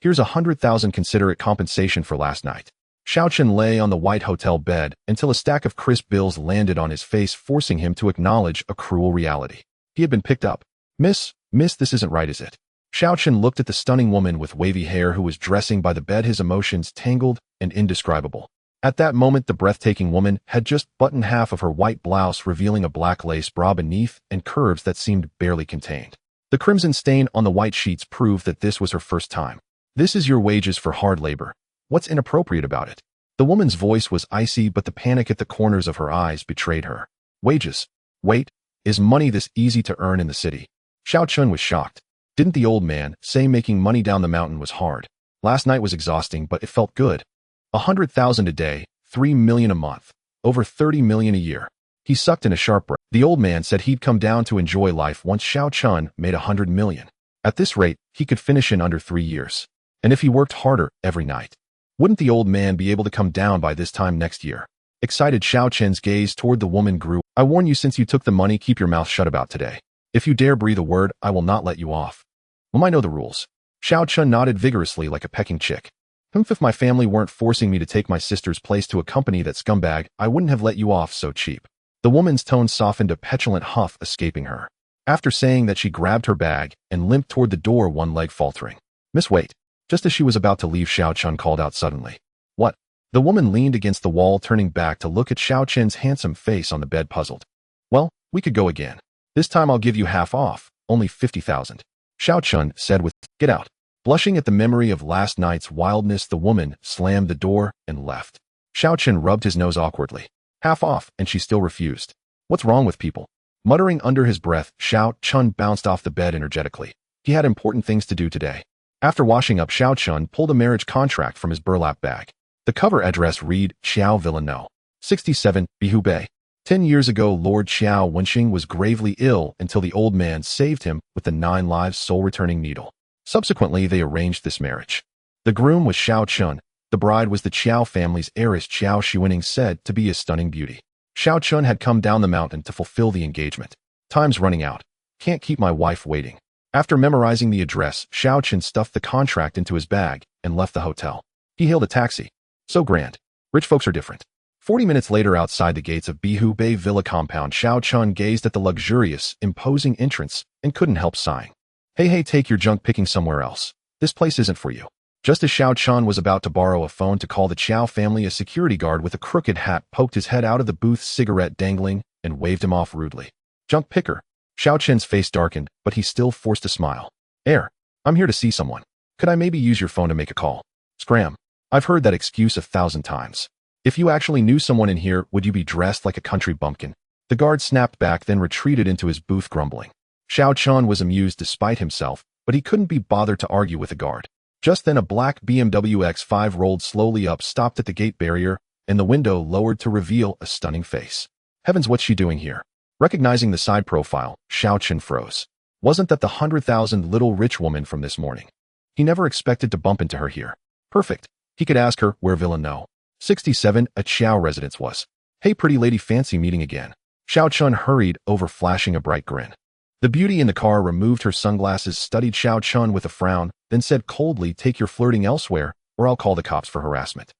Here's 100,000 considerate compensation for last night. Xiao Chen lay on the white hotel bed until a stack of crisp bills landed on his face, forcing him to acknowledge a cruel reality. He had been picked up. Miss, this isn't right, is it? Xiao Chen looked at the stunning woman with wavy hair who was dressing by the bed, his emotions tangled and indescribable. At that moment, the breathtaking woman had just buttoned half of her white blouse, revealing a black lace bra beneath and curves that seemed barely contained. The crimson stain on the white sheets proved that this was her first time. This is your wages for hard labor. What's inappropriate about it? The woman's voice was icy, but the panic at the corners of her eyes betrayed her. Wages? Wait, is money this easy to earn in the city? Xiao Chen was shocked. Didn't the old man say making money down the mountain was hard? Last night was exhausting, but it felt good. 100,000 a day, 3 million a month, over 30 million a year. He sucked in a sharp breath. The old man said he'd come down to enjoy life once Xiao Chen made 100 million. At this rate, he could finish in under 3 years. And if he worked harder every night, wouldn't the old man be able to come down by this time next year? Excited, Xiao Chen's gaze toward the woman grew. I warn you, since you took the money, keep your mouth shut about today. If you dare breathe a word, I will not let you off. I know the rules. Xiao Chen nodded vigorously like a pecking chick. If my family weren't forcing me to take my sister's place to accompany that scumbag, I wouldn't have let you off so cheap. The woman's tone softened, a petulant huff escaping her. After saying that, she grabbed her bag and limped toward the door, one leg faltering. Miss, wait. Just as she was about to leave, Xiao Chen called out suddenly. What? The woman leaned against the wall, turning back to look at Xiao Chen's handsome face on the bed, puzzled. Well, we could go again. This time I'll give you half off, only 50,000. Xiao Chen said with, get out. Blushing at the memory of last night's wildness, the woman slammed the door and left. Xiao Chen rubbed his nose awkwardly. Half off, and she still refused. What's wrong with people? Muttering under his breath, Xiao Chen bounced off the bed energetically. He had important things to do today. After washing up, Xiao Chen pulled a marriage contract from his burlap bag. The cover address read, Xiao Villa No. 67, Bihu Bay. 10 years ago, Lord Xiao Wenxing was gravely ill until the old man saved him with the 9 lives soul-returning needle. Subsequently, they arranged this marriage. The groom was Xiao Chen. The bride was the Qiao family's heiress, Qiao Xuaning, said to be a stunning beauty. Xiao Chen had come down the mountain to fulfill the engagement. Time's running out. Can't keep my wife waiting. After memorizing the address, Xiao Chen stuffed the contract into his bag and left the hotel. He hailed a taxi. So grand. Rich folks are different. 40 minutes later, outside the gates of Bihu Bay Villa compound, Xiao Chen gazed at the luxurious, imposing entrance and couldn't help sighing. Hey, take your junk picking somewhere else. This place isn't for you. Just as Xiao Chen was about to borrow a phone to call the Qiao family, a security guard with a crooked hat poked his head out of the booth, cigarette dangling, and waved him off rudely. Junk picker. Xiao Chen's face darkened, but he still forced a smile. I'm here to see someone. Could I maybe use your phone to make a call? Scram. I've heard that excuse 1,000 times. If you actually knew someone in here, would you be dressed like a country bumpkin? The guard snapped back, then retreated into his booth, grumbling. Xiao Chen was amused despite himself, but he couldn't be bothered to argue with the guard. Just then, a black BMW X5 rolled slowly up, stopped at the gate barrier, and the window lowered to reveal a stunning face. Heavens, what's she doing here? Recognizing the side profile, Xiao Chen froze. Wasn't that the 100,000 little rich woman from this morning? He never expected to bump into her here. Perfect. He could ask her where Villa No. 67, a Qiao residence was. Hey, pretty lady, fancy meeting again. Xiao Chen hurried over, flashing a bright grin. The beauty in the car removed her sunglasses, studied Xiao Chen with a frown, then said coldly, take your flirting elsewhere, or I'll call the cops for harassment.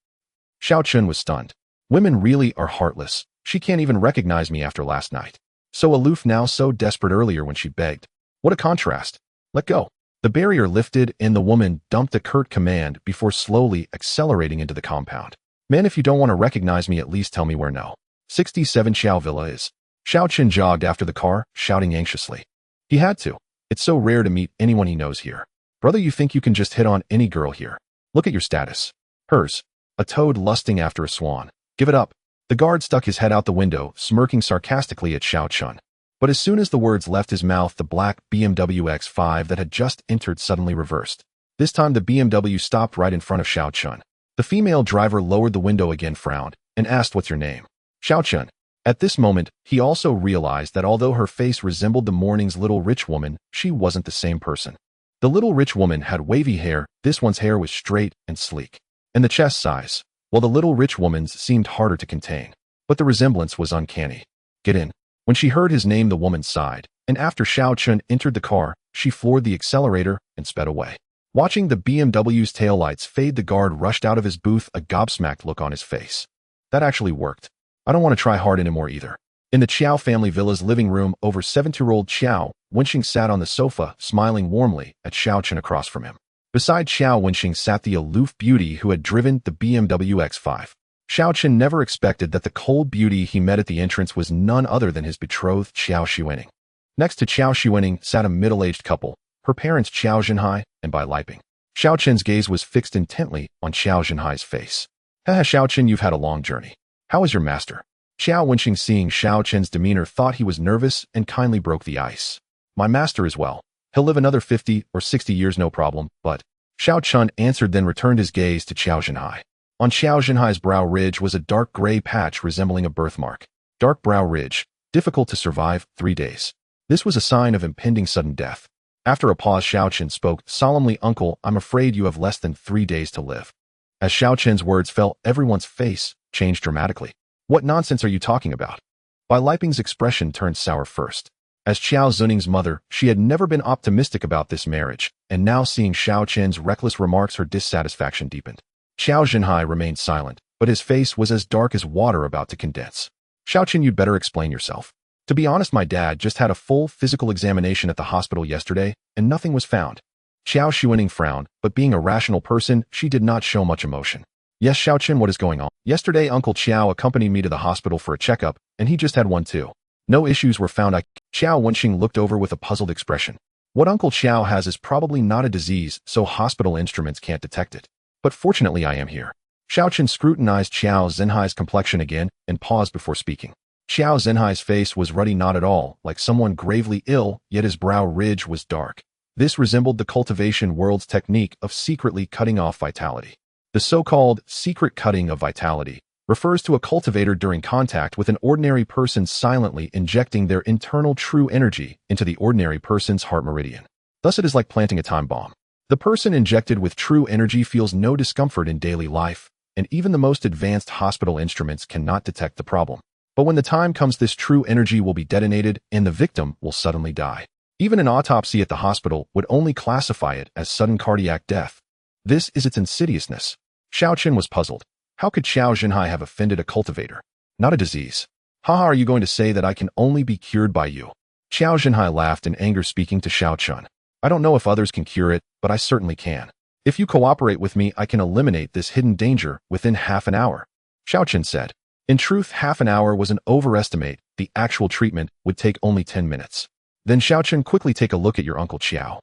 Xiao Chen was stunned. Women really are heartless. She can't even recognize me after last night. So aloof now, so desperate earlier when she begged. What a contrast. Let go. The barrier lifted and the woman dumped a curt command before slowly accelerating into the compound. Man, if you don't want to recognize me, at least tell me where No. 67 Qiao Villa is. Xiao Chen jogged after the car, shouting anxiously. He had to. It's so rare to meet anyone he knows here. Brother, you think you can just hit on any girl here? Look at your status. Hers. A toad lusting after a swan. Give it up. The guard stuck his head out the window, smirking sarcastically at Xiao Chen. But as soon as the words left his mouth, the black BMW X5 that had just entered suddenly reversed. This time the BMW stopped right in front of Xiao Chen. The female driver lowered the window again, frowned, and asked, what's your name? Xiao Chen. At this moment, he also realized that although her face resembled the morning's little rich woman, she wasn't the same person. The little rich woman had wavy hair, this one's hair was straight and sleek. And the chest size, while the little rich woman's seemed harder to contain. But the resemblance was uncanny. Get in. When she heard his name, the woman sighed, and after Xiao Chen entered the car, she floored the accelerator and sped away. Watching the BMW's taillights fade, the guard rushed out of his booth, a gobsmacked look on his face. That actually worked. I don't want to try hard anymore either. In the Chow family villa's living room, over 70-year-old Chow Wenxing sat on the sofa, smiling warmly at Xiao Chen across from him. Beside Chow Wenxing sat the aloof beauty who had driven the BMW X5. Xiao Chen never expected that the cold beauty he met at the entrance was none other than his betrothed Xiao Xiwening. Next to Xiao Xiwening sat a middle-aged couple, her parents Xiao Zhenhai and Bai Liping. Xiao Chen's gaze was fixed intently on Xiao Zhenhai's face. Haha, Xiao Chen, you've had a long journey. How is your master? Xiao Wenxing, seeing Xiao Chen's demeanor, thought he was nervous and kindly broke the ice. My master is well. He'll live another 50 or 60 years, no problem, but Xiao Chen answered, then returned his gaze to Xiao Zhenhai. On Xiao Zhenhai's brow ridge was a dark gray patch resembling a birthmark. Dark brow ridge, difficult to survive, 3 days. This was a sign of impending sudden death. After a pause, Xiao Chen spoke solemnly, Uncle, I'm afraid you have less than 3 days to live. As Xiao Chen's words fell, everyone's face changed dramatically. What nonsense are you talking about? Bai Liping's expression turned sour first. As Xiao Zuning's mother, she had never been optimistic about this marriage, and now seeing Xiao Chen's reckless remarks, her dissatisfaction deepened. Xiao Zhenhai remained silent, but his face was as dark as water about to condense. Xiao Chen, you'd better explain yourself. To be honest, my dad just had a full physical examination at the hospital yesterday, and nothing was found. Xiao Xiwening frowned, but being a rational person, she did not show much emotion. Yes, Xiao Chen, what is going on? Yesterday, Uncle Qiao accompanied me to the hospital for a checkup, and he just had one too. No issues were found. Xiao Wenxing looked over with a puzzled expression. What Uncle Qiao has is probably not a disease, so hospital instruments can't detect it. But fortunately, I am here. Xiao Chen scrutinized Xiao Zhenhai's complexion again and paused before speaking. Xiao Zhenhai's face was ruddy, not at all like someone gravely ill, yet his brow ridge was dark. This resembled the cultivation world's technique of secretly cutting off vitality. The so-called secret cutting of vitality refers to a cultivator during contact with an ordinary person silently injecting their internal true energy into the ordinary person's heart meridian. Thus it is like planting a time bomb. The person injected with true energy feels no discomfort in daily life, and even the most advanced hospital instruments cannot detect the problem. But when the time comes, this true energy will be detonated and the victim will suddenly die. Even an autopsy at the hospital would only classify it as sudden cardiac death. This is its insidiousness. Xiao Chen was puzzled. How could Xiao Zhenhai have offended a cultivator? Not a disease. Haha, are you going to say that I can only be cured by you? Xiao Zhenhai laughed in anger, speaking to Xiao Chen. I don't know if others can cure it, but I certainly can. If you cooperate with me, I can eliminate this hidden danger within half an hour. Xiao Chen said. In truth, half an hour was an overestimate. The actual treatment would take only 10 minutes. Then Xiao Chen, quickly take a look at your Uncle Qiao.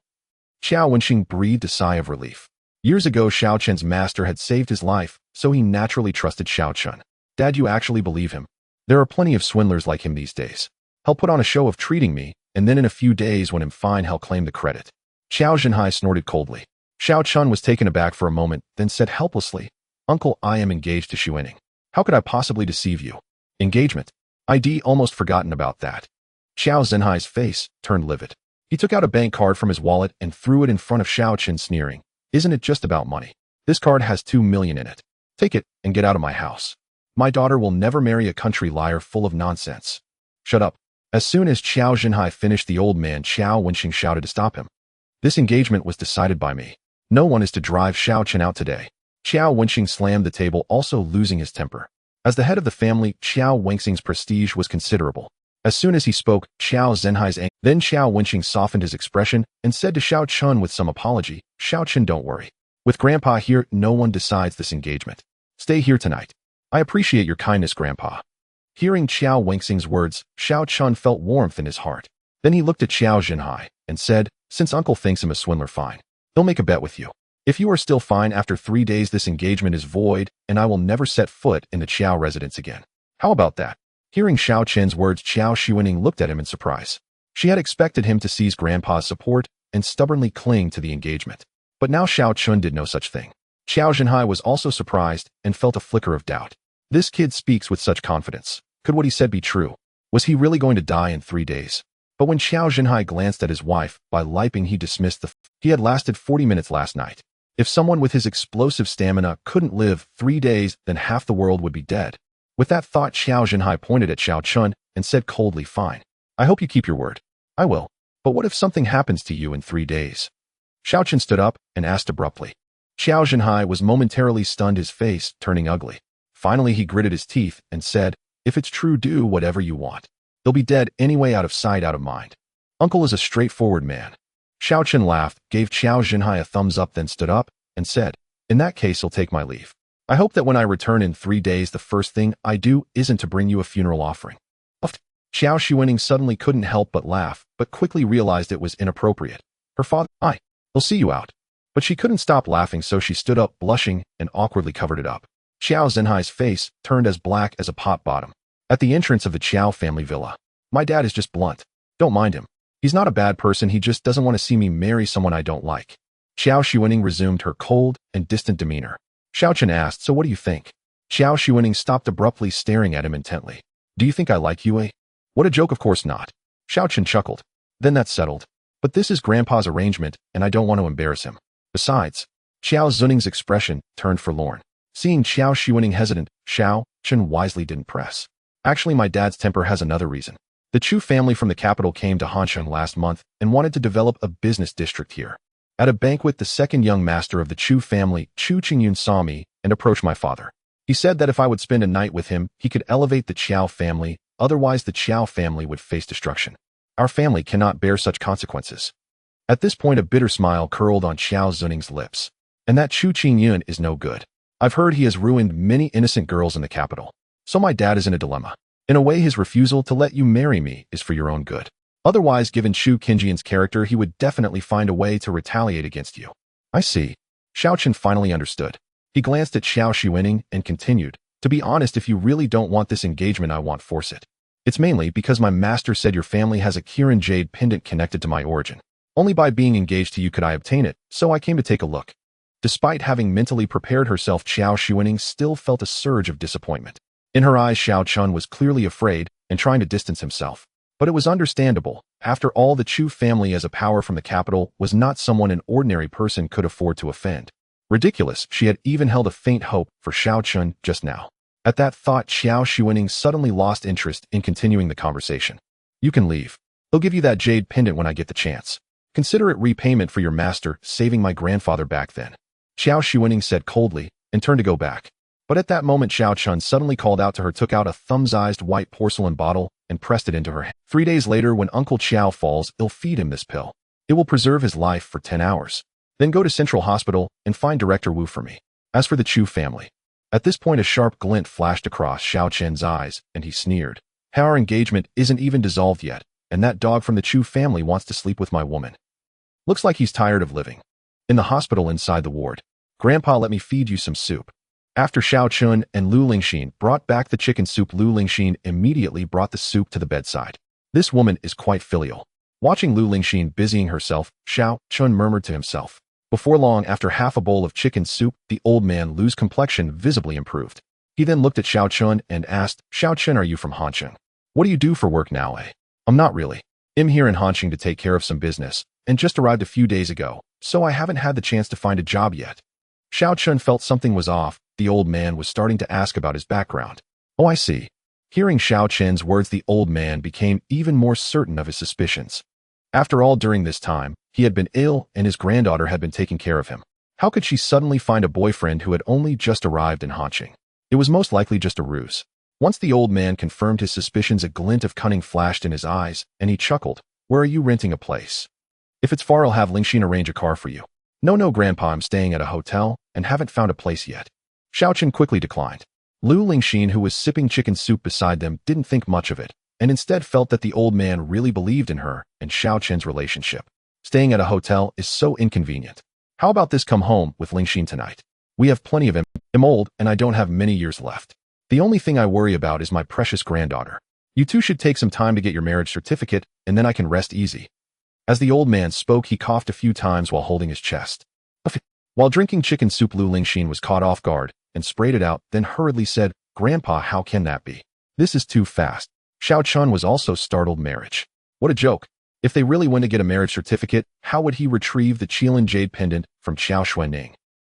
Xiao Wenxing breathed a sigh of relief. Years ago, Xiao Chen's master had saved his life, so he naturally trusted Xiao Chen. Dad, you actually believe him? There are plenty of swindlers like him these days. He'll put on a show of treating me, and then in a few days when I'm fine, he'll claim the credit. Xiao Zhenhai snorted coldly. Xiao Chen was taken aback for a moment, then said helplessly, Uncle, I am engaged to Xiwening. How could I possibly deceive you? Engagement. I'd almost forgotten about that. Xiao Zhenhai's face turned livid. He took out a bank card from his wallet and threw it in front of Xiao Chen, sneering. Isn't it just about money? This card has 2 million in it. Take it and get out of my house. My daughter will never marry a country liar full of nonsense. Shut up. As soon as Xiao Zhenhai finished, the old man Xiao Wenxing shouted to stop him. This engagement was decided by me. No one is to drive Xiao Chen out today. Xiao Wenxing slammed the table, also losing his temper. As the head of the family, Xiao Wenxing's prestige was considerable. As soon as he spoke, Then Xiao Wenxing softened his expression and said to Xiao Chen with some apology, Xiao Chen, don't worry. With Grandpa here, no one decides this engagement. Stay here tonight. I appreciate your kindness, Grandpa. Hearing Xiao Wenxing's words, Xiao Chen felt warmth in his heart. Then he looked at Xiao Zhenhai and said, since Uncle thinks him a swindler, fine. He'll make a bet with you. If you are still fine after 3 days, this engagement is void, and I will never set foot in the Qiao residence again. How about that? Hearing Xiao Chen's words, Xiao Xiwening looked at him in surprise. She had expected him to seize Grandpa's support and stubbornly cling to the engagement. But now Xiao Chen did no such thing. Xiao Zhenhai was also surprised and felt a flicker of doubt. This kid speaks with such confidence. Could what he said be true? Was he really going to die in 3 days? But when Xiao Zhenhai glanced at his wife, Bai Liping, he dismissed he had lasted 40 minutes last night. If someone with his explosive stamina couldn't live 3 days, then half the world would be dead. With that thought, Xiao Zhenhai pointed at Xiao Chen and said coldly, fine. I hope you keep your word. I will. But what if something happens to you in 3 days? Xiaochen stood up and asked abruptly. Xiao Zhenhai was momentarily stunned, his face turning ugly. Finally, he gritted his teeth and said, "If it's true, do whatever you want. They'll be dead anyway, out of sight, out of mind." Uncle is a straightforward man. Xiaochen laughed, gave Xiao Zhenhai a thumbs up, then stood up and said, "In that case, I'll take my leave. I hope that when I return in 3 days, the first thing I do isn't to bring you a funeral offering." Xiao Xuening suddenly couldn't help but laugh, but quickly realized it was inappropriate. Her father, "I'll see you out." But she couldn't stop laughing, so she stood up, blushing, and awkwardly covered it up. Xiao Zhenhai's face turned as black as a pot bottom. At the entrance of the Qiao family villa, "My dad is just blunt. Don't mind him. He's not a bad person, he just doesn't want to see me marry someone I don't like." Xiao Xuening resumed her cold and distant demeanor. Xiaochen asked, "So what do you think?" Xiao Xuening stopped abruptly, staring at him intently. "Do you think I like you, eh?" "What a joke, of course not." Xiaochen chuckled. "Then that's settled. But this is Grandpa's arrangement, and I don't want to embarrass him. Besides," Xiao Zuning's expression turned forlorn. Seeing Xiao Xuening hesitant, Xiao Chen wisely didn't press. "Actually, my dad's temper has another reason. The Chu family from the capital came to Hansheng last month and wanted to develop a business district here. At a banquet, the second young master of the Chu family, Chu Qingyun, saw me and approached my father. He said that if I would spend a night with him, he could elevate the Qiao family, otherwise the Qiao family would face destruction. Our family cannot bear such consequences." At this point, a bitter smile curled on Xiao Zuning's lips. "And that Chu Qingyun is no good. I've heard he has ruined many innocent girls in the capital. So my dad is in a dilemma. In a way, his refusal to let you marry me is for your own good. Otherwise, given Chu Qingyun's character, he would definitely find a way to retaliate against you." "I see." Xiaochen finally understood. He glanced at Xiao Xuening and continued, "To be honest, if you really don't want this engagement, I won't force it. It's mainly because my master said your family has a Kirin jade pendant connected to my origin. Only by being engaged to you could I obtain it, so I came to take a look." Despite having mentally prepared herself, Xiao Xuening still felt a surge of disappointment. In her eyes, Xiao Chun was clearly afraid and trying to distance himself. But it was understandable. After all, the Chu family as a power from the capital was not someone an ordinary person could afford to offend. Ridiculous, she had even held a faint hope for Xiao Chun just now. At that thought, Xiao Xuening suddenly lost interest in continuing the conversation. "You can leave. I'll give you that jade pendant when I get the chance. Consider it repayment for your master saving my grandfather back then." Xiao Xuening said coldly and turned to go back. But at that moment, Xiao Chun suddenly called out to her, took out a thumb-sized white porcelain bottle, and pressed it into her hand. 3 days later, when Uncle Qiao falls ill, feed him this pill. It will preserve his life for 10 hours. Then go to Central Hospital and find Director Wu for me. As for the Chu family." At this point, a sharp glint flashed across Xiao Chen's eyes, and he sneered. "Our engagement isn't even dissolved yet, and that dog from the Chu family wants to sleep with my woman. Looks like he's tired of living." In the hospital inside the ward, "Grandpa, let me feed you some soup." After Xiao Chun and Lu Lingxin brought back the chicken soup, Lu Lingxin immediately brought the soup to the bedside. "This woman is quite filial." Watching Lu Lingxin busying herself, Xiao Chun murmured to himself. Before long, after half a bowl of chicken soup, the old man Lu's complexion visibly improved. He then looked at Xiao Chun and asked, "Xiao Chun, are you from Hansheng? What do you do for work now, eh?" "I'm not really. I'm here in Hansheng to take care of some business, and just arrived a few days ago, so I haven't had the chance to find a job yet." Xiao Chun felt something was off. The old man was starting to ask about his background. "Oh, I see." Hearing Xiao Chen's words, the old man became even more certain of his suspicions. After all, during this time, he had been ill and his granddaughter had been taking care of him. How could she suddenly find a boyfriend who had only just arrived in Hansheng? It was most likely just a ruse. Once the old man confirmed his suspicions, a glint of cunning flashed in his eyes, and he chuckled. "Where are you renting a place?" "If it's far, I'll have Lingxin arrange a car for you." No, Grandpa, I'm staying at a hotel and haven't found a place yet." Xiao Chen quickly declined. Lu Lingxin, who was sipping chicken soup beside them, didn't think much of it, and instead felt that the old man really believed in her and Xiao Chen's relationship. Staying at a hotel is so inconvenient. How about this, come home with Lingxin tonight? We have plenty of him. I'm old and I don't have many years left. The only thing I worry about is my precious granddaughter. You two should take some time to get your marriage certificate, and then I can rest easy. As the old man spoke, he coughed a few times while holding his chest. While drinking chicken soup, Lu Lingxin was caught off guard and sprayed it out, then hurriedly said, "Grandpa, how can that be? This is too fast." Xiao Chun was also startled. Marriage? What a joke. If they really went to get a marriage certificate, how would he retrieve the Qilin jade pendant from Xiao Xuanning?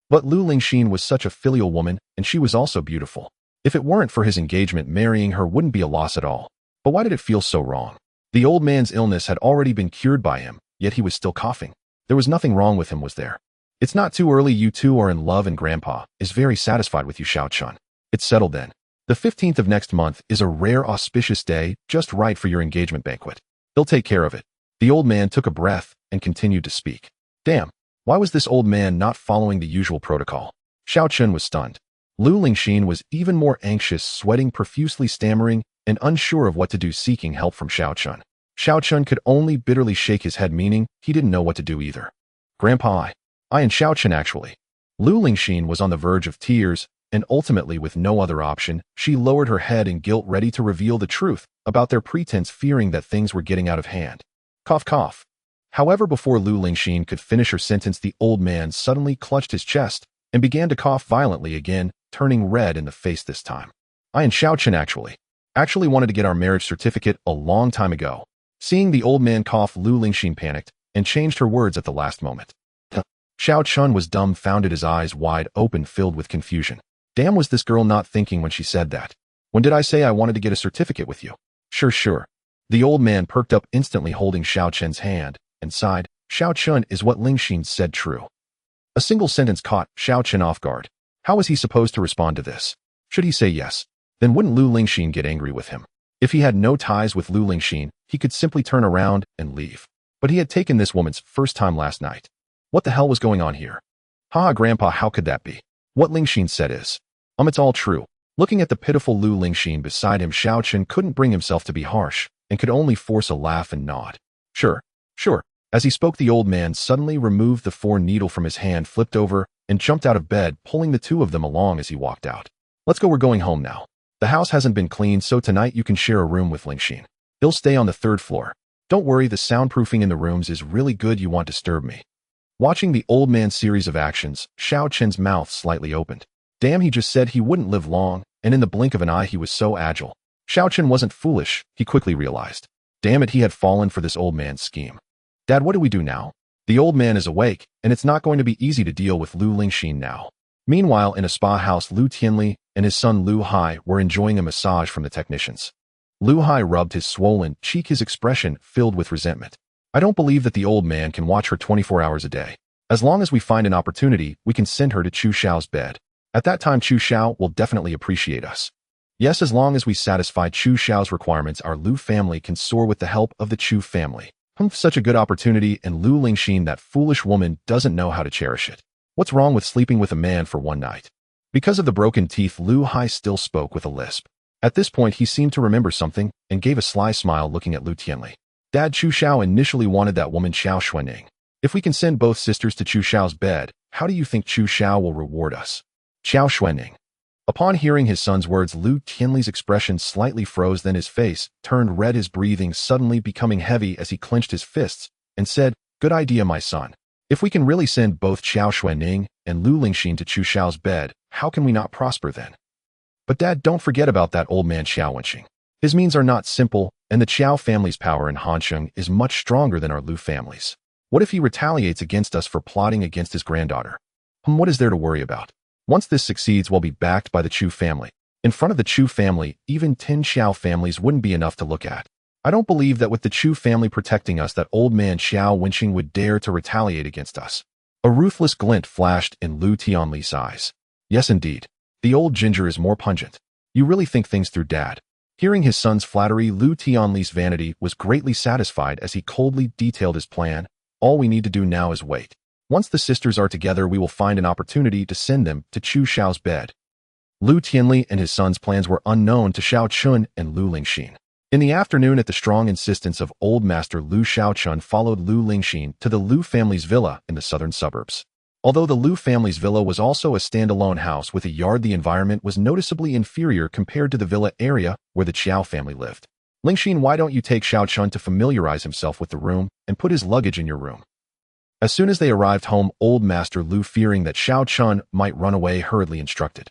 But Lu Lingxin was such a filial woman, and she was also beautiful. If it weren't for his engagement, marrying her wouldn't be a loss at all. But why did it feel so wrong? The old man's illness had already been cured by him, yet he was still coughing. There was nothing wrong with him, was there? It's not too early, you two are in love and Grandpa is very satisfied with you, Xiao-chun. It's settled then. The 15th of next month is a rare auspicious day, just right for your engagement banquet. He'll take care of it. The old man took a breath and continued to speak. Damn, why was this old man not following the usual protocol? Xiao-chun was stunned. Lu Lingxin was even more anxious, sweating profusely, stammering, and unsure of what to do, seeking help from Xiao-chun. Xiao-chun could only bitterly shake his head, meaning he didn't know what to do either. Grandpa, I and Xiao-chun actually. Lu Lingxin was on the verge of tears, and ultimately with no other option, she lowered her head in guilt, ready to reveal the truth about their pretense, fearing that things were getting out of hand. Cough, cough. However, before Lu Lingxin could finish her sentence, the old man suddenly clutched his chest and began to cough violently again, turning red in the face this time. I and Xiao-chun actually wanted to get our marriage certificate a long time ago. Seeing the old man cough, Lu Lingxin panicked and changed her words at the last moment. Xiao-chun was dumbfounded, his eyes wide open, filled with confusion. Damn, was this girl not thinking when she said that? When did I say I wanted to get a certificate with you? Sure. The old man perked up instantly, holding Xiao-chun's hand, and sighed. Xiao-chun, is what Lingxin said true? A single sentence caught Xiao-chun off guard. How was he supposed to respond to this? Should he say yes? Then wouldn't Lu Lingxin get angry with him? If he had no ties with Lu Lingxin, he could simply turn around and leave. But he had taken this woman's first time last night. What the hell was going on here? Haha, Grandpa, how could that be? What Lingxin said is, it's all true. Looking at the pitiful Lu Lingxin beside him, Xiao-chun couldn't bring himself to be harsh, and could only force a laugh and nod. Sure. As he spoke, the old man suddenly removed the 4 needle from his hand, flipped over, and jumped out of bed, pulling the two of them along as he walked out. Let's go, we're going home now. The house hasn't been cleaned, so tonight you can share a room with Lingxin. He'll stay on the 3rd floor. Don't worry, the soundproofing in the rooms is really good, you won't disturb me. Watching the old man's series of actions, Xiao-chun's mouth slightly opened. Damn, he just said he wouldn't live long, and in the blink of an eye he was so agile. Xiao-chun wasn't foolish, he quickly realized. Damn it, he had fallen for this old man's scheme. Dad, what do we do now? The old man is awake, and it's not going to be easy to deal with Lu Lingxin now. Meanwhile, in a spa house, Lu Tianli and his son Lu Hai were enjoying a massage from the technicians. Lu Hai rubbed his swollen cheek, his expression filled with resentment. I don't believe that the old man can watch her 24 hours a day. As long as we find an opportunity, we can send her to Chu Xiao's bed. At that time, Chu Xiao will definitely appreciate us. Yes, as long as we satisfy Chu Xiao's requirements, our Lu family can soar with the help of the Chu family. Such a good opportunity, and Lu Lingxin, that foolish woman, doesn't know how to cherish it. What's wrong with sleeping with a man for one night? Because of the broken teeth, Lu Hai still spoke with a lisp. At this point, he seemed to remember something and gave a sly smile, looking at Lu Tianli. Dad, Chu Xiao initially wanted that woman Xiao Xuanning. If we can send both sisters to Chu Xiao's bed, how do you think Chu Xiao will reward us? Xiao Xuanning. Upon hearing his son's words, Lu Tianli's expression slightly froze, then his face turned red, his breathing suddenly becoming heavy as he clenched his fists and said, Good idea, my son. If we can really send both Xiao Xuanning and Lu Lingxin to Chu Xiao's bed, how can we not prosper then? But Dad, don't forget about that old man Xiao Wenxing. His means are not simple, and the Qiao family's power in Hansheng is much stronger than our Lu family's. What if he retaliates against us for plotting against his granddaughter? What is there to worry about? Once this succeeds, we'll be backed by the Chu family. In front of the Chu family, even 10 Xiao families wouldn't be enough to look at. I don't believe that with the Chu family protecting us, that old man Xiao Wenxing would dare to retaliate against us. A ruthless glint flashed in Lu Tianli's eyes. Yes, indeed. The old ginger is more pungent. You really think things through, Dad. Hearing his son's flattery, Lu Tianli's vanity was greatly satisfied as he coldly detailed his plan. All we need to do now is wait. Once the sisters are together, we will find an opportunity to send them to Chu Xiao's bed. Lu Tianli and his son's plans were unknown to Xiao-chun and Lu Lingxin. In the afternoon, at the strong insistence of old master Lu, Xiao-chun followed Lu Lingxin to the Lu family's villa in the southern suburbs. Although the Lu family's villa was also a standalone house with a yard, the environment was noticeably inferior compared to the villa area where the Qiao family lived. Lingxin, why don't you take Xiao-chun to familiarize himself with the room and put his luggage in your room? As soon as they arrived home, old master Lu, fearing that Xiao-chun might run away, hurriedly instructed.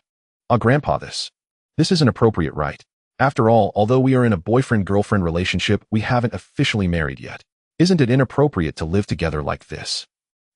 Grandpa, this isn't appropriate, right? After all, although we are in a boyfriend-girlfriend relationship, we haven't officially married yet. Isn't it inappropriate to live together like this?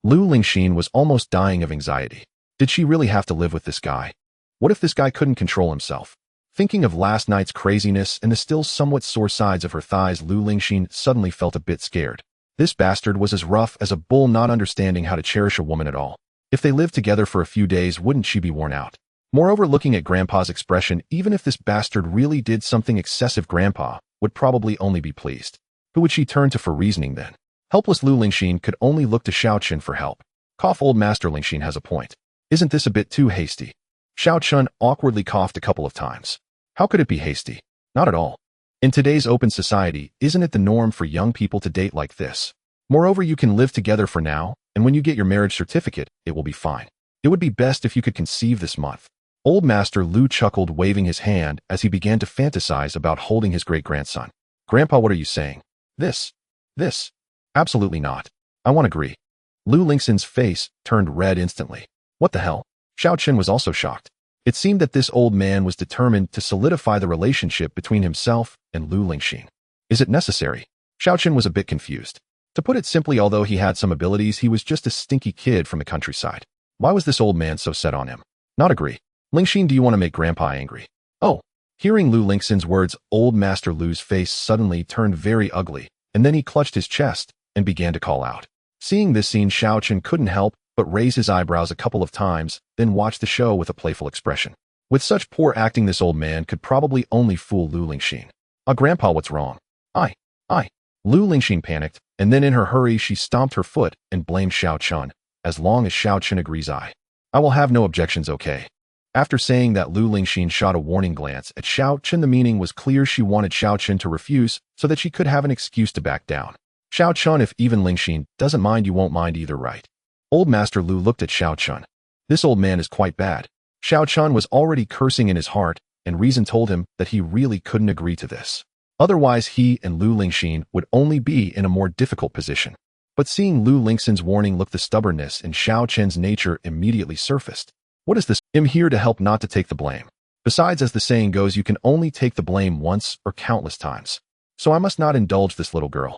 Lu Lingxin was almost dying of anxiety. Did she really have to live with this guy? What if this guy couldn't control himself? Thinking of last night's craziness and the still somewhat sore sides of her thighs, Lu Lingxin suddenly felt a bit scared. This bastard was as rough as a bull, not understanding how to cherish a woman at all. If they lived together for a few days, wouldn't she be worn out? Moreover, looking at Grandpa's expression, even if this bastard really did something excessive, Grandpa would probably only be pleased. Who would she turn to for reasoning then? Helpless Lu Lingxin could only look to Xiao Chen for help. Cough, old Master Lingxin has a point. Isn't this a bit too hasty? Xiao Chen awkwardly coughed a couple of times. How could it be hasty? Not at all. In today's open society, isn't it the norm for young people to date like this? Moreover, you can live together for now, and when you get your marriage certificate, it will be fine. It would be best if you could conceive this month. Old Master Lu chuckled, waving his hand as he began to fantasize about holding his great-grandson. Grandpa, what are you saying? This. Absolutely not. I won't agree. Lu Lingxin's face turned red instantly. What the hell? Xiao Chen was also shocked. It seemed that this old man was determined to solidify the relationship between himself and Lu Lingxin. Is it necessary? Xiao Chen was a bit confused. To put it simply, although he had some abilities, he was just a stinky kid from the countryside. Why was this old man so set on him? Not agree. Lingxin, do you want to make Grandpa angry? Oh. Hearing Lu Lingxin's words, old Master Lu's face suddenly turned very ugly, and then he clutched his chest and began to call out. Seeing this scene, Xiao Chen couldn't help but raise his eyebrows a couple of times, then watch the show with a playful expression. With such poor acting, this old man could probably only fool Lu Lingxin. Grandpa, what's wrong? I. Lu Lingxin panicked, and then in her hurry she stomped her foot and blamed Xiao Chen. As long as Xiao Chen agrees, I will have no objections, okay? After saying that, Lu Lingxin shot a warning glance at Xiao Chen. The meaning was clear. She wanted Xiao Chen to refuse so that she could have an excuse to back down. Xiao Chen, if even Lingxin doesn't mind, you won't mind either, right? Old Master Lu looked at Xiao Chen. This old man is quite bad. Xiao Chen was already cursing in his heart, and reason told him that he really couldn't agree to this. Otherwise, he and Lu Lingxin would only be in a more difficult position. But seeing Lu Lingxin's warning look, the stubbornness in Xiao Chen's nature immediately surfaced. What is this? I'm here to help, not to take the blame. Besides, as the saying goes, you can only take the blame once or countless times. So I must not indulge this little girl.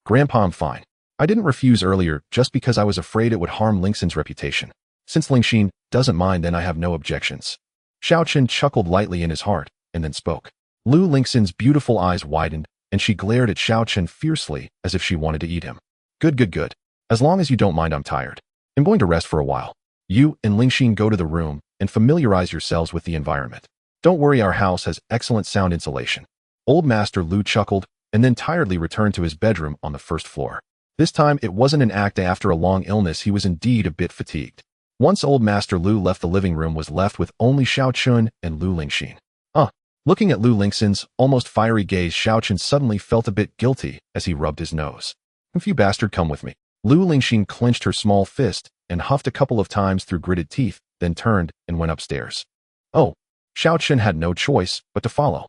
Grandpa, I'm fine. I didn't refuse earlier just because I was afraid it would harm Lingxin's reputation. Since Lingxin doesn't mind, then I have no objections. Xiao Chen chuckled lightly in his heart and then spoke. Lu Lingxin's beautiful eyes widened, and she glared at Xiao Chen fiercely as if she wanted to eat him. Good. As long as you don't mind, I'm tired. I'm going to rest for a while. You and Lingxin go to the room and familiarize yourselves with the environment. Don't worry, our house has excellent sound insulation. Old Master Lu chuckled and then tiredly returned to his bedroom on the first floor. This time, it wasn't an act. After a long illness, he was indeed a bit fatigued. Once old Master Lu left, the living room was left with only Xiao Chen and Lu Lingxin. Looking at Lu Lingxin's almost fiery gaze, Xiao Chen suddenly felt a bit guilty as he rubbed his nose. If you bastard, come with me. Lu Lingxin clenched her small fist and huffed a couple of times through gritted teeth, then turned and went upstairs. Oh, Xiao Chen had no choice but to follow.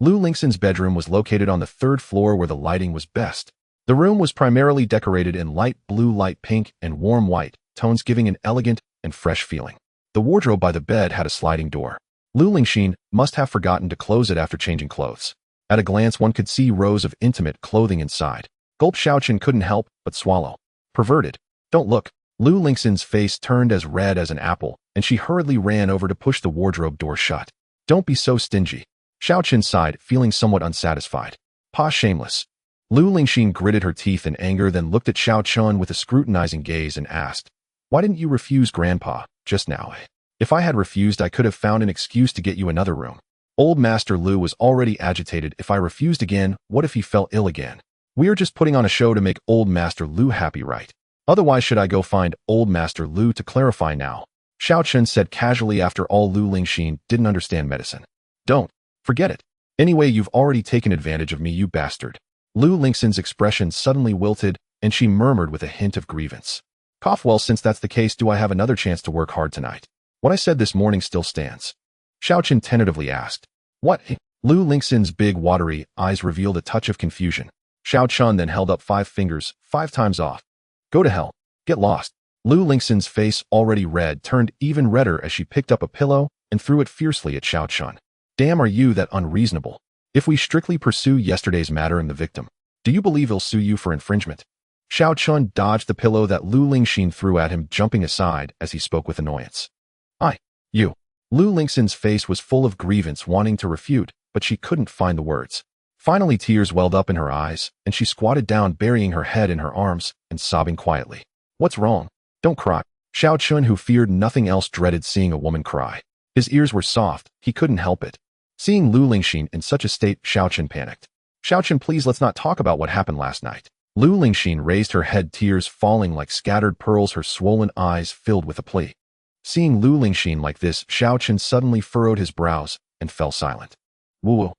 Lu Lingxin's bedroom was located on the third floor where the lighting was best. The room was primarily decorated in light blue, light pink, and warm white tones, giving an elegant and fresh feeling. The wardrobe by the bed had a sliding door. Lu Lingxin must have forgotten to close it after changing clothes. At a glance, one could see rows of intimate clothing inside. Gulp, Xiao Chen couldn't help but swallow. Perverted. Don't look. Lu Lingxin's face turned as red as an apple, and she hurriedly ran over to push the wardrobe door shut. Don't be so stingy. Xiao Chen sighed, feeling somewhat unsatisfied. Pa, shameless. Lu Lingxin gritted her teeth in anger, then looked at Xiao Chen with a scrutinizing gaze and asked, "Why didn't you refuse Grandpa just now? If I had refused, I could have found an excuse to get you another room." Old Master Lu was already agitated. If I refused again, what if he fell ill again? We are just putting on a show to make Old Master Lu happy, right? Otherwise, should I go find Old Master Lu to clarify now? Xiao Chen said casually. After all, Lu Lingxin didn't understand medicine. Don't. Forget it. Anyway, you've already taken advantage of me, you bastard. Lu Lingxin's expression suddenly wilted, and she murmured with a hint of grievance. Cough, well, since that's the case, do I have another chance to work hard tonight? What I said this morning still stands. Xiao Chen tentatively asked. What? Lu Lingxin's big watery eyes revealed a touch of confusion. Xiao Chen then held up 5 fingers, 5 times off. Go to hell. Get lost. Lu Lingxin's face, already red, turned even redder as she picked up a pillow and threw it fiercely at Xiao Chen. Damn, are you that unreasonable? If we strictly pursue yesterday's matter and the victim, do you believe he'll sue you for infringement? Xiao Chen dodged the pillow that Lu Lingxin threw at him, jumping aside as he spoke with annoyance. You. Lu Lingxin's face was full of grievance, wanting to refute, but she couldn't find the words. Finally, tears welled up in her eyes, and she squatted down, burying her head in her arms and sobbing quietly. What's wrong? Don't cry. Xiao Chun, who feared nothing else, dreaded seeing a woman cry. His ears were soft, he couldn't help it. Seeing Lu Lingxin in such a state, Xiao Chun panicked. Xiao Chun, please, let's not talk about what happened last night. Lu Lingxin raised her head, tears falling like scattered pearls, her swollen eyes filled with a plea. Seeing Lu Lingxin like this, Xiao Chun suddenly furrowed his brows and fell silent. Wu,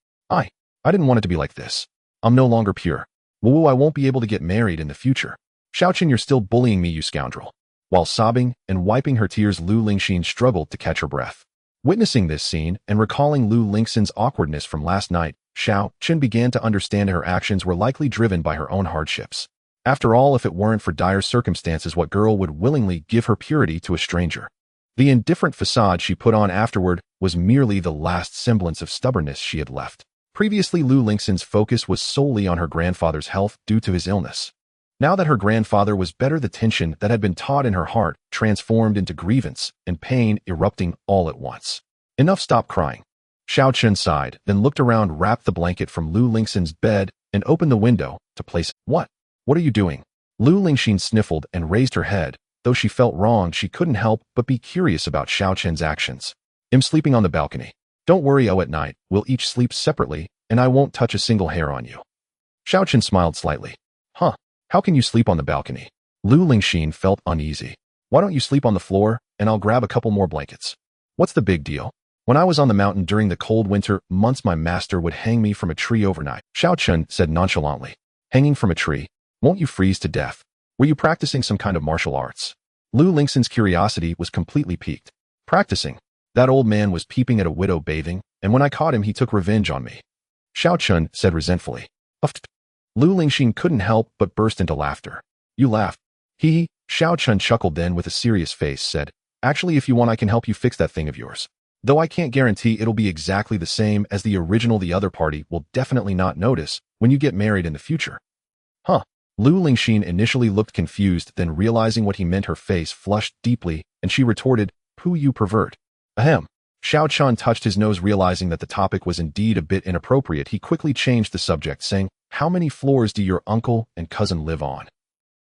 I didn't want it to be like this. I'm no longer pure. Wu, I won't be able to get married in the future. Xiao Chun, you're still bullying me, you scoundrel. While sobbing and wiping her tears, Lu Lingxin struggled to catch her breath. Witnessing this scene and recalling Lu Lingxin's awkwardness from last night, Xiao Chun began to understand her actions were likely driven by her own hardships. After all, if it weren't for dire circumstances, what girl would willingly give her purity to a stranger? The indifferent facade she put on afterward was merely the last semblance of stubbornness she had left. Previously, Lu Lingxin's focus was solely on her grandfather's health due to his illness. Now that her grandfather was better, the tension that had been taught in her heart transformed into grievance and pain erupting all at once. Enough, stop crying. Xiao Chun sighed, then looked around, wrapped the blanket from Lu Lingxin's bed, and opened the window to place. What are you doing? Lu Lingxin sniffled and raised her head. Though she felt wronged, she couldn't help but be curious about Xiao Chun's actions. I'm sleeping on the balcony. Don't worry, at night, we'll each sleep separately, and I won't touch a single hair on you. Xiao Chun smiled slightly. How can you sleep on the balcony? Lu Lingxin felt uneasy. Why don't you sleep on the floor, and I'll grab a couple more blankets. What's the big deal? When I was on the mountain during the cold winter months, my master would hang me from a tree overnight. Xiao Chun said nonchalantly. Hanging from a tree? Won't you freeze to death? Were you practicing some kind of martial arts? Lu Lingxin's curiosity was completely piqued. Practicing? That old man was peeping at a widow bathing, and when I caught him, he took revenge on me. Xiao Chun said resentfully. Lu Lingxin couldn't help but burst into laughter. You laughed? Hee. Xiao Chun chuckled, then with a serious face said, actually, if you want, I can help you fix that thing of yours. Though I can't guarantee it'll be exactly the same as the original, the other party will definitely not notice when you get married in the future. Lu Lingxin initially looked confused, then realizing what he meant, her face flushed deeply, and she retorted, Pooh, you pervert. Ahem. Xiao Chun touched his nose, realizing that the topic was indeed a bit inappropriate. He quickly changed the subject, saying, how many floors do your uncle and cousin live on?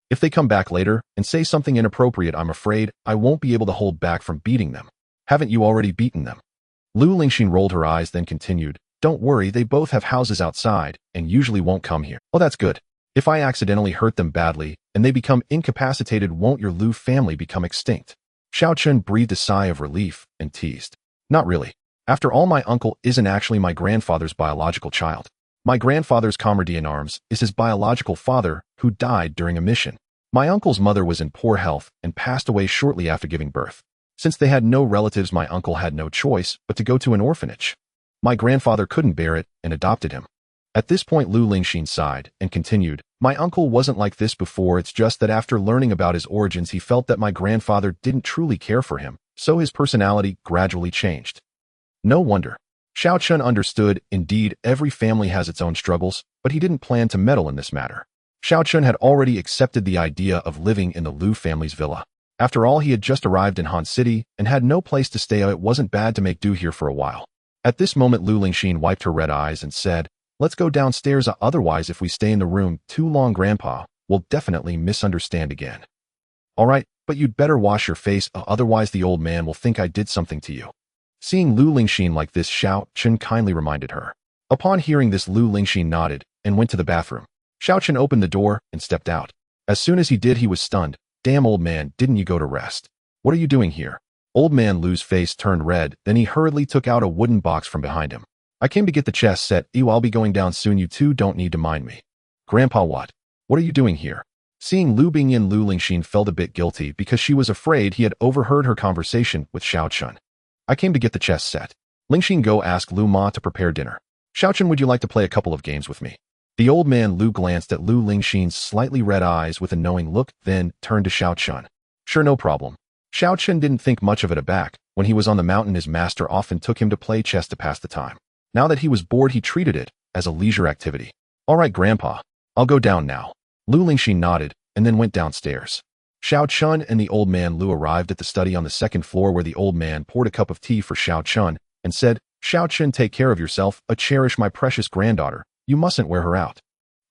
If they come back later and say something inappropriate, I'm afraid I won't be able to hold back from beating them. Haven't you already beaten them? Lu Lingxin rolled her eyes, then continued, don't worry, they both have houses outside and usually won't come here. Oh, that's good. If I accidentally hurt them badly and they become incapacitated, won't your Lu family become extinct? Xiao Chun breathed a sigh of relief and teased. Not really. After all, my uncle isn't actually my grandfather's biological child. My grandfather's comrade-in-arms is his biological father, who died during a mission. My uncle's mother was in poor health and passed away shortly after giving birth. Since they had no relatives, my uncle had no choice but to go to an orphanage. My grandfather couldn't bear it and adopted him. At this point, Lu Lingxin sighed and continued, my uncle wasn't like this before, it's just that after learning about his origins, he felt that my grandfather didn't truly care for him, so his personality gradually changed. No wonder. Xiao Chun understood. Indeed, every family has its own struggles, but he didn't plan to meddle in this matter. Xiao Chun had already accepted the idea of living in the Lu family's villa. After all, he had just arrived in Han City and had no place to stay. It wasn't bad to make do here for a while. At this moment, Lu Lingxin wiped her red eyes and said, let's go downstairs, otherwise if we stay in the room too long, Grandpa will definitely misunderstand again. All right, but you'd better wash your face, otherwise the old man will think I did something to you. Seeing Lu Lingxin like this, Xiao Chun kindly reminded her. Upon hearing this, Lu Lingxin nodded and went to the bathroom. Xiao Chun opened the door and stepped out. As soon as he did, he was stunned. Damn, old man, didn't you go to rest? What are you doing here? Old man Lu's face turned red, then he hurriedly took out a wooden box from behind him. I came to get the chess set. I'll be going down soon. You two don't need to mind me. Grandpa, what are you doing here? Seeing Lu Bingyan, Lu Lingxin felt a bit guilty because she was afraid he had overheard her conversation with Xiao Chun. I came to get the chess set. Lingxin, go ask Lu Ma to prepare dinner. Xiao Chun, would you like to play a couple of games with me? The old man Lu glanced at Lu Lingxin's slightly red eyes with a knowing look, then turned to Xiao Chun. Sure, no problem. Xiao Chun didn't think much of it aback. When he was on the mountain, his master often took him to play chess to pass the time. Now that he was bored, he treated it as a leisure activity. All right, Grandpa, I'll go down now. Lu Lingxin nodded and then went downstairs. Xiao Chun and the old man Lu arrived at the study on the second floor, where the old man poured a cup of tea for Xiao Chun and said, Xiao Chun, take care of yourself, cherish my precious granddaughter, You mustn't wear her out.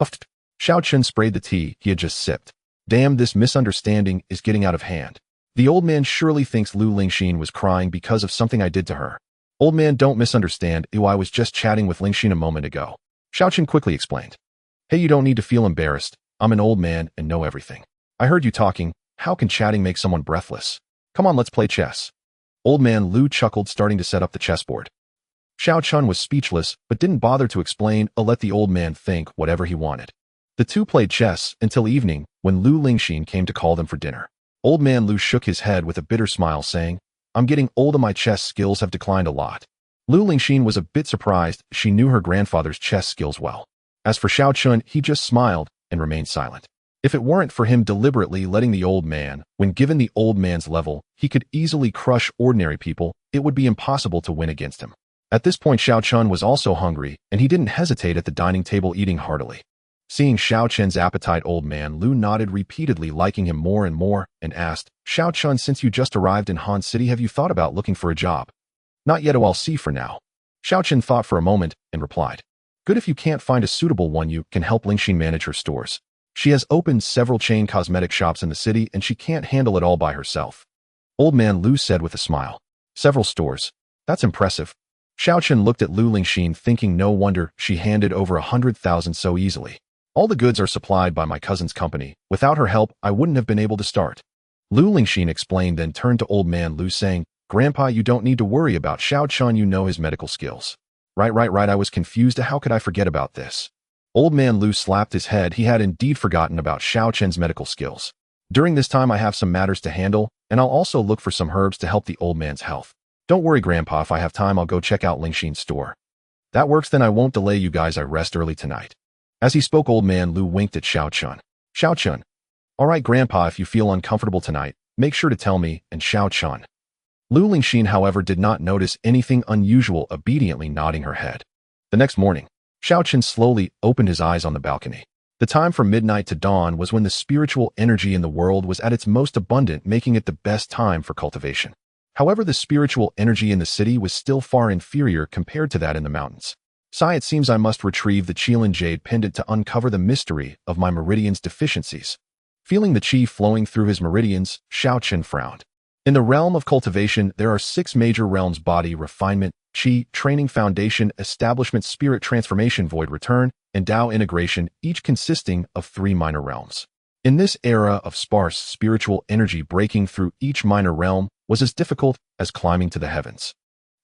Uffed. Xiao Chun sprayed the tea he had just sipped. Damn, this misunderstanding is getting out of hand. The old man surely thinks Lu Lingxin was crying because of something I did to her. Old man, don't misunderstand. I was just chatting with Lingxin a moment ago. Xiao Chun quickly explained. Hey, you don't need to feel embarrassed. I'm an old man and know everything. I heard you talking. How can chatting make someone breathless? Come on, let's play chess. Old man Lu chuckled, starting to set up the chessboard. Xiao Chun was speechless, but didn't bother to explain or let the old man think whatever he wanted. The two played chess until evening, when Lu Lingxin came to call them for dinner. Old man Lu shook his head with a bitter smile, saying, I'm getting old and my chess skills have declined a lot. Lu Lingxin was a bit surprised. She knew her grandfather's chess skills well. As for Xiao Chun, he just smiled and remained silent. If it weren't for him deliberately letting the old man, when given the old man's level, he could easily crush ordinary people, it would be impossible to win against him. At this point, Xiao Chun was also hungry, and he didn't hesitate at the dining table, eating heartily. Seeing Xiao Chun's appetite, old man Lu nodded repeatedly, liking him more and more, and asked, Xiao Chun, since you just arrived in Han City, have you thought about looking for a job? Not yet. I'll see for now. Xiao Chun thought for a moment and replied, Good, if you can't find a suitable one, you can help Lingxin manage her stores. She has opened several chain cosmetic shops in the city, and she can't handle it all by herself. Old man Lu said with a smile. Several stores. That's impressive. Xiao Chun looked at Lu Lingxin, thinking no wonder she handed over 100,000 so easily. All the goods are supplied by my cousin's company. Without her help, I wouldn't have been able to start. Lu Lingxin explained, then turned to old man Lu, saying, Grandpa, you don't need to worry about Xiao Chun. You know his medical skills. Right. I was confused. How could I forget about this? Old man Lu slapped his head. He had indeed forgotten about Xiao Chun's medical skills. During this time, I have some matters to handle, and I'll also look for some herbs to help the old man's health. Don't worry, Grandpa. If I have time, I'll go check out Lingxin's store. That works, then I won't delay you guys. I rest early tonight. As he spoke, old man Lu winked at Xiao Chun. Xiao Chun. All right, Grandpa, if you feel uncomfortable tonight, make sure to tell me, and Xiao Chun. Lu Lingxin, however, did not notice anything unusual, obediently nodding her head. The next morning, Xiao Chun slowly opened his eyes on the balcony. The time from midnight to dawn was when the spiritual energy in the world was at its most abundant, making it the best time for cultivation. However, the spiritual energy in the city was still far inferior compared to that in the mountains. Sigh, it seems I must retrieve the Qilin Jade pendant to uncover the mystery of my meridian's deficiencies. Feeling the qi flowing through his meridians, Xiao Chun frowned. In the realm of cultivation, there are 6 major realms: body, refinement, qi, training, foundation, establishment, spirit, transformation, void, return, and Tao, integration, each consisting of 3 minor realms. In this era of sparse spiritual energy, breaking through each minor realm was as difficult as climbing to the heavens.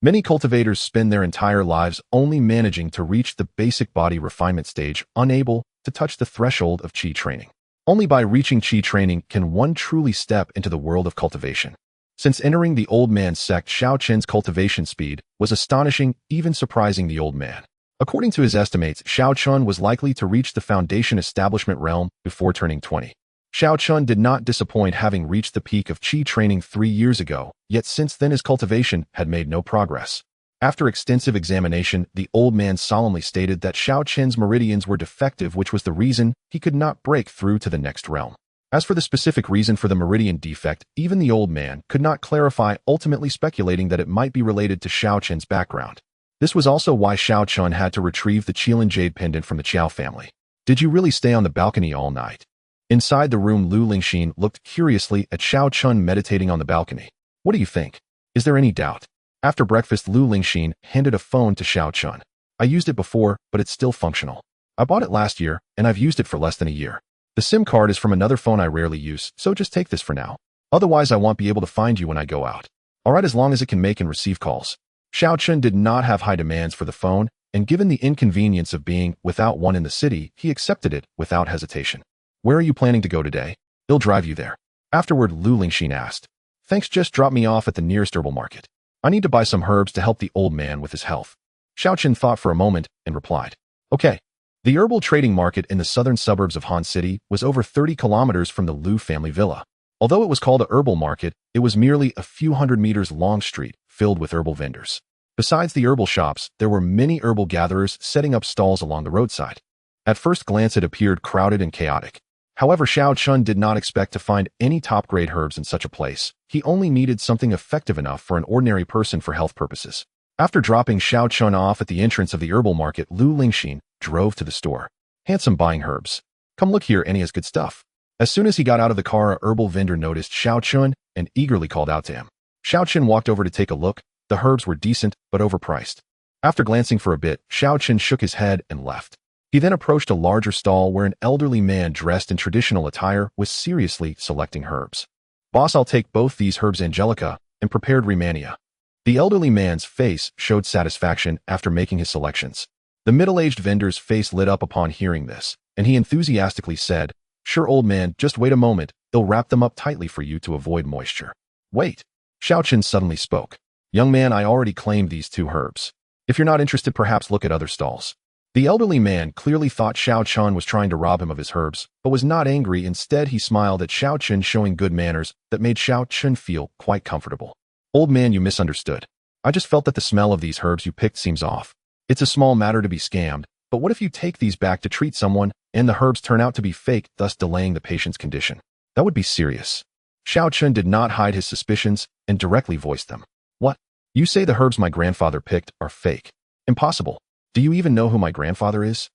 Many cultivators spend their entire lives only managing to reach the basic body refinement stage, unable to touch the threshold of qi training. Only by reaching qi training can one truly step into the world of cultivation. Since entering the old man's sect, Xiao Chun's cultivation speed was astonishing, even surprising the old man. According to his estimates, Xiao Chun was likely to reach the foundation establishment realm before turning 20. Xiao Chun did not disappoint, having reached the peak of qi training 3 years ago, yet since then his cultivation had made no progress. After extensive examination, the old man solemnly stated that Xiao Chun's meridians were defective, which was the reason he could not break through to the next realm. As for the specific reason for the meridian defect, even the old man could not clarify, ultimately speculating that it might be related to Xiao Chun's background. This was also why Xiao Chun had to retrieve the Qilin Jade pendant from the Qiao family. Did you really stay on the balcony all night? Inside the room, Lu Lingxin looked curiously at Xiao Chun meditating on the balcony. What do you think? Is there any doubt? After breakfast, Lu Lingxin handed a phone to Xiao Chun. I used it before, but it's still functional. I bought it last year, and I've used it for less than a year. The SIM card is from another phone I rarely use, so just take this for now. Otherwise, I won't be able to find you when I go out. All right, as long as it can make and receive calls. Xiao Chun did not have high demands for the phone, and given the inconvenience of being without one in the city, he accepted it without hesitation. Where are you planning to go today? They'll drive you there. Afterward, Lu Lingxin asked. Thanks, just drop me off at the nearest herbal market. I need to buy some herbs to help the old man with his health. Xiao Chun thought for a moment and replied. Okay. The herbal trading market in the southern suburbs of Han City was over 30 kilometers from the Lu family villa. Although it was called a herbal market, it was merely a few hundred meters long street filled with herbal vendors. Besides the herbal shops, there were many herbal gatherers setting up stalls along the roadside. At first glance, it appeared crowded and chaotic. However, Xiao Chun did not expect to find any top-grade herbs in such a place. He only needed something effective enough for an ordinary person for health purposes. After dropping Xiao Chun off at the entrance of the herbal market, Lu Lingxin drove to the store. Handsome buying herbs. Come look here, and he has good stuff. As soon as he got out of the car, a herbal vendor noticed Xiao Chun and eagerly called out to him. Xiao Chun walked over to take a look. The herbs were decent, but overpriced. After glancing for a bit, Xiao Chun shook his head and left. He then approached a larger stall where an elderly man dressed in traditional attire was seriously selecting herbs. Boss, I'll take both these herbs, Angelica, and prepared Rehmannia. The elderly man's face showed satisfaction after making his selections. The middle-aged vendor's face lit up upon hearing this, and he enthusiastically said, "Sure, old man, just wait a moment. They'll wrap them up tightly for you to avoid moisture." "Wait." Xiao Chun suddenly spoke. "Young man, I already claimed these 2 herbs. If you're not interested, perhaps look at other stalls." The elderly man clearly thought Xiao Chun was trying to rob him of his herbs, but was not angry. Instead, he smiled at Xiao Chun, showing good manners that made Xiao Chun feel quite comfortable. "Old man, you misunderstood. I just felt that the smell of these herbs you picked seems off. It's a small matter to be scammed, but what if you take these back to treat someone and the herbs turn out to be fake, thus delaying the patient's condition? That would be serious." Xiao Chun did not hide his suspicions and directly voiced them. "What? You say the herbs my grandfather picked are fake? Impossible. Do you even know who my grandfather is?"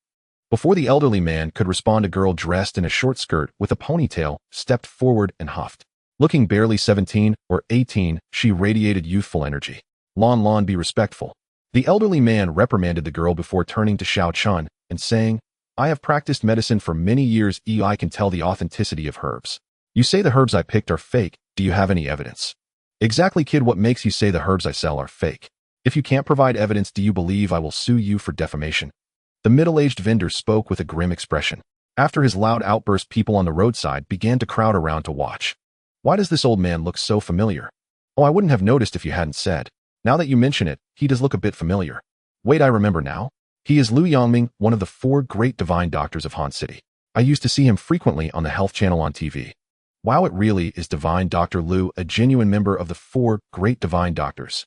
Before the elderly man could respond, a girl dressed in a short skirt with a ponytail stepped forward and huffed. Looking barely 17 or 18, she radiated youthful energy. "Lon, be respectful." The elderly man reprimanded the girl before turning to Xiao Chun and saying, "I have practiced medicine for many years. I can tell the authenticity of herbs. You say the herbs I picked are fake. Do you have any evidence?" "Exactly, kid. What makes you say the herbs I sell are fake? If you can't provide evidence, do you believe I will sue you for defamation?" The middle-aged vendor spoke with a grim expression. After his loud outburst, people on the roadside began to crowd around to watch. "Why does this old man look so familiar?" "Oh, I wouldn't have noticed if you hadn't said. Now that you mention it, he does look a bit familiar. Wait, I remember now. He is Lu Yangming, one of the 4 great divine doctors of Han City. I used to see him frequently on the health channel on TV. Wow, it really is divine Dr. Lu, a genuine member of the 4 great divine doctors.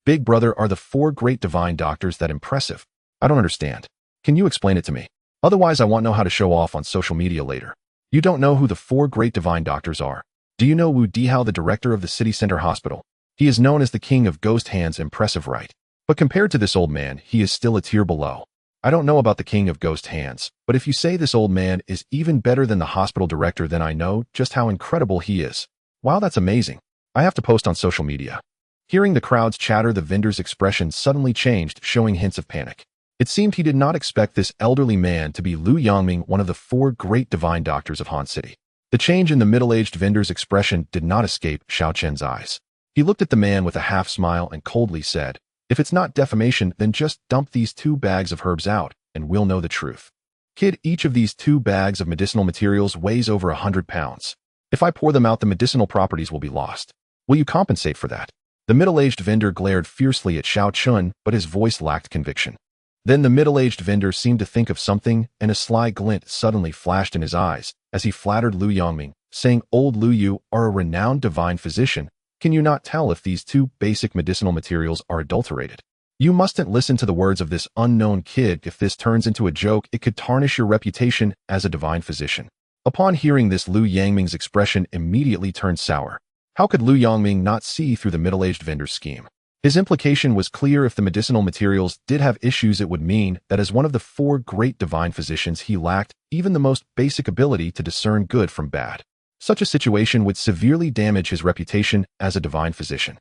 Big brother, are the 4 great divine doctors that impressive? I don't understand. Can you explain it to me? Otherwise, I won't know how to show off on social media later." "You don't know who the 4 great divine doctors are? Do you know Wu Dihao, the director of the City Center Hospital? He is known as the king of ghost hands. Impressive, right? But compared to this old man, he is still a tier below. I don't know about the king of ghost hands, but if you say this old man is even better than the hospital director, then I know just how incredible he is. Wow, that's amazing. I have to post on social media." Hearing the crowd's chatter, the vendor's expression suddenly changed, showing hints of panic. It seemed he did not expect this elderly man to be Lu Yangming, one of the 4 great divine doctors of Han City. The change in the middle-aged vendor's expression did not escape Xiao Chun's eyes. He looked at the man with a half smile and coldly said, "If it's not defamation, then just dump these 2 bags of herbs out, and we'll know the truth. Kid, each of these 2 bags of medicinal materials weighs over 100 pounds. If I pour them out, the medicinal properties will be lost. Will you compensate for that?" The middle-aged vendor glared fiercely at Xiao Chun, but his voice lacked conviction. Then the middle-aged vendor seemed to think of something, and a sly glint suddenly flashed in his eyes as he flattered Lu Yangming, saying, "Old Lu, you are a renowned divine physician. Can you not tell if these 2 basic medicinal materials are adulterated? You mustn't listen to the words of this unknown kid. If this turns into a joke, it could tarnish your reputation as a divine physician." Upon hearing this, Lu Yangming's expression immediately turned sour. How could Lu Yangming not see through the middle-aged vendor's scheme? His implication was clear. If the medicinal materials did have issues, it would mean that as one of the 4 great divine physicians, he lacked even the most basic ability to discern good from bad. Such a situation would severely damage his reputation as a divine physician.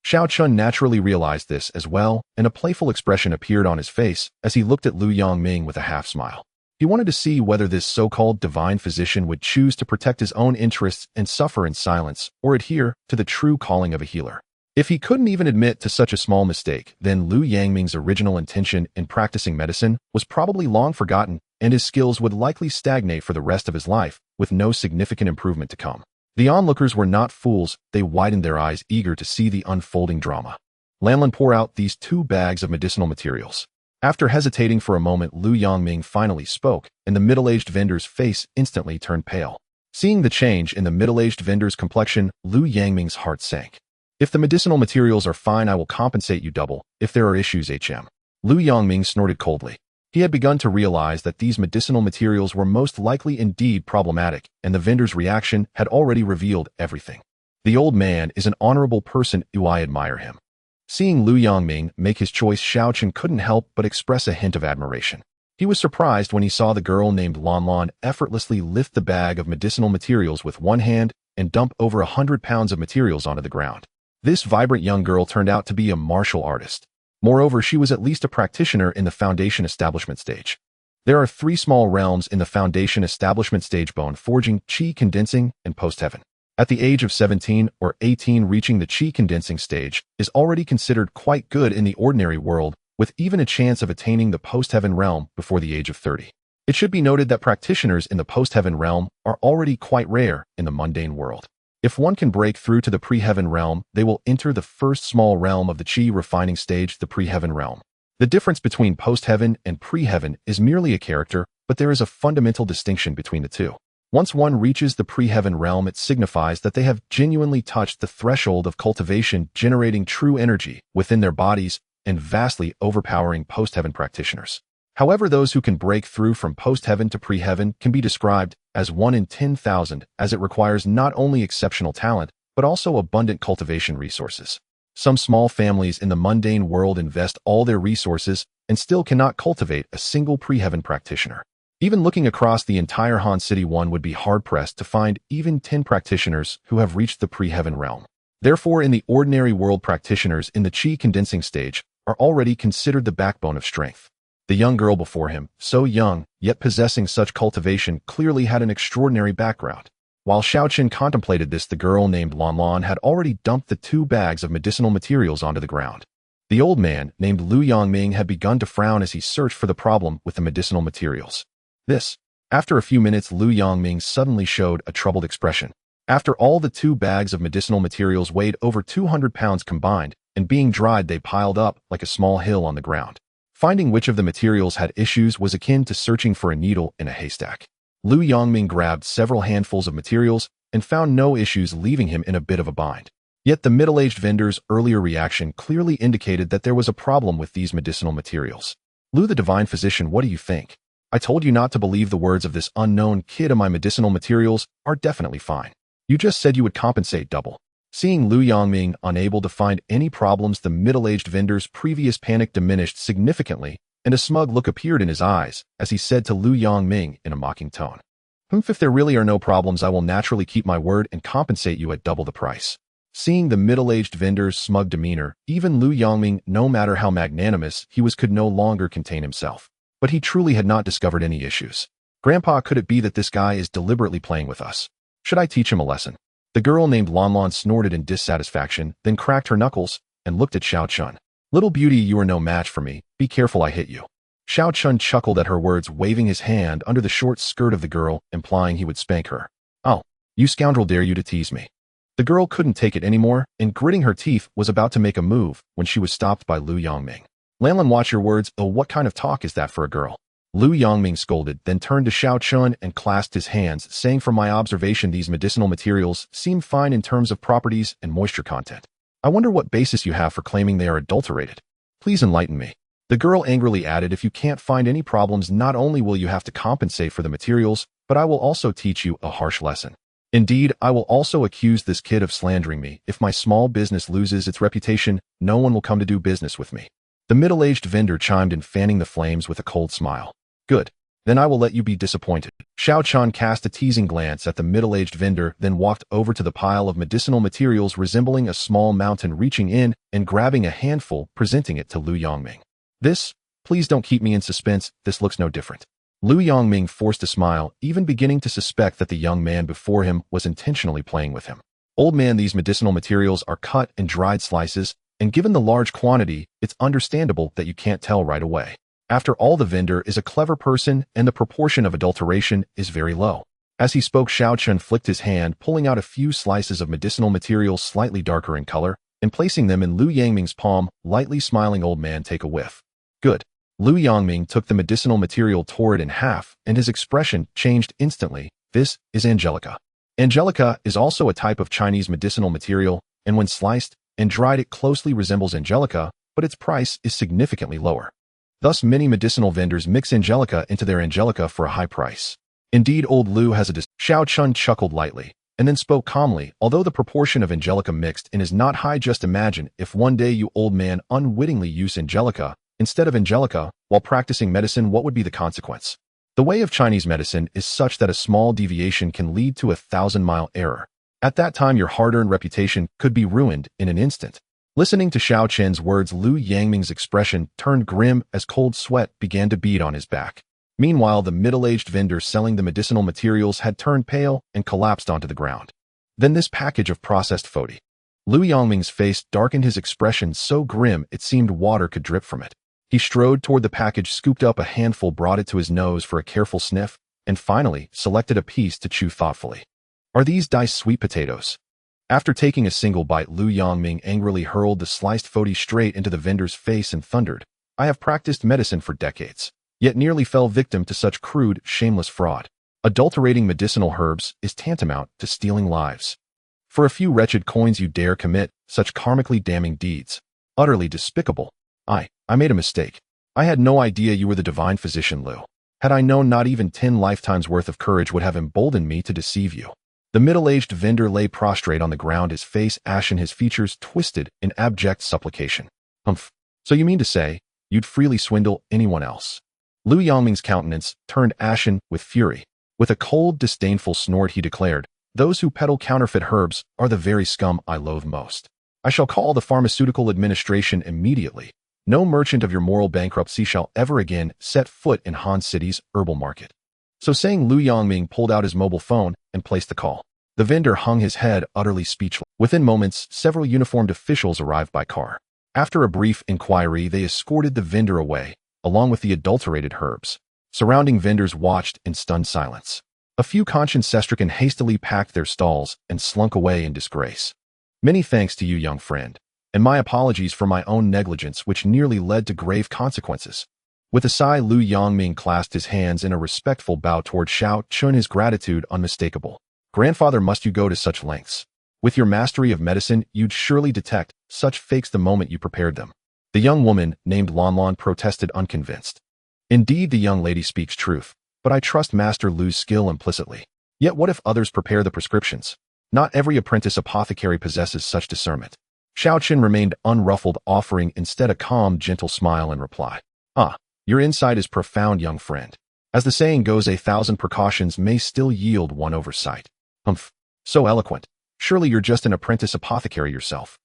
Xiao Chun naturally realized this as well, and a playful expression appeared on his face as he looked at Lu Yangming with a half smile. He wanted to see whether this so-called divine physician would choose to protect his own interests and suffer in silence, or adhere to the true calling of a healer. If he couldn't even admit to such a small mistake, then Lu Yangming's original intention in practicing medicine was probably long forgotten, and his skills would likely stagnate for the rest of his life, with no significant improvement to come. The onlookers were not fools. They widened their eyes, eager to see the unfolding drama. "Lanlin, pour out these 2 bags of medicinal materials." After hesitating for a moment, Lu Yangming finally spoke, and the middle-aged vendor's face instantly turned pale. Seeing the change in the middle-aged vendor's complexion, Lu Yangming's heart sank. "If the medicinal materials are fine, I will compensate you double. If there are issues, HM." Lu Yangming snorted coldly. He had begun to realize that these medicinal materials were most likely indeed problematic, and the vendor's reaction had already revealed everything. The old man is an honorable person. I admire him. Seeing Lu Yangming make his choice, Xiao Chun couldn't help but express a hint of admiration. He was surprised when he saw the girl named Lon Lon effortlessly lift the bag of medicinal materials with one hand and dump over 100 pounds of materials onto the ground. This vibrant young girl turned out to be a martial artist. Moreover, she was at least a practitioner in the foundation establishment stage. There are 3 small realms in the foundation establishment stage: bone forging, chi condensing, and post-heaven. At the age of 17 or 18, reaching the chi condensing stage is already considered quite good in the ordinary world, with even a chance of attaining the post-heaven realm before the age of 30. It should be noted that practitioners in the post-heaven realm are already quite rare in the mundane world. If one can break through to the pre-heaven realm, they will enter the first small realm of the chi refining stage, the pre-heaven realm. The difference between post-heaven and pre-heaven is merely a character, but there is a fundamental distinction between the two. Once one reaches the pre-heaven realm, it signifies that they have genuinely touched the threshold of cultivation, generating true energy within their bodies and vastly overpowering post-heaven practitioners. However, those who can break through from post-heaven to pre-heaven can be described as 1 in 10,000, as it requires not only exceptional talent, but also abundant cultivation resources. Some small families in the mundane world invest all their resources and still cannot cultivate a single pre-heaven practitioner. Even looking across the entire Han City, one would be hard-pressed to find even 10 practitioners who have reached the pre-heaven realm. Therefore, in the ordinary world, practitioners in the chi condensing stage are already considered the backbone of strength. The young girl before him, so young, yet possessing such cultivation, clearly had an extraordinary background. While Xiaochen contemplated this, the girl named Lon Lon had already dumped the 2 bags of medicinal materials onto the ground. The old man, named Lu Yongming, had begun to frown as he searched for the problem with the medicinal materials. After a few minutes, Lu Yongming suddenly showed a troubled expression. After all, the 2 bags of medicinal materials weighed over 200 pounds combined, and being dried, they piled up like a small hill on the ground. Finding which of the materials had issues was akin to searching for a needle in a haystack. Lu Yongming grabbed several handfuls of materials and found no issues, leaving him in a bit of a bind. Yet the middle-aged vendor's earlier reaction clearly indicated that there was a problem with these medicinal materials. Lu, the divine physician, what do you think? I told you not to believe the words of this unknown kid, and my medicinal materials are definitely fine. You just said you would compensate double. Seeing Lu Yongming unable to find any problems, the middle-aged vendor's previous panic diminished significantly, and a smug look appeared in his eyes as he said to Lu Yongming in a mocking tone, If there really are no problems, I will naturally keep my word and compensate you at double the price." Seeing the middle-aged vendor's smug demeanor, even Lu Yongming, no matter how magnanimous he was, could no longer contain himself. But he truly had not discovered any issues. "Grandpa, could it be that this guy is deliberately playing with us? Should I teach him a lesson?" The girl named Lon Lon snorted in dissatisfaction, then cracked her knuckles and looked at Xiao Chun. "Little beauty, you are no match for me. Be careful I hit you." Xiao Chun chuckled at her words, waving his hand under the short skirt of the girl, implying he would spank her. "Oh, you scoundrel, dare you to tease me?" The girl couldn't take it anymore, and gritting her teeth was about to make a move when she was stopped by Lu Yongming. "Lanlin, watch your words. Oh, what kind of talk is that for a girl?" Lu Yongming scolded, then turned to Xiao Chun and clasped his hands, saying, "From my observation, these medicinal materials seem fine in terms of properties and moisture content. I wonder what basis you have for claiming they are adulterated. Please enlighten me." The girl angrily added, "If you can't find any problems, not only will you have to compensate for the materials, but I will also teach you a harsh lesson. Indeed, I will also accuse this kid of slandering me. If my small business loses its reputation, no one will come to do business with me." The middle-aged vendor chimed in, fanning the flames with a cold smile. "Good. Then I will let you be disappointed." Xiao Chun cast a teasing glance at the middle-aged vendor, then walked over to the pile of medicinal materials resembling a small mountain, reaching in and grabbing a handful, presenting it to Lu Yongming. Please don't keep me in suspense. This looks no different." Lu Yongming forced a smile, even beginning to suspect that the young man before him was intentionally playing with him. "Old man, these medicinal materials are cut and dried slices, and given the large quantity, it's understandable that you can't tell right away. After all, the vendor is a clever person, and the proportion of adulteration is very low." As he spoke, Xiao Chun flicked his hand, pulling out a few slices of medicinal material slightly darker in color, and placing them in Lu Yongming's palm, lightly smiling. "Old man, take a whiff." "Good." Lu Yongming took the medicinal material, tore it in half, and his expression changed instantly. "This is Angelica. Angelica is also a type of Chinese medicinal material, and when sliced and dried, it closely resembles Angelica, but its price is significantly lower. Thus, many medicinal vendors mix Angelica into their Angelica for a high price. Indeed, old Lu has a Xiao Chun chuckled lightly, and then spoke calmly. "Although the proportion of Angelica mixed in is not high, just imagine if one day you, old man, unwittingly use Angelica instead of Angelica, while practicing medicine, what would be the consequence? The way of Chinese medicine is such that a small deviation can lead to a 1,000-mile error. At that time, your hard-earned reputation could be ruined in an instant. Listening to Xiao Qin's words, Lu Yangming's expression turned grim as cold sweat began to bead on his back. Meanwhile, the middle-aged vendor selling the medicinal materials had turned pale and collapsed onto the ground. Then this package of processed foti. Lu Yangming's face darkened, his expression so grim it seemed water could drip from it. He strode toward the package, scooped up a handful, brought it to his nose for a careful sniff, and finally selected a piece to chew thoughtfully. Are these diced sweet potatoes? After taking a single bite, Lu Yangming angrily hurled the sliced foti straight into the vendor's face and thundered, I have practiced medicine for decades, yet nearly fell victim to such crude, shameless fraud. Adulterating medicinal herbs is tantamount to stealing lives. For a few wretched coins you dare commit such karmically damning deeds. Utterly despicable. I made a mistake. I had no idea you were the divine physician, Lu. Had I known, not even 10 lifetimes worth of courage would have emboldened me to deceive you. The middle-aged vendor lay prostrate on the ground, his face ashen, his features twisted in abject supplication. Humph. So you mean to say, you'd freely swindle anyone else? Lu Yangming's countenance turned ashen with fury. With a cold, disdainful snort, he declared, those who peddle counterfeit herbs are the very scum I loathe most. I shall call the Pharmaceutical Administration immediately. No merchant of your moral bankruptcy shall ever again set foot in Han City's herbal market. So saying, Lu Yangming pulled out his mobile phone and placed the call. The vendor hung his head, utterly speechless. Within moments, several uniformed officials arrived by car. After a brief inquiry, they escorted the vendor away, along with the adulterated herbs. Surrounding vendors watched in stunned silence. A few conscience-stricken hastily packed their stalls and slunk away in disgrace. Many thanks to you, young friend, and my apologies for my own negligence, which nearly led to grave consequences. With a sigh, Lu Yangming clasped his hands in a respectful bow toward Xiao Qin, his gratitude unmistakable. Grandfather, must you go to such lengths? With your mastery of medicine, you'd surely detect such fakes the moment you prepared them. The young woman, named Lanlan, protested, unconvinced. Indeed, the young lady speaks truth, but I trust Master Lu's skill implicitly. Yet what if others prepare the prescriptions? Not every apprentice apothecary possesses such discernment. Xiao Qin remained unruffled, offering instead a calm, gentle smile in reply. Your insight is profound, young friend. As the saying goes, 1,000 precautions may still yield one oversight. Humph. So eloquent. Surely you're just an apprentice apothecary yourself.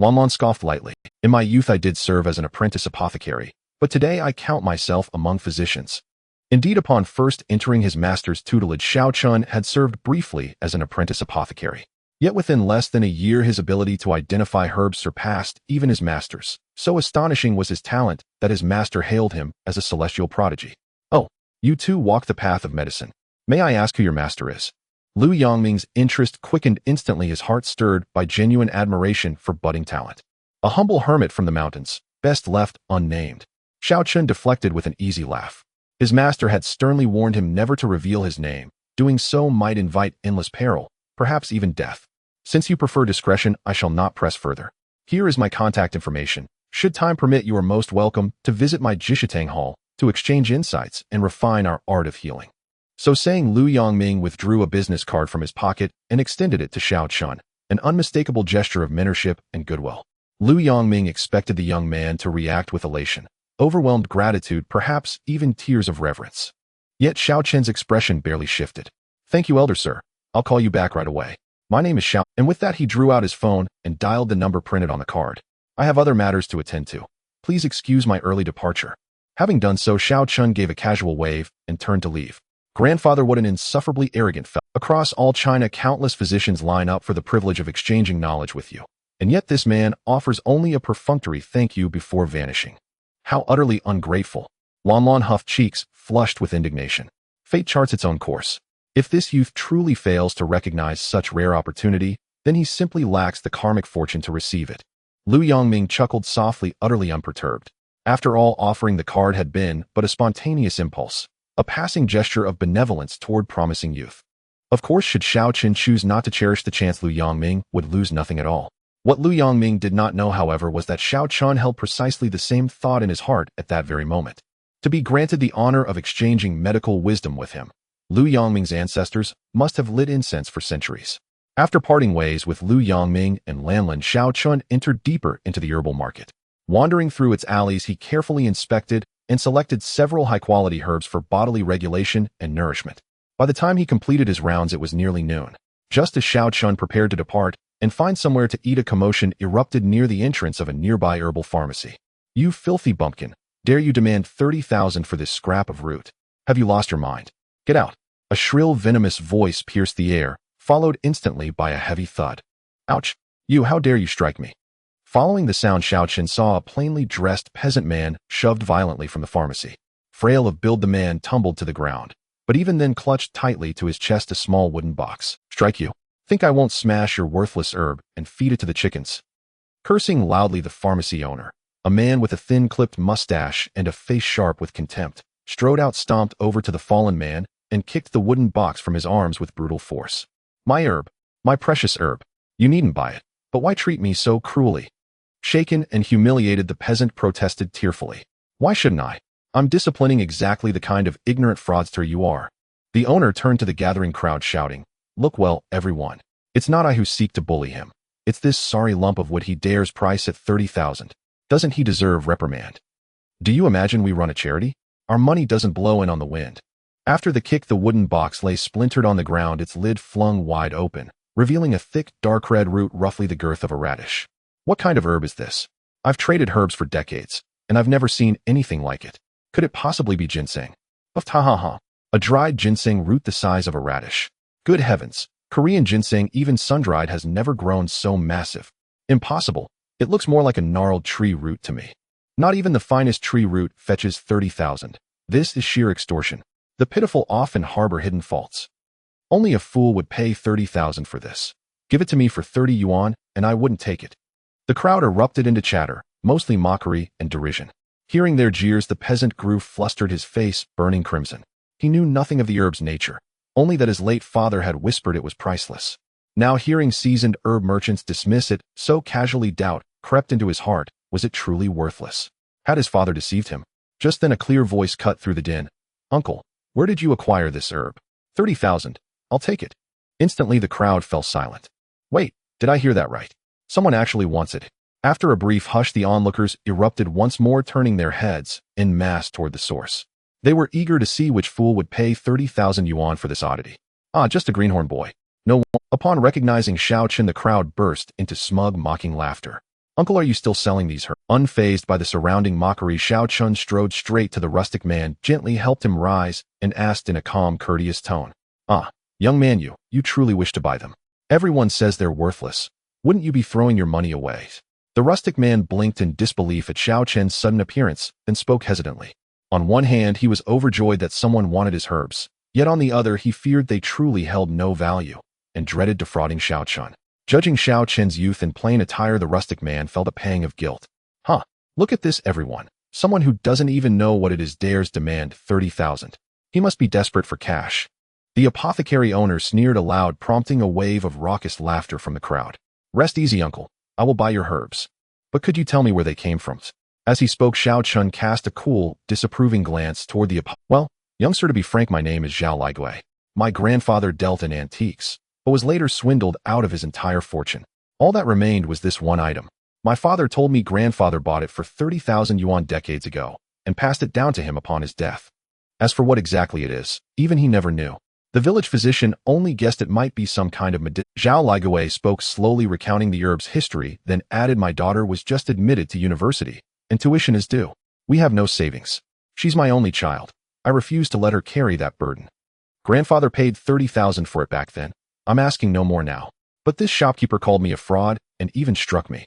Lanlan scoffed lightly. In my youth I did serve as an apprentice apothecary, but today I count myself among physicians. Indeed, upon first entering his master's tutelage, Xiao Qin had served briefly as an apprentice apothecary. Yet within less than a year, his ability to identify herbs surpassed even his master's. So astonishing was his talent that his master hailed him as a celestial prodigy. Oh, you too walk the path of medicine. May I ask who your master is? Lu Yangming's interest quickened instantly, his heart stirred by genuine admiration for budding talent. A humble hermit from the mountains, best left unnamed. Xiao Qin deflected with an easy laugh. His master had sternly warned him never to reveal his name. Doing so might invite endless peril, perhaps even death. Since you prefer discretion, I shall not press further. Here is my contact information. Should time permit, you are most welcome to visit my Jishitang Hall to exchange insights and refine our art of healing. So saying, Lu Yangming withdrew a business card from his pocket and extended it to Xiao Qin, an unmistakable gesture of mentorship and goodwill. Lu Yangming expected the young man to react with elation, overwhelmed gratitude, perhaps even tears of reverence. Yet Xiao Qin's expression barely shifted. Thank you, elder sir. I'll call you back right away. My name is Xiao, and with that he drew out his phone and dialed the number printed on the card. I have other matters to attend to. Please excuse my early departure. Having done so, Xiao Qin gave a casual wave and turned to leave. Grandfather, what an insufferably arrogant fellow. Across all China, countless physicians line up for the privilege of exchanging knowledge with you. And yet this man offers only a perfunctory thank you before vanishing. How utterly ungrateful. Lanlan huffed, cheeks flushed with indignation. Fate charts its own course. If this youth truly fails to recognize such rare opportunity, then he simply lacks the karmic fortune to receive it. Lu Yangming chuckled softly, utterly unperturbed. After all, offering the card had been but a spontaneous impulse, a passing gesture of benevolence toward promising youth. Of course, should Xiao Qin choose not to cherish the chance, Lu Yangming would lose nothing at all. What Lu Yangming did not know, however, was that Xiao Qin held precisely the same thought in his heart at that very moment. To be granted the honor of exchanging medical wisdom with him, Lu Yangming's ancestors must have lit incense for centuries. After parting ways with Lu Yangming and Lanlan, Xiao Qin entered deeper into the herbal market. Wandering through its alleys, he carefully inspected and selected several high-quality herbs for bodily regulation and nourishment. By the time he completed his rounds, it was nearly noon. Just as Xiao Chun prepared to depart and find somewhere to eat, a commotion erupted near the entrance of a nearby herbal pharmacy. "You filthy bumpkin! Dare you demand 30,000 for this scrap of root? Have you lost your mind? Get out!" A shrill, venomous voice pierced the air, followed instantly by a heavy thud. "Ouch! You, how dare you strike me?" Following the sound, Xiao Chen saw a plainly dressed peasant man shoved violently from the pharmacy. Frail of build, the man tumbled to the ground, but even then clutched tightly to his chest a small wooden box. "Strike you? Think I won't smash your worthless herb and feed it to the chickens?" Cursing loudly, the pharmacy owner, a man with a thin clipped mustache and a face sharp with contempt, strode out, stomped over to the fallen man, and kicked the wooden box from his arms with brutal force. "My herb, my precious herb. You needn't buy it, but why treat me so cruelly?" Shaken and humiliated, the peasant protested tearfully. "Why shouldn't I? I'm disciplining exactly the kind of ignorant fraudster you are." The owner turned to the gathering crowd, shouting, "Look well, everyone. It's not I who seek to bully him. It's this sorry lump of wood he dares price at 30,000. Doesn't he deserve reprimand? Do you imagine we run a charity? Our money doesn't blow in on the wind." After the kick, the wooden box lay splintered on the ground, its lid flung wide open, revealing a thick, dark red root roughly the girth of a radish. "What kind of herb is this? I've traded herbs for decades, and I've never seen anything like it. Could it possibly be ginseng?" Ha. A dried ginseng root the size of a radish. Good heavens, Korean ginseng, even sun-dried, has never grown so massive. Impossible. It looks more like a gnarled tree root to me. Not even the finest tree root fetches 30,000. This is sheer extortion. The pitiful often harbor hidden faults. Only a fool would pay 30,000 for this. Give it to me for 30 yuan, and I wouldn't take it. The crowd erupted into chatter, mostly mockery and derision. Hearing their jeers, the peasant grew flustered, his face burning crimson. He knew nothing of the herb's nature, only that his late father had whispered it was priceless. Now, hearing seasoned herb merchants dismiss it so casually, doubt crept into his heart. Was it truly worthless? Had his father deceived him? Just then a clear voice cut through the din. "Uncle, where did you acquire this herb?" 30,000. I'll take it." Instantly, the crowd fell silent. "Wait, did I hear that right? Someone actually wants it." After a brief hush, the onlookers erupted once more, turning their heads en masse toward the source. They were eager to see which fool would pay 30,000 yuan for this oddity. "Ah, just a greenhorn boy. No one." Upon recognizing Xiao Chen, the crowd burst into smug, mocking laughter. "Uncle, are you still selling these herbs?" Unfazed by the surrounding mockery, Xiao Chen strode straight to the rustic man, gently helped him rise, and asked in a calm, courteous tone, "Ah, young man, you truly wish to buy them? Everyone says they're worthless. Wouldn't you be throwing your money away?" The rustic man blinked in disbelief at Xiao Chen's sudden appearance, then spoke hesitantly. On one hand, he was overjoyed that someone wanted his herbs, yet on the other, he feared they truly held no value, and dreaded defrauding Xiao Chen. Judging Xiao Chen's youth and plain attire, the rustic man felt a pang of guilt. "Huh, look at this, everyone. Someone who doesn't even know what it is dares demand 30,000. He must be desperate for cash." The apothecary owner sneered aloud, prompting a wave of raucous laughter from the crowd. "Rest easy, uncle. I will buy your herbs. But could you tell me where they came from?" As he spoke, Xiao Chun cast a cool, disapproving glance toward the "Well, young sir, to be frank, my name is Zhao Ligui. My grandfather dealt in antiques, but was later swindled out of his entire fortune. All that remained was this one item. My father told me grandfather bought it for 30,000 yuan decades ago, and passed it down to him upon his death. As for what exactly it is, even he never knew. The village physician only guessed it might be some kind of medicine." Zhao Ligui spoke slowly, recounting the herb's history, then added, "My daughter was just admitted to university, and tuition is due. We have no savings. She's my only child. I refuse to let her carry that burden. Grandfather paid 30,000 for it back then. I'm asking no more now. But this shopkeeper called me a fraud and even struck me."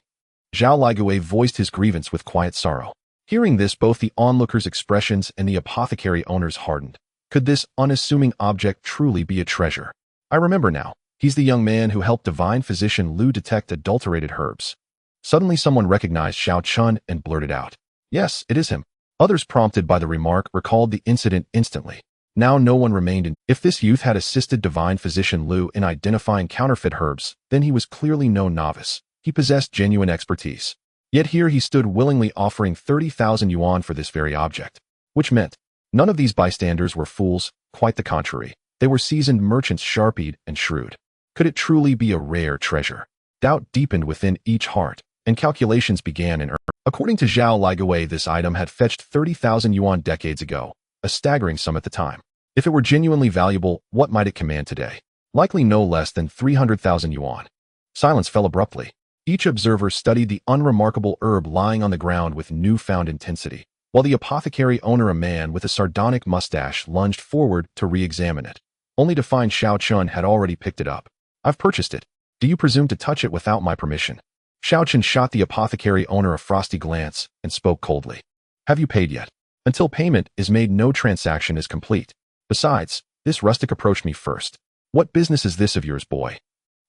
Zhao Ligui voiced his grievance with quiet sorrow. Hearing this, both the onlookers' expressions and the apothecary owner's hardened. Could this unassuming object truly be a treasure? "I remember now. He's the young man who helped divine physician Lu detect adulterated herbs." Suddenly someone recognized Xiao Chun and blurted out, "Yes, it is him." Others, prompted by the remark, recalled the incident instantly. Now no one remained in. If this youth had assisted divine physician Lu in identifying counterfeit herbs, then he was clearly no novice. He possessed genuine expertise. Yet here he stood willingly offering 30,000 yuan for this very object. Which meant none of these bystanders were fools, quite the contrary. They were seasoned merchants, sharp-eyed and shrewd. Could it truly be a rare treasure? Doubt deepened within each heart, and calculations began in earnest. According to Zhao Ligawei, this item had fetched 30,000 yuan decades ago, a staggering sum at the time. If it were genuinely valuable, what might it command today? Likely no less than 300,000 yuan. Silence fell abruptly. Each observer studied the unremarkable herb lying on the ground with newfound intensity, while the apothecary owner, a man with a sardonic mustache, lunged forward to re-examine it, only to find Xiao Chun had already picked it up. I've purchased it. Do you presume to touch it without my permission? Xiao Chun shot the apothecary owner a frosty glance and spoke coldly. Have you paid yet? Until payment is made, no transaction is complete. Besides, this rustic approached me first. What business is this of yours, boy?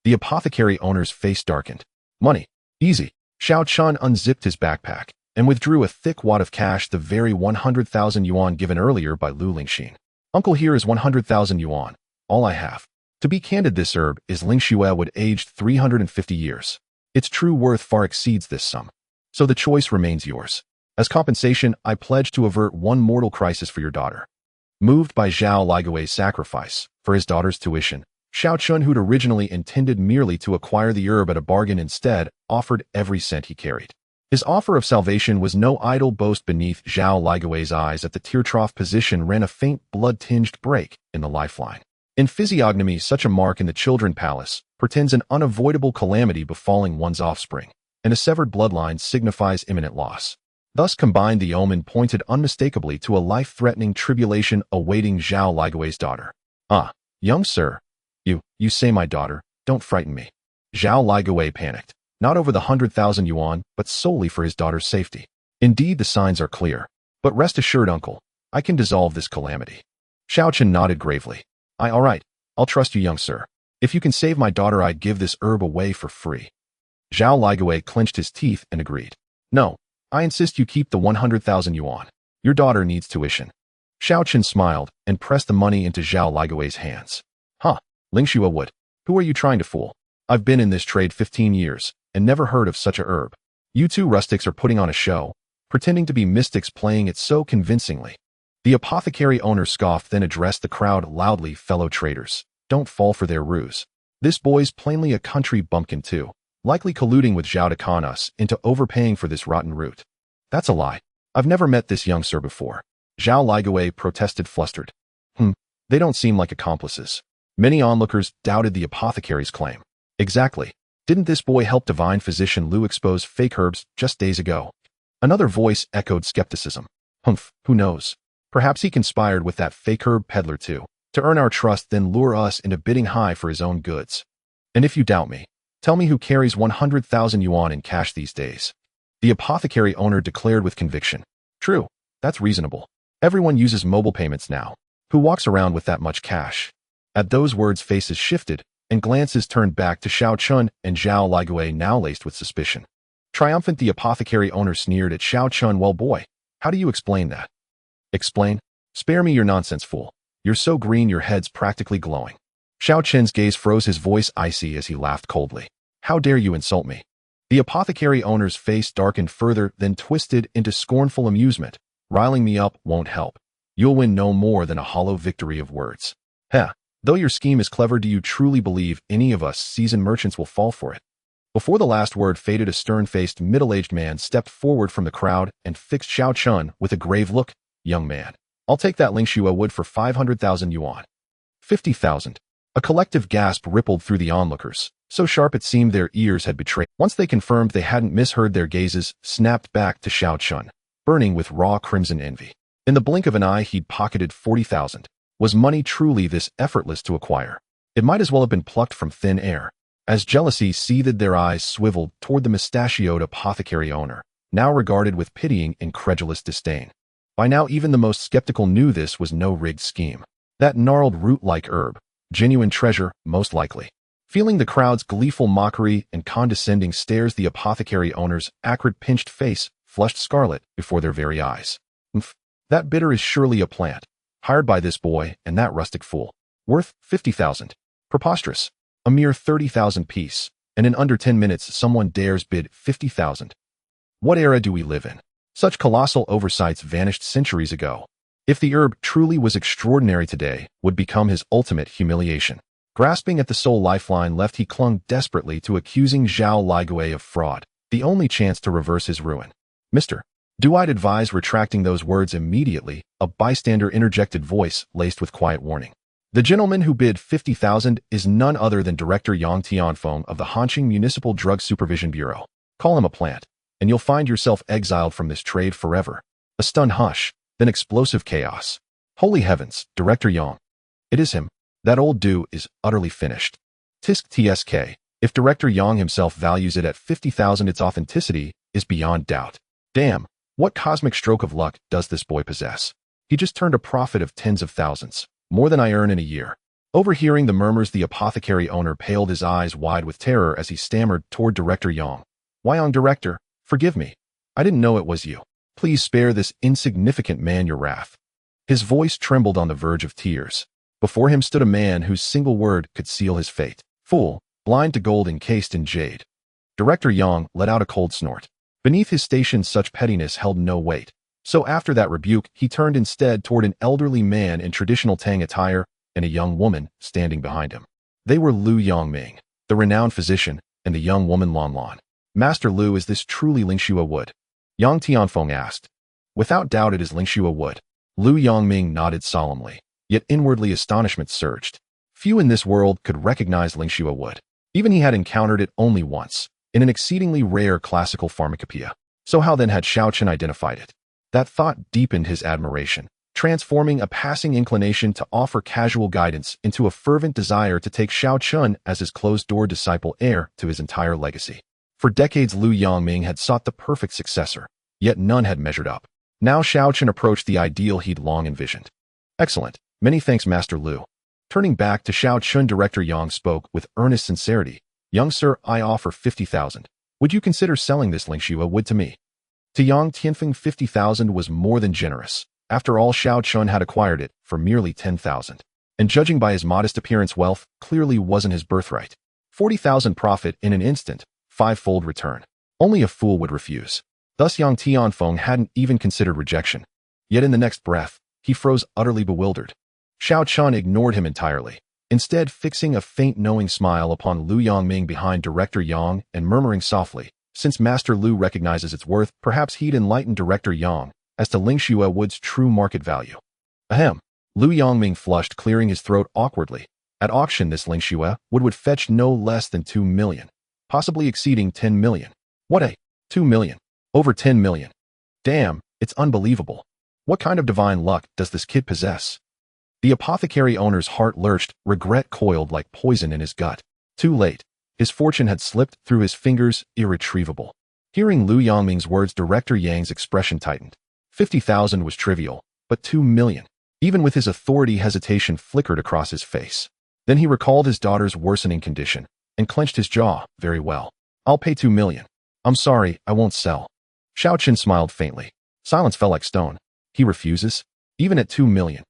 The apothecary owner's face darkened. Money. Easy. Xiao Chun unzipped his backpack and withdrew a thick wad of cash, the very 100,000 yuan given earlier by Lu Lingxin. Uncle, here is 100,000 yuan. All I have. To be candid, this herb is Lingxue wood, aged 350 years. Its true worth far exceeds this sum. So the choice remains yours. As compensation, I pledge to avert one mortal crisis for your daughter. Moved by Zhao Ligawei's sacrifice for his daughter's tuition, Xiao Chun, who'd originally intended merely to acquire the herb at a bargain, instead offered every cent he carried. His offer of salvation was no idle boast. Beneath Zhao Ligawei's eyes, at the tear-trough position, ran a faint blood-tinged break in the lifeline. In physiognomy, such a mark in the Children Palace portends an unavoidable calamity befalling one's offspring, and a severed bloodline signifies imminent loss. Thus combined, the omen pointed unmistakably to a life-threatening tribulation awaiting Zhao Ligawei's daughter. Ah, young sir. You say my daughter, don't frighten me. Zhao Ligawei panicked, not over the 100,000 yuan, but solely for his daughter's safety. Indeed, the signs are clear. But rest assured, uncle, I can dissolve this calamity. Xiao Chun nodded gravely. All right, I'll trust you, young sir. If you can save my daughter, I'd give this herb away for free. Zhao Ligawei clenched his teeth and agreed. No, I insist you keep the 100,000 yuan. Your daughter needs tuition. Xiao Chun smiled and pressed the money into Zhao Ligawei's hands. Huh, Lingxue wood. Who are you trying to fool? I've been in this trade 15 years and never heard of such a herb. You two rustics are putting on a show, pretending to be mystics, playing it so convincingly. The apothecary owner scoffed, then addressed the crowd loudly. Fellow traders, don't fall for their ruse. This boy's plainly a country bumpkin too, likely colluding with Zhao to con us into overpaying for this rotten root. That's a lie. I've never met this young sir before. Zhao Ligawei protested, flustered. They don't seem like accomplices. Many onlookers doubted the apothecary's claim. Exactly. Didn't this boy help divine physician Lu expose fake herbs just days ago? Another voice echoed skepticism. Who knows? Perhaps he conspired with that fake herb peddler too, to earn our trust, then lure us into bidding high for his own goods. And if you doubt me, tell me who carries 100,000 yuan in cash these days. The apothecary owner declared with conviction. True, that's reasonable. Everyone uses mobile payments now. Who walks around with that much cash? At those words, faces shifted, and glances turned back to Xiao Chun and Zhao Ligawei, now laced with suspicion. Triumphant, the apothecary owner sneered at Xiao Chun. Well, boy, how do you explain that? Explain? Spare me your nonsense, fool. You're so green your head's practically glowing. Xiao Chun's gaze froze, his voice icy as he laughed coldly. How dare you insult me? The apothecary owner's face darkened further, then twisted into scornful amusement. Riling me up won't help. You'll win no more than a hollow victory of words. Though your scheme is clever, do you truly believe any of us seasoned merchants will fall for it? Before the last word faded, a stern-faced, middle-aged man stepped forward from the crowd and fixed Xiao Chun with a grave look. Young man, I'll take that Lingxue wood for 500,000 yuan. 50,000. A collective gasp rippled through the onlookers, so sharp it seemed their ears had betrayed. Once they confirmed they hadn't misheard, their gazes snapped back to Xiao Chun, burning with raw crimson envy. In the blink of an eye, he'd pocketed 40,000. Was money truly this effortless to acquire? It might as well have been plucked from thin air. As jealousy seethed, their eyes swiveled toward the mustachioed apothecary owner, now regarded with pitying, incredulous disdain. By now, even the most skeptical knew this was no rigged scheme. That gnarled root-like herb, genuine treasure, most likely. Feeling the crowd's gleeful mockery and condescending stares, the apothecary owner's acrid, pinched face flushed scarlet before their very eyes. That bitter is surely a plant, hired by this boy and that rustic fool. Worth 50,000. Preposterous. A mere 30,000 piece, and in under 10 minutes someone dares bid 50,000. What era do we live in? Such colossal oversights vanished centuries ago. If the herb truly was extraordinary today, would become his ultimate humiliation. Grasping at the sole lifeline left, he clung desperately to accusing Zhao Ligawei of fraud, the only chance to reverse his ruin. Mister, do I'd advise retracting those words immediately, a bystander interjected, voice laced with quiet warning. The gentleman who bid 50,000 is none other than Director Yang Tianfeng of the Hanqing Municipal Drug Supervision Bureau. Call him a plant, and you'll find yourself exiled from this trade forever. A stunned hush, then explosive chaos. Holy heavens, Director Yang. It is him. That old do is utterly finished. Tisk tsk. If Director Yang himself values it at 50,000, its authenticity is beyond doubt. Damn, what cosmic stroke of luck does this boy possess? He just turned a profit of tens of thousands, more than I earn in a year. Overhearing the murmurs, the apothecary owner paled, his eyes wide with terror as he stammered toward Director Yang. Wyong, Director, forgive me. I didn't know it was you. Please spare this insignificant man your wrath. His voice trembled on the verge of tears. Before him stood a man whose single word could seal his fate. Fool, blind to gold encased in jade. Director Yang let out a cold snort. Beneath his station such pettiness held no weight. So after that rebuke, he turned instead toward an elderly man in traditional Tang attire and a young woman standing behind him. They were Lu Yongming, the renowned physician, and the young woman Lan Lan. Master Lu, is this truly Lingxua Wood? Yang Tianfeng asked. Without doubt it is Lingxua Wood. Lu Yongming nodded solemnly, yet inwardly astonishment surged. Few in this world could recognize Lingxua Wood. Even he had encountered it only once, in an exceedingly rare classical pharmacopoeia. So how then had Xiao Chen identified it? That thought deepened his admiration, transforming a passing inclination to offer casual guidance into a fervent desire to take Xiao Chen as his closed-door disciple, heir to his entire legacy. For decades Lu Yongming had sought the perfect successor, yet none had measured up. Now Xiao Chen approached the ideal he'd long envisioned. Excellent. Many thanks, Master Lu. Turning back to Xiao Chen, Director Yang spoke with earnest sincerity. Young sir, I offer 50,000. Would you consider selling this Lingxua Wood to me? To Yang Tianfeng, 50,000 was more than generous. After all, Xiao Chen had acquired it for merely 10,000. And judging by his modest appearance, wealth clearly wasn't his birthright. 40,000 profit in an instant, five-fold return. Only a fool would refuse. Thus Yang Tianfeng hadn't even considered rejection. Yet in the next breath, he froze, utterly bewildered. Xiao Chen ignored him entirely, instead fixing a faint knowing smile upon Lu Yongming behind Director Yang and murmuring softly, since Master Lu recognizes its worth, perhaps he'd enlighten Director Yang as to Lingxua Wood's true market value. Ahem. Lu Yongming flushed, clearing his throat awkwardly. At auction this Lingxua Wood would fetch no less than 2 million, possibly exceeding 10 million. What a 2 million. Over 10 million. Damn, it's unbelievable. What kind of divine luck does this kid possess? The apothecary owner's heart lurched, regret coiled like poison in his gut. Too late. His fortune had slipped through his fingers, irretrievable. Hearing Lu Yongming's words, Director Yang's expression tightened. 50,000 was trivial, but 2 million. Even with his authority, hesitation flickered across his face. Then he recalled his daughter's worsening condition and clenched his jaw. Very well. I'll pay 2 million. I'm sorry, I won't sell. Xiao Chen smiled faintly. Silence fell like stone. He refuses? Even at 2 million.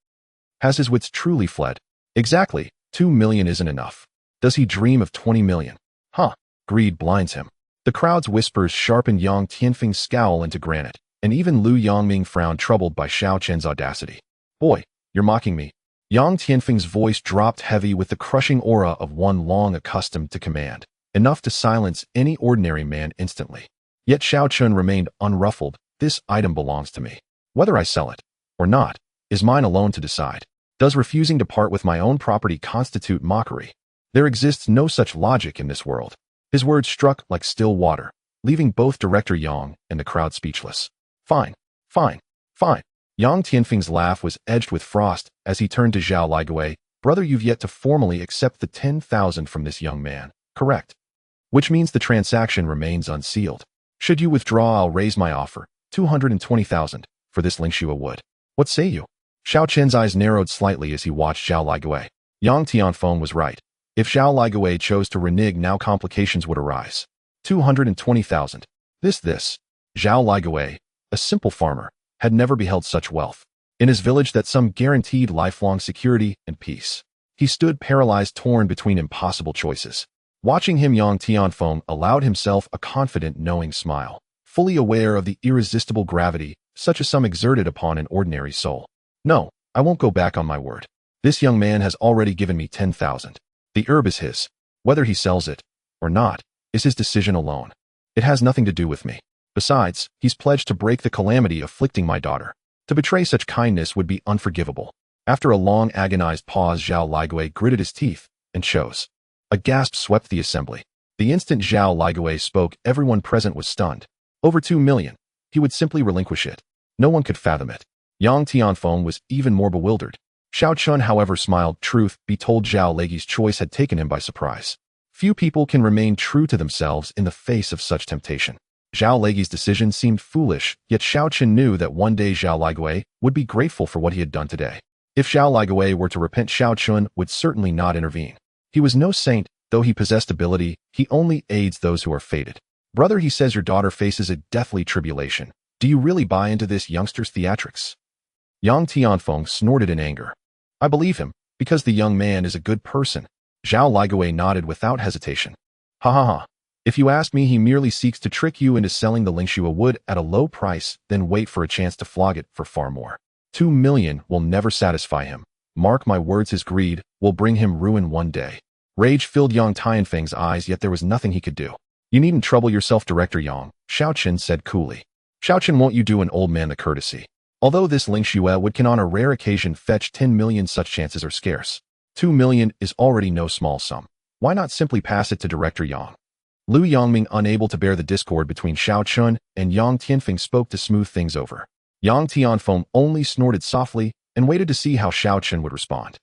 Has his wits truly fled? Exactly, 2 million isn't enough. Does he dream of 20 million? Huh. Greed blinds him. The crowd's whispers sharpened Yang Tianfeng's scowl into granite, and even Lu Yongming frowned, troubled by Xiao Chen's audacity. Boy, you're mocking me. Yang Tianfeng's voice dropped heavy with the crushing aura of one long accustomed to command, enough to silence any ordinary man instantly. Yet Xiao Chen remained unruffled. This item belongs to me. Whether I sell it or not is mine alone to decide. Does refusing to part with my own property constitute mockery? There exists no such logic in this world. His words struck like still water, leaving both Director Yang and the crowd speechless. Fine, fine, fine. Yang Tianfeng's laugh was edged with frost as he turned to Zhao Ligui. Brother, you've yet to formally accept the 10,000 from this young man, correct? Which means the transaction remains unsealed. Should you withdraw, I'll raise my offer, 220,000, for this Lingxua Wood. What say you? Xiao Chen's eyes narrowed slightly as he watched Zhao Ligui. Yang Tianfeng was right. If Zhao Ligui chose to renege now, complications would arise. 220,000. This. Zhao Ligui, a simple farmer, had never beheld such wealth. In his village that some guaranteed lifelong security and peace. He stood paralyzed, torn between impossible choices. Watching him, Yang Tianfeng allowed himself a confident, knowing smile, fully aware of the irresistible gravity such as some exerted upon an ordinary soul. No, I won't go back on my word. This young man has already given me 10,000. The herb is his. Whether he sells it or not is his decision alone. It has nothing to do with me. Besides, he's pledged to break the calamity afflicting my daughter. To betray such kindness would be unforgivable. After a long agonized pause, Zhao Ligui gritted his teeth and chose. A gasp swept the assembly. The instant Zhao Ligui spoke, everyone present was stunned. Over 2 million. He would simply relinquish it. No one could fathom it. Yang Tianfeng was even more bewildered. Xiao Chun, however, smiled. Truth be told, Zhao Legi's choice had taken him by surprise. Few people can remain true to themselves in the face of such temptation. Zhao Legi's decision seemed foolish, yet Xiao Chun knew that one day Zhao Ligui would be grateful for what he had done today. If Zhao Ligui were to repent, Xiao Chun would certainly not intervene. He was no saint, though he possessed ability. He only aids those who are fated. Brother, he says your daughter faces a deathly tribulation. Do you really buy into this youngster's theatrics? Yang Tianfeng snorted in anger. I believe him, because the young man is a good person. Zhao Ligui nodded without hesitation. Ha ha ha. If you ask me, he merely seeks to trick you into selling the Lingxua wood at a low price, then wait for a chance to flog it for far more. 2 million will never satisfy him. Mark my words, his greed will bring him ruin one day. Rage filled Yang Tianfeng's eyes, yet there was nothing he could do. You needn't trouble yourself, Director Yang, Xiao Chen said coolly. Xiao Chen, won't you do an old man the courtesy? Although this Lingxua would can on a rare occasion fetch 10 million, such chances are scarce. 2 million is already no small sum. Why not simply pass it to Director Yang? Lu Yangming, unable to bear the discord between Xiao Chun and Yang Tianfeng, spoke to smooth things over. Yang Tianfeng only snorted softly and waited to see how Xiao Chun would respond.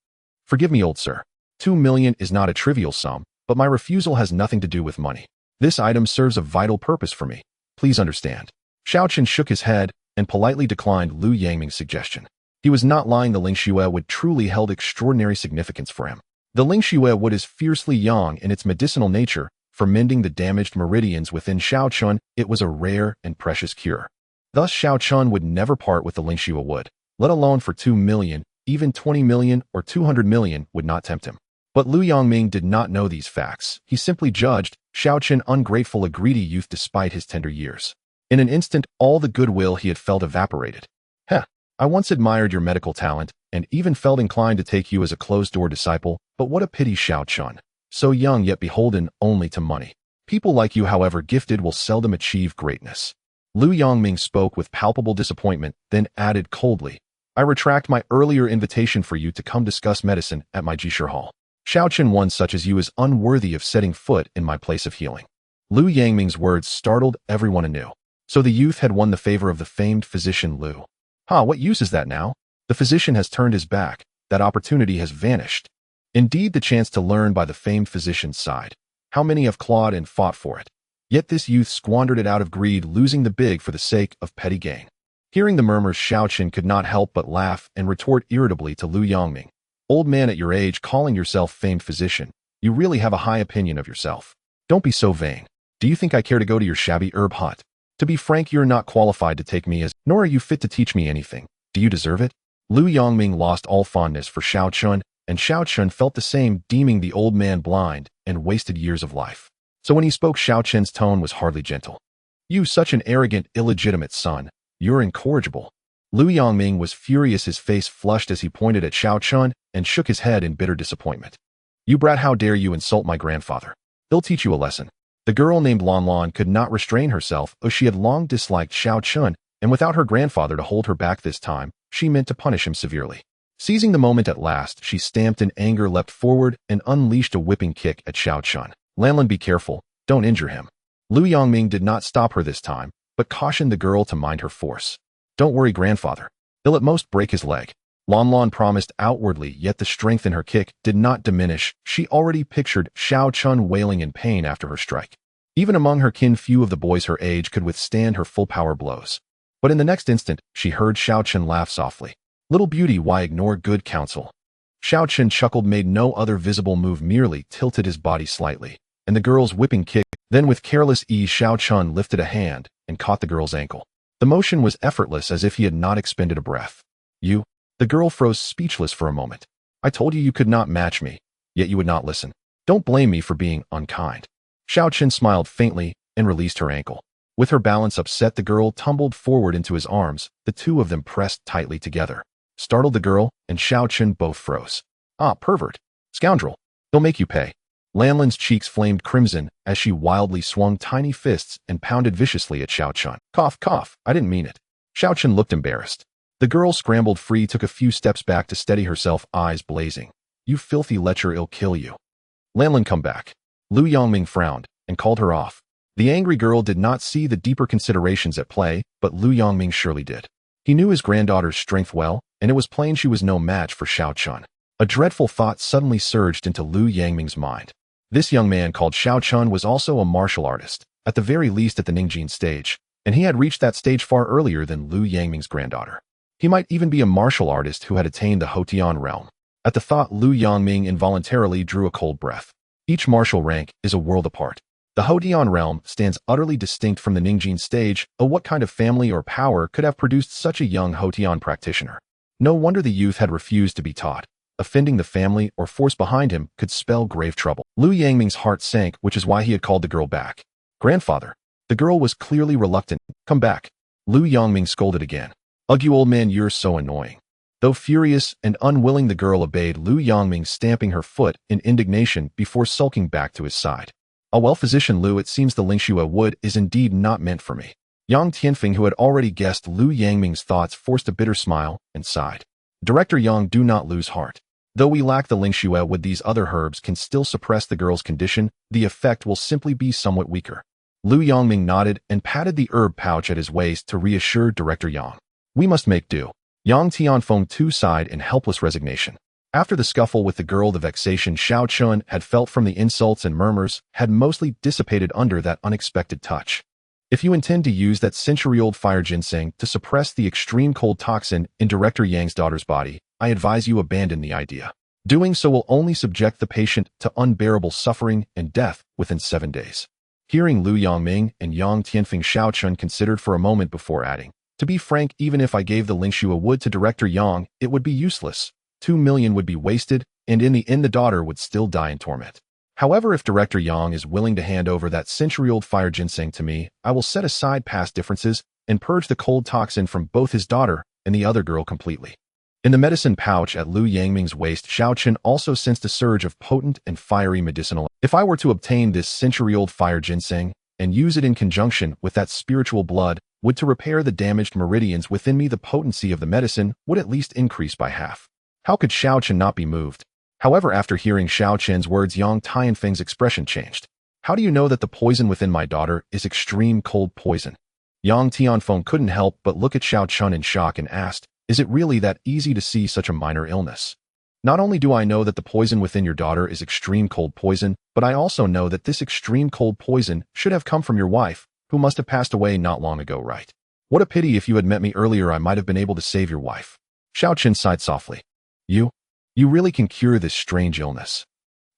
Forgive me, old sir. 2 million is not a trivial sum, but my refusal has nothing to do with money. This item serves a vital purpose for me. Please understand. Xiao Chun shook his head and politely declined Lu Yangming's suggestion. He was not lying. The Lingxua wood truly held extraordinary significance for him. The Lingxua wood is fiercely young in its medicinal nature. For mending the damaged meridians within Xiao Chun, it was a rare and precious cure. Thus Xiao Chun would never part with the Lingxua wood, let alone for 2 million, even 20 million or 200 million would not tempt him. But Lu Yangming did not know these facts. He simply judged Xiao Chun ungrateful, a greedy youth despite his tender years. In an instant, all the goodwill he had felt evaporated. Heh, I once admired your medical talent, and even felt inclined to take you as a closed-door disciple, but what a pity, Xiao Chun. So young yet beholden only to money. People like you, however gifted, will seldom achieve greatness. Lu Yangming spoke with palpable disappointment, then added coldly, I retract my earlier invitation for you to come discuss medicine at my Jishir Hall. Xiao Chun, one such as you is unworthy of setting foot in my place of healing. Lu Yangming's words startled everyone anew. So the youth had won the favor of the famed physician Lu. What use is that now? The physician has turned his back. That opportunity has vanished. Indeed, the chance to learn by the famed physician's side. How many have clawed and fought for it? Yet this youth squandered it out of greed, losing the big for the sake of petty gain. Hearing the murmurs, Xiao Chun could not help but laugh and retort irritably to Lu Yangming. Old man, at your age, calling yourself famed physician. You really have a high opinion of yourself. Don't be so vain. Do you think I care to go to your shabby herb hut? To be frank, you're not qualified to take me as, nor are you fit to teach me anything. Do you deserve it? Lu Yangming lost all fondness for Xiao Chun, and Xiao Chun felt the same, deeming the old man blind and wasted years of life. So when he spoke, Xiao Chun's tone was hardly gentle. You, such an arrogant, illegitimate son. You're incorrigible. Lu Yangming was furious, his face flushed as he pointed at Xiao Chun and shook his head in bitter disappointment. You brat, how dare you insult my grandfather? He'll teach you a lesson. The girl named Lan Lan could not restrain herself, though she had long disliked Xiao Chun, and without her grandfather to hold her back this time, she meant to punish him severely. Seizing the moment at last, she stamped in anger, leapt forward, and unleashed a whipping kick at Xiao Chun. Lan Lan, be careful, don't injure him. Lu Yangming did not stop her this time, but cautioned the girl to mind her force. Don't worry, grandfather. He'll at most break his leg. Lan Lan promised outwardly, yet the strength in her kick did not diminish. She already pictured Xiao Chun wailing in pain after her strike. Even among her kin, few of the boys her age could withstand her full power blows. But in the next instant, she heard Xiao Chun laugh softly. Little beauty, why ignore good counsel? Xiao Chun chuckled, made no other visible move, merely tilted his body slightly, and the girl's whipping kick. Then with careless ease, Xiao Chun lifted a hand and caught the girl's ankle. The motion was effortless, as if he had not expended a breath. You? The girl froze speechless for a moment. I told you could not match me, yet you would not listen. Don't blame me for being unkind. Xiao Chun smiled faintly and released her ankle. With her balance upset, the girl tumbled forward into his arms, the two of them pressed tightly together. Startled, the girl and Xiao Chun both froze. Pervert. Scoundrel. He'll make you pay. Lanlin's cheeks flamed crimson as she wildly swung tiny fists and pounded viciously at Xiao Chun. Cough, cough, I didn't mean it. Xiao Chun looked embarrassed. The girl scrambled free, took a few steps back to steady herself, eyes blazing. You filthy lecher, I'll kill you. Lanlin, come back. Lu Yongming frowned and called her off. The angry girl did not see the deeper considerations at play, but Lu Yongming surely did. He knew his granddaughter's strength well, and it was plain she was no match for Xiao Chun. A dreadful thought suddenly surged into Lu Yangming's mind. This young man called Xiao Chun was also a martial artist, at the very least at the Ningjin stage, and he had reached that stage far earlier than Lu Yangming's granddaughter. He might even be a martial artist who had attained the Hotian realm. At the thought, Lu Yangming involuntarily drew a cold breath. Each martial rank is a world apart. The Hotian realm stands utterly distinct from the Ningjin stage. What kind of family or power could have produced such a young Hotian practitioner? No wonder the youth had refused to be taught. Offending the family or force behind him could spell grave trouble. Lu Yangming's heart sank, which is why he had called the girl back. Grandfather. The girl was clearly reluctant. Come back. Lu Yangming scolded again. Ugh, you old man, you're so annoying. Though furious and unwilling, the girl obeyed, Lu Yangming stamping her foot in indignation before sulking back to his side. Oh well, physician Lu, it seems the Lingxue wood is indeed not meant for me. Yang Tianfeng, who had already guessed Lu Yangming's thoughts, forced a bitter smile and sighed. Director Yang, do not lose heart. Though we lack the Lingxue wood, these other herbs can still suppress the girl's condition. The effect will simply be somewhat weaker. Lu Yangming nodded and patted the herb pouch at his waist to reassure Director Yang. We must make do. Yang Tianfeng too sighed in helpless resignation. After the scuffle with the girl, the vexation Xiao Chun had felt from the insults and murmurs had mostly dissipated under that unexpected touch. If you intend to use that century-old fire ginseng to suppress the extreme cold toxin in Director Yang's daughter's body, I advise you abandon the idea. Doing so will only subject the patient to unbearable suffering and death within 7 days. Hearing Lu Yangming and Yang Tianfeng, Xiao Chun considered for a moment before adding, to be frank, even if I gave the Lingxue wood to Director Yang, it would be useless. 2 million would be wasted, and in the end the daughter would still die in torment. However, if Director Yang is willing to hand over that century-old fire ginseng to me, I will set aside past differences and purge the cold toxin from both his daughter and the other girl completely. In the medicine pouch at Lu Yangming's waist, Xiao Chun also sensed a surge of potent and fiery medicinal. If I were to obtain this century-old fire ginseng and use it in conjunction with that spiritual blood, would to repair the damaged meridians within me, the potency of the medicine would at least increase by half. How could Xiao Chun not be moved? However, after hearing Xiao Chun's words, Yang Tianfeng's expression changed. How do you know that the poison within my daughter is extreme cold poison? Yang Tianfeng couldn't help but look at Xiao Chun in shock and asked, is it really that easy to see such a minor illness? Not only do I know that the poison within your daughter is extreme cold poison, but I also know that this extreme cold poison should have come from your wife, who must have passed away not long ago, right? What a pity. If you had met me earlier, I might have been able to save your wife. Xiao Chun sighed softly. You really can cure this strange illness.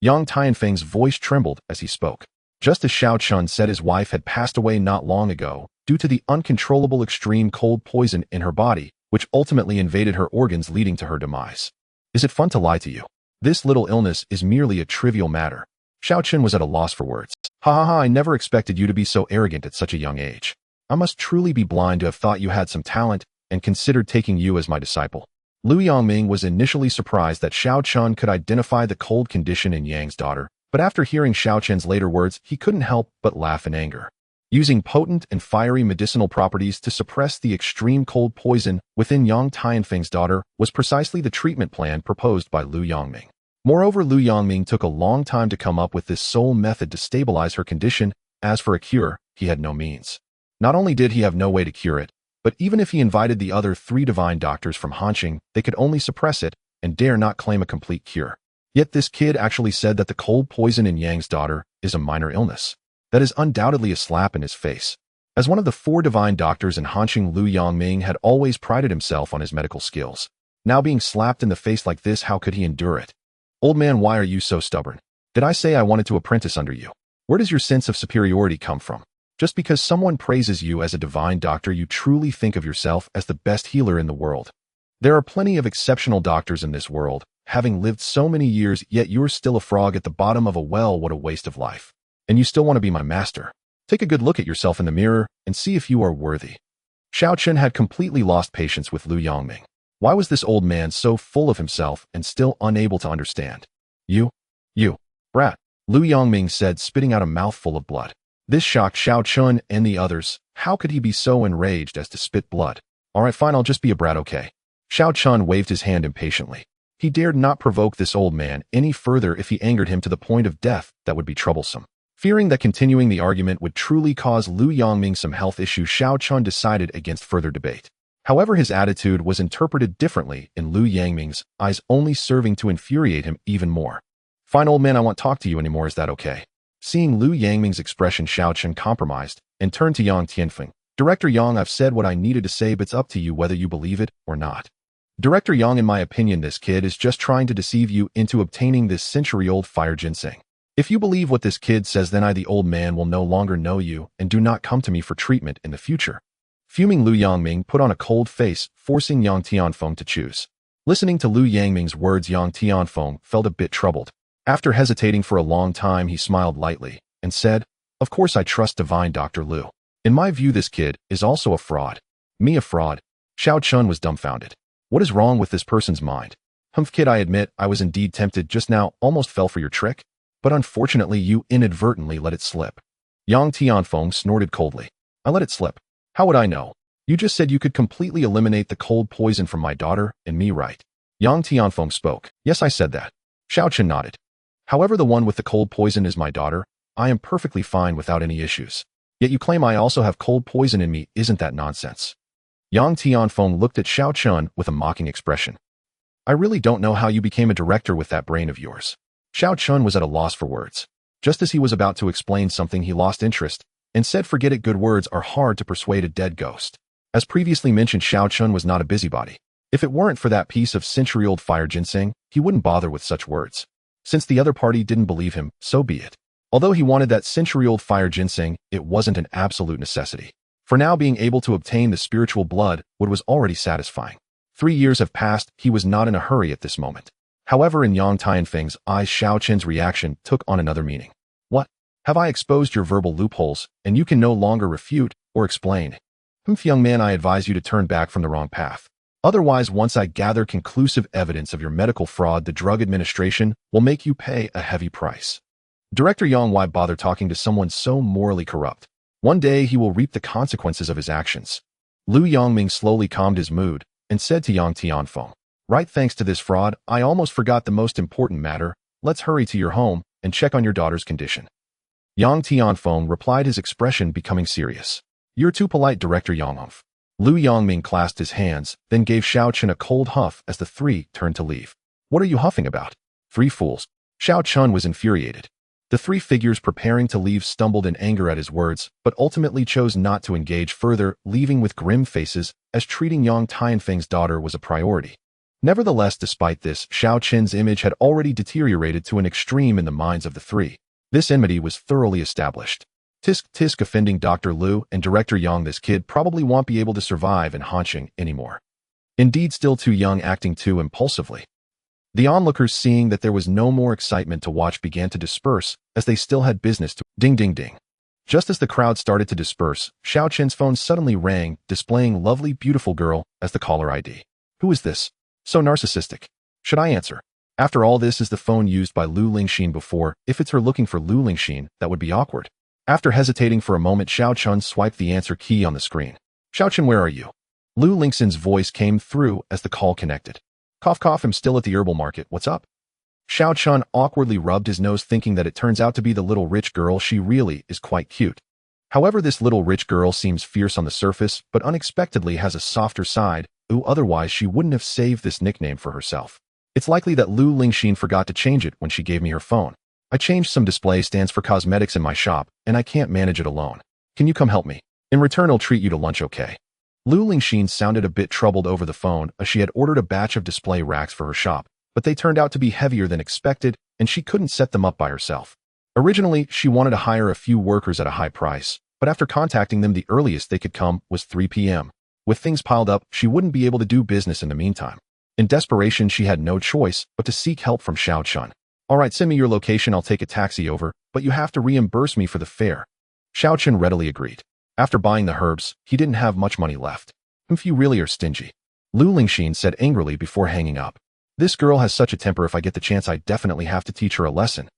Yang Tianfeng's voice trembled as he spoke. Just as Xiao Chun said, his wife had passed away not long ago due to the uncontrollable extreme cold poison in her body, which ultimately invaded her organs, leading to her demise. Is it fun to lie to you? This little illness is merely a trivial matter. Xiao Chun was at a loss for words. Ha ha ha, I never expected you to be so arrogant at such a young age. I must truly be blind to have thought you had some talent and considered taking you as my disciple. Lu Yangming was initially surprised that Xiao Chun could identify the cold condition in Yang's daughter, but after hearing Xiao Chun's later words, he couldn't help but laugh in anger. Using potent and fiery medicinal properties to suppress the extreme cold poison within Yang Tianfeng's daughter was precisely the treatment plan proposed by Lu Yangming. Moreover, Lu Yangming took a long time to come up with this sole method to stabilize her condition. As for a cure, he had no means. Not only did he have no way to cure it, but even if he invited the other 3 divine doctors from Hanqing, they could only suppress it and dare not claim a complete cure. Yet this kid actually said that the cold poison in Yang's daughter is a minor illness. That is undoubtedly a slap in his face. As one of the 4 divine doctors in Hanqing, Lu Yangming had always prided himself on his medical skills. Now being slapped in the face like this, how could he endure it? Old man, why are you so stubborn? Did I say I wanted to apprentice under you? Where does your sense of superiority come from? Just because someone praises you as a divine doctor, you truly think of yourself as the best healer in the world. There are plenty of exceptional doctors in this world, having lived so many years, yet you're still a frog at the bottom of a well. What a waste of life. And you still want to be my master. Take a good look at yourself in the mirror and see if you are worthy. Xiao Chun had completely lost patience with Lu Yangming. Why was this old man so full of himself and still unable to understand? You, brat. Lu Yongming said, spitting out a mouthful of blood. This shocked Xiao Chun and the others. How could he be so enraged as to spit blood? Alright, fine, I'll just be a brat, okay? Xiao Chun waved his hand impatiently. He dared not provoke this old man any further. If he angered him to the point of death, that would be troublesome. Fearing that continuing the argument would truly cause Lu Yongming some health issues, Xiao Chun decided against further debate. However, his attitude was interpreted differently in Lu Yangming's eyes, only serving to infuriate him even more. Fine, old man, I won't talk to you anymore, is that okay? Seeing Lu Yangming's expression, Xiao Chun compromised and turned to Yang Tianfeng. Director Yang, I've said what I needed to say, but it's up to you whether you believe it or not. Director Yang, in my opinion, this kid is just trying to deceive you into obtaining this century-old fire ginseng. If you believe what this kid says, then I, the old man, will no longer know you and do not come to me for treatment in the future. Fuming, Lu Yangming put on a cold face, forcing Yang Tianfeng to choose. Listening to Lu Yangming's words, Yang Tianfeng felt a bit troubled. After hesitating for a long time, he smiled lightly and said, "Of course I trust divine Dr. Lu. In my view, this kid is also a fraud." Me, a fraud? Xiao Chun was dumbfounded. What is wrong with this person's mind? Humph, kid, I admit I was indeed tempted just now, almost fell for your trick, but unfortunately you inadvertently let it slip. Yang Tianfeng snorted coldly. I let it slip? How would I know? You just said you could completely eliminate the cold poison from my daughter and me, right? Yang Tianfeng spoke. Yes, I said that. Xiao Chun nodded. However, the one with the cold poison is my daughter. I am perfectly fine without any issues. Yet you claim I also have cold poison in me. Isn't that nonsense? Yang Tianfeng looked at Xiao Chun with a mocking expression. I really don't know how you became a director with that brain of yours. Xiao Chun was at a loss for words. Just as he was about to explain something, he lost interest and said, forget it, good words are hard to persuade a dead ghost. As previously mentioned, Xiao Chun was not a busybody. If it weren't for that piece of century-old fire ginseng, he wouldn't bother with such words. Since the other party didn't believe him, so be it. Although he wanted that century-old fire ginseng, it wasn't an absolute necessity. For now, being able to obtain the spiritual blood was already satisfying. 3 years have passed, he was not in a hurry at this moment. However, in Yang Tianfeng's eyes, Xiao Chun's reaction took on another meaning. What? Have I exposed your verbal loopholes, and you can no longer refute or explain? Young man, I advise you to turn back from the wrong path. Otherwise, once I gather conclusive evidence of your medical fraud, the Drug Administration will make you pay a heavy price. Director Yang, why bother talking to someone so morally corrupt? One day he will reap the consequences of his actions. Lu Yongming slowly calmed his mood and said to Yang Tianfeng, right, thanks to this fraud, I almost forgot the most important matter. Let's hurry to your home and check on your daughter's condition. Yang Tianfeng replied, his expression becoming serious. You're too polite, Director Yang. Lu Yongming clasped his hands, then gave Xiao Chun a cold huff as the three turned to leave. What are you huffing about? 3 fools. Xiao Chun was infuriated. The 3 figures preparing to leave stumbled in anger at his words, but ultimately chose not to engage further, leaving with grim faces, as treating Yang Tianfeng's daughter was a priority. Nevertheless, despite this, Xiao Chun's image had already deteriorated to an extreme in the minds of the 3. This enmity was thoroughly established. Tisk offending Dr. Lu and Director Yang, this kid probably won't be able to survive in Hanqing anymore. Indeed, still too young, acting too impulsively. The onlookers, seeing that there was no more excitement to watch, began to disperse, as they still had business to ding ding ding. Just as the crowd started to disperse, Xiao Chun's phone suddenly rang, displaying lovely beautiful girl as the caller ID. Who is this? So narcissistic. Should I answer? After all, this is the phone used by Lu Lingxin before. If it's her looking for Lu Lingxin, that would be awkward. After hesitating for a moment, Xiao Chun swiped the answer key on the screen. Xiao Chun, where are you? Lu Lingxin's voice came through as the call connected. Cough cough, I'm still at the herbal market. What's up? Xiao Chun awkwardly rubbed his nose, thinking that it turns out to be the little rich girl. She really is quite cute. However, this little rich girl seems fierce on the surface, but unexpectedly has a softer side. Otherwise she wouldn't have saved this nickname for herself. It's likely that Lu Lingxin forgot to change it when she gave me her phone. I changed some display stands for cosmetics in my shop, and I can't manage it alone. Can you come help me? In return, I'll treat you to lunch, okay? Lu Lingxin sounded a bit troubled over the phone, as she had ordered a batch of display racks for her shop, but they turned out to be heavier than expected, and she couldn't set them up by herself. Originally, she wanted to hire a few workers at a high price, but after contacting them, the earliest they could come was 3 p.m. With things piled up, she wouldn't be able to do business in the meantime. In desperation, she had no choice but to seek help from Xiao Chun. Alright, send me your location, I'll take a taxi over, but you have to reimburse me for the fare. Xiao Chun readily agreed. After buying the herbs, he didn't have much money left. If you really are stingy. Lu Lingxin said angrily before hanging up. This girl has such a temper. If I get the chance, I definitely have to teach her a lesson.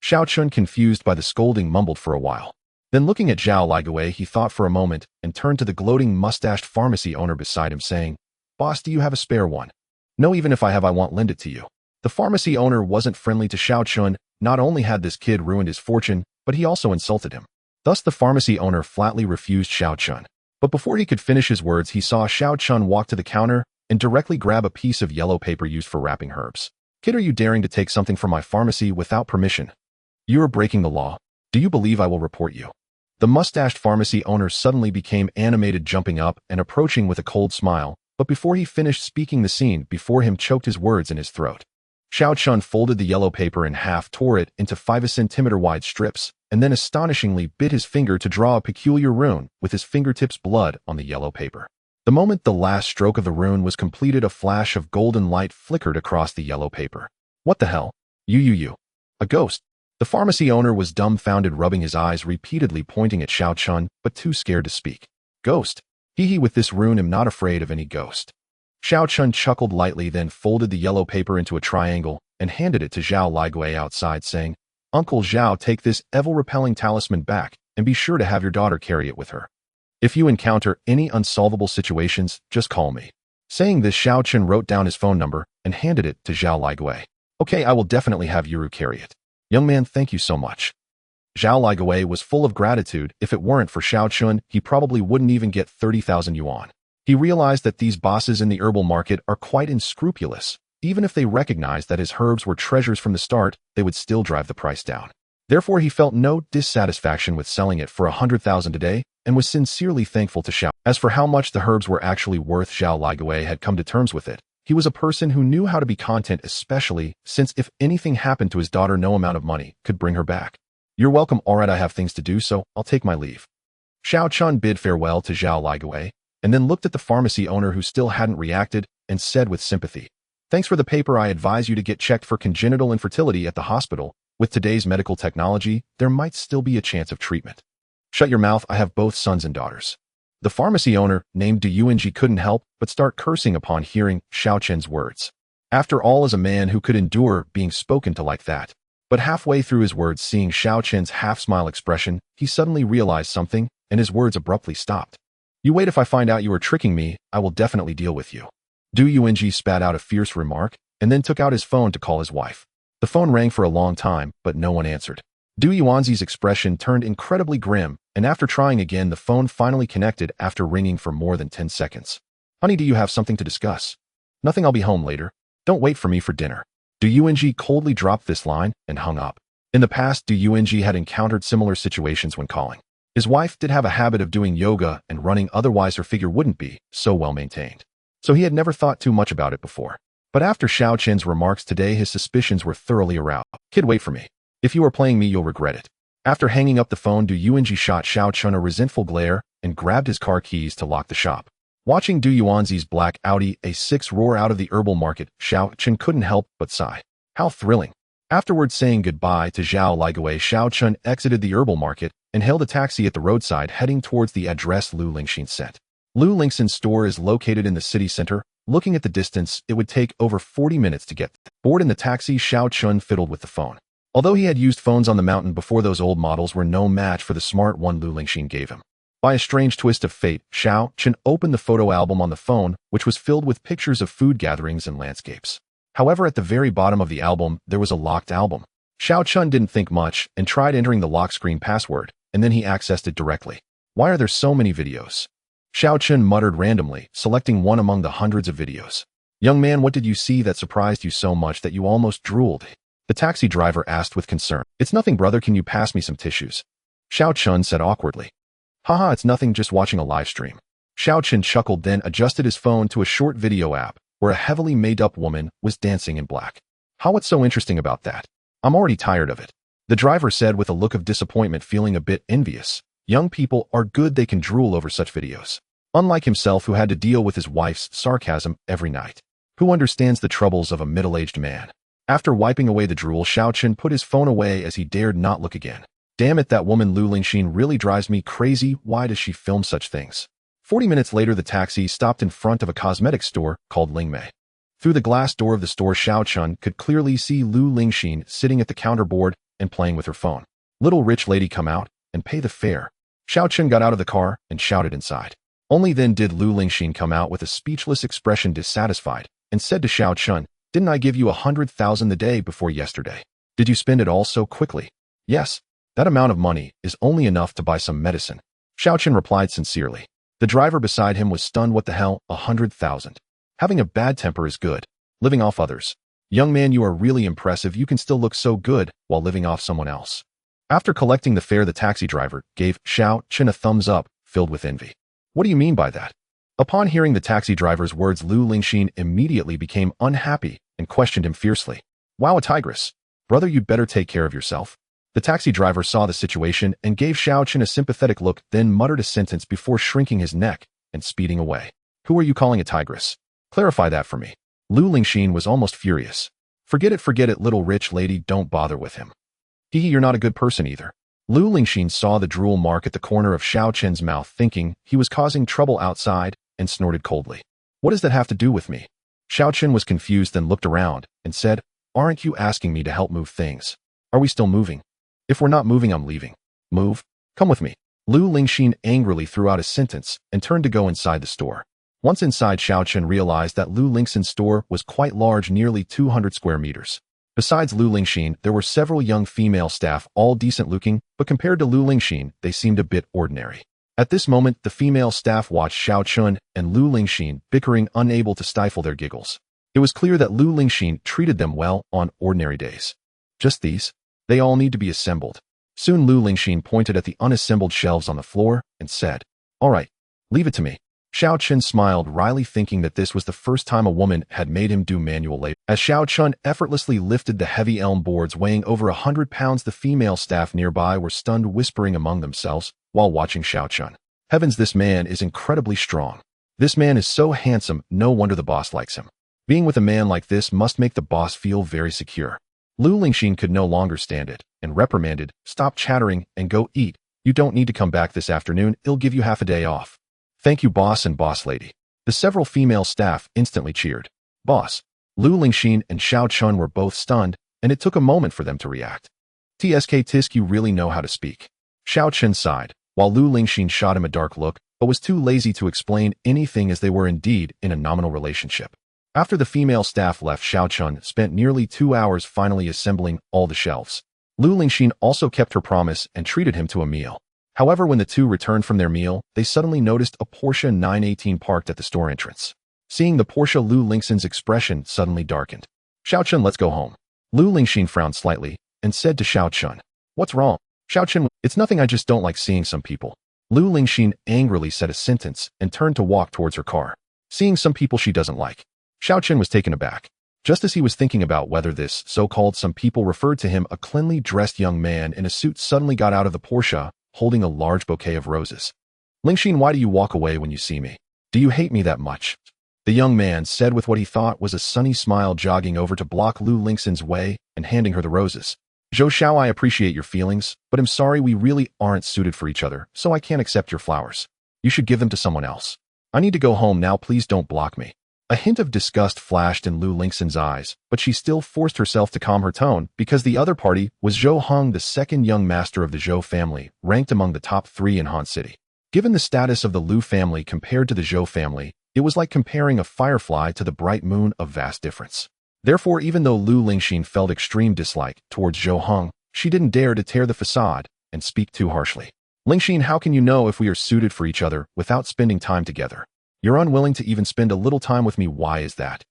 Xiao Chun, confused by the scolding, mumbled for a while. Then looking at Zhao Ligui, he thought for a moment and turned to the gloating mustached pharmacy owner beside him, saying, "Boss, do you have a spare one?" "No, even if I have, I won't lend it to you." The pharmacy owner wasn't friendly to Xiao Chun. Not only had this kid ruined his fortune, but he also insulted him. Thus the pharmacy owner flatly refused Xiao Chun. But before he could finish his words, he saw Xiao Chun walk to the counter and directly grab a piece of yellow paper used for wrapping herbs. "Kid, are you daring to take something from my pharmacy without permission? You are breaking the law. Do you believe I will report you?" The mustached pharmacy owner suddenly became animated, jumping up and approaching with a cold smile, but before he finished speaking, the scene before him choked his words in his throat. Xiao Chun folded the yellow paper in half, tore it into 5 cm wide strips, and then astonishingly bit his finger to draw a peculiar rune with his fingertips' blood on the yellow paper. The moment the last stroke of the rune was completed, a flash of golden light flickered across the yellow paper. "What the hell? You. A ghost?" The pharmacy owner was dumbfounded, rubbing his eyes repeatedly, pointing at Xiao Chun, but too scared to speak. "Ghost? Hee, with this rune am not afraid of any ghost." Xiao Chun chuckled lightly, then folded the yellow paper into a triangle and handed it to Zhao Ligui outside, saying, "Uncle Zhao, take this evil-repelling talisman back and be sure to have your daughter carry it with her. If you encounter any unsolvable situations, just call me." Saying this, Xiao Chun wrote down his phone number and handed it to Zhao Ligui. "Okay, I will definitely have Yuru carry it. Young man, thank you so much." Zhao Ligui was full of gratitude. If it weren't for Xiao Chun, he probably wouldn't even get 30,000 yuan. He realized that these bosses in the herbal market are quite unscrupulous. Even if they recognized that his herbs were treasures from the start, they would still drive the price down. Therefore, he felt no dissatisfaction with selling it for 100,000 a day and was sincerely thankful to Xiao. As for how much the herbs were actually worth, Zhao Ligui had come to terms with it. He was a person who knew how to be content, especially since if anything happened to his daughter, no amount of money could bring her back. "You're welcome. Alright, I have things to do, so I'll take my leave." Xiao Chun bid farewell to Zhao Ligui and then looked at the pharmacy owner, who still hadn't reacted, and said with sympathy, "Thanks for the paper. I advise you to get checked for congenital infertility at the hospital. With today's medical technology, there might still be a chance of treatment." "Shut your mouth. I have both sons and daughters." The pharmacy owner, named Du Yuanji, couldn't help but start cursing upon hearing Xiao Chun's words. After all, as a man who could endure being spoken to like that. But halfway through his words, seeing Xiao Chun's half-smile expression, he suddenly realized something, and his words abruptly stopped. "You wait, if I find out you are tricking me, I will definitely deal with you." Du Yuanji spat out a fierce remark, and then took out his phone to call his wife. The phone rang for a long time, but no one answered. Du Yuanji's expression turned incredibly grim, and after trying again, the phone finally connected after ringing for more than 10 seconds. "Honey, do you have something to discuss?" "Nothing, I'll be home later. Don't wait for me for dinner." Du Yuanji coldly dropped this line and hung up. In the past, Du Yuanji had encountered similar situations when calling. His wife did have a habit of doing yoga and running, otherwise her figure wouldn't be so well maintained. So he had never thought too much about it before. But after Xiao Chun's remarks today, his suspicions were thoroughly aroused. "Kid, wait for me. If you are playing me, you'll regret it." After hanging up the phone, Du Yuanji shot Xiao Chun a resentful glare and grabbed his car keys to lock the shop. Watching Du Yuanji's black Audi A6 roar out of the herbal market, Xiao Chun couldn't help but sigh. How thrilling. Afterwards, saying goodbye to Zhao Ligui, Xiao Chun exited the herbal market and hailed a taxi at the roadside, heading towards the address Lu Lingxin sent. Lu Lingxin's store is located in the city center. Looking at the distance, it would take over 40 minutes to get there. Bored in the taxi, Xiao Chun fiddled with the phone. Although he had used phones on the mountain before, those old models were no match for the smart one Lu Lingxin gave him. By a strange twist of fate, Xiao Chun opened the photo album on the phone, which was filled with pictures of food gatherings and landscapes. However, at the very bottom of the album, there was a locked album. Xiao Chun didn't think much and tried entering the lock screen password, and then he accessed it directly. "Why are there so many videos?" Xiao Chun muttered randomly, selecting one among the hundreds of videos. "Young man, what did you see that surprised you so much that you almost drooled?" The taxi driver asked with concern. "It's nothing, brother. Can you pass me some tissues?" Xiao Chun said awkwardly. "Haha, it's nothing, just watching a live stream." Xiao Chun chuckled, then adjusted his phone to a short video app where a heavily made-up woman was dancing in black. "How, what's so interesting about that? I'm already tired of it," the driver said with a look of disappointment, feeling a bit envious. Young people are good, they can drool over such videos. Unlike himself, who had to deal with his wife's sarcasm every night. Who understands the troubles of a middle-aged man? After wiping away the drool, Xiao Chun put his phone away as he dared not look again. Damn it, that woman Lu Lingxin really drives me crazy. Why does she film such things? 40 minutes later, the taxi stopped in front of a cosmetics store called Lingmei. Through the glass door of the store, Xiao Chun could clearly see Lu Lingxin sitting at the counter board, and playing with her phone. Little rich lady, come out and pay the fare. Xiao Chen got out of the car and shouted inside. Only then did Lu Lingxin come out with a speechless expression, dissatisfied, and said to Xiao Chen, "Didn't I give you 100,000 the day before yesterday? Did you spend it all so quickly?" "Yes. That amount of money is only enough to buy some medicine," Xiao Chen replied sincerely. The driver beside him was stunned. "What the hell, 100,000? Having a bad temper is good. Living off others. Young man, you are really impressive. You can still look so good while living off someone else." After collecting the fare, the taxi driver gave Xiao Chen a thumbs up, filled with envy. "What do you mean by that?" Upon hearing the taxi driver's words, Lu Lingxin immediately became unhappy and questioned him fiercely. "Wow, a tigress. Brother, you'd better take care of yourself." The taxi driver saw the situation and gave Xiao Chen a sympathetic look, then muttered a sentence before shrinking his neck and speeding away. "Who are you calling a tigress? Clarify that for me." Lu Lingxin was almost furious. Forget it, little rich lady, don't bother with him. You're not a good person either." Lu Lingxin saw the drool mark at the corner of Xiao Chen's mouth, thinking he was causing trouble outside, and snorted coldly. "What does that have to do with me?" Xiao Chen was confused, then looked around and said, "Aren't you asking me to help move things? Are we still moving? If we're not moving, I'm leaving." "Move? Come with me." Lu Lingxin angrily threw out a sentence and turned to go inside the store. Once inside, Xiao Chen realized that Lu Lingxin's store was quite large, nearly 200 square meters. Besides Lu Lingxin, there were several young female staff, all decent looking, but compared to Lu Lingxin, they seemed a bit ordinary. At this moment, the female staff watched Xiao Chen and Lu Lingxin bickering, unable to stifle their giggles. It was clear that Lu Lingxin treated them well on ordinary days. "Just these? They all need to be assembled." Soon Lu Lingxin pointed at the unassembled shelves on the floor and said, "All right, leave it to me." Xiao Chen smiled wryly, thinking that this was the first time a woman had made him do manual labor. As Xiao Chen effortlessly lifted the heavy elm boards weighing over 100 pounds, the female staff nearby were stunned, whispering among themselves while watching Xiao Chen. "Heavens, this man is incredibly strong. This man is so handsome, no wonder the boss likes him. Being with a man like this must make the boss feel very secure." Lu Lingxin could no longer stand it and reprimanded, "Stop chattering and go eat. You don't need to come back this afternoon. I'll give you half a day off." "Thank you, boss and boss lady." The several female staff instantly cheered. "Boss." Lu Lingxin and Xiao Chen were both stunned, and it took a moment for them to react. Tisk, you really know how to speak." Xiao Chen sighed, while Lu Lingxin shot him a dark look, but was too lazy to explain anything, as they were indeed in a nominal relationship. After the female staff left, Xiao Chen spent nearly 2 hours finally assembling all the shelves. Lu Lingxin also kept her promise and treated him to a meal. However, when the two returned from their meal, they suddenly noticed a Porsche 918 parked at the store entrance. Seeing the Porsche, Lu Lingxin's expression suddenly darkened. "Xiao Chen, let's go home." Lu Lingxin frowned slightly and said to Xiao Chen, "What's wrong?" Xiao Chen, "It's nothing, I just don't like seeing some people." Lu Lingxin angrily said a sentence and turned to walk towards her car. Seeing some people she doesn't like. Xiao Chen was taken aback. Just as he was thinking about whether this so-called some people referred to him, a cleanly dressed young man in a suit suddenly got out of the Porsche, holding a large bouquet of roses. "Lingxin, why do you walk away when you see me? Do you hate me that much?" The young man said with what he thought was a sunny smile, jogging over to block Lu Lingxin's way and handing her the roses. "Zhou Xiao, I appreciate your feelings, but I'm sorry, we really aren't suited for each other, so I can't accept your flowers. You should give them to someone else. I need to go home now, please don't block me." A hint of disgust flashed in Lu Lingxin's eyes, but she still forced herself to calm her tone, because the other party was Zhou Hong, the second young master of the Zhou family, ranked among the top 3 in Han City. Given the status of the Lu family compared to the Zhou family, it was like comparing a firefly to the bright moon, of vast difference. Therefore, even though Lu Lingxin felt extreme dislike towards Zhou Hong, she didn't dare to tear the facade and speak too harshly. "Lingxin, how can you know if we are suited for each other without spending time together? You're unwilling to even spend a little time with me. Why is that?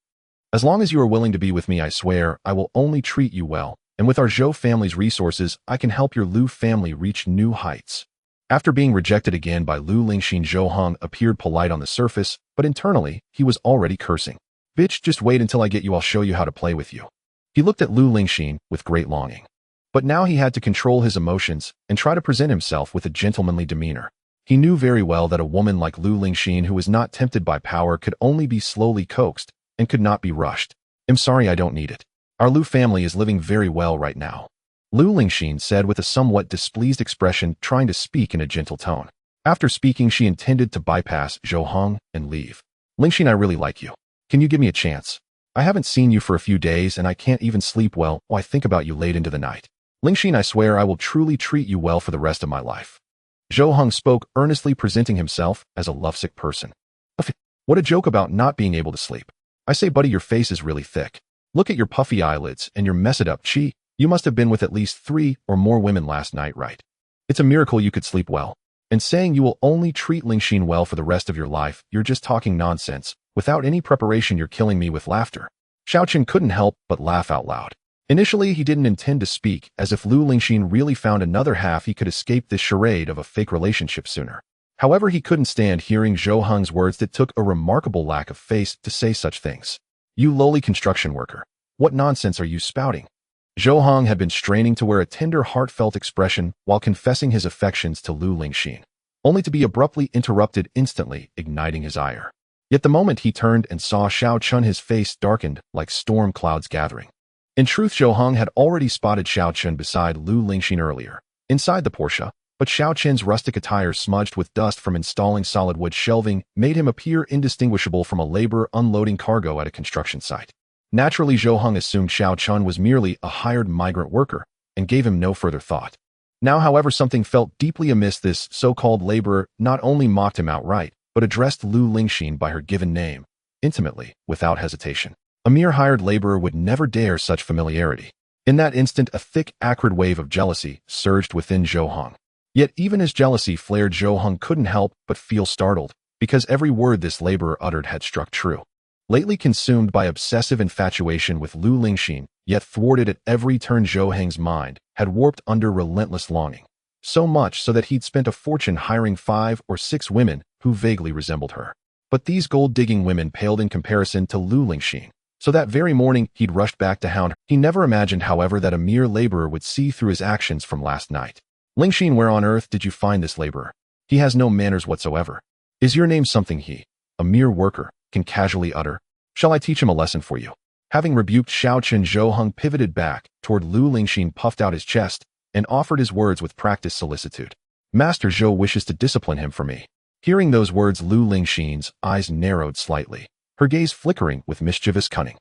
As long as you are willing to be with me, I swear I will only treat you well, and with our Zhou family's resources, I can help your Lu family reach new heights." After being rejected again by Lu Lingxin, Zhou Hong appeared polite on the surface, but internally, he was already cursing. "Bitch, just wait until I get you, I'll show you how to play with you." He looked at Lu Lingxin with great longing. But now he had to control his emotions and try to present himself with a gentlemanly demeanor. He knew very well that a woman like Lu Lingxin, who was not tempted by power, could only be slowly coaxed and could not be rushed. "I'm sorry, I don't need it. Our Lu family is living very well right now," Lu Lingxin said with a somewhat displeased expression, trying to speak in a gentle tone. After speaking, she intended to bypass Zhou Hong and leave. "Lingxin, I really like you. Can you give me a chance? I haven't seen you for a few days and I can't even sleep well. I think about you late into the night." Lingxin, I swear I will truly treat you well for the rest of my life. Zhou Heng spoke, earnestly presenting himself as a lovesick person. What a joke about not being able to sleep. I say, buddy, your face is really thick. Look at your puffy eyelids and your messed up chi. You must have been with at least 3 or more women last night, right? It's a miracle you could sleep well. And saying you will only treat Lingxin well for the rest of your life, you're just talking nonsense. Without any preparation, you're killing me with laughter. Xiaochen couldn't help but laugh out loud. Initially, he didn't intend to speak, as if Lu Lingxin really found another half he could escape this charade of a fake relationship sooner. However, he couldn't stand hearing Zhou Heng's words that took a remarkable lack of face to say such things. You lowly construction worker. What nonsense are you spouting? Zhou Heng had been straining to wear a tender, heartfelt expression while confessing his affections to Lu Lingxin, only to be abruptly interrupted, instantly igniting his ire. Yet the moment he turned and saw Xiao Chun, his face darkened like storm clouds gathering. In truth, Zhou Heng had already spotted Xiao Chun beside Lu Lingxin earlier, inside the Porsche, but Xiao Chen's rustic attire, smudged with dust from installing solid wood shelving, made him appear indistinguishable from a laborer unloading cargo at a construction site. Naturally, Zhou Heng assumed Xiao Chun was merely a hired migrant worker and gave him no further thought. Now, however, something felt deeply amiss. This so-called laborer not only mocked him outright, but addressed Lu Lingxin by her given name, intimately, without hesitation. A mere hired laborer would never dare such familiarity. In that instant, a thick, acrid wave of jealousy surged within Zhou Heng. Yet even as jealousy flared, Zhou Heng couldn't help but feel startled, because every word this laborer uttered had struck true. Lately consumed by obsessive infatuation with Lu Lingxin, yet thwarted at every turn, Zhou Heng's mind had warped under relentless longing. So much so that he'd spent a fortune hiring 5 or 6 women who vaguely resembled her. But these gold-digging women paled in comparison to Lu Lingxin. So that very morning, he'd rushed back to hound her. He never imagined, however, that a mere laborer would see through his actions from last night. Lingxin, where on earth did you find this laborer? He has no manners whatsoever. Is your name something he, a mere worker, can casually utter? Shall I teach him a lesson for you? Having rebuked Xiao Chen, Zhou Heng pivoted back toward Lu Lingxin, puffed out his chest, and offered his words with practiced solicitude. Master Zhou wishes to discipline him for me. Hearing those words, Lu Lingxin's eyes narrowed slightly, her gaze flickering with mischievous cunning.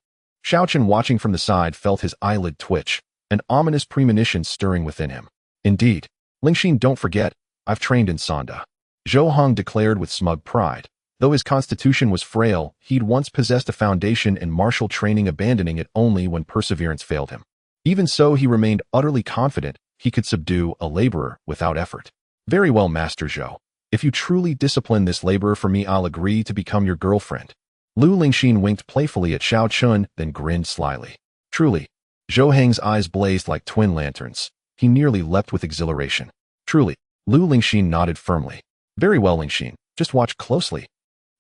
Xiao Chen, watching from the side, felt his eyelid twitch, an ominous premonition stirring within him. Indeed, Lingxin, don't forget, I've trained in Sanda. Zhou Heng declared with smug pride. Though his constitution was frail, he'd once possessed a foundation in martial training, abandoning it only when perseverance failed him. Even so, he remained utterly confident he could subdue a laborer without effort. Very well, Master Zhou. If you truly discipline this laborer for me, I'll agree to become your girlfriend. Lu Lingxin winked playfully at Xiao Chun, then grinned slyly. Truly. Zhou Heng's eyes blazed like twin lanterns. He nearly leapt with exhilaration. Truly. Lu Lingxin nodded firmly. Very well, Lingxin. Just watch closely.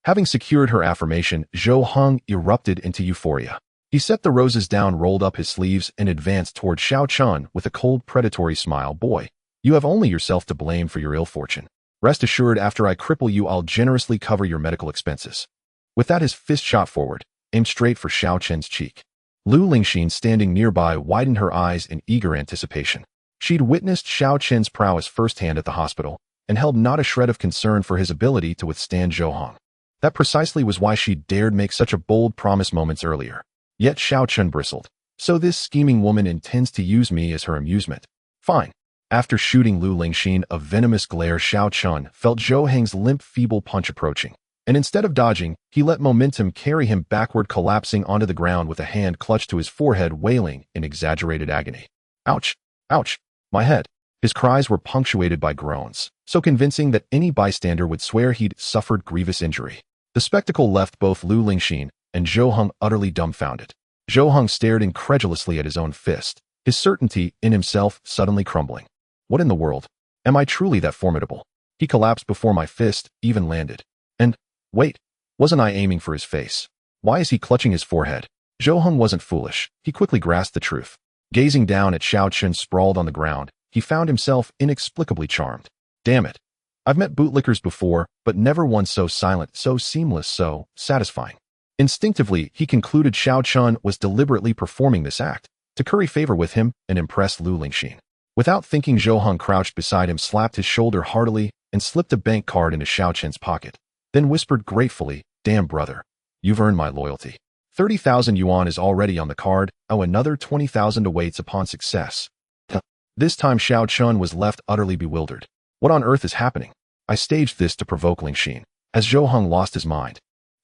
Having secured her affirmation, Zhou Heng erupted into euphoria. He set the roses down, rolled up his sleeves, and advanced toward Xiao Chun with a cold, predatory smile. Boy, you have only yourself to blame for your ill fortune. Rest assured, after I cripple you, I'll generously cover your medical expenses. With that, his fist shot forward, aimed straight for Xiao Chen's cheek. Lu Lingxin, standing nearby, widened her eyes in eager anticipation. She'd witnessed Xiao Chen's prowess firsthand at the hospital, and held not a shred of concern for his ability to withstand Zhou Heng. That precisely was why she dared make such a bold promise moments earlier. Yet Xiao Chen bristled. So this scheming woman intends to use me as her amusement. Fine. After shooting Lu Lingxin a venomous glare, Xiao Chun felt Zhou Heng's limp, feeble punch approaching. And instead of dodging, he let momentum carry him backward, collapsing onto the ground with a hand clutched to his forehead, wailing in exaggerated agony. Ouch! Ouch! My head! His cries were punctuated by groans, so convincing that any bystander would swear he'd suffered grievous injury. The spectacle left both Lu Lingxin and Zhou Heng utterly dumbfounded. Zhou Heng stared incredulously at his own fist, his certainty in himself suddenly crumbling. What in the world? Am I truly that formidable? He collapsed before my fist even landed. And, wait, wasn't I aiming for his face? Why is he clutching his forehead? Zhou Heng wasn't foolish. He quickly grasped the truth. Gazing down at Xiao Chen sprawled on the ground, he found himself inexplicably charmed. Damn it. I've met bootlickers before, but never one so silent, so seamless, so satisfying. Instinctively, he concluded Xiao Chun was deliberately performing this act to curry favor with him and impress Lu Lingxin. Without thinking, Zhou Heng crouched beside him, slapped his shoulder heartily, and slipped a bank card into Xiao Chen's pocket, then whispered gratefully, "Damn, brother. You've earned my loyalty. 30,000 yuan is already on the card. Oh, another 20,000 awaits upon success." This time Xiao Chun was left utterly bewildered. What on earth is happening? I staged this to provoke Lingxin, as Zhou Heng lost his mind.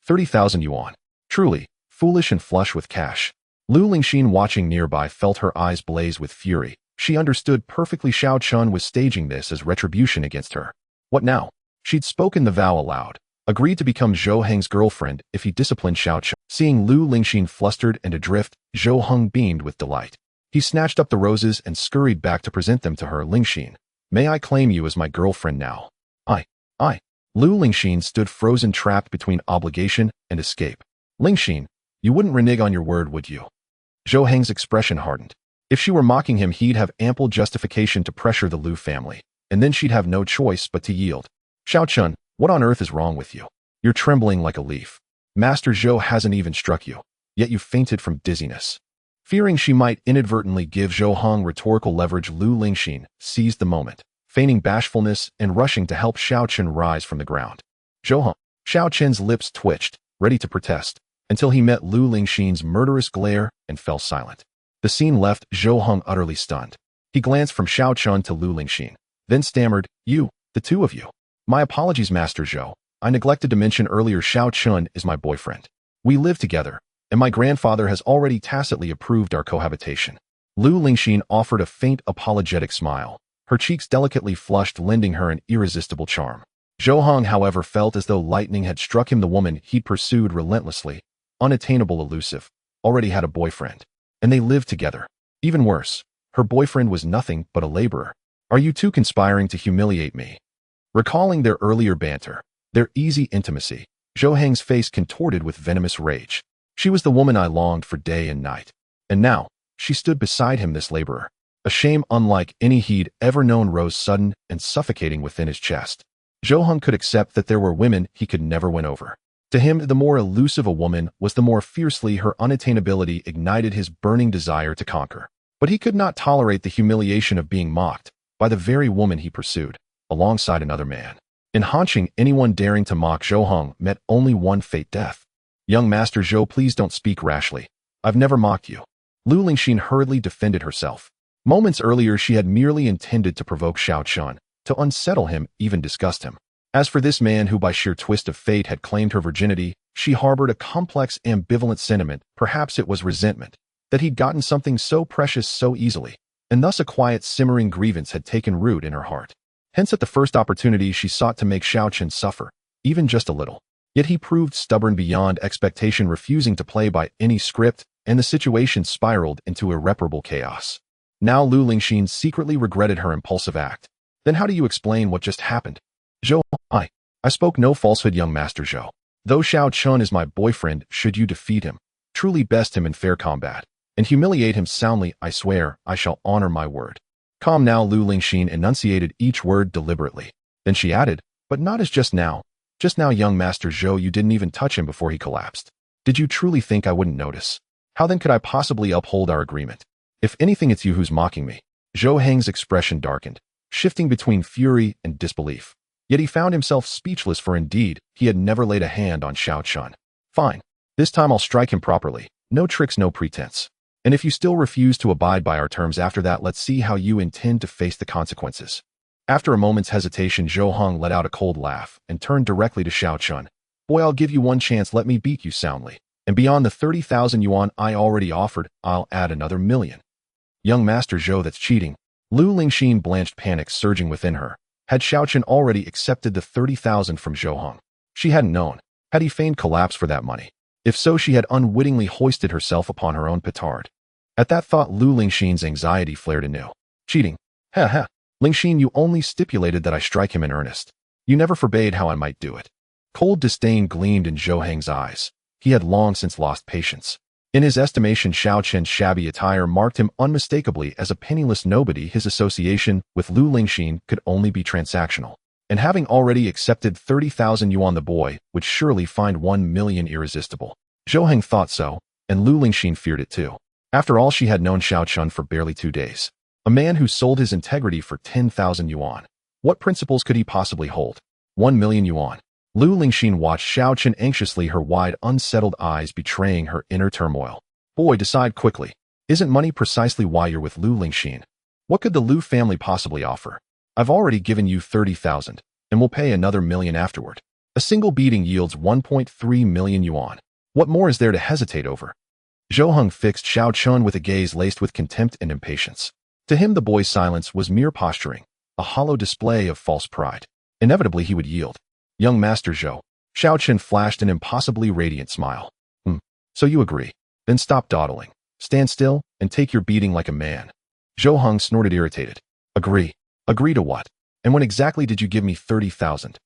30,000 yuan. Truly, foolish and flush with cash. Lu Lingxin, watching nearby, felt her eyes blaze with fury. She understood perfectly Xiao Chun was staging this as retribution against her. What now? She'd spoken the vow aloud, agreed to become Zhou Heng's girlfriend if he disciplined Xiao Chun. Seeing Lu Lingxin flustered and adrift, Zhou Heng beamed with delight. He snatched up the roses and scurried back to present them to her. Lingxin, may I claim you as my girlfriend now? I. Lu Lingxin stood frozen, trapped between obligation and escape. Lingxin, you wouldn't renege on your word, would you? Zhou Heng's expression hardened. If she were mocking him, he'd have ample justification to pressure the Lu family, and then she'd have no choice but to yield. Xiao Chun, what on earth is wrong with you? You're trembling like a leaf. Master Zhou hasn't even struck you, yet you fainted from dizziness. Fearing she might inadvertently give Zhou Heng rhetorical leverage, Lu Lingxin seized the moment, feigning bashfulness and rushing to help Xiao Chun rise from the ground. Zhou Heng. Xiao Chun's lips twitched, ready to protest, until he met Lu Lingxin's murderous glare and fell silent. The scene left Zhou Heng utterly stunned. He glanced from Xiao Chun to Lu Lingxin, then stammered, "You, the two of you. My apologies, Master Zhou. I neglected to mention earlier Xiao Chun is my boyfriend. We live together, and my grandfather has already tacitly approved our cohabitation." Lu Lingxin offered a faint apologetic smile, her cheeks delicately flushed, lending her an irresistible charm. Zhou Heng, however, felt as though lightning had struck him. The woman he'd pursued relentlessly, unattainable, elusive, already had a boyfriend, and they lived together. Even worse, her boyfriend was nothing but a laborer. Are you two conspiring to humiliate me? Recalling their earlier banter, their easy intimacy, Zhou Heng's face contorted with venomous rage. She was the woman I longed for day and night. And now, she stood beside him, this laborer. A shame unlike any he'd ever known rose sudden and suffocating within his chest. Zhou Heng could accept that there were women he could never win over. To him, the more elusive a woman was, the more fiercely her unattainability ignited his burning desire to conquer. But he could not tolerate the humiliation of being mocked by the very woman he pursued, alongside another man. In haunching, anyone daring to mock Zhou Heng met only one fate: death. Young Master Zhou, please don't speak rashly. I've never mocked you. Lu Lingxin hurriedly defended herself. Moments earlier, she had merely intended to provoke Xiao Chun, to unsettle him, even disgust him. As for this man who by sheer twist of fate had claimed her virginity, she harbored a complex, ambivalent sentiment. Perhaps it was resentment, that he'd gotten something so precious so easily, and thus a quiet, simmering grievance had taken root in her heart. Hence, at the first opportunity, she sought to make Xiao Chun suffer, even just a little. Yet he proved stubborn beyond expectation, refusing to play by any script, and the situation spiraled into irreparable chaos. Now Lu Lingxin secretly regretted her impulsive act. Then how do you explain what just happened? Zhou, I spoke no falsehood, young Master Zhou. Though Xiao Chun is my boyfriend, should you defeat him, truly best him in fair combat, and humiliate him soundly, I swear I shall honor my word. Calm now. Lu Lingxin enunciated each word deliberately. Then she added, but not as just now. Just now, young Master Zhou, you didn't even touch him before he collapsed. Did you truly think I wouldn't notice? How then could I possibly uphold our agreement? If anything, it's you who's mocking me. Zhou Heng's expression darkened, shifting between fury and disbelief. Yet he found himself speechless, for indeed, he had never laid a hand on Xiao Chun. Fine. This time I'll strike him properly. No tricks, no pretense. And if you still refuse to abide by our terms after that, let's see how you intend to face the consequences. After a moment's hesitation, Zhou Heng let out a cold laugh and turned directly to Xiao Chun. Boy, I'll give you one chance. Let me beat you soundly. And beyond the 30,000 yuan I already offered, I'll add another million. Young Master Zhou, that's cheating. Lu Lingxin blanched, panic surging within her. Had Xiao Chun already accepted the 30,000 from Zhou Heng? She hadn't known. Had he feigned collapse for that money? If so, she had unwittingly hoisted herself upon her own petard. At that thought, Lu Lingxin's anxiety flared anew. Cheating? Ha ha. Lingxin, you only stipulated that I strike him in earnest. You never forbade how I might do it. Cold disdain gleamed in Zhou Heng's eyes. He had long since lost patience. In his estimation, Xiao Chun's shabby attire marked him unmistakably as a penniless nobody. His association with Lu Lingxin could only be transactional. And having already accepted 30,000 yuan, the boy would surely find 1 million irresistible. Zhou Heng thought so, and Lu Lingxin feared it too. After all, she had known Xiao Chun for barely 2 days. A man who sold his integrity for 10,000 yuan. What principles could he possibly hold? 1 million yuan. Lu Lingxin watched Xiao Chun anxiously, her wide, unsettled eyes betraying her inner turmoil. Boy, decide quickly. Isn't money precisely why you're with Lu Lingxin? What could the Liu family possibly offer? I've already given you 30,000, and we'll pay another million afterward. A single beating yields 1.3 million yuan. What more is there to hesitate over? Zhou Heng fixed Xiao Chun with a gaze laced with contempt and impatience. To him, the boy's silence was mere posturing, a hollow display of false pride. Inevitably, he would yield. Young Master Zhou. Xiao Chun flashed an impossibly radiant smile. So you agree. Then stop dawdling. Stand still and take your beating like a man. Zhou Heng snorted irritated. Agree. Agree to what? And when exactly did you give me 30,000?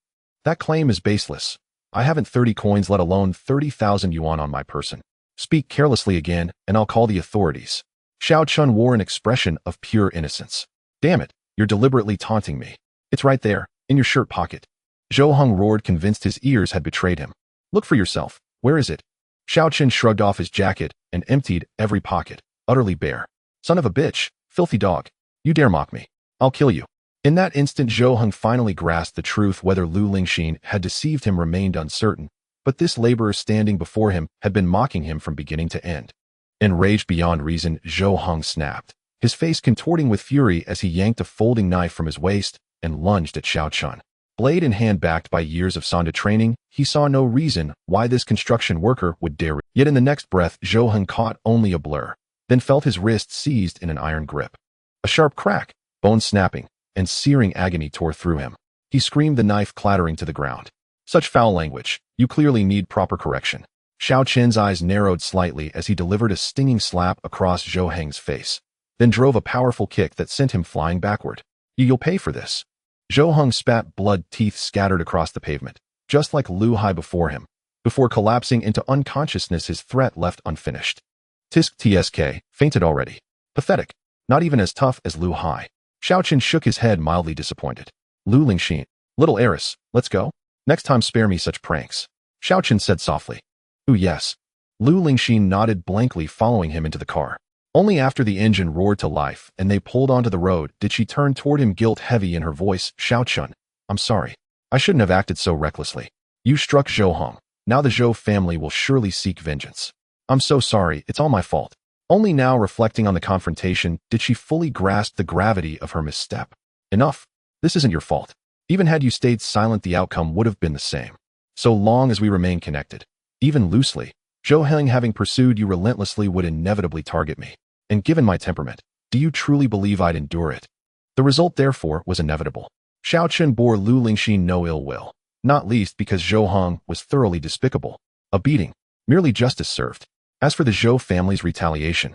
That claim is baseless. I haven't 30 coins, let alone 30,000 yuan on my person. Speak carelessly again, and I'll call the authorities. Xiao Chun wore an expression of pure innocence. Damn it, you're deliberately taunting me. It's right there, in your shirt pocket. Zhou Heng roared, convinced his ears had betrayed him. Look for yourself. Where is it? Xiao Chun shrugged off his jacket and emptied every pocket, utterly bare. Son of a bitch, filthy dog. You dare mock me. I'll kill you. In that instant, Zhou Heng finally grasped the truth. Whether Lu Lingxin had deceived him remained uncertain, but this laborer standing before him had been mocking him from beginning to end. Enraged beyond reason, Zhou Heng snapped, his face contorting with fury as he yanked a folding knife from his waist and lunged at Xiao Chun. Blade in hand, backed by years of Sanda training, he saw no reason why this construction worker would dare. Yet in the next breath, Zhou Heng caught only a blur, then felt his wrist seized in an iron grip. A sharp crack, bones snapping, and searing agony tore through him. He screamed, the knife clattering to the ground. Such foul language. You clearly need proper correction. Xiao Chen's eyes narrowed slightly as he delivered a stinging slap across Zhou Heng's face, then drove a powerful kick that sent him flying backward. You'll pay for this. Zhou Heng spat blood, teeth scattered across the pavement, just like Lu Hai before him, before collapsing into unconsciousness, his threat left unfinished. Tisk tsk, fainted already. Pathetic. Not even as tough as Lu Hai. Xiao Chen shook his head, mildly disappointed. Lu Lingxin, little heiress, let's go. Next time spare me such pranks. Xiao Chen said softly. Ooh, yes. Lu Lingxin nodded blankly, following him into the car. Only after the engine roared to life and they pulled onto the road did she turn toward him, guilt heavy in her voice. Xiao Chun, I'm sorry. I shouldn't have acted so recklessly. You struck Zhou Heng. Now the Zhou family will surely seek vengeance. I'm so sorry, it's all my fault. Only now, reflecting on the confrontation, did she fully grasp the gravity of her misstep. Enough. This isn't your fault. Even had you stayed silent, the outcome would have been the same. So long as we remain connected, even loosely, Zhou Heng having pursued you relentlessly would inevitably target me. And given my temperament, do you truly believe I'd endure it? The result, therefore, was inevitable. Xiao Chun bore Lu Lingxin no ill will, not least because Zhou Heng was thoroughly despicable. A beating, merely justice served. As for the Zhou family's retaliation,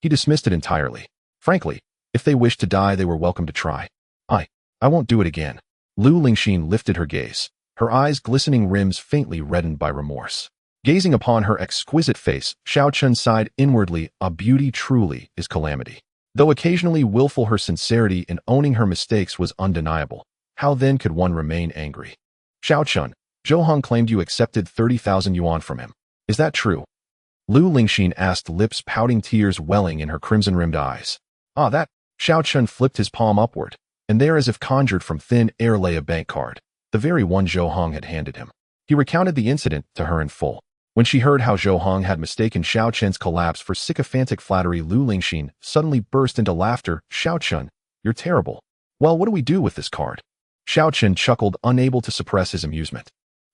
he dismissed it entirely. Frankly, if they wished to die, they were welcome to try. I won't do it again. Lu Lingxin lifted her gaze, her eyes glistening, rims faintly reddened by remorse. Gazing upon her exquisite face, Xiao Chun sighed inwardly. A beauty truly is calamity. Though occasionally willful, her sincerity in owning her mistakes was undeniable. How then could one remain angry? Xiao Chun, Zhou Heng claimed you accepted 30,000 yuan from him. Is that true? Lu Lingxin asked, lips pouting, tears welling in her crimson-rimmed eyes. That. Xiao Chun flipped his palm upward, and there, as if conjured from thin air, lay a bank card, the very one Zhou Heng had handed him. He recounted the incident to her in full. When she heard how Zhou Heng had mistaken Xiao Chen's collapse for sycophantic flattery, Lu Lingxin suddenly burst into laughter. Xiao Chun, you're terrible. Well, what do we do with this card? Xiao Chun chuckled, unable to suppress his amusement.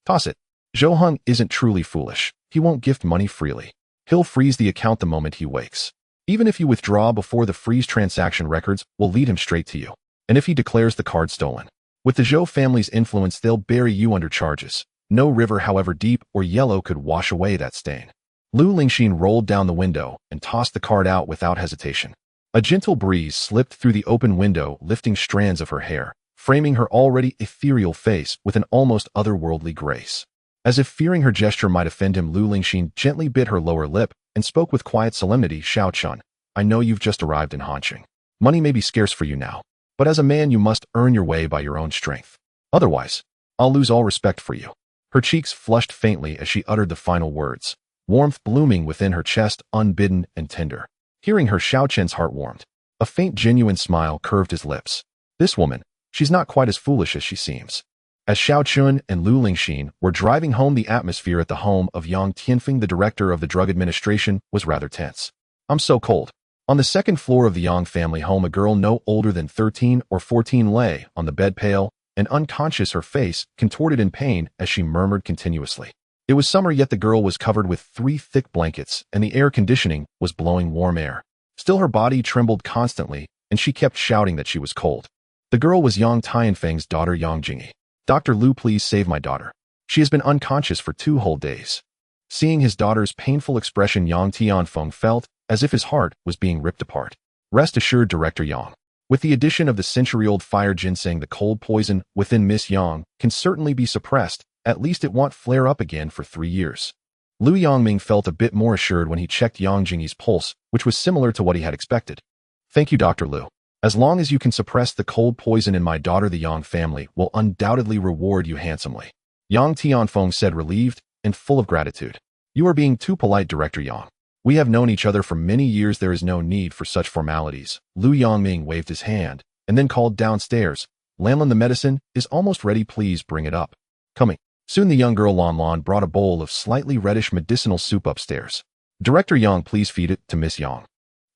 Toss it. Zhou Heng isn't truly foolish. He won't gift money freely. He'll freeze the account the moment he wakes. Even if you withdraw before the freeze, transaction records will lead him straight to you. And if he declares the card stolen, with the Zhou family's influence, they'll bury you under charges. No river, however deep or yellow, could wash away that stain. Lu Lingxin rolled down the window and tossed the card out without hesitation. A gentle breeze slipped through the open window, lifting strands of her hair, framing her already ethereal face with an almost otherworldly grace. As if fearing her gesture might offend him, Lu Lingxin gently bit her lower lip and spoke with quiet solemnity. Xiao Chun, I know you've just arrived in Hanqing. Money may be scarce for you now, but as a man you must earn your way by your own strength. Otherwise, I'll lose all respect for you. Her cheeks flushed faintly as she uttered the final words, warmth blooming within her chest, unbidden and tender. Hearing her, Xiao Chen's heart warmed. A faint, genuine smile curved his lips. This woman, she's not quite as foolish as she seems. As Xiao Chun and Lu Lingxin were driving home, the atmosphere at the home of Yang Tianfeng, the director of the Drug Administration, was rather tense. I'm so cold. On the second floor of the Yang family home, a girl no older than 13 or 14 lay on the bed, pale and unconscious, her face contorted in pain as she murmured continuously. It was summer, yet the girl was covered with 3 thick blankets, and the air conditioning was blowing warm air. Still, her body trembled constantly, and she kept shouting that she was cold. The girl was Yang Tianfeng's daughter, Yang Jingyi. "Dr. Lu, please save my daughter. She has been unconscious for 2 whole days." Seeing his daughter's painful expression, Yang Tianfeng felt as if his heart was being ripped apart. Rest assured, Director Yang, with the addition of the century-old fire ginseng, the cold poison within Miss Yang can certainly be suppressed. At least it won't flare up again for 3 years. Lu Yangming felt a bit more assured when he checked Yang Jingyi's pulse, which was similar to what he had expected. "Thank you, Dr. Lu. As long as you can suppress the cold poison in my daughter, the Yang family will undoubtedly reward you handsomely," Yang Tianfeng said, relieved and full of gratitude. "You are being too polite, Director Yang. We have known each other for many years. There is no need for such formalities." Lu Yangming waved his hand and then called downstairs, "Lanlan, the medicine is almost ready. Please bring it up." Coming. Soon the young girl Lanlan brought a bowl of slightly reddish medicinal soup upstairs. "Director Yang, please feed it to Miss Yang,"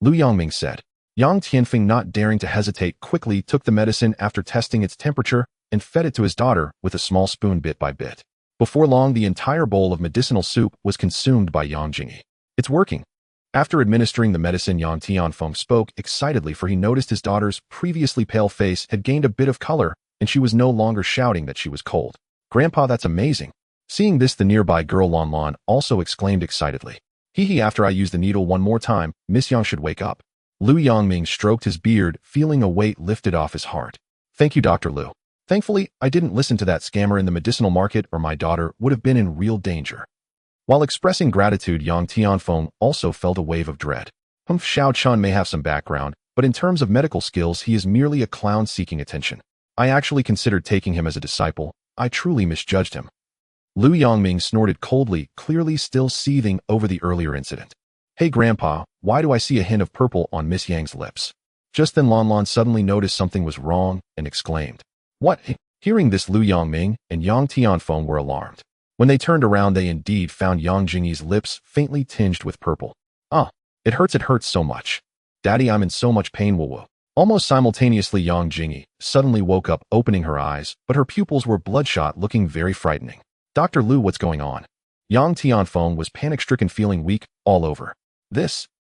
Lu Yangming said. Yang Tianfeng, not daring to hesitate, quickly took the medicine after testing its temperature and fed it to his daughter with a small spoon bit by bit. Before long, the entire bowl of medicinal soup was consumed by Yang Jingyi. "It's working." After administering the medicine, Yang Tianfeng spoke excitedly, for he noticed his daughter's previously pale face had gained a bit of color, and she was no longer shouting that she was cold. "Grandpa, that's amazing." Seeing this, the nearby girl Lanlan also exclaimed excitedly, "Hee, after I use the needle one more time, Miss Yang should wake up." Lu Yangming stroked his beard, feeling a weight lifted off his heart. "Thank you, Dr. Lu. Thankfully, I didn't listen to that scammer in the medicinal market, or my daughter would have been in real danger." While expressing gratitude, Yang Tianfeng also felt a wave of dread. Xiao Chun may have some background, but in terms of medical skills, he is merely a clown seeking attention. I actually considered taking him as a disciple. I truly misjudged him. Lu Yangming snorted coldly, clearly still seething over the earlier incident. "Hey, Grandpa, why do I see a hint of purple on Miss Yang's lips?" Just then Lanlan suddenly noticed something was wrong and exclaimed, "What?" Hearing this, Lu Yangming and Yang Tianfeng were alarmed. When they turned around, they indeed found Yang Jingyi's lips faintly tinged with purple. "Ah, it hurts so much. Daddy, I'm in so much pain, woo." Almost simultaneously, Yang Jingyi suddenly woke up, opening her eyes, but her pupils were bloodshot, looking very frightening. "Dr. Lu, what's going on?" Yang Tianfeng was panic-stricken, feeling weak all over.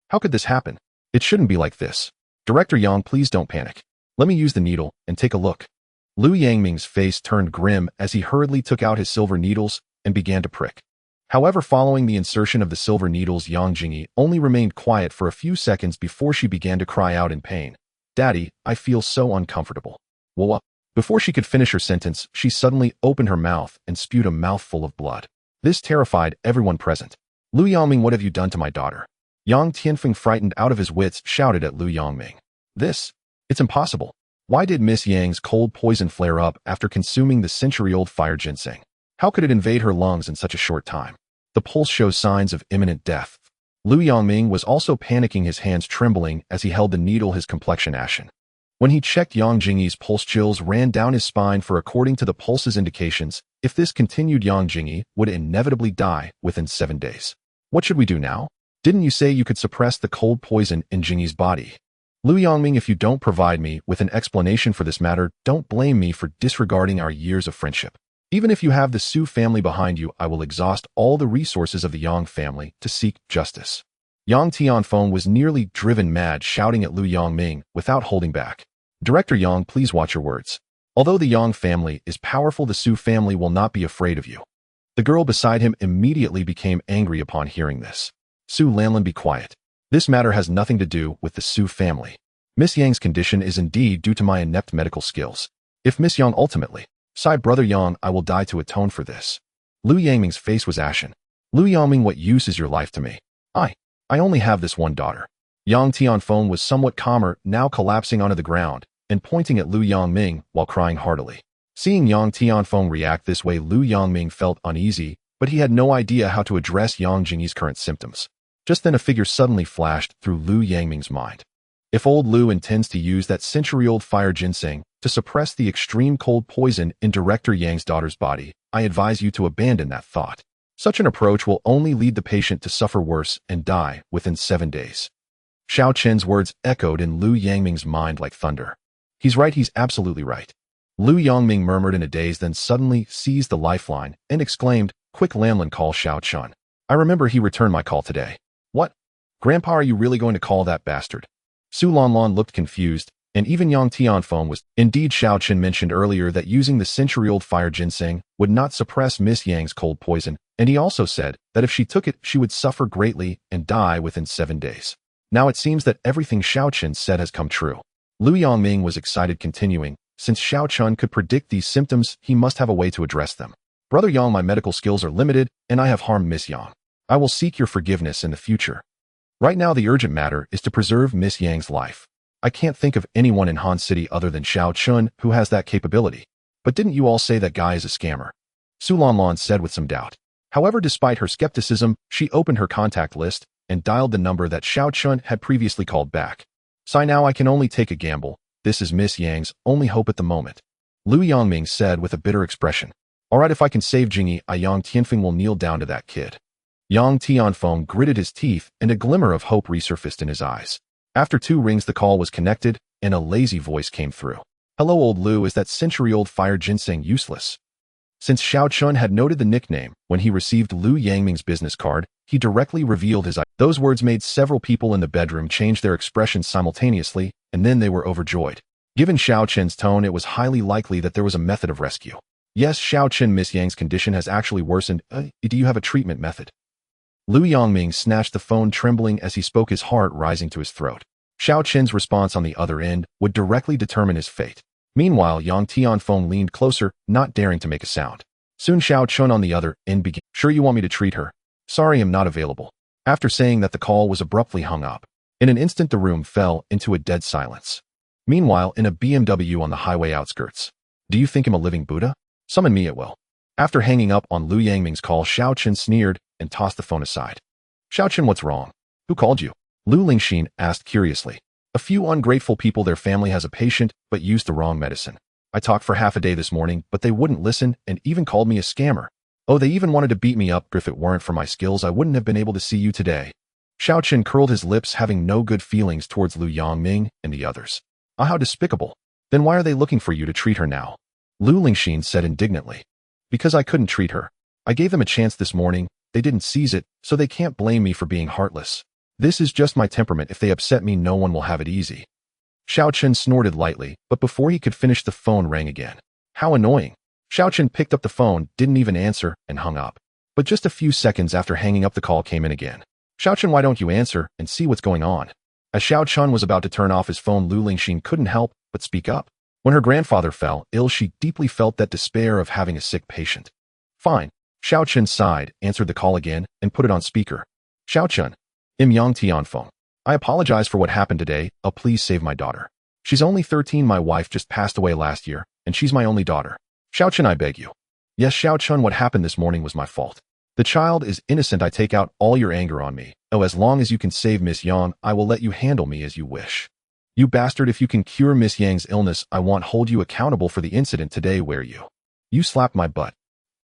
How could this happen? It shouldn't be like this. Director Yang, please don't panic. Let me use the needle and take a look." Lu Yangming's face turned grim as he hurriedly took out his silver needles and began to prick. However, following the insertion of the silver needles, Yang Jingyi only remained quiet for a few seconds before she began to cry out in pain. "Daddy, I feel so uncomfortable." "Well," before she could finish her sentence, she suddenly opened her mouth and spewed a mouthful of blood. This terrified everyone present. "Lu Yangming, what have you done to my daughter?" Yang Tianfeng, frightened out of his wits, shouted at Lu Yangming. It's impossible. Why did Miss Yang's cold poison flare up after consuming the century-old fire ginseng? How could it invade her lungs in such a short time? The pulse shows signs of imminent death." Lu Yangming was also panicking, his hands trembling as he held the needle, his complexion ashen. When he checked Yang Jingyi's pulse, chills ran down his spine, for according to the pulse's indications, if this continued, Yang Jingyi would inevitably die within 7 days. "What should we do now? Didn't you say you could suppress the cold poison in Jingyi's body?" "Lu Yangming, if you don't provide me with an explanation for this matter, don't blame me for disregarding our years of friendship. Even if you have the Su family behind you, I will exhaust all the resources of the Yang family to seek justice." Yang Tianfeng was nearly driven mad, shouting at Lu Yangming without holding back. "Director Yang, please watch your words. Although the Yang family is powerful, the Su family will not be afraid of you." The girl beside him immediately became angry upon hearing this. "Su Lanlan, be quiet. This matter has nothing to do with the Su family. Miss Yang's condition is indeed due to my inept medical skills. If Miss Yang ultimately, sighed Brother Yang, I will die to atone for this." Lu Yangming's face was ashen. "Lu Yangming, what use is your life to me? I only have this one daughter." Yang Tianfeng was somewhat calmer, now collapsing onto the ground and pointing at Lu Yangming while crying heartily. Seeing Yang Tianfeng react this way, Lu Yangming felt uneasy, but he had no idea how to address Yang Jingyi's current symptoms. Just then a figure suddenly flashed through Lu Yangming's mind. If old Lu intends to use that century-old fire ginseng to suppress the extreme cold poison in Director Yang's daughter's body, I advise you to abandon that thought. Such an approach will only lead the patient to suffer worse and die within 7 days. Xiao Chen's words echoed in Lu Yangming's mind like thunder. He's right, he's absolutely right. Lu Yangming murmured in a daze, then suddenly seized the lifeline and exclaimed, "Quick, Lanlin, call Xiao Chun. I remember he returned my call today." "What? Grandpa, are you really going to call that bastard?" Su Lanlan looked confused, and even Yang Tianfeng was. Indeed, Xiao Chen mentioned earlier that using the century-old fire ginseng would not suppress Miss Yang's cold poison, and he also said that if she took it, she would suffer greatly and die within 7 days. Now it seems that everything Xiao Chen said has come true. Lu Yangming was excited, continuing, "Since Xiao Chun could predict these symptoms, he must have a way to address them. Brother Yang, my medical skills are limited, and I have harmed Miss Yang. I will seek your forgiveness in the future. Right now the urgent matter is to preserve Miss Yang's life. I can't think of anyone in Han City other than Xiao Chun who has that capability. But didn't you all say that guy is a scammer?" Su Lanlan said with some doubt. However, despite her skepticism, she opened her contact list and dialed the number that Xiao Chun had previously called back. "Sigh, now I can only take a gamble. This is Miss Yang's only hope at the moment," Lu Yangming said with a bitter expression. "All right, if I can save Jingyi, Yang Tianfeng will kneel down to that kid." Yang Tianfeng gritted his teeth, and a glimmer of hope resurfaced in his eyes. After 2 rings, the call was connected, and a lazy voice came through. "Hello, old Lu, is that century-old fire ginseng useless?" Since Xiao Chun had noted the nickname when he received Lu Yangming's business card, he directly revealed his. Those words made several people in the bedroom change their expressions simultaneously, and then they were overjoyed. Given Xiao Chen's tone, it was highly likely that there was a method of rescue. "Yes, Xiao Chen, Miss Yang's condition has actually worsened. Do you have a treatment method?" Lu Yangming snatched the phone, trembling as he spoke, his heart rising to his throat. Xiao Chen's response on the other end would directly determine his fate. Meanwhile, Yang Tianfeng leaned closer, not daring to make a sound. Soon Xiao Chun on the other end began. "Sure you want me to treat her?" "Sorry, I'm not available." After saying that, the call was abruptly hung up. In an instant, the room fell into a dead silence. Meanwhile, in a BMW on the highway outskirts. "Do you think him a living Buddha? Summon me at will." After hanging up on Lu Yangming's call, Xiao Chen sneered and tossed the phone aside. "Xiao Chen, what's wrong? Who called you?" Lu Lingxin asked curiously. "A few ungrateful people. Their family has a patient, but used the wrong medicine. I talked for half a day this morning, but they wouldn't listen and even called me a scammer. Oh, they even wanted to beat me up. If it weren't for my skills, I wouldn't have been able to see you today." Xiao Chen curled his lips, having no good feelings towards Lu Yangming and the others. "Ah, how despicable. Then why are they looking for you to treat her now?" Lu Lingxin said indignantly. "Because I couldn't treat her. I gave them a chance this morning. They didn't seize it, so they can't blame me for being heartless. This is just my temperament. If they upset me, no one will have it easy." Xiao Chen snorted lightly, but before he could finish, the phone rang again. How annoying. Xiao Chen picked up the phone, didn't even answer, and hung up. But just a few seconds after hanging up, the call came in again. "Xiao Chen, why don't you answer and see what's going on?" As Xiao Chen was about to turn off his phone, Lu Lingxin couldn't help but speak up. When her grandfather fell ill, she deeply felt that despair of having a sick patient. "Fine." Xiao Chen sighed, answered the call again, and put it on speaker. "Xiao Chen. I'm Yang Tianfeng. I apologize for what happened today. Please save my daughter. She's only 13. My wife just passed away last year, and she's my only daughter. Xiao Chen, I beg you." "Yes, Xiao Chen, what happened this morning was my fault. The child is innocent. I take out all your anger on me. Oh, as long as you can save Miss Yang, I will let you handle me as you wish. You bastard, if you can cure Miss Yang's illness, I won't hold you accountable for the incident today where you slapped my butt."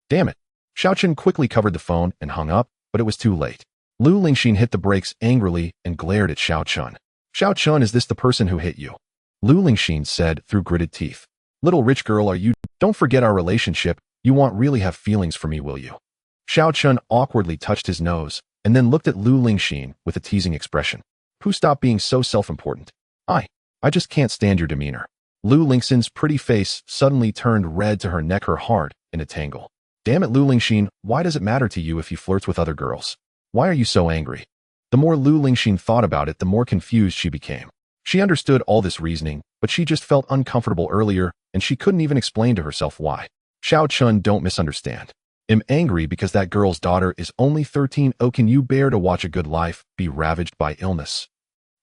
"Damn it." Xiao Chen quickly covered the phone and hung up, but it was too late. Lu Lingxin hit the brakes angrily and glared at Xiao Chen. "Xiao Chen, is this the person who hit you?" Lu Lingxin said through gritted teeth. "Little rich girl, are you? Don't forget our relationship. You won't really have feelings for me, will you?" Xiao Chen awkwardly touched his nose and then looked at Lu Lingxin with a teasing expression. "Pooh, stop being so self-important. I just can't stand your demeanor." Lu Lingxin's pretty face suddenly turned red to her neck, her heart in a tangle. "Damn it, Lu Lingxin, why does it matter to you if he flirts with other girls? Why are you so angry?" The more Lu Lingxin thought about it, the more confused she became. She understood all this reasoning, but she just felt uncomfortable earlier, and she couldn't even explain to herself why. "Xiao Chun, don't misunderstand. I'm angry because that girl's daughter is only 13. Oh, can you bear to watch a good life be ravaged by illness?"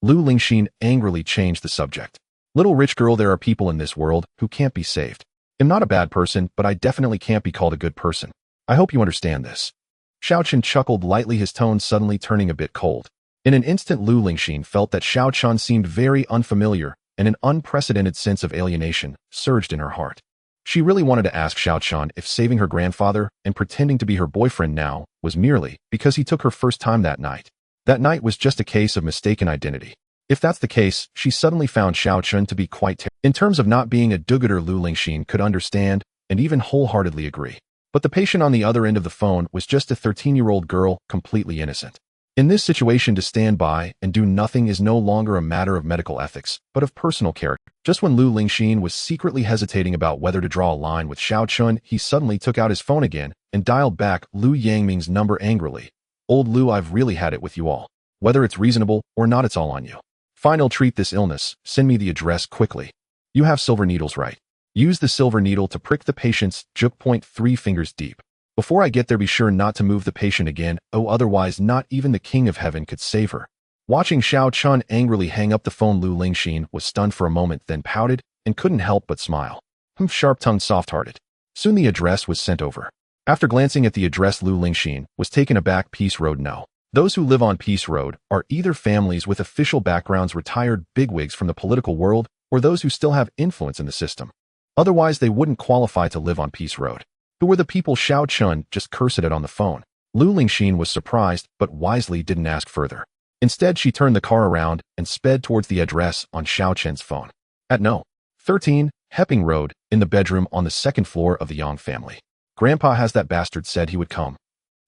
Lu Lingxin angrily changed the subject. "Little rich girl, there are people in this world who can't be saved. I'm not a bad person, but I definitely can't be called a good person. I hope you understand this." Xiao Chen chuckled lightly, his tone suddenly turning a bit cold. In an instant, Lu Lingxin felt that Xiao Chen seemed very unfamiliar, and an unprecedented sense of alienation surged in her heart. She really wanted to ask Xiao Chen if saving her grandfather and pretending to be her boyfriend now was merely because he took her first time that night. That night was just a case of mistaken identity. If that's the case, she suddenly found Xiaochun to be quite terrible. In terms of not being a do-gooder, Lu Lingxin could understand and even wholeheartedly agree. But the patient on the other end of the phone was just a 13-year-old girl, completely innocent. In this situation, to stand by and do nothing is no longer a matter of medical ethics, but of personal character. Just when Lu Lingxin was secretly hesitating about whether to draw a line with Xiaochun, he suddenly took out his phone again and dialed back Lu Yangming's number angrily. "Old Lu, I've really had it with you all. Whether it's reasonable or not, it's all on you. Fine, I'll treat this illness. Send me the address quickly. You have silver needles, right? Use the silver needle to prick the patient's juke point 3 fingers deep. Before I get there, be sure not to move the patient again, otherwise not even the King of Heaven could save her." Watching Xiaochun angrily hang up the phone, Lu Lingxin was stunned for a moment, then pouted and couldn't help but smile. Sharp-tongued, soft-hearted. Soon the address was sent over. After glancing at the address, Lu Lingxin was taken aback. Peace Road. No. Those who live on Peace Road are either families with official backgrounds, retired bigwigs from the political world, or those who still have influence in the system. Otherwise, they wouldn't qualify to live on Peace Road. Who were the people? Xiaochun just cursed it on the phone. Lu Lingxin was surprised, but wisely didn't ask further. Instead, she turned the car around and sped towards the address on Xiaochun's phone. At No. 13, Hepping Road, in the bedroom on the second floor of the Yang family. "Grandpa, has that bastard said he would come?"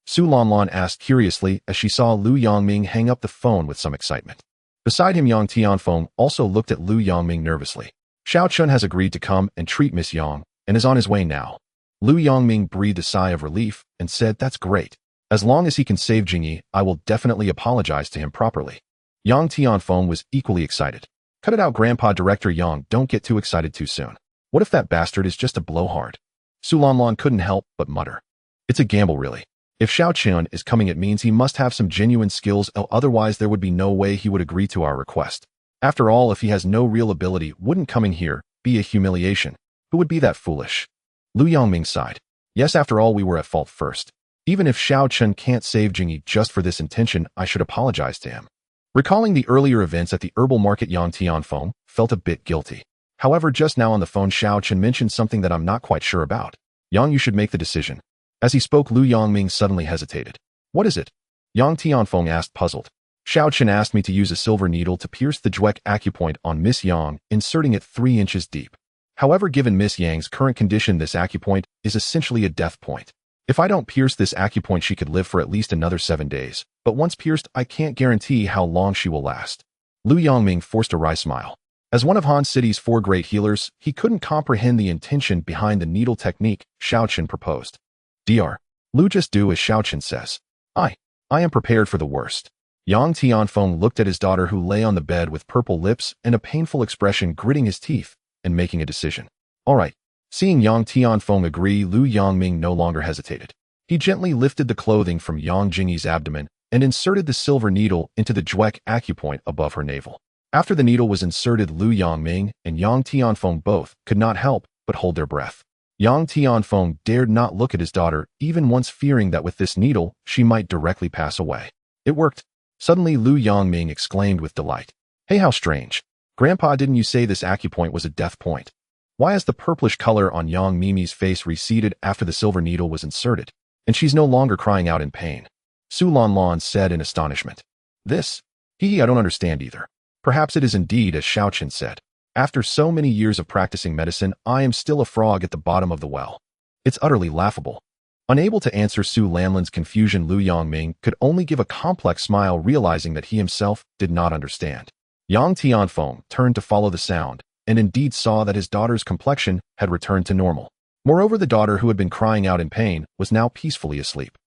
Su Lanlan asked curiously as she saw Lu Yangming hang up the phone with some excitement. Beside him, Yang Tianfeng also looked at Lu Yangming nervously. "Xiaochun has agreed to come and treat Miss Yang and is on his way now." Lu Yangming breathed a sigh of relief and said, "That's great. As long as he can save Jingyi, I will definitely apologize to him properly." Yang Tianfeng was equally excited. "Cut it out, Grandpa." Director Yang, don't get too excited too soon. What if that bastard is just a blowhard? Su Lanlan couldn't help but mutter. It's a gamble, really. If Xiaochun is coming, it means he must have some genuine skills, otherwise there would be no way he would agree to our request. After all, if he has no real ability, wouldn't coming here be a humiliation? Who would be that foolish? Lu Yangming sighed. Yes, after all, we were at fault first. Even if Xiaochun can't save Jingyi just for this intention, I should apologize to him. Recalling the earlier events at the herbal market, Yang Tianfeng felt a bit guilty. However, just now on the phone, Xiaochun mentioned something that I'm not quite sure about. "Yang, you should make the decision." As he spoke, Lu Yangming suddenly hesitated. "What is it?" Yang Tianfeng asked, puzzled. "Xiaochun asked me to use a silver needle to pierce the juke acupoint on Miss Yang, inserting it 3 inches deep. However, given Miss Yang's current condition, this acupoint is essentially a death point. If I don't pierce this acupoint, she could live for at least another 7 days. But once pierced, I can't guarantee how long she will last." Lu Yangming forced a wry smile. As one of Han City's 4 great healers, he couldn't comprehend the intention behind the needle technique Xiaochun proposed. "Dr. Lu, just do as Xiaochun says. I am prepared for the worst." Yang Tianfeng looked at his daughter, who lay on the bed with purple lips and a painful expression, gritting his teeth and making a decision. "All right." Seeing Yang Tianfeng agree, Lu Yangming no longer hesitated. He gently lifted the clothing from Yang Jingyi's abdomen and inserted the silver needle into the juke acupoint above her navel. After the needle was inserted, Lu Yangming and Yang Tianfeng both could not help but hold their breath. Yang Tianfeng dared not look at his daughter, even once fearing that with this needle, she might directly pass away. It worked. Suddenly, Lu Yangming exclaimed with delight. "Hey, how strange. Grandpa, didn't you say this acupoint was a death point? Why has the purplish color on Yang Mimi's face receded after the silver needle was inserted? And she's no longer crying out in pain." Su Lanlan said in astonishment. "This? I don't understand either. Perhaps it is indeed as Xiaochun said. After so many years of practicing medicine, I am still a frog at the bottom of the well. It's utterly laughable." Unable to answer Su Lanlan's confusion, Lu Yangming could only give a complex smile, realizing that he himself did not understand. Yang Tianfeng turned to follow the sound, and indeed saw that his daughter's complexion had returned to normal. Moreover, the daughter, who had been crying out in pain, was now peacefully asleep.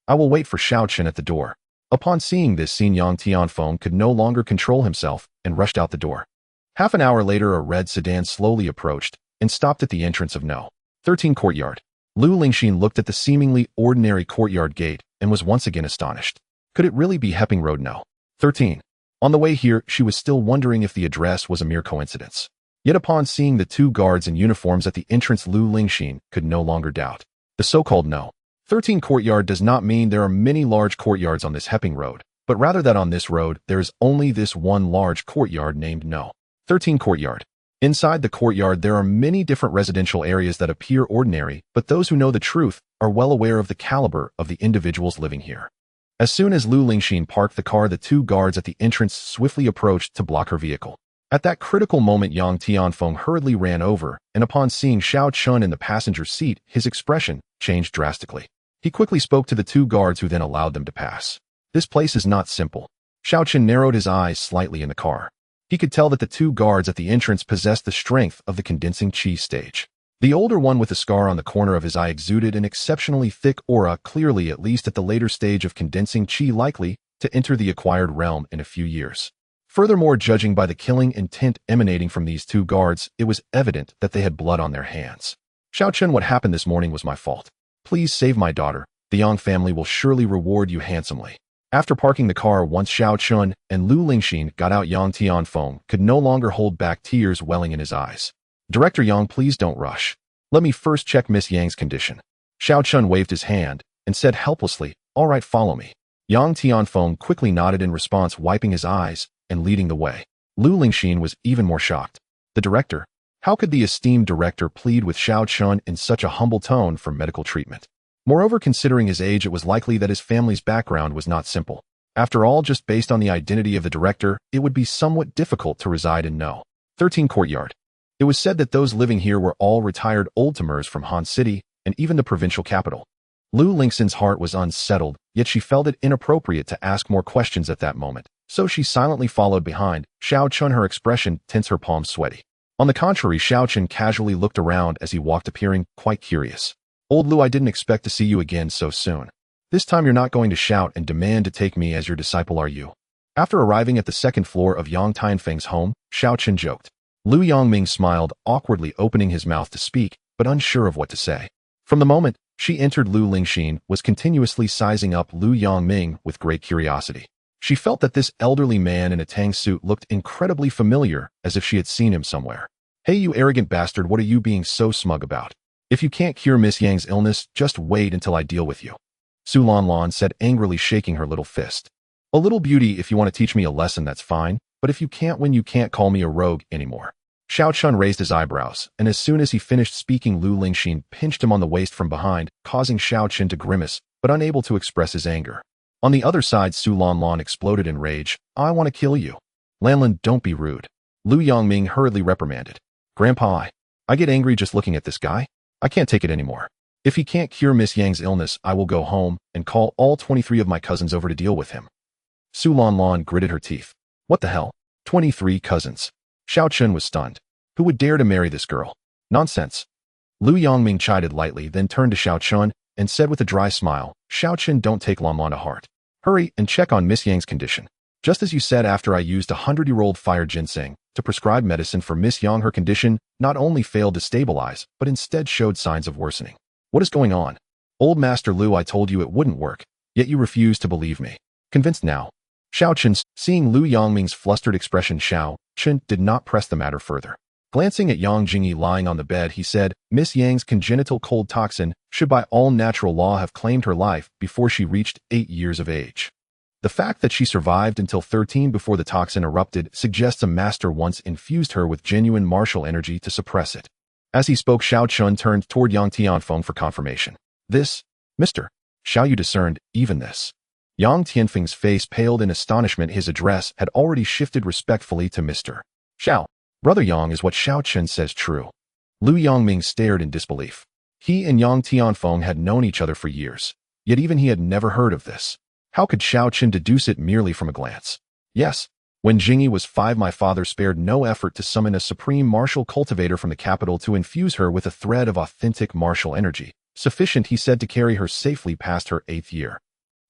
I will wait for Xiaochun at the door." Upon seeing this scene, Yang Tianfeng could no longer control himself and rushed out the door. Half an hour later, a red sedan slowly approached and stopped at the entrance of No. 13 courtyard. Lu Lingxin looked at the seemingly ordinary courtyard gate and was once again astonished. Could it really be Hepping Road No. 13? On the way here, she was still wondering if the address was a mere coincidence. Yet upon seeing the 2 guards in uniforms at the entrance, Lu Lingxin could no longer doubt. The so-called No. 13 courtyard does not mean there are many large courtyards on this Hepping Road, but rather that on this road there is only this one large courtyard named No. 13 courtyard. Inside the courtyard there are many different residential areas that appear ordinary, but those who know the truth are well aware of the caliber of the individuals living here. As soon as Lu Lingxin parked the car, the two guards at the entrance swiftly approached to block her vehicle. At that critical moment, Yang Tianfeng hurriedly ran over, and upon seeing Xiao Chun in the passenger seat, his expression changed drastically. He quickly spoke to the two guards who then allowed them to pass. This place is not simple. Xiao Chun narrowed his eyes slightly in the car. He could tell that the two guards at the entrance possessed the strength of the condensing chi stage. The older one with a scar on the corner of his eye exuded an exceptionally thick aura, clearly at least at the later stage of condensing chi, likely to enter the acquired realm in a few years. Furthermore, judging by the killing intent emanating from these two guards, it was evident that they had blood on their hands. Xiao Chun, what happened this morning was my fault. Please save my daughter. The Yang family will surely reward you handsomely. After parking the car, once Xiao Chun and Lu Lingxin got out, Yang Tianfeng could no longer hold back tears welling in his eyes. Director Yang, please don't rush. Let me first check Miss Yang's condition. Xiao Chun waved his hand and said helplessly, all right, follow me. Yang Tianfeng quickly nodded in response, wiping his eyes and leading the way. Lu Lingxin was even more shocked. The director? How could the esteemed director plead with Xiao Chun in such a humble tone for medical treatment? Moreover, considering his age, it was likely that his family's background was not simple. After all, just based on the identity of the director, it would be somewhat difficult to reside in No. 13 Courtyard. It was said that those living here were all retired old-timers from Han City and even the provincial capital. Lu Lingxin's heart was unsettled, yet she felt it inappropriate to ask more questions at that moment, so she silently followed behind Xiao Chun, her expression tense, her palms sweaty. On the contrary, Xiao Chun casually looked around as he walked, appearing quite curious. Old Lu, I didn't expect to see you again so soon. This time you're not going to shout and demand to take me as your disciple, are you? After arriving at the second floor of Yang Tianfeng's home, Xiao Chun joked. Lu Yangming smiled, awkwardly opening his mouth to speak, but unsure of what to say. From the moment she entered, Lu Lingxin was continuously sizing up Lu Yangming with great curiosity. She felt that this elderly man in a tang suit looked incredibly familiar, as if she had seen him somewhere. Hey, you arrogant bastard, what are you being so smug about? If you can't cure Miss Yang's illness, just wait until I deal with you. Su Lanlan said, angrily shaking her little fist. A little beauty, if you want to teach me a lesson, that's fine, but if you can't win, you can't call me a rogue anymore. Xiao Chun raised his eyebrows, and as soon as he finished speaking, Lu Lingxin pinched him on the waist from behind, causing Xiao Chun to grimace, but unable to express his anger. On the other side, Su Lanlan exploded in rage. I want to kill you. Lanlan, don't be rude. Lu Yangming hurriedly reprimanded. Grandpa, I get angry just looking at this guy. I can't take it anymore. If he can't cure Miss Yang's illness, I will go home and call all 23 of my cousins over to deal with him. Su Lanlan gritted her teeth. What the hell? 23 cousins. Xiao Chun was stunned. Who would dare to marry this girl? Nonsense. Lu Yangming chided lightly, then turned to Xiao Chun and said with a dry smile, Xiao Chun, don't take Lanlan to heart. Hurry and check on Miss Yang's condition. Just as you said, after I used 100-year-old fire ginseng to prescribe medicine for Miss Yang, her condition not only failed to stabilize, but instead showed signs of worsening. What is going on? Old Master Lu, I told you it wouldn't work, yet you refuse to believe me. Convinced now? Xiao Chun, seeing Lu Yangming's flustered expression, Xiao Chun did not press the matter further. Glancing at Yang Jingyi lying on the bed, he said, Miss Yang's congenital cold toxin should by all natural law have claimed her life before she reached 8 years of age. The fact that she survived until 13 before the toxin erupted suggests a master once infused her with genuine martial energy to suppress it. As he spoke, Xiao Chun turned toward Yang Tianfeng for confirmation. This, Mr. Xiao, you discerned even this. Yang Tianfeng's face paled in astonishment. His address had already shifted respectfully to Mr. Xiao. Brother Yang, is what Xiao Chun says true? Lu Yangming stared in disbelief. He and Yang Tianfeng had known each other for years, yet even he had never heard of this. How could Xiao Chun deduce it merely from a glance? Yes. When Jingyi was 5, my father spared no effort to summon a supreme martial cultivator from the capital to infuse her with a thread of authentic martial energy, sufficient, he said, to carry her safely past her 8th year.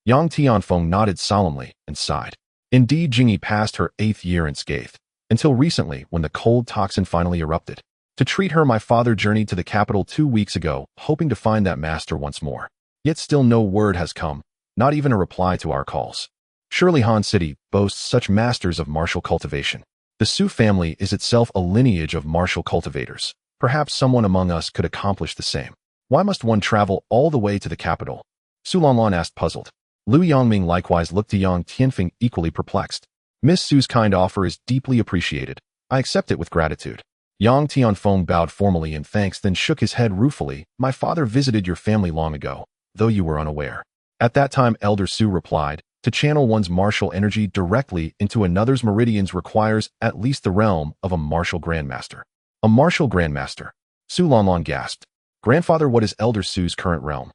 Yang Tianfeng nodded solemnly and sighed. Indeed, Jingyi passed her 8th year unscathed, until recently when the cold toxin finally erupted. To treat her, my father journeyed to the capital 2 weeks ago, hoping to find that master once more. Yet still no word has come, not even a reply to our calls. Surely Han City boasts such masters of martial cultivation. The Su family is itself a lineage of martial cultivators. Perhaps someone among us could accomplish the same. Why must one travel all the way to the capital? Su Lanlan asked, puzzled. Lu Yangming likewise looked to Yang Tianfeng, equally perplexed. Miss Su's kind offer is deeply appreciated. I accept it with gratitude. Yang Tianfeng bowed formally in thanks, then shook his head ruefully. My father visited your family long ago, though you were unaware. At that time, Elder Su replied, to channel one's martial energy directly into another's meridians requires at least the realm of a martial grandmaster. A martial grandmaster. Su Lanlan gasped. Grandfather, what is Elder Su's current realm?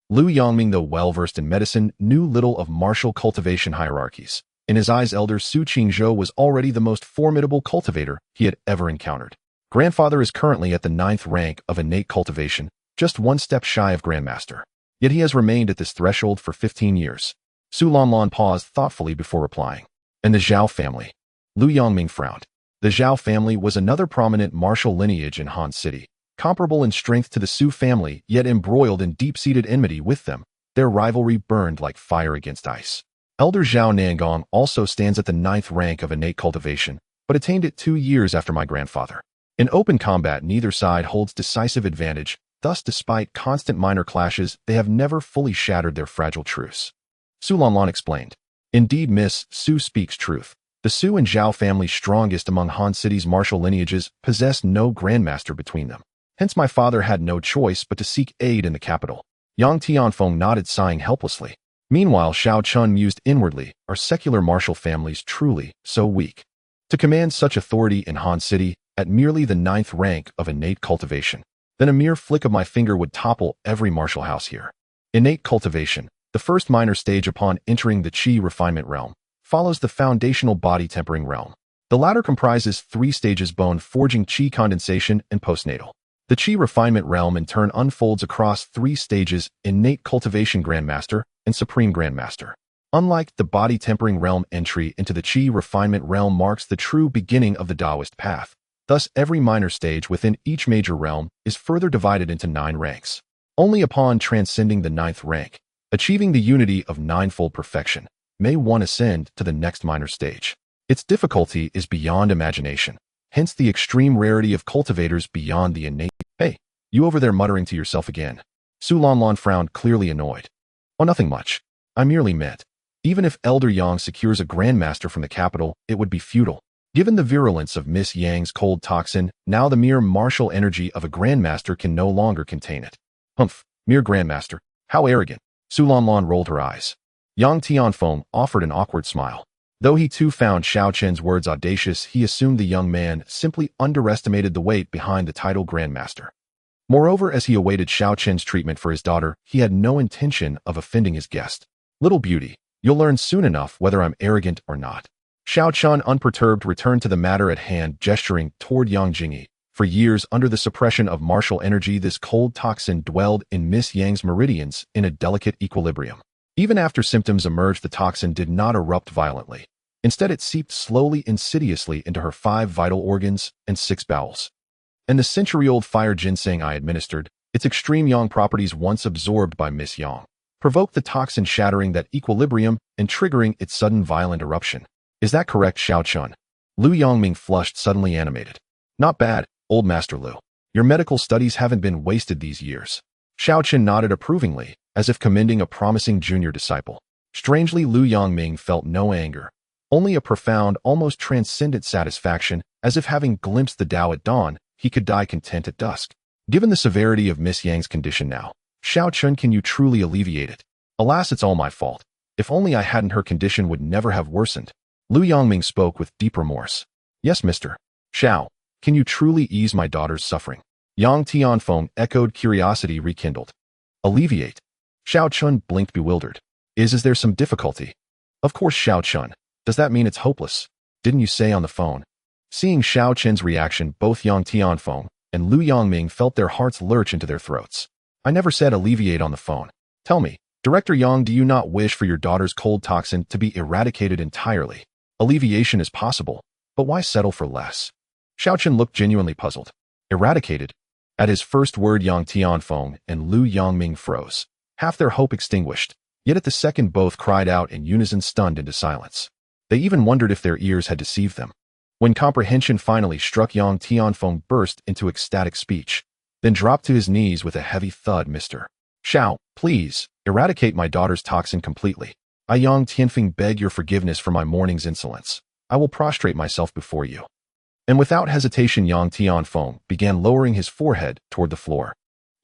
Lu Yongming, though well-versed in medicine, knew little of martial cultivation hierarchies. In his eyes, Elder Su Qingzhou was already the most formidable cultivator he had ever encountered. Grandfather is currently at the 9th rank of innate cultivation, just one step shy of grandmaster. Yet he has remained at this threshold for 15 years. Su Lanlan paused thoughtfully before replying. And the Zhao family? Lu Yongming frowned. The Zhao family was another prominent martial lineage in Han City. Comparable in strength to the Su family, yet embroiled in deep-seated enmity with them, their rivalry burned like fire against ice. Elder Zhao Nangong also stands at the 9th rank of innate cultivation, but attained it 2 years after my grandfather. In open combat, neither side holds decisive advantage, thus despite constant minor clashes, they have never fully shattered their fragile truce. Su Lanlan explained. Indeed, Miss Su speaks truth. The Su and Zhao families strongest among Han City's martial lineages possess no grandmaster between them. Hence my father had no choice but to seek aid in the capital. Yang Tianfeng nodded, sighing helplessly. Meanwhile, Xiao Chun mused inwardly, are secular martial families truly so weak? To command such authority in Han City, at merely the 9th rank of innate cultivation, then a mere flick of my finger would topple every martial house here. Innate cultivation, the first minor stage upon entering the Qi refinement realm, follows the foundational body tempering realm. The latter comprises 3 stages: bone forging, Qi condensation, and postnatal. The Qi refinement realm in turn unfolds across 3 stages: innate cultivation grandmaster and supreme grandmaster. Unlike the body tempering realm, entry into the Qi refinement realm marks the true beginning of the Taoist path. Thus, every minor stage within each major realm is further divided into 9 ranks. Only upon transcending the 9th rank, achieving the unity of 9-fold perfection, may one ascend to the next minor stage. Its difficulty is beyond imagination, hence the extreme rarity of cultivators beyond the innate. Hey, you over there muttering to yourself again. Su Lanlan frowned, clearly annoyed. Oh, nothing much. I merely meant, even if Elder Yang secures a grandmaster from the capital, it would be futile. Given the virulence of Miss Yang's cold toxin, now the mere martial energy of a grandmaster can no longer contain it. Humph, mere grandmaster. How arrogant. Su Lanlan rolled her eyes. Yang Tianfeng offered an awkward smile. Though he too found Xiao Chen's words audacious, he assumed the young man simply underestimated the weight behind the title grandmaster. Moreover, as he awaited Xiao Chen's treatment for his daughter, he had no intention of offending his guest. Little beauty, you'll learn soon enough whether I'm arrogant or not. Xiao Chen, unperturbed, returned to the matter at hand, gesturing toward Yang Jingyi. For years, under the suppression of martial energy, this cold toxin dwelled in Miss Yang's meridians in a delicate equilibrium. Even after symptoms emerged, the toxin did not erupt violently. Instead, it seeped slowly, insidiously into her 5 vital organs and 6 bowels. And the century-old fire ginseng I administered, its extreme yang properties once absorbed by Miss Yang, provoked the toxin, shattering that equilibrium and triggering its sudden violent eruption. Is that correct, Xiao Chun? Lu Yongming flushed, suddenly animated. Not bad, old Master Lu. Your medical studies haven't been wasted these years. Xiao Chen nodded approvingly, as if commending a promising junior disciple. Strangely, Lu Yongming felt no anger, only a profound, almost transcendent satisfaction, as if having glimpsed the Tao at dawn, he could die content at dusk. Given the severity of Miss Yang's condition now, Xiao Chun, can you truly alleviate it? Alas, it's all my fault. If only I hadn't, her condition would never have worsened. Lu Yongming spoke with deep remorse. Yes, Mr. Xiao, can you truly ease my daughter's suffering? Yang Tianfeng echoed, curiosity rekindled. Alleviate? Xiao Chun blinked, bewildered. Is there some difficulty? Of course, Xiao Chun. Does that mean it's hopeless? Didn't you say on the phone? Seeing Xiao Chen's reaction, both Yang Tianfeng and Lu Yongming felt their hearts lurch into their throats. I never said alleviate on the phone. Tell me, Director Yang, do you not wish for your daughter's cold toxin to be eradicated entirely? Alleviation is possible, but why settle for less? Xiao Chen looked genuinely puzzled. Eradicated? At his first word, Yang Tianfeng and Lu Yongming froze, half their hope extinguished. Yet at the second, both cried out in unison, stunned into silence. They even wondered if their ears had deceived them. When comprehension finally struck, Yang Tianfeng burst into ecstatic speech, then dropped to his knees with a heavy thud. Mr. Xiao, please, eradicate my daughter's toxin completely. I, Yang Tianfeng, beg your forgiveness for my morning's insolence. I will prostrate myself before you. And without hesitation, Yang Tianfeng began lowering his forehead toward the floor.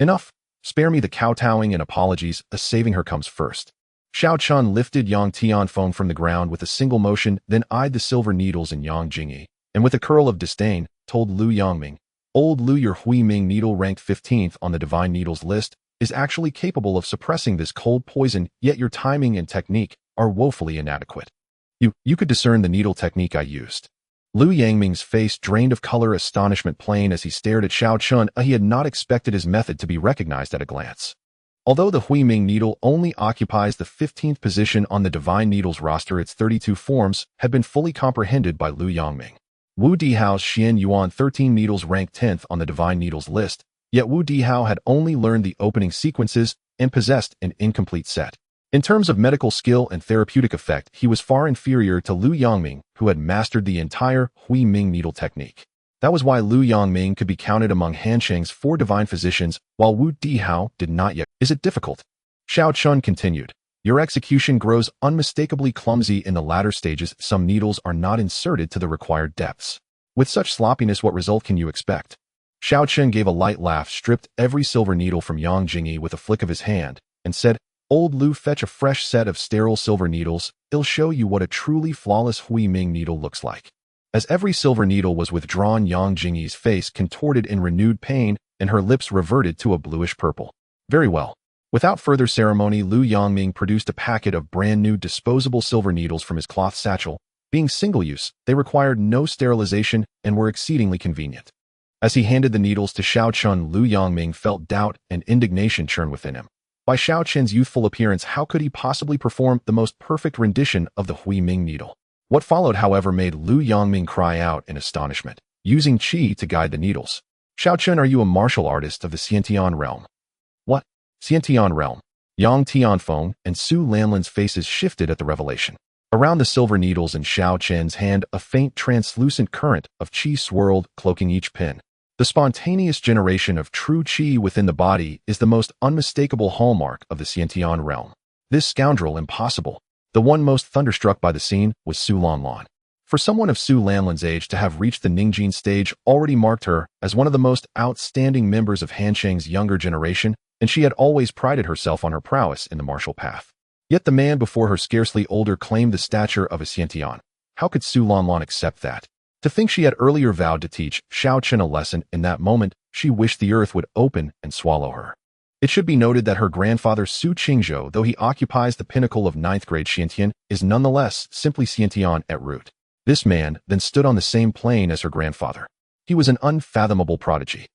Enough. Spare me the kowtowing and apologies, as saving her comes first. Xiao Chun lifted Yang Tianfeng from the ground with a single motion, then eyed the silver needles in Yang Jingyi, and with a curl of disdain, told Lu Yangming, "Old Lu, your Hui Ming needle ranked 15th on the divine needles list is actually capable of suppressing this cold poison, yet your timing and technique are woefully inadequate. You could discern the needle technique I used." Lu Yangming's face drained of color, astonishment plain as he stared at Xiao Chun. He had not expected his method to be recognized at a glance. Although the Hui Ming needle only occupies the 15th position on the divine needles roster, its 32 forms had been fully comprehended by Lu Yangming. Wu Dihao's Xian Yuan 13 needles ranked 10th on the divine needles list, yet Wu Dihao had only learned the opening sequences and possessed an incomplete set. In terms of medical skill and therapeutic effect, he was far inferior to Lu Yangming, who had mastered the entire Hui Ming needle technique. That was why Lu Yangming could be counted among Han Sheng's 4 divine physicians, while Wu Dihao did not yet. Is it difficult? Xiao Chun continued. Your execution grows unmistakably clumsy in the latter stages. Some needles are not inserted to the required depths. With such sloppiness, what result can you expect? Xiao Chun gave a light laugh, stripped every silver needle from Yang Jingyi with a flick of his hand, and said, "Old Lu, fetch a fresh set of sterile silver needles. It'll show you what a truly flawless Hui Ming needle looks like." As every silver needle was withdrawn, Yang Jingyi's face contorted in renewed pain, and her lips reverted to a bluish purple. Very well. Without further ceremony, Lu Yangming produced a packet of brand-new disposable silver needles from his cloth satchel. Being single-use, they required no sterilization and were exceedingly convenient. As he handed the needles to Xiao Chun, Lu Yangming felt doubt and indignation churn within him. By Xiao Chun's youthful appearance, how could he possibly perform the most perfect rendition of the Hui Ming needle? What followed, however, made Lu Yangming cry out in astonishment, using qi to guide the needles. "Xiao Chun, are you a martial artist of the Xiantian realm?" "What? Xiantian realm?" Yang Tianfeng and Su Lanlin's faces shifted at the revelation. Around the silver needles in Xiao Chun's hand, a faint translucent current of qi swirled, cloaking each pin. The spontaneous generation of true qi within the body is the most unmistakable hallmark of the Xiantian realm. This scoundrel, impossible. The one most thunderstruck by the scene was Su Lanlan. For someone of Su Lanlan's age to have reached the Ningjin stage already marked her as one of the most outstanding members of Han Sheng's younger generation, and she had always prided herself on her prowess in the martial path. Yet the man before her, scarcely older, claimed the stature of a Xiantian. How could Su Lanlan accept that? To think she had earlier vowed to teach Xiao Chun a lesson, in that moment, she wished the earth would open and swallow her. It should be noted that her grandfather Su Qingzhou, though he occupies the pinnacle of 9th grade Xiantian, is nonetheless simply Xiantian at root. This man then stood on the same plane as her grandfather. He was an unfathomable prodigy.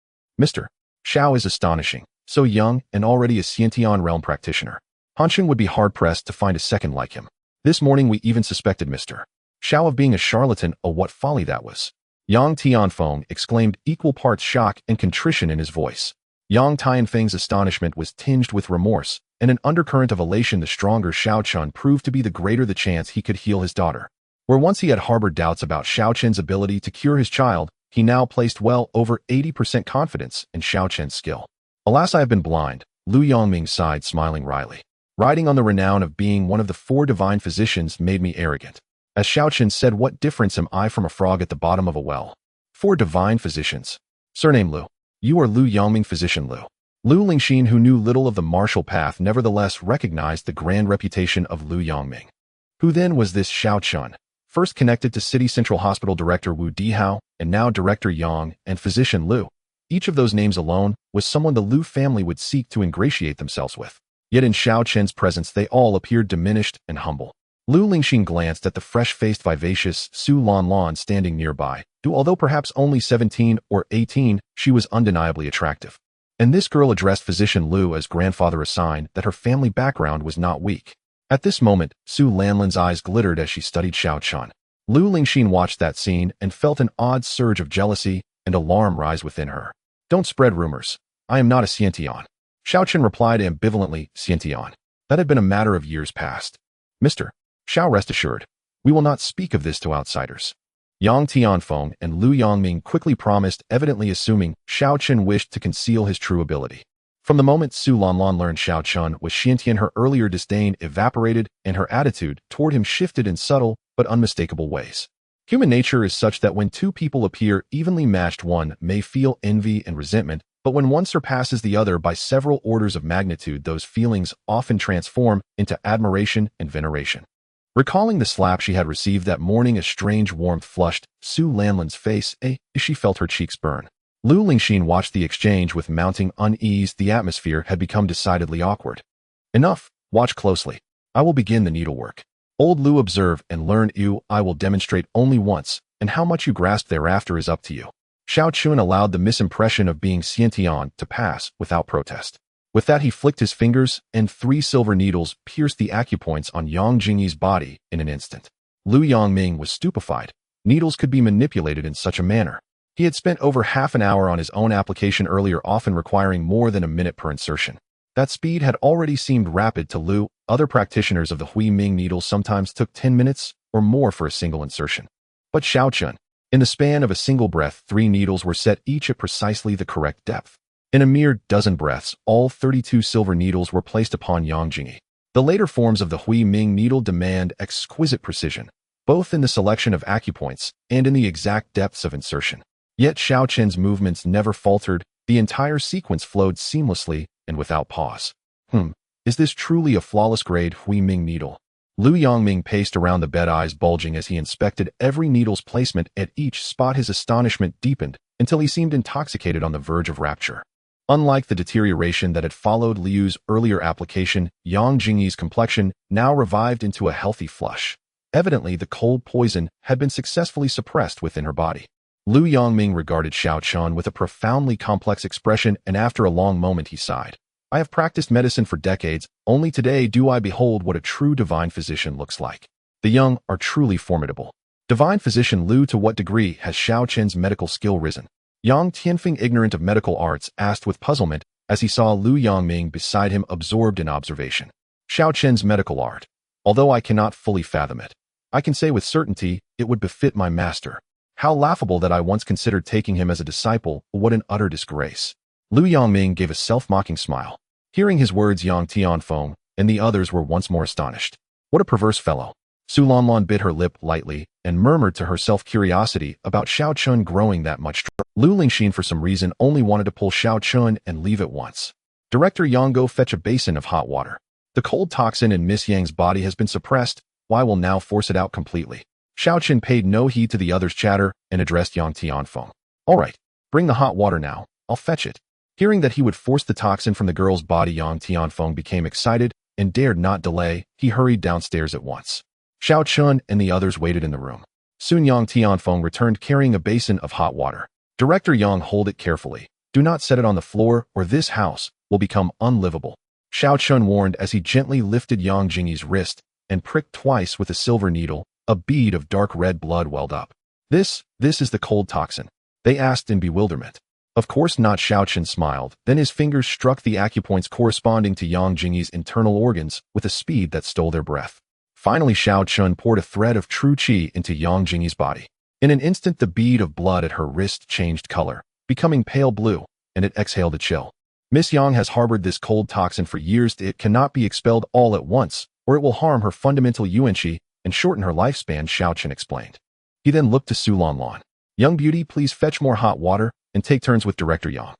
Mr. Xiao is astonishing, so young and already a Xiantian realm practitioner. Han Sheng would be hard-pressed to find a second like him. This morning we even suspected Mr. Xiao of being a charlatan. Oh, what folly that was. Yang Tianfeng exclaimed, equal parts shock and contrition in his voice. Yang Tianfeng's astonishment was tinged with remorse, and an undercurrent of elation. The stronger Xiao Chun proved to be the greater the chance he could heal his daughter. Where once he had harbored doubts about Xiao Chun's ability to cure his child, he now placed well over 80% confidence in Xiao Chun's skill. Alas, I have been blind, Lu Yangming sighed, smiling wryly. Riding on the renown of being one of the 4 divine physicians made me arrogant. As Xiao Chun said, what difference am I from a frog at the bottom of a well? 4 divine physicians. Surname Lu. You are Lu Yangming, physician Lu. Lu Lingxin, who knew little of the martial path, nevertheless recognized the grand reputation of Lu Yangming. Who then was this Xiao Chun? First connected to City Central Hospital Director Wu Dihao, and now Director Yang and physician Lu. Each of those names alone was someone the Lu family would seek to ingratiate themselves with. Yet in Xiao Chun's presence they all appeared diminished and humble. Lu Lingxin glanced at the fresh-faced, vivacious Su Lanlan standing nearby, who, although perhaps only 17 or 18, she was undeniably attractive. And this girl addressed physician Lu as grandfather, a sign that her family background was not weak. At this moment, Su Lanlan's eyes glittered as she studied Xiao Chun. Lu Lingxin watched that scene and felt an odd surge of jealousy and alarm rise within her. Don't spread rumors. I am not a Xiantian. Xiao Chun replied ambivalently, Xiantian. That had been a matter of years past. Mr. Xiao, rest assured, we will not speak of this to outsiders. Yang Tianfeng and Lu Yangming quickly promised, evidently assuming Xiao Chun wished to conceal his true ability. From the moment Su Lanlan learned Xiao Chun was Xiantian, her earlier disdain evaporated and her attitude toward him shifted in subtle but unmistakable ways. Human nature is such that when 2 people appear evenly matched, one may feel envy and resentment, But when one surpasses the other by several orders of magnitude, those feelings often transform into admiration and veneration. Recalling the slap she had received that morning, a strange warmth flushed Su Lanlan's face as she felt her cheeks burn. Lu Lingxin watched the exchange with mounting unease. The atmosphere had become decidedly awkward. Enough. Watch closely. I will begin the needlework. Old Lu, observe and learn. I will demonstrate only once, and how much you grasp thereafter is up to you. Xiao Chun allowed the misimpression of being Xiantian to pass without protest. With that, he flicked his fingers, and 3 silver needles pierced the acupoints on Yang Jingyi's body in an instant. Lu Yongming was stupefied. Needles could be manipulated in such a manner. He had spent over half an hour on his own application earlier, often requiring more than a minute per insertion. That speed had already seemed rapid to Lu. Other practitioners of the Hui Ming needle sometimes took 10 minutes or more for a single insertion. But Xiao Chun, in the span of a single breath, 3 needles were set, each at precisely the correct depth. In a mere dozen breaths, all 32 silver needles were placed upon Yang Jingyi. The later forms of the Hui Ming needle demand exquisite precision, both in the selection of acupoints and in the exact depths of insertion. Yet Xiao Chen's movements never faltered. The entire sequence flowed seamlessly and without pause. Is this truly a flawless grade Hui Ming needle? Lu Yongming paced around the bed, eyes bulging as he inspected every needle's placement. At each spot, his astonishment deepened until he seemed intoxicated, on the verge of rapture. Unlike the deterioration that had followed Liu's earlier application, Yang Jingyi's complexion now revived into a healthy flush. Evidently, the cold poison had been successfully suppressed within her body. Lu Yongming regarded Xiao Chun with a profoundly complex expression, and after a long moment he sighed. I have practiced medicine for decades. Only today do I behold what a true divine physician looks like. The young are truly formidable. Divine physician Lu, to what degree has Xiao Chen's medical skill risen? Yang Tianfeng, ignorant of medical arts, asked with puzzlement as he saw Lu Yongming beside him, absorbed in observation. Xiao Chen's medical art. Although I cannot fully fathom it, I can say with certainty it would befit my master. How laughable that I once considered taking him as a disciple. What an utter disgrace. Lu Yongming gave a self-mocking smile. Hearing his words, Yang Tianfeng and the others were once more astonished. What a perverse fellow. Su Lanlan bit her lip lightly and murmured to herself, curiosity about Xiao Chun growing that much. Lu Lingxin, for some reason, only wanted to pull Xiao Chun and leave at once. Director Yang, go fetch a basin of hot water. The cold toxin in Miss Yang's body has been suppressed. I will now force it out completely. Xiao Chun paid no heed to the others' chatter and addressed Yang Tianfeng. All right, bring the hot water now. I'll fetch it. Hearing that he would force the toxin from the girl's body, Yang Tianfeng became excited and dared not delay. He hurried downstairs at once. Xiao Chun and the others waited in the room. Soon Yang Tianfeng returned carrying a basin of hot water. Director Yang, hold it carefully. Do not set it on the floor or this house will become unlivable. Xiao Chun warned as he gently lifted Yang Jingyi's wrist and pricked twice with a silver needle. A bead of dark red blood welled up. This is the cold toxin? They asked in bewilderment. Of course not. Xiao Chun smiled. Then his fingers struck the acupoints corresponding to Yang Jingyi's internal organs with a speed that stole their breath. Finally, Xiao Chun poured a thread of true qi into Yang Jingyi's body. In an instant, the bead of blood at her wrist changed color, becoming pale blue, and it exhaled a chill. Miss Yang has harbored this cold toxin for years. It cannot be expelled all at once, or it will harm her fundamental yuanqi and shorten her lifespan, Xiao Chun explained. He then looked to Su Lanlan. Young beauty, please fetch more hot water and take turns with Director Yang.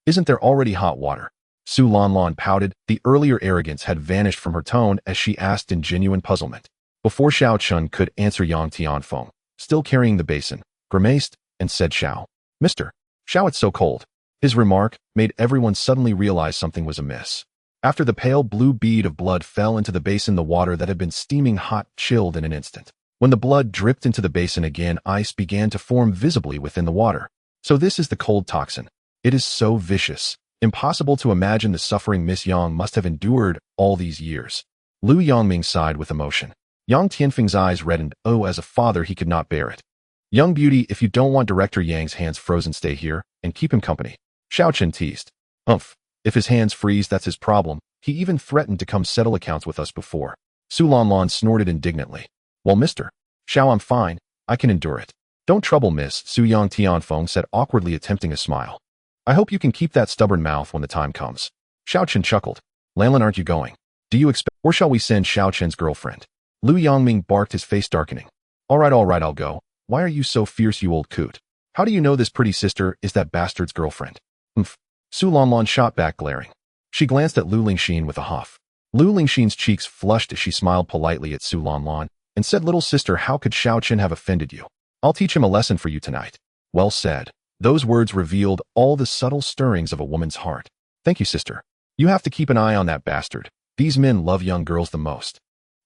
Isn't there already hot water? Su Lanlan pouted. The earlier arrogance had vanished from her tone as she asked in genuine puzzlement. Before Xiao Chun could answer, Yang Tianfeng, still carrying the basin, grimaced and said, Mr. Xiao, it's so cold. His remark made everyone suddenly realize something was amiss. After the pale blue bead of blood fell into the basin, the water that had been steaming hot chilled in an instant. When the blood dripped into the basin again, ice began to form visibly within the water. So this is the cold toxin. It is so vicious. Impossible to imagine the suffering Miss Yang must have endured all these years. Lu Yongming sighed with emotion. Yang Tianfeng's eyes reddened. Oh, as a father, he could not bear it. Young beauty, if you don't want Director Yang's hands frozen, stay here and keep him company. Xiao Chun teased. If his hands freeze, that's his problem. He even threatened to come settle accounts with us before. Su Lanlan snorted indignantly. Well, Mr. Xiao, I'm fine. I can endure it. Don't trouble Miss, Su Yang Tianfeng said awkwardly, attempting a smile. I hope you can keep that stubborn mouth when the time comes. Xiao Chun chuckled. Lanlan, aren't you going? Do you expect, or shall we send Xiao Chun's girlfriend? Lu Yongming barked, his face darkening. All right, I'll go. Why are you so fierce, you old coot? How do you know this pretty sister is that bastard's girlfriend? Umph. Su Lanlan shot back, glaring. She glanced at Lu Lingxin with a huff. Lu Lingxin's cheeks flushed as she smiled politely at Su Lanlan and said, "Little sister, how could Xiao Chen have offended you? I'll teach him a lesson for you tonight." Well said. Those words revealed all the subtle stirrings of a woman's heart. Thank you, sister. You have to keep an eye on that bastard. These men love young girls the most.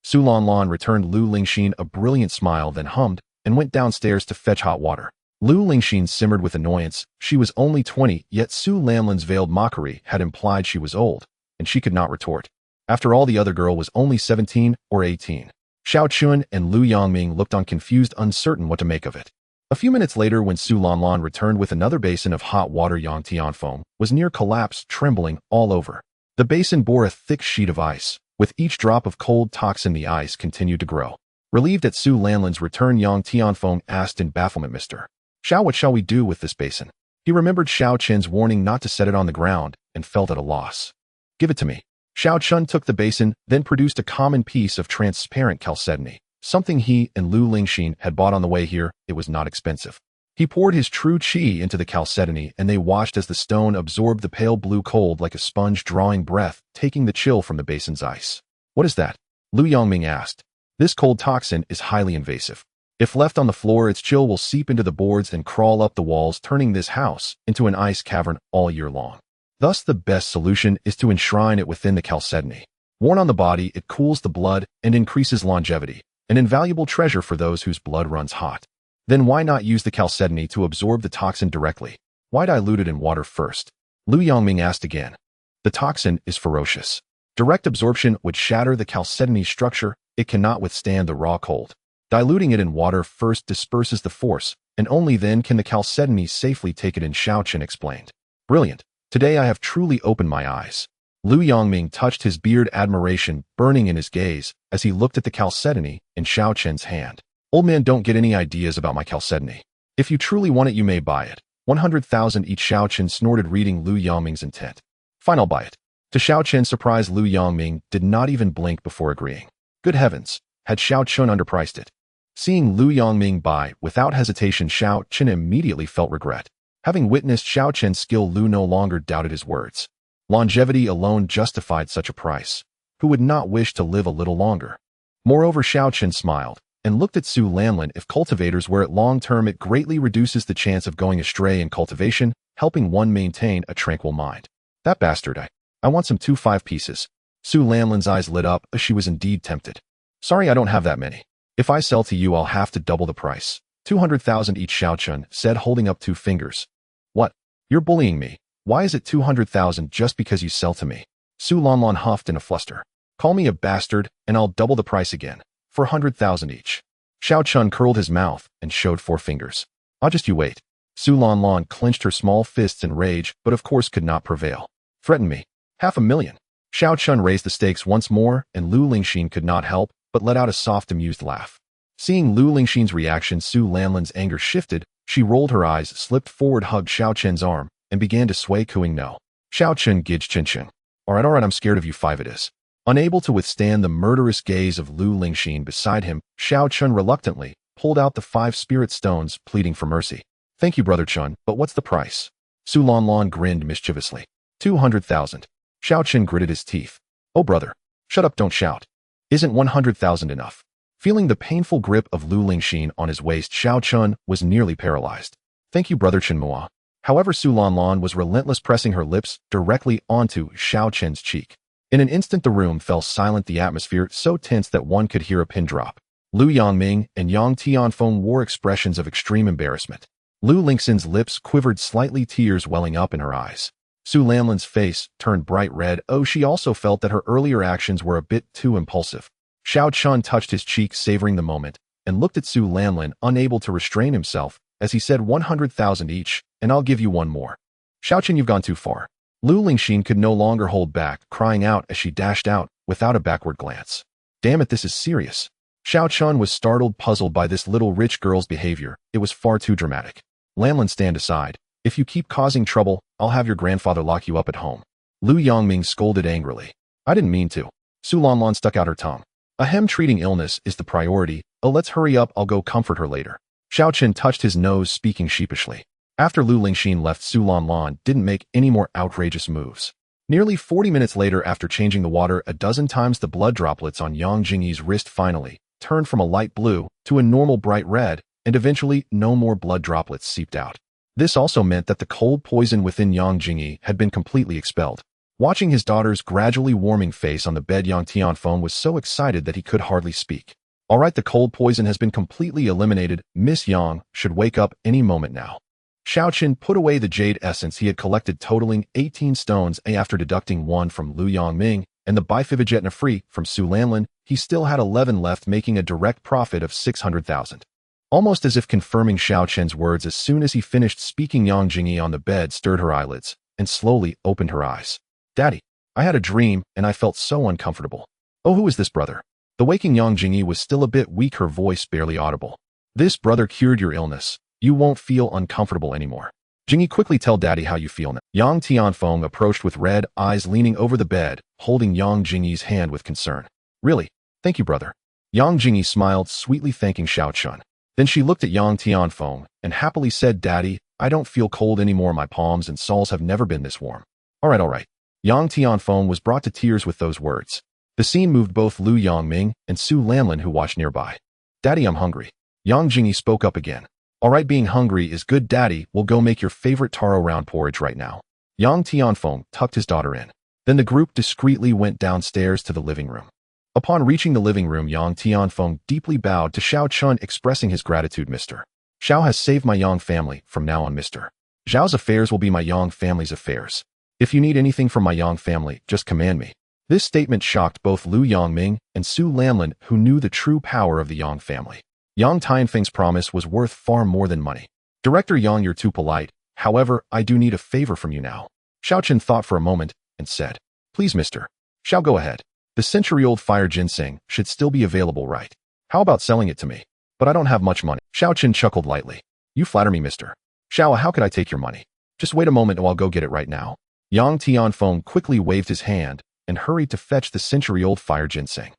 Su Lanlan returned Lu Lingxin a brilliant smile, then hummed and went downstairs to fetch hot water. Lu Lingxin simmered with annoyance. She was only 20, yet Su Lanlan's veiled mockery had implied she was old, and she could not retort. After all, the other girl was only 17 or 18. Xiao Chun and Lu Yongming looked on, confused, uncertain what to make of it. A few minutes later, when Su Lanlan returned with another basin of hot water, Yang Tianfeng was near collapse, trembling all over. The basin bore a thick sheet of ice. With each drop of cold toxin, the ice continued to grow. Relieved at Su Lanlan's return, Yang Tianfeng asked in bafflement, "Mr. Xiao, what shall we do with this basin?" He remembered Xiao Chen's warning not to set it on the ground and felt at a loss. "Give it to me." Xiao Chun took the basin, then produced a common piece of transparent chalcedony, something he and Lu Lingxin had bought on the way here. It was not expensive. He poured his true qi into the chalcedony, and they watched as the stone absorbed the pale blue cold like a sponge, drawing breath, taking the chill from the basin's ice. "What is that?" Lu Yongming asked. "This cold toxin is highly invasive. If left on the floor, its chill will seep into the boards and crawl up the walls, turning this house into an ice cavern all year long. Thus, the best solution is to enshrine it within the chalcedony. Worn on the body, it cools the blood and increases longevity, an invaluable treasure for those whose blood runs hot. Then why not use the chalcedony to absorb the toxin directly? Why dilute it in water first?" Lu Yongming asked again. "The toxin is ferocious. Direct absorption would shatter the chalcedony's structure. It cannot withstand the raw cold. Diluting it in water first disperses the force, and only then can the chalcedony safely take it in," Xiao Chen explained. "Brilliant. Today I have truly opened my eyes." Lu Yongming touched his beard, admiration burning in his gaze as he looked at the chalcedony in Xiao Chen's hand. "Old man, don't get any ideas about my chalcedony. If you truly want it, you may buy it. 100,000 each," Xiao Chen snorted, reading Lu Yongming's intent. "Fine, I'll buy it." To Xiao Chen's surprise, Lu Yongming did not even blink before agreeing. Good heavens, had Xiao Chen underpriced it? Seeing Lu Yongming buy without hesitation, Xiao Chen immediately felt regret. Having witnessed Xiao Chen's skill, Lu no longer doubted his words. Longevity alone justified such a price. Who would not wish to live a little longer? Moreover, Xiao Chen smiled and looked at Su Lanlan. If cultivators wear it long term, it greatly reduces the chance of going astray in cultivation, helping one maintain a tranquil mind. "That bastard, I want some 2 5 pieces." Su Lanlan's eyes lit up as she was indeed tempted. "Sorry, I don't have that many. If I sell to you, I'll have to double the price." 200,000 each, Xiao Chen said, holding up 2 fingers. "What? You're bullying me. Why is it 200,000 just because you sell to me?" Su Lanlan huffed in a fluster. "Call me a bastard, and I'll double the price again. 400,000 each." Xiao Chen curled his mouth and showed 4 fingers. "I'll just you wait." Su Lanlan clenched her small fists in rage, but of course could not prevail. "Threaten me. 500,000. Xiao Chen raised the stakes once more, and Lu Lingxin could not help but let out a soft, amused laugh. Seeing Lu Lingxin's reaction, Su Lanlan's anger shifted. She rolled her eyes, slipped forward, hugged Xiao Chen's arm, and began to sway, cooing, "No." Xiao Chen gidged, "Chin. All right, I'm scared of you. 5 it is." Unable to withstand the murderous gaze of Lu Lingxin beside him, Xiao Chen reluctantly pulled out the 5 spirit stones, pleading for mercy. "Thank you, Brother Chun, but what's the price?" Su Lanlan grinned mischievously. 200,000. Xiao Chen gritted his teeth. "Oh, brother. Shut up, don't shout. Isn't 100,000 enough?" Feeling the painful grip of Lu Lingxin on his waist, Xiao Chen was nearly paralyzed. "Thank you, Brother Chen Mua." However, Su Lanlan was relentless, pressing her lips directly onto Xiao Chen's cheek. In an instant, the room fell silent, the atmosphere so tense that one could hear a pin drop. Lu Yongming and Yang Tianfeng wore expressions of extreme embarrassment. Lu Lingxin's lips quivered slightly, tears welling up in her eyes. Su Lanlan's face turned bright red. Oh, she also felt that her earlier actions were a bit too impulsive. Xiao Chun touched his cheek, savoring the moment, and looked at Su Lanlan, unable to restrain himself, as he said, 100,000 each, and I'll give you one more. Xiao Chen, you've gone too far. Lu Lingxin could no longer hold back, crying out as she dashed out, without a backward glance. Damn it, this is serious. Xiao Chun was startled, puzzled by this little rich girl's behavior. It was far too dramatic. Lanlan, stand aside. If you keep causing trouble, I'll have your grandfather lock you up at home. Lu Yongming scolded angrily. I didn't mean to. Su Lanlan stuck out her tongue. Ahem, treating illness is the priority. Oh, let's hurry up, I'll go comfort her later. Xiao Chen touched his nose, speaking sheepishly. After Lu Lingxin left, Su Lanlan didn't make any more outrageous moves. Nearly 40 minutes later, after changing the water a dozen times, the blood droplets on Yang Jingyi's wrist finally turned from a light blue to a normal bright red, and eventually no more blood droplets seeped out. This also meant that the cold poison within Yang Jingyi had been completely expelled. Watching his daughter's gradually warming face on the bed, Yang Tianfeng was so excited that he could hardly speak. All right, the cold poison has been completely eliminated. Miss Yang should wake up any moment now. Xiaoqin put away the jade essence he had collected, totaling 18 stones, and after deducting 1 from Lu Yangming and the bifivagetna free from Su Lanlan, he still had 11 left, making a direct profit of 600,000. Almost as if confirming Xiaoqin's words, as soon as he finished speaking, Yang Jingyi on the bed stirred her eyelids and slowly opened her eyes. Daddy, I had a dream and I felt so uncomfortable. Oh, who is this brother? The waking Yang Jingyi was still a bit weak, her voice barely audible. This brother cured your illness. You won't feel uncomfortable anymore. Jingyi, quickly tell Daddy how you feel now. Yang Tianfeng approached with red eyes, leaning over the bed, holding Yang Jingyi's hand with concern. Really? Thank you, brother. Yang Jingyi smiled, sweetly thanking Xiaoqin. Then she looked at Yang Tianfeng and happily said, Daddy, I don't feel cold anymore. My palms and soles have never been this warm. All right. Yang Tianfeng was brought to tears with those words. The scene moved both Lu Yangming and Su Lanlan, who watched nearby. Daddy, I'm hungry. Yang Jingyi spoke up again. All right, being hungry is good, Daddy. We'll go make your favorite taro round porridge right now. Yang Tianfeng tucked his daughter in. Then the group discreetly went downstairs to the living room. Upon reaching the living room, Yang Tianfeng deeply bowed to Xiaoqin, expressing his gratitude. Mr. Xiao has saved my Yang family. From now on, Mr. Xiao's affairs will be my Yang family's affairs. If you need anything from my Yang family, just command me. This statement shocked both Lu Yangming and Su Lanlan, who knew the true power of the Yang family. Yang Tianfeng's promise was worth far more than money. Director Yang, you're too polite. However, I do need a favor from you now. Xiaoqin thought for a moment and said, Please, Mr. Xiao, go ahead. The century-old fire ginseng should still be available, right? How about selling it to me? But I don't have much money. Xiaoqin chuckled lightly. You flatter me, Mr. Xiao. How could I take your money? Just wait a moment and I'll go get it right now. Yang Tianfeng quickly waved his hand and hurried to fetch the century-old fire ginseng.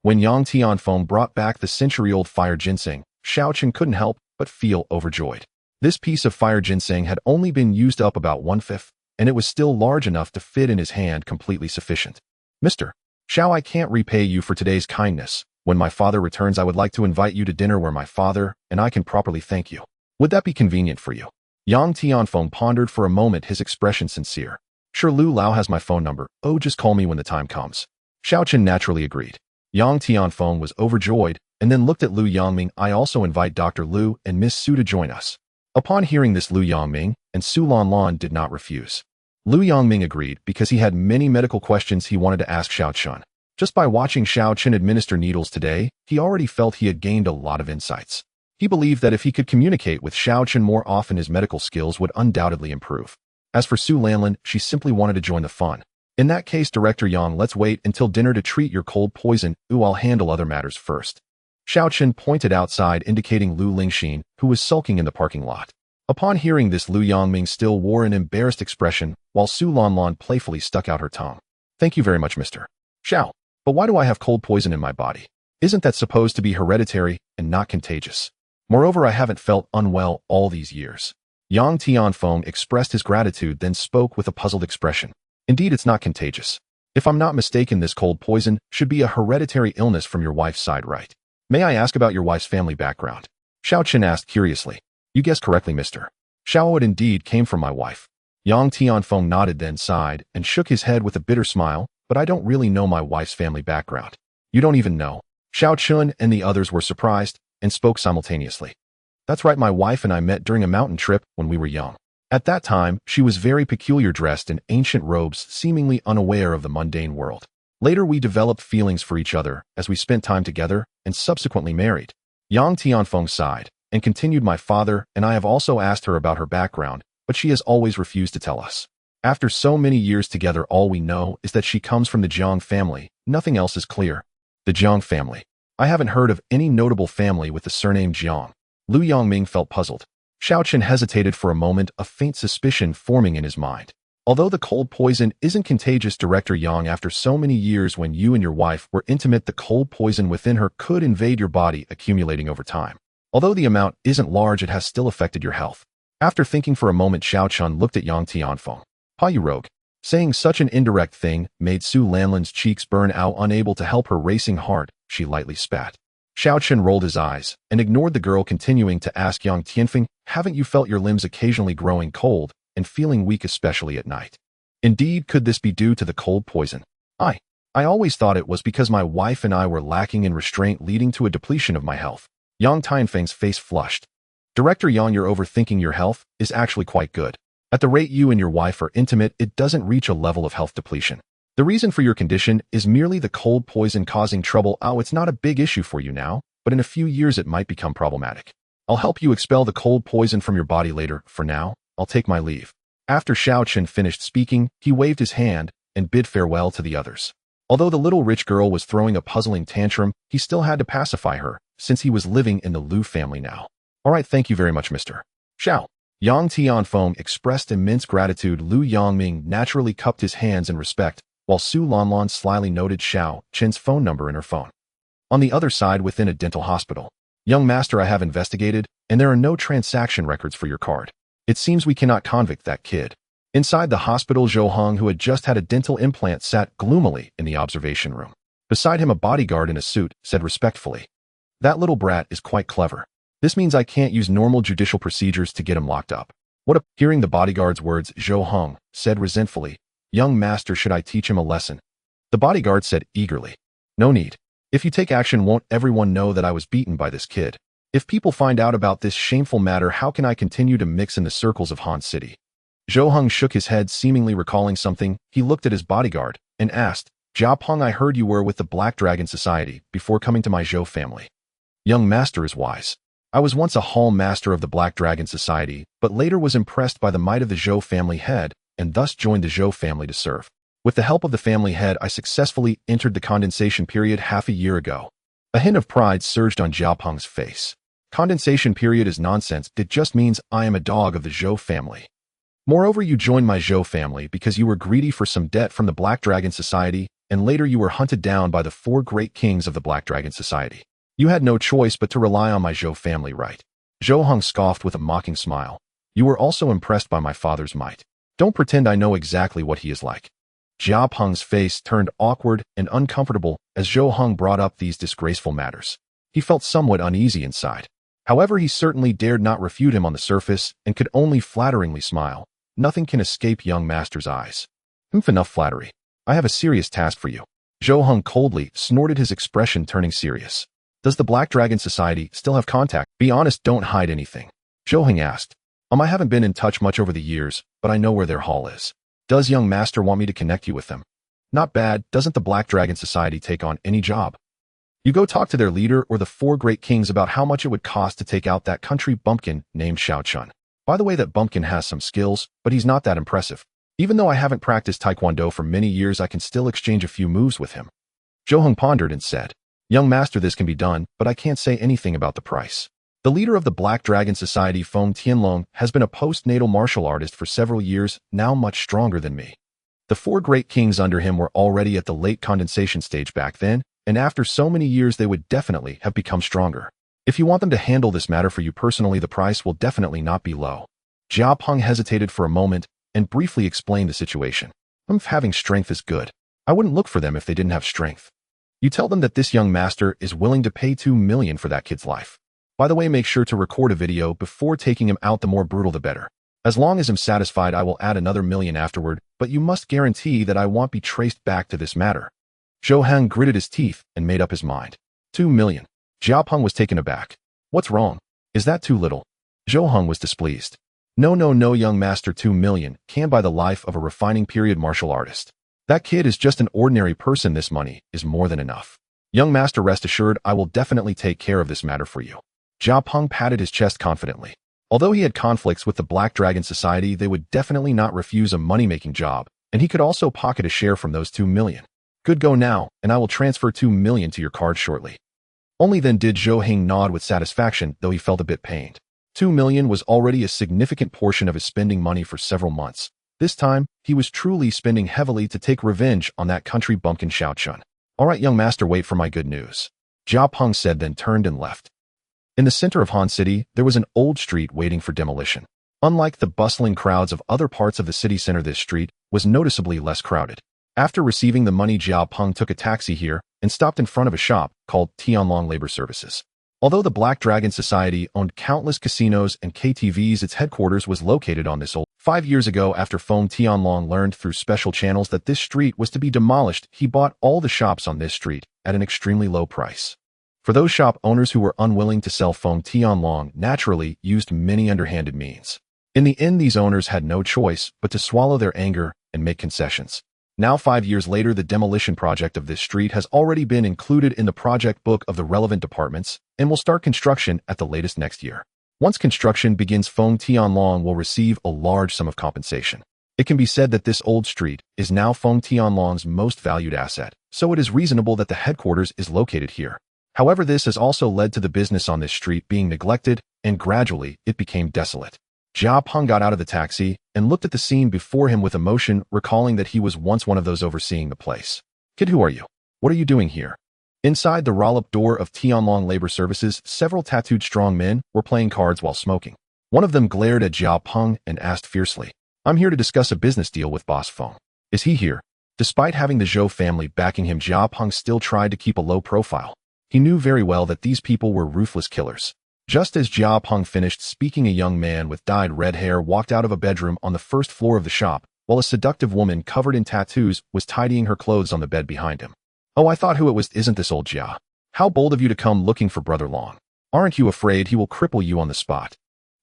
When Yang Tianfeng brought back the century-old fire ginseng, Xiaoqin couldn't help but feel overjoyed. This piece of fire ginseng had only been used up about 1/5, and it was still large enough to fit in his hand, completely sufficient. Mr. Xiao, I can't repay you for today's kindness. When my father returns, I would like to invite you to dinner where my father and I can properly thank you. Would that be convenient for you? Yang Tianfeng pondered for a moment, his expression sincere. Sure, Lu Lao has my phone number. Oh, just call me when the time comes. Xiaoqin naturally agreed. Yang Tianfeng was overjoyed and then looked at Lu Yangming. I also invite Dr. Lu and Miss Su to join us. Upon hearing this, Lu Yangming and Su Lanlan did not refuse. Lu Yangming agreed because he had many medical questions he wanted to ask Xiaoqin. Just by watching Xiaoqin administer needles today, he already felt he had gained a lot of insights. He believed that if he could communicate with Xiaoqin more often, his medical skills would undoubtedly improve. As for Su Lanlan, she simply wanted to join the fun. In that case, Director Yang, let's wait until dinner to treat your cold poison. I'll handle other matters first. Xiaoqin pointed outside, indicating Lu Lingxin, who was sulking in the parking lot. Upon hearing this, Lu Yangming still wore an embarrassed expression, while Su Lanlan playfully stuck out her tongue. Thank you very much, Mr. Xiao. But why do I have cold poison in my body? Isn't that supposed to be hereditary and not contagious? Moreover, I haven't felt unwell all these years. Yang Tianfeng expressed his gratitude, then spoke with a puzzled expression. Indeed, it's not contagious. If I'm not mistaken, this cold poison should be a hereditary illness from your wife's side, right? May I ask about your wife's family background? Xiaoqin asked curiously. You guessed correctly, Mr. Xiao. It indeed came from my wife. Yang Tianfeng nodded, then sighed and shook his head with a bitter smile. But I don't really know my wife's family background. You don't even know? Xiaoqin and the others were surprised and spoke simultaneously. That's right, my wife and I met during a mountain trip when we were young. At that time, she was very peculiar, dressed in ancient robes, seemingly unaware of the mundane world. Later, we developed feelings for each other as we spent time together and subsequently married. Yang Tianfeng sighed and continued, my father and I have also asked her about her background, but she has always refused to tell us. After so many years together, all we know is that she comes from the Jiang family. Nothing else is clear. The Jiang family. I haven't heard of any notable family with the surname Jiang. Lu Yangming felt puzzled. Xiaoqin hesitated for a moment, a faint suspicion forming in his mind. Although the cold poison isn't contagious, Director Yang, after so many years when you and your wife were intimate, the cold poison within her could invade your body, accumulating over time. Although the amount isn't large, it has still affected your health. After thinking for a moment, Xiao Chun looked at Yang Tianfeng. "Pa, you rogue." Saying such an indirect thing made Su Lanlan's cheeks burn out. Unable to help her racing heart, she lightly spat. Xiao Chun rolled his eyes and ignored the girl, continuing to ask Yang Tianfeng, "Haven't you felt your limbs occasionally growing cold and feeling weak, especially at night? Indeed, could this be due to the cold poison? I always thought it was because my wife and I were lacking in restraint, leading to a depletion of my health." Yang Tianfeng's face flushed. "Director Yang, you're overthinking. Your health is actually quite good. At the rate you and your wife are intimate, it doesn't reach a level of health depletion. The reason for your condition is merely the cold poison causing trouble. It's not a big issue for you now, but in a few years it might become problematic. I'll help you expel the cold poison from your body later. For now, I'll take my leave." After Xiao Chun finished speaking, he waved his hand and bid farewell to the others. Although the little rich girl was throwing a puzzling tantrum, he still had to pacify her, since he was living in the Liu family now. "All right, thank you very much, Mr. Xiao." Yang Tianfeng expressed immense gratitude. Liu Yangming naturally cupped his hands in respect, while Su Lanlan slyly noted Xiao Chen's phone number in her phone. On the other side, within a dental hospital. "Young master, I have investigated, and there are no transaction records for your card. It seems we cannot convict that kid." Inside the hospital, Zhou Hong, who had just had a dental implant, sat gloomily in the observation room. Beside him, a bodyguard in a suit said respectfully, "That little brat is quite clever. This means I can't use normal judicial procedures to get him locked up." Hearing the bodyguard's words, Zhou Hong said resentfully, "Young master, should I teach him a lesson?" The bodyguard said eagerly, "No need. If you take action, won't everyone know that I was beaten by this kid? If people find out about this shameful matter, how can I continue to mix in the circles of Han City?" Zhou Hong shook his head, seemingly recalling something. He looked at his bodyguard and asked, "Jia Peng, I heard you were with the Black Dragon Society before coming to my Zhou family." "Young master is wise. I was once a hall master of the Black Dragon Society, but later was impressed by the might of the Zhou family head and thus joined the Zhou family to serve. With the help of the family head, I successfully entered the condensation period half a year ago." A hint of pride surged on Jia Peng's face. "Condensation period is nonsense. It just means I am a dog of the Zhou family. Moreover, you joined my Zhou family because you were greedy for some debt from the Black Dragon Society, and later you were hunted down by the 4 great kings of the Black Dragon Society. You had no choice but to rely on my Zhou family, right?" Zhou Hong scoffed with a mocking smile. "You were also impressed by my father's might. Don't pretend I know exactly what he is like." Jia Peng's face turned awkward and uncomfortable as Zhou Hong brought up these disgraceful matters. He felt somewhat uneasy inside. However, he certainly dared not refute him on the surface and could only flatteringly smile. Nothing can escape young master's eyes. Enough flattery. I have a serious task for you." Zhou Hong coldly snorted, his expression turning serious. "Does the Black Dragon Society still have contact? Be honest, don't hide anything." Zhou Hong asked. I haven't been in touch much over the years, but I know where their hall is." "Does young master want me to connect you with them?" "Not bad. Doesn't the Black Dragon Society take on any job? You go talk to their leader or the 4 great kings about how much it would cost to take out that country bumpkin named Xiao Chun. By the way, that bumpkin has some skills, but he's not that impressive. Even though I haven't practiced Taekwondo for many years, I can still exchange a few moves with him." Zhou Hong pondered and said, "Young master, this can be done, but I can't say anything about the price. The leader of the Black Dragon Society, Feng Tianlong, has been a postnatal martial artist for several years, now much stronger than me. The 4 great kings under him were already at the late condensation stage back then, and after so many years they would definitely have become stronger. If you want them to handle this matter for you personally, the price will definitely not be low." Jia Peng hesitated for a moment and briefly explained the situation. "Having strength is good. I wouldn't look for them if they didn't have strength. You tell them that this young master is willing to pay 2 million for that kid's life. By the way, make sure to record a video before taking him out. The more brutal, the better. As long as I'm satisfied, I will add another million afterward, but you must guarantee that I won't be traced back to this matter." Zhou Hong gritted his teeth and made up his mind. 2 million. Jia Peng was taken aback. "What's wrong? Is that too little?" Zhou Hong was displeased. No, young master, 2 million can buy the life of a refining period martial artist. That kid is just an ordinary person. This money is more than enough. Young master, rest assured, I will definitely take care of this matter for you." Jia Peng patted his chest confidently. Although he had conflicts with the Black Dragon Society, they would definitely not refuse a money-making job, and he could also pocket a share from those 2 million. "Good, go now, and I will transfer 2 million to your card shortly." Only then did Zhou Hong nod with satisfaction, though he felt a bit pained. 2 million was already a significant portion of his spending money for several months. This time, he was truly spending heavily to take revenge on that country bumpkin Xiao Chun. "All right, young master, wait for my good news," Jia Peng said, then turned and left. In the center of Han City, there was an old street waiting for demolition. Unlike the bustling crowds of other parts of the city center, this street was noticeably less crowded. After receiving the money, Jiao Peng took a taxi here and stopped in front of a shop called Tianlong Labor Services. Although the Black Dragon Society owned countless casinos and KTVs, its headquarters was located on this old. 5 years ago, after Feng Tianlong learned through special channels that this street was to be demolished, he bought all the shops on this street at an extremely low price. For those shop owners who were unwilling to sell, Feng Tianlong naturally used many underhanded means. In the end, these owners had no choice but to swallow their anger and make concessions. Now, 5 years later, the demolition project of this street has already been included in the project book of the relevant departments and will start construction at the latest next year. Once construction begins, Feng Tianlong will receive a large sum of compensation. It can be said that this old street is now Feng Tianlong's most valued asset, so it is reasonable that the headquarters is located here. However, this has also led to the business on this street being neglected, and gradually it became desolate. Jiao Peng got out of the taxi and looked at the scene before him with emotion, recalling that he was once one of those overseeing the place. "Kid, who are you? What are you doing here?" Inside the roll-up door of Tianlong Labor Services, several tattooed strong men were playing cards while smoking. One of them glared at Jiao Peng and asked fiercely, "I'm here to discuss a business deal with Boss Feng. Is he here?" Despite having the Zhou family backing him, Jiao Peng still tried to keep a low profile. He knew very well that these people were ruthless killers. Just as Jiao Peng finished speaking, a young man with dyed red hair walked out of a bedroom on the first floor of the shop, while a seductive woman covered in tattoos was tidying her clothes on the bed behind him. "Oh, I thought who it was. Isn't this old Jia? How bold of you to come looking for Brother Long. Aren't you afraid he will cripple you on the spot?"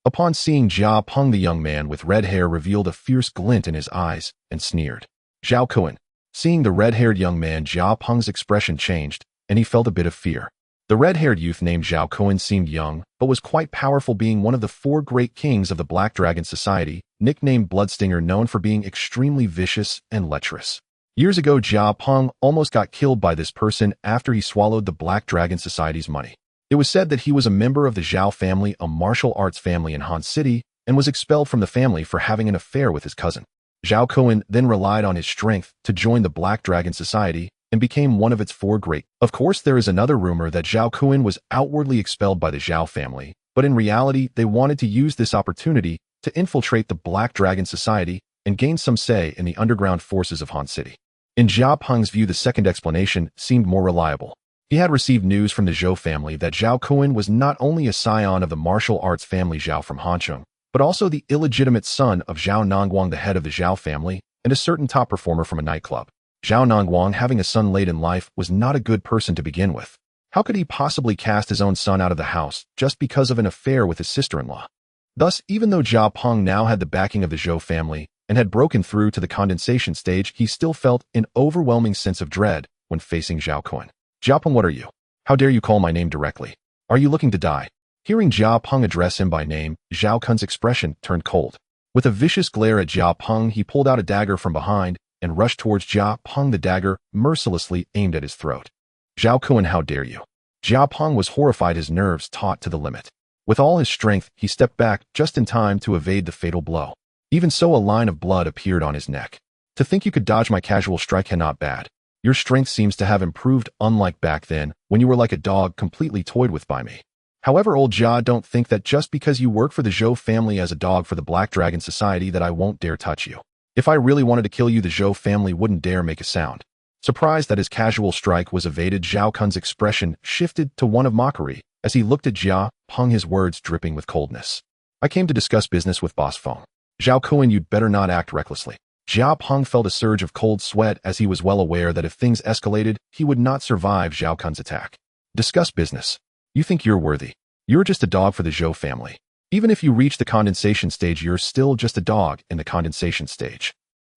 Upon seeing Jiao Peng, the young man with red hair revealed a fierce glint in his eyes and sneered. "Zhao Kuan." Seeing the red-haired young man, Jiao Peng's expression changed, and he felt a bit of fear. The red-haired youth named Zhao Kuan seemed young, but was quite powerful, being one of the 4 great kings of the Black Dragon Society, nicknamed Bloodstinger, known for being extremely vicious and lecherous. Years ago, Jiao Peng almost got killed by this person after he swallowed the Black Dragon Society's money. It was said that he was a member of the Zhao family, a martial arts family in Han City, and was expelled from the family for having an affair with his cousin. Zhao Kuan then relied on his strength to join the Black Dragon Society and became one of its 4 great. Of course, there is another rumor that Zhao Kuan was outwardly expelled by the Zhao family, but in reality, they wanted to use this opportunity to infiltrate the Black Dragon Society and gain some say in the underground forces of Han City. In Jiao Peng's view, the second explanation seemed more reliable. He had received news from the Zhou family that Zhao Kuan was not only a scion of the martial arts family Zhao from Hancheng, but also the illegitimate son of Zhao Nongguang, the head of the Zhao family, and a certain top performer from a nightclub. Zhao Nongguang, having a son late in life, was not a good person to begin with. How could he possibly cast his own son out of the house just because of an affair with his sister-in-law? Thus, even though Jiao Peng now had the backing of the Zhou family and had broken through to the condensation stage, he still felt an overwhelming sense of dread when facing Zhao Kuan. "Jiao Peng, what are you? How dare you call my name directly? Are you looking to die?" Hearing Jiao Peng address him by name, Zhao Kuan's expression turned cold. With a vicious glare at Jiao Peng, he pulled out a dagger from behind and rushed towards Jiao Peng, the dagger mercilessly aimed at his throat. "Zhao Kuan, how dare you?" Jiao Peng was horrified, his nerves taut to the limit. With all his strength, he stepped back just in time to evade the fatal blow. Even so, a line of blood appeared on his neck. "To think you could dodge my casual strike, not bad. Your strength seems to have improved, unlike back then, when you were like a dog completely toyed with by me. However, old Jia, don't think that just because you work for the Zhou family as a dog for the Black Dragon Society that I won't dare touch you. If I really wanted to kill you, the Zhou family wouldn't dare make a sound." Surprised that his casual strike was evaded, Zhao Kuan's expression shifted to one of mockery as he looked at Jiao Peng, his words dripping with coldness. "I came to discuss business with Boss Feng. Zhao Kuan, you'd better not act recklessly." Jiao Peng felt a surge of cold sweat as he was well aware that if things escalated, he would not survive Zhao Kuan's attack. "Discuss business? You think you're worthy? You're just a dog for the Zhou family. Even if you reach the condensation stage, you're still just a dog in the condensation stage."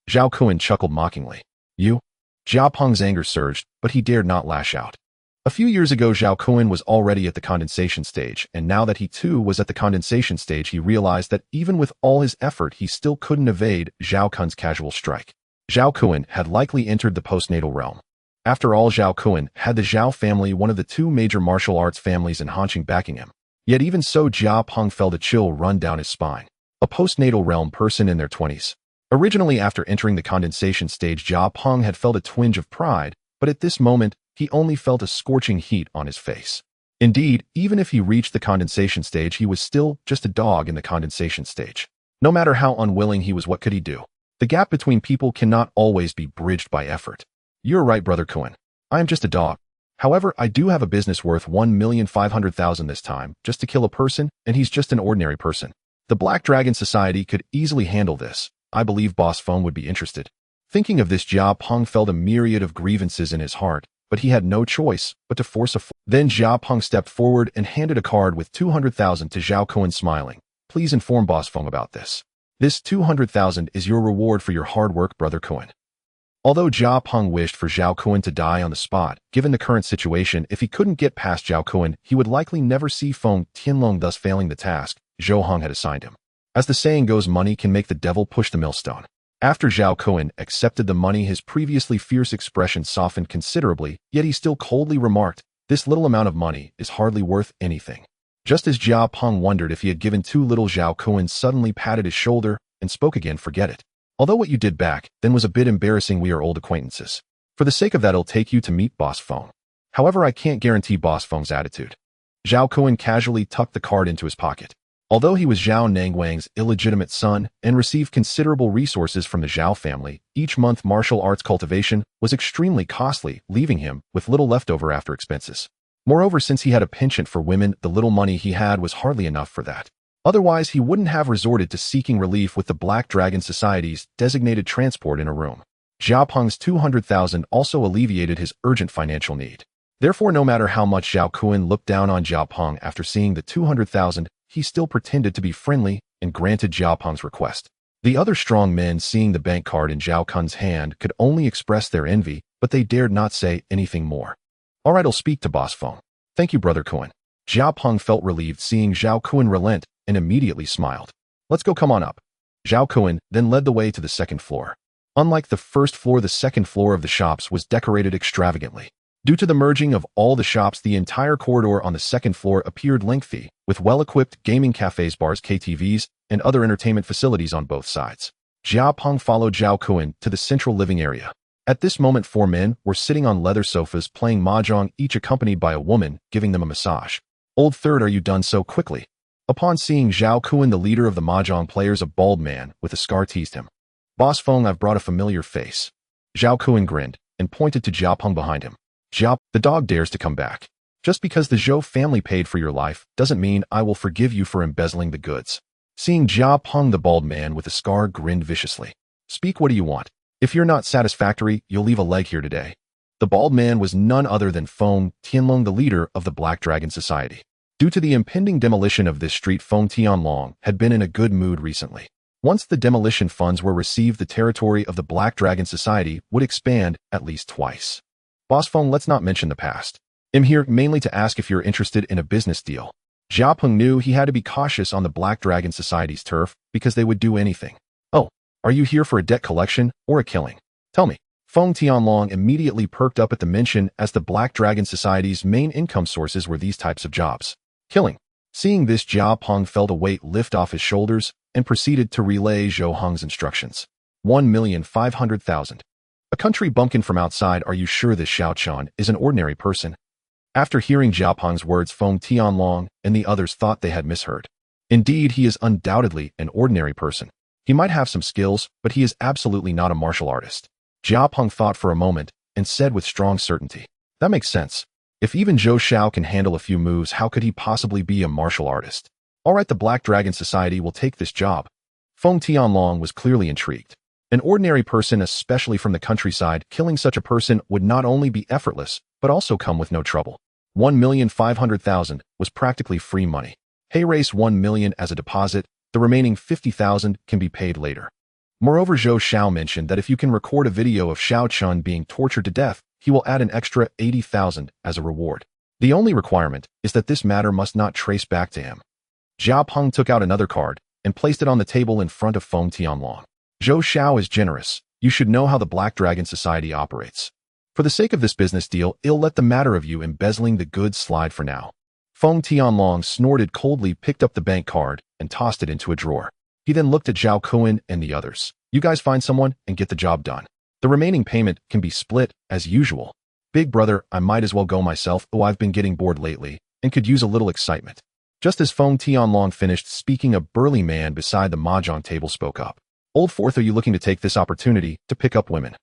Zhao Kuan chuckled mockingly. "You?" Jiao Peng's anger surged, but he dared not lash out. A few years ago, Zhao Kuan was already at the condensation stage, and now that he too was at the condensation stage, he realized that even with all his effort, he still couldn't evade Zhao Kuan's casual strike. Zhao Kuan had likely entered the postnatal realm. After all, Zhao Kuan had the Zhao family, one of the 2 major martial arts families in Hanqing, backing him. Yet even so, Jiao Peng felt a chill run down his spine. A postnatal realm person in their 20s. Originally, after entering the condensation stage, Jiao Peng had felt a twinge of pride, but at this moment, he only felt a scorching heat on his face. Indeed, even if he reached the condensation stage, he was still just a dog in the condensation stage. No matter how unwilling he was, what could he do? The gap between people cannot always be bridged by effort. You're right, Brother Cohen. I am just a dog. However, I do have a business worth 1,500,000 this time, just to kill a person, and he's just an ordinary person. The Black Dragon Society could easily handle this. I believe Boss Feng would be interested. Thinking of this, Jia Peng felt a myriad of grievances in his heart, but he had no choice but to force a Then Jia Peng stepped forward and handed a card with 200,000 to Zhao Cohen, smiling. Please inform Boss Feng about this. This 200,000 is your reward for your hard work, Brother Cohen. Although Jia Peng wished for Zhao Cohen to die on the spot, given the current situation, if he couldn't get past Zhao Cohen, he would likely never see Feng Tianlong, thus failing the task Zhou Hong had assigned him. As the saying goes, money can make the devil push the millstone. After Zhao Cohen accepted the money, his previously fierce expression softened considerably, yet he still coldly remarked, "This little amount of money is hardly worth anything." Just as Jia Peng wondered if he had given too little, Zhao Cohen suddenly patted his shoulder and spoke again. "Forget it. Although what you did back then was a bit embarrassing, we are old acquaintances. For the sake of that, I'll take you to meet Boss Feng. However, I can't guarantee Boss Feng's attitude." Zhao Cohen casually tucked the card into his pocket. Although he was Zhao Nangwang's illegitimate son and received considerable resources from the Zhao family, each month martial arts cultivation was extremely costly, leaving him with little left over after expenses. Moreover, since he had a penchant for women, the little money he had was hardly enough for that. Otherwise, he wouldn't have resorted to seeking relief with the Black Dragon Society's designated transport in a room. Jia Peng's 200,000 also alleviated his urgent financial need. Therefore, no matter how much Zhao Kun looked down on Jia Peng after seeing the 200,000, he still pretended to be friendly and granted Jia Peng's request. The other strong men, seeing the bank card in Zhao Kun's hand, could only express their envy, but they dared not say anything more. "All right, I'll speak to Boss Feng. Thank you, Brother Cohen." Jia Peng felt relieved seeing Zhao Kun relent and immediately smiled. "Let's go, come on up." Zhao Kun then led the way to the second floor. Unlike the first floor, the second floor of the shops was decorated extravagantly. Due to the merging of all the shops, the entire corridor on the second floor appeared lengthy, with well-equipped gaming cafes, bars, KTVs, and other entertainment facilities on both sides. Jia Peng followed Zhao Kun to the central living area. At this moment, 4 men were sitting on leather sofas playing mahjong, each accompanied by a woman giving them a massage. "Old third, are you done so quickly?" Upon seeing Zhao Kun, the leader of the mahjong players, a bald man with a scar, teased him. "Boss Feng, I've brought a familiar face." Zhao Kun grinned and pointed to Jia Peng behind him. "Jia, the dog dares to come back. Just because the Zhou family paid for your life doesn't mean I will forgive you for embezzling the goods." Seeing Jia Peng, the bald man with a scar grinned viciously. "Speak, what do you want? If you're not satisfactory, you'll leave a leg here today." The bald man was none other than Feng Tianlong, the leader of the Black Dragon Society. Due to the impending demolition of this street, Feng Tianlong had been in a good mood recently. Once the demolition funds were received, the territory of the Black Dragon Society would expand at least twice. "Boss Feng, let's not mention the past. I'm here mainly to ask if you're interested in a business deal." Jia Peng knew he had to be cautious on the Black Dragon Society's turf because they would do anything. "Oh, are you here for a debt collection or a killing? Tell me." Feng Tianlong immediately perked up at the mention, as the Black Dragon Society's main income sources were these types of jobs. Killing. Seeing this, Jia Peng felt a weight lift off his shoulders and proceeded to relay Zhou Hong's instructions. 1,500,000. A country bumpkin from outside. Are you sure this Xiao Chan is an ordinary person? After hearing Jia Peng's words, Feng Tianlong and the others thought they had misheard. Indeed, he is undoubtedly an ordinary person. He might have some skills, but he is absolutely not a martial artist. Jia Peng thought for a moment and said with strong certainty, "That makes sense. If even Zhou Xiao can handle a few moves, how could he possibly be a martial artist? All right, the Black Dragon Society will take this job." Feng Tianlong was clearly intrigued. An ordinary person, especially from the countryside, killing such a person would not only be effortless, but also come with no trouble. 1,500,000 was practically free money. Hey, race 1 million as a deposit, the remaining 50,000 can be paid later. Moreover, Zhou Xiao mentioned that if you can record a video of Xiao Chun being tortured to death, he will add an extra 80,000 as a reward. The only requirement is that this matter must not trace back to him. Jia Peng took out another card and placed it on the table in front of Feng Tianlong. "Zhou Xiao is generous. You should know how the Black Dragon Society operates. For the sake of this business deal, I'll let the matter of you embezzling the goods slide for now." Feng Tianlong snorted coldly, picked up the bank card, and tossed it into a drawer. He then looked at Zhao Kun and the others. "You guys find someone and get the job done. The remaining payment can be split as usual. Big brother, I might as well go myself. Oh, I've been getting bored lately and could use a little excitement." Just as Feng Tianlong finished speaking, a burly man beside the mahjong table spoke up. Old Fourth, are you looking to take this opportunity to pick up women?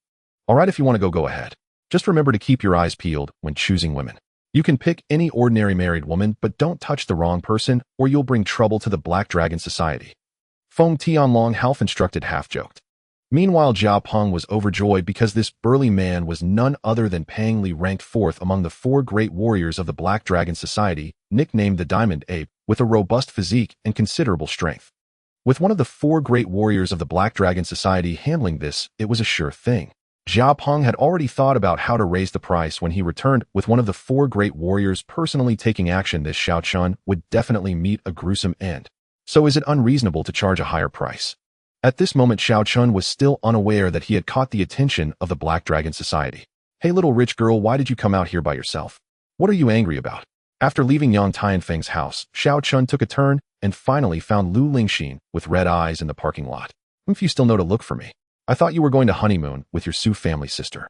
Alright, if you want to go ahead. Just remember to keep your eyes peeled when choosing women. You can pick any ordinary married woman, but don't touch the wrong person or you'll bring trouble to the Black Dragon Society. Feng Tianlong half instructed, half joked. Meanwhile, Jia Peng was overjoyed because this burly man was none other than Pang Li, ranked 4th among the 4 great warriors of the Black Dragon Society, nicknamed the Diamond Ape, with a robust physique and considerable strength. With one of the 4 great warriors of the Black Dragon Society handling this, it was a sure thing. Jia Peng had already thought about how to raise the price when he returned. With one of the 4 great warriors personally taking action, this Xiao Chun would definitely meet a gruesome end. So is it unreasonable to charge a higher price? At this moment, Xiao Chun was still unaware that he had caught the attention of the Black Dragon Society. Hey little rich girl, why did you come out here by yourself? What are you angry about? After leaving Yang Tianfeng's house, Xiao Chun took a turn and finally found Lu Lingxin with red eyes in the parking lot. If you still know to look for me. I thought you were going to honeymoon with your Su family sister.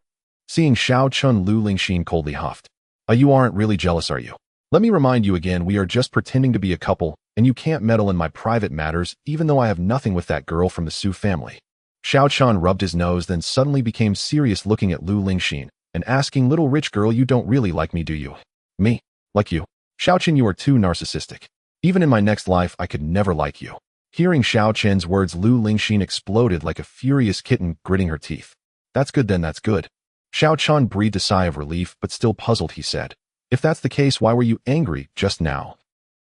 Seeing Xiao Chun, Lu Lingxin coldly huffed. You aren't really jealous, are you? Let me remind you again, we are just pretending to be a couple, and you can't meddle in my private matters even though I have nothing with that girl from the Su family. Xiao Chun rubbed his nose, then suddenly became serious, looking at Lu Lingxin and asking, little rich girl, you don't really like me, do you? Me? Like you? Xiao Chen, you are too narcissistic. Even in my next life, I could never like you. Hearing Xiao Chen's words, Lu Lingxin exploded like a furious kitten, gritting her teeth. That's good then, that's good. Xiao Chun breathed a sigh of relief, but still puzzled, he said. If that's the case, why were you angry just now?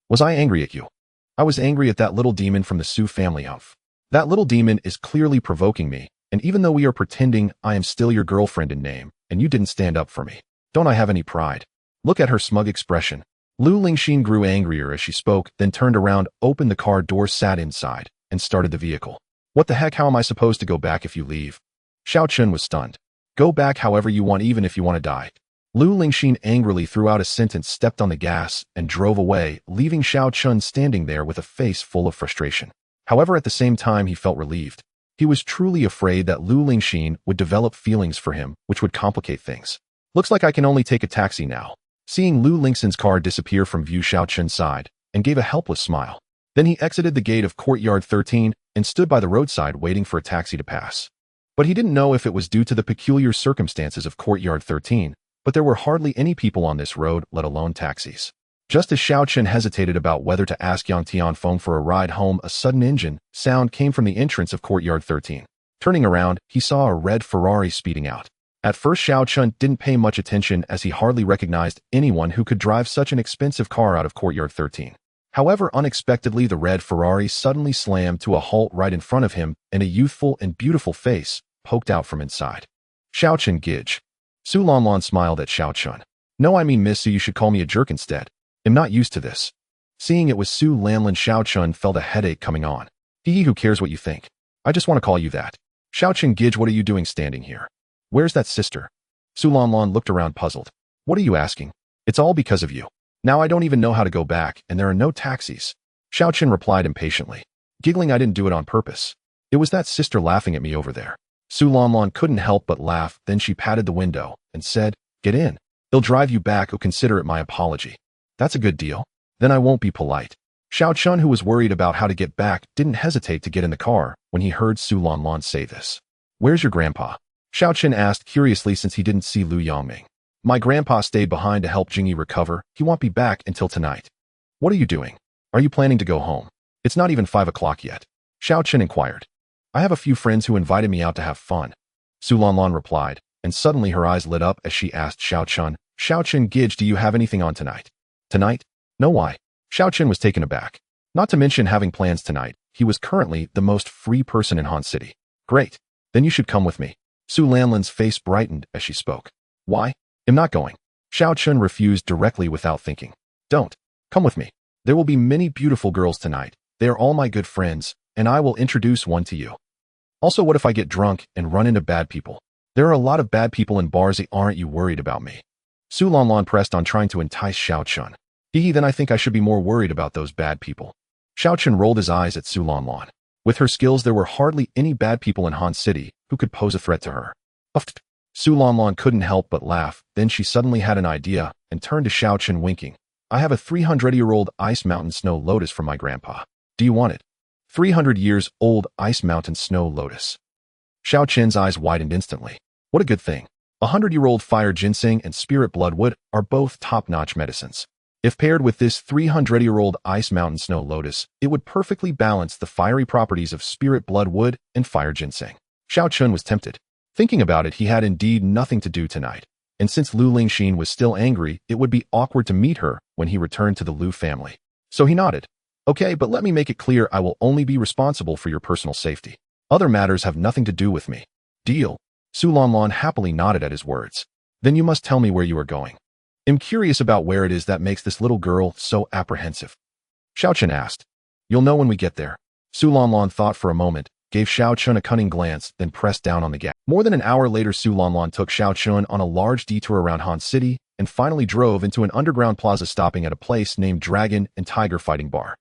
Was I angry at you? I was angry at that little demon from the Su family of. That little demon is clearly provoking me, and even though we are pretending, I am still your girlfriend in name, and you didn't stand up for me. Don't I have any pride? Look at her smug expression. Lu Lingxin grew angrier as she spoke, then turned around, opened the car door, sat inside, and started the vehicle. What the heck, how am I supposed to go back if you leave? Xiao Chun was stunned. Go back however you want, even if you want to die. Lu Lingxin angrily threw out a sentence, stepped on the gas, and drove away, leaving Xiao Chun standing there with a face full of frustration. However, at the same time, he felt relieved. He was truly afraid that Lu Lingxin would develop feelings for him, which would complicate things. Looks like I can only take a taxi now. Seeing Lu Lingxin's car disappear from view, Xiao Chun sighed and gave a helpless smile. Then he exited the gate of Courtyard 13 and stood by the roadside waiting for a taxi to pass. But he didn't know if it was due to the peculiar circumstances of Courtyard 13, but there were hardly any people on this road, let alone taxis. Just as Xiao Chun hesitated about whether to ask Yang Tianfeng for a ride home, a sudden engine sound came from the entrance of Courtyard 13. Turning around, he saw a red Ferrari speeding out. At first, Xiao Chun didn't pay much attention as he hardly recognized anyone who could drive such an expensive car out of Courtyard 13. However, unexpectedly, the red Ferrari suddenly slammed to a halt right in front of him, and a youthful and beautiful face poked out from inside. Xiao Chun Gij. Su Lanlan smiled at Xiao Chun. No, I mean miss, so you should call me a jerk instead. I'm not used to this. Seeing it was Su Lanlan, Xiao Chun felt a headache coming on. Who cares what you think? I just want to call you that. Xiao Chun Gij, what are you doing standing here? Where's that sister? Su Lanlan looked around puzzled. What are you asking? It's all because of you. Now I don't even know how to go back, and there are no taxis. Xiao Chun replied impatiently. Giggling, I didn't do it on purpose. It was that sister laughing at me over there. Su Lanlan couldn't help but laugh, then she patted the window and said, Get in. He'll drive you back, or consider it my apology. That's a good deal. Then I won't be polite. Xiao Chun, who was worried about how to get back, didn't hesitate to get in the car when he heard Su Lanlan say this. Where's your grandpa? Xiao Chun asked curiously since he didn't see Lu Yangming. My grandpa stayed behind to help Jingyi recover. He won't be back until tonight. What are you doing? Are you planning to go home? It's not even 5 o'clock yet. Xiao Chun inquired. I have a few friends who invited me out to have fun. Su Lanlan replied, and suddenly her eyes lit up as she asked Xiao Chun, Gij, do you have anything on tonight? Tonight? No, why? Xiao Chun was taken aback. Not to mention having plans tonight, he was currently the most free person in Han City. Great. Then you should come with me. Su Lanlan's face brightened as she spoke. Why? I'm not going. Xiao Chun refused directly without thinking. Don't. Come with me. There will be many beautiful girls tonight. They are all my good friends, and I will introduce one to you. Also, what if I get drunk and run into bad people? There are a lot of bad people in bars. Aren't you worried about me? Su Lanlan pressed on, trying to entice Xiao Chun. Then I think I should be more worried about those bad people. Xiao Chun rolled his eyes at Su Lanlan. With her skills, there were hardly any bad people in Han City who could pose a threat to her. Uffed. Su Lanlan couldn't help but laugh, then she suddenly had an idea and turned to Xiao Chun, winking. I have a 300-year-old ice mountain snow lotus from my grandpa. Do you want it? 300 years old ice mountain snow lotus. Xiao Qin's eyes widened instantly. What a good thing. 100-year-old fire ginseng and spirit bloodwood are both top-notch medicines. If paired with this 300-year-old ice mountain snow lotus, it would perfectly balance the fiery properties of spirit bloodwood and fire ginseng. Xiao Qin was tempted. Thinking about it, he had indeed nothing to do tonight. And since Lu Lingxin was still angry, it would be awkward to meet her when he returned to the Lu family. So he nodded. Okay, but let me make it clear I will only be responsible for your personal safety. Other matters have nothing to do with me. Deal. Su Lanlan happily nodded at his words. Then you must tell me where you are going. I'm curious about where it is that makes this little girl so apprehensive. Xiao Qin asked. You'll know when we get there. Su Lanlan thought for a moment, gave Xiao Qin a cunning glance, then pressed down on the gas. More than an hour later, Su Lanlan took Xiao Qin on a large detour around Han City and finally drove into an underground plaza, stopping at a place named Dragon and Tiger Fighting Bar.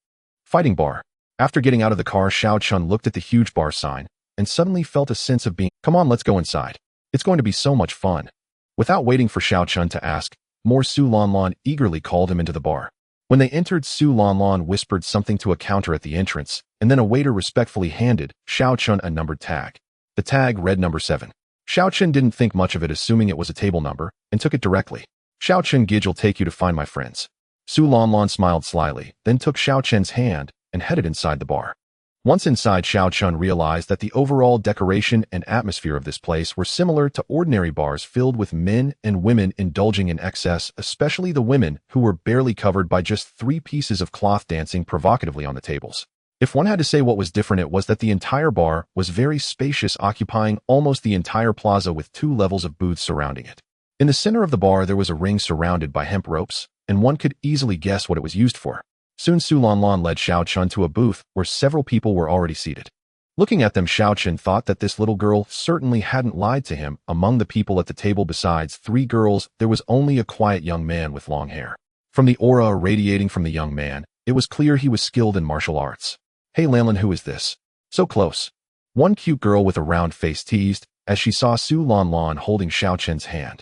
Fighting Bar. After getting out of the car, Xiao Qin looked at the huge bar sign and suddenly felt a sense of being, come on, let's go inside. It's going to be so much fun. Without waiting for Xiao Qin to ask more, Su Lanlan eagerly called him into the bar. When they entered, Su Lanlan whispered something to a counter at the entrance, and then a waiter respectfully handed Xiao Qin a numbered tag. The tag read number 7. Xiao Qin didn't think much of it, assuming it was a table number, and took it directly. Xiao Qin, Gid'll take you to find my friends. Su Lanlan smiled slyly, then took Xiao Qin's hand and headed inside the bar. Once inside, Xiao Qin realized that the overall decoration and atmosphere of this place were similar to ordinary bars filled with men and women indulging in excess, especially the women, who were barely covered by just 3 pieces of cloth dancing provocatively on the tables. If one had to say what was different, it was that the entire bar was very spacious, occupying almost the entire plaza with 2 levels of booths surrounding it. In the center of the bar, there was a ring surrounded by hemp ropes, and one could easily guess what it was used for. Soon Su Lanlan led Xiao Qin to a booth where several people were already seated. Looking at them, Xiao Qin thought that this little girl certainly hadn't lied to him. Among the people at the table, besides 3 girls, there was only a quiet young man with long hair. From the aura radiating from the young man, it was clear he was skilled in martial arts. Hey Lanlan, who is this? So close. One cute girl with a round face teased as she saw Su Lanlan holding Xiao Qin's hand.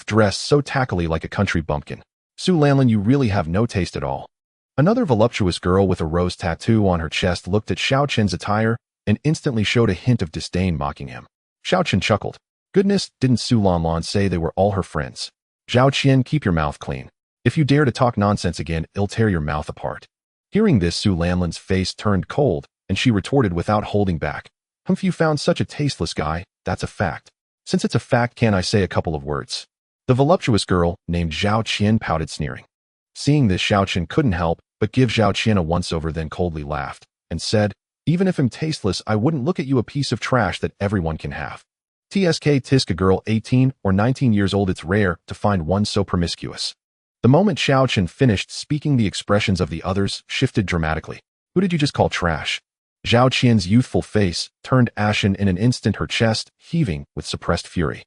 Dressed so tackily like a country bumpkin. Su Lanlan, you really have no taste at all. Another voluptuous girl with a rose tattoo on her chest looked at Xiao Qin's attire and instantly showed a hint of disdain, mocking him. Xiao Qin chuckled. Goodness, didn't Su Lanlan say they were all her friends? Xiao Qin, keep your mouth clean. If you dare to talk nonsense again, I'll tear your mouth apart. Hearing this, Su Lanlan's face turned cold, and she retorted without holding back. You found such a tasteless guy, that's a fact. Since it's a fact, can I say a couple of words? The voluptuous girl, named Xiao Qin, pouted, sneering. Seeing this, Xiao Qin couldn't help but give Xiao Qin a once-over, then coldly laughed, and said, even if I'm tasteless, I wouldn't look at you, a piece of trash that everyone can have. Tisk a girl 18 or 19 years old, it's rare to find one so promiscuous. The moment Xiao Qin finished speaking, the expressions of the others shifted dramatically. Who did you just call trash? Xiao Qian's youthful face turned ashen in an instant, her chest heaving with suppressed fury.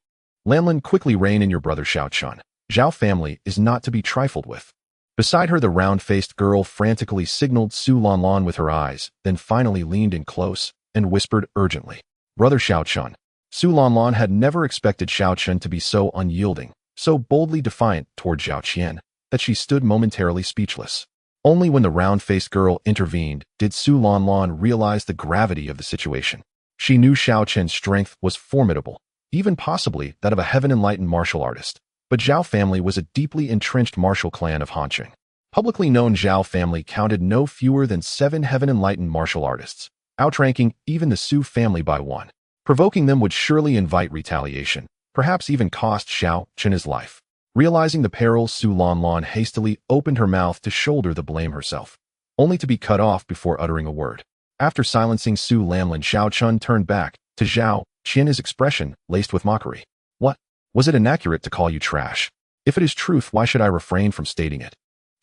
Lanlan, quickly rein in your brother Xiao Qin. Zhao family is not to be trifled with. Beside her, the round-faced girl frantically signaled Su Lanlan with her eyes, then finally leaned in close and whispered urgently, Brother Xiao Qin. Su Lanlan had never expected Xiao Qin to be so unyielding, so boldly defiant toward Xiao Qian, that she stood momentarily speechless. Only when the round-faced girl intervened did Su Lanlan realize the gravity of the situation. She knew Xiao Qian's strength was formidable, even possibly that of a heaven-enlightened martial artist. But Zhao family was a deeply entrenched martial clan of Hanqing. Publicly known, Zhao family counted no fewer than 7 heaven-enlightened martial artists, outranking even the Su family by 1. Provoking them would surely invite retaliation, perhaps even cost Xiao Qin his life. Realizing the peril, Su Lanlan hastily opened her mouth to shoulder the blame herself, only to be cut off before uttering a word. After silencing Su Lanlan, Xiao Qin turned back to Zhao Qin, his expression laced with mockery. What? Was it inaccurate to call you trash? If it is truth, why should I refrain from stating it?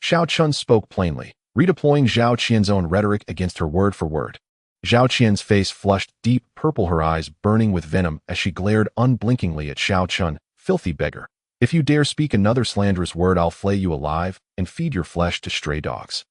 Xiao Qin spoke plainly, redeploying Zhao Qian's own rhetoric against her word for word. Zhao Qian's face flushed deep purple, her eyes burning with venom as she glared unblinkingly at Xiao Qin. Filthy beggar. If you dare speak another slanderous word, I'll flay you alive and feed your flesh to stray dogs.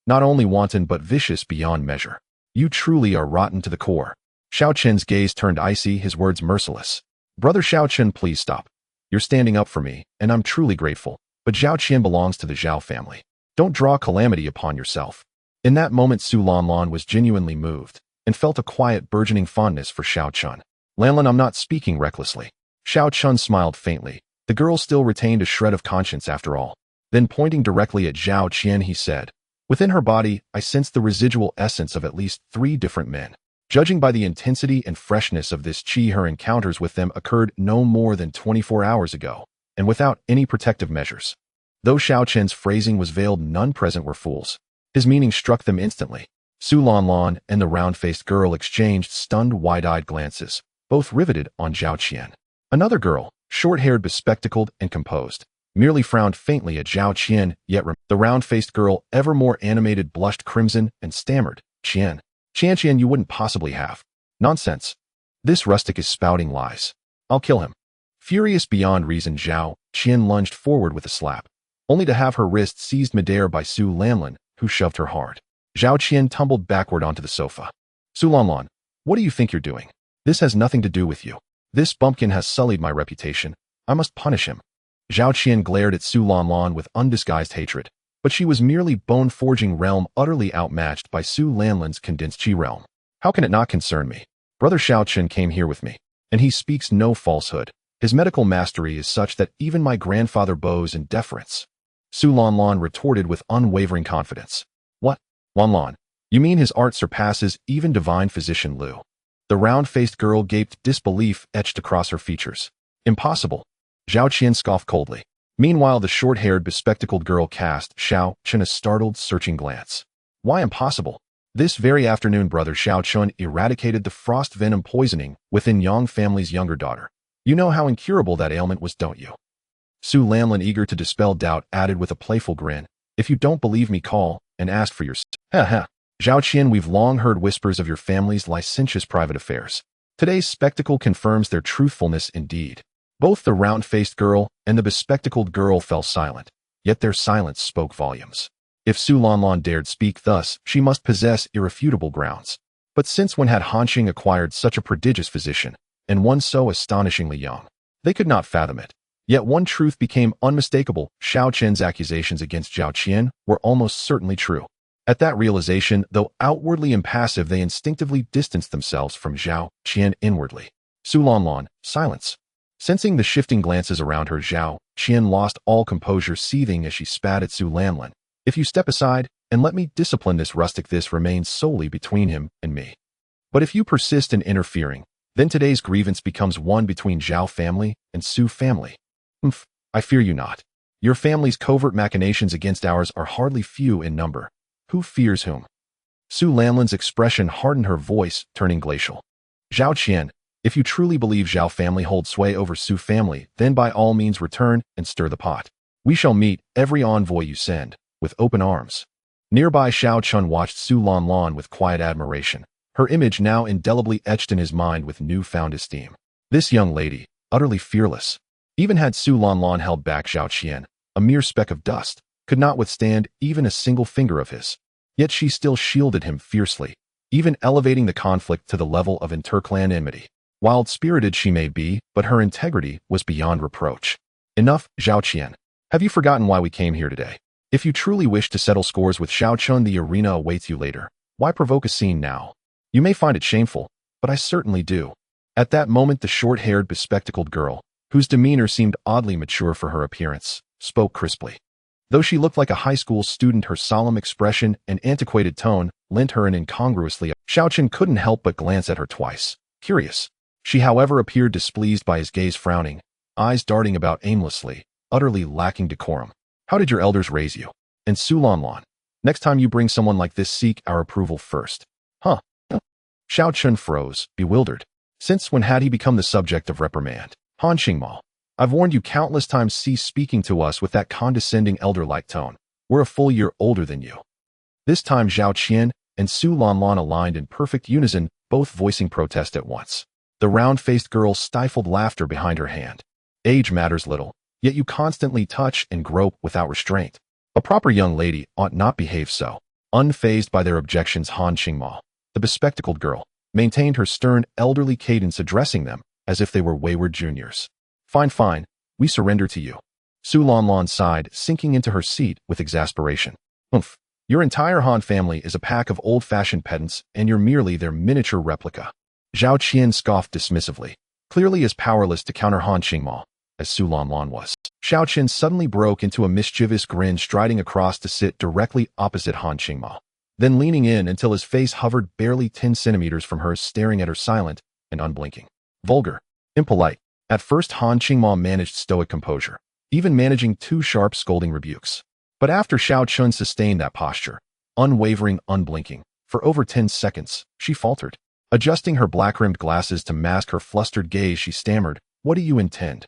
Not only wanton but vicious beyond measure. You truly are rotten to the core. Xiao Qin's gaze turned icy, his words merciless. Brother Xiao Qin, please stop. You're standing up for me, and I'm truly grateful. but Zhao Qian belongs to the Zhao family. Don't draw calamity upon yourself. In that moment, Su Lanlan was genuinely moved and felt a quiet, burgeoning fondness for Xiao Chun. Lanlan, I'm not speaking recklessly. Xiao Chun smiled faintly. The girl still retained a shred of conscience after all. Then pointing directly at Zhao Qian, he said, within her body, I sensed the residual essence of at least 3 different men. Judging by the intensity and freshness of this chi, her encounters with them occurred no more than 24 hours ago, and without any protective measures. Though Xiao Qian's phrasing was veiled, none present were fools. His meaning struck them instantly. Su Lanlan and the round-faced girl exchanged stunned, wide-eyed glances, both riveted on Zhao Qian. Another girl, short-haired, bespectacled, and composed, merely frowned faintly at Zhao Qian, yet the round-faced girl, ever more animated, blushed crimson and stammered, Qian, you wouldn't possibly have. Nonsense. This rustic is spouting lies. I'll kill him. Furious beyond reason, Zhao Qian lunged forward with a slap, only to have her wrist seized midair by Su Lanlan, who shoved her hard. Zhao Qian tumbled backward onto the sofa. Su Lanlan, what do you think you're doing? This has nothing to do with you. This bumpkin has sullied my reputation. I must punish him. Zhao Qian glared at Su Lanlan with undisguised hatred, but she was merely bone-forging realm, utterly outmatched by Su Lanlan's condensed chi realm. How can it not concern me? Brother Xiao Chen came here with me, and he speaks no falsehood. His medical mastery is such that even my grandfather bows in deference. Su Lanlan retorted with unwavering confidence. What? Lanlan, you mean his art surpasses even divine physician Lu? The round-faced girl gaped, disbelief etched across her features. Impossible. Zhao Qian scoffed coldly. Meanwhile, the short-haired, bespectacled girl cast Xiao Chun a startled, searching glance. Why impossible? This very afternoon, Brother Xiao Chun eradicated the frost venom poisoning within Yang family's younger daughter. You know how incurable that ailment was, don't you? Su Lanlan, eager to dispel doubt, added with a playful grin, if you don't believe me, call and ask for your Ha ha. Zhao Qian, we've long heard whispers of your family's licentious private affairs. Today's spectacle confirms their truthfulness indeed. Both the round-faced girl and the bespectacled girl fell silent, yet their silence spoke volumes. If Su Lanlan dared speak thus, she must possess irrefutable grounds. But since when had Hanqing acquired such a prodigious physician, and one so astonishingly young? They could not fathom it. Yet one truth became unmistakable: Xiao Qian's accusations against Zhao Qian were almost certainly true. At that realization, though outwardly impassive, they instinctively distanced themselves from Zhao Qian inwardly. Su Lanlan, silence. Sensing the shifting glances around her, Zhao Qian lost all composure, seething as she spat at Su Lanlan. If you step aside and let me discipline this rustic, this remains solely between him and me. But if you persist in interfering, then today's grievance becomes one between Zhao family and Su family. I fear you not. Your family's covert machinations against ours are hardly few in number. Who fears whom? Su Lanlan's expression hardened, her voice turning glacial. Zhao Qian, if you truly believe Zhao family holds sway over Su family, then by all means return and stir the pot. We shall meet every envoy you send with open arms. Nearby, Xiao Chun watched Su Lanlan with quiet admiration, her image now indelibly etched in his mind with newfound esteem. This young lady, utterly fearless. Even had Su Lanlan held back Zhao Qian, a mere speck of dust, could not withstand even a single finger of his. Yet she still shielded him fiercely, even elevating the conflict to the level of interclan enmity. Wild-spirited she may be, but her integrity was beyond reproach. Enough, Zhao Qian. Have you forgotten why we came here today? If you truly wish to settle scores with Xiao Chun, the arena awaits you later. Why provoke a scene now? You may find it shameful, but I certainly do. At that moment, the short-haired, bespectacled girl, whose demeanor seemed oddly mature for her appearance, spoke crisply. Though she looked like a high school student, her solemn expression and antiquated tone lent her an incongruously. Xiao Chun couldn't help but glance at her twice, curious. She, however, appeared displeased by his gaze, frowning, eyes darting about aimlessly, utterly lacking decorum. How did your elders raise you? And Su Lanlan, next time you bring someone like this, seek our approval first. Huh? Xiao Chun froze, bewildered. Since when had he become the subject of reprimand? Han Qingmao, I've warned you countless times, cease speaking to us with that condescending elder-like tone. We're a full year older than you. This time Zhao Qian and Su Lanlan aligned in perfect unison, both voicing protest at once. The round-faced girl stifled laughter behind her hand. Age matters little, yet you constantly touch and grope without restraint. A proper young lady ought not behave so. Unfazed by their objections, Han Qingmao, the bespectacled girl, maintained her stern, elderly cadence, addressing them as if they were wayward juniors. Fine, we surrender to you. Su Lanlan sighed, sinking into her seat with exasperation. Oomph. Your entire Han family is a pack of old-fashioned pedants, and you're merely their miniature replica. Zhao Qian scoffed dismissively, clearly as powerless to counter Han Qingma as Su Lanlan was. Xiao Qian suddenly broke into a mischievous grin, striding across to sit directly opposite Han Qingma, then leaning in until his face hovered barely 10 centimeters from hers, staring at her silent and unblinking. Vulgar. Impolite. At first, Han Qingma managed stoic composure, even managing 2 sharp scolding rebukes. But after Xiao Chun sustained that posture, unwavering, unblinking, for over 10 seconds, she faltered. Adjusting her black-rimmed glasses to mask her flustered gaze, she stammered, "What do you intend?"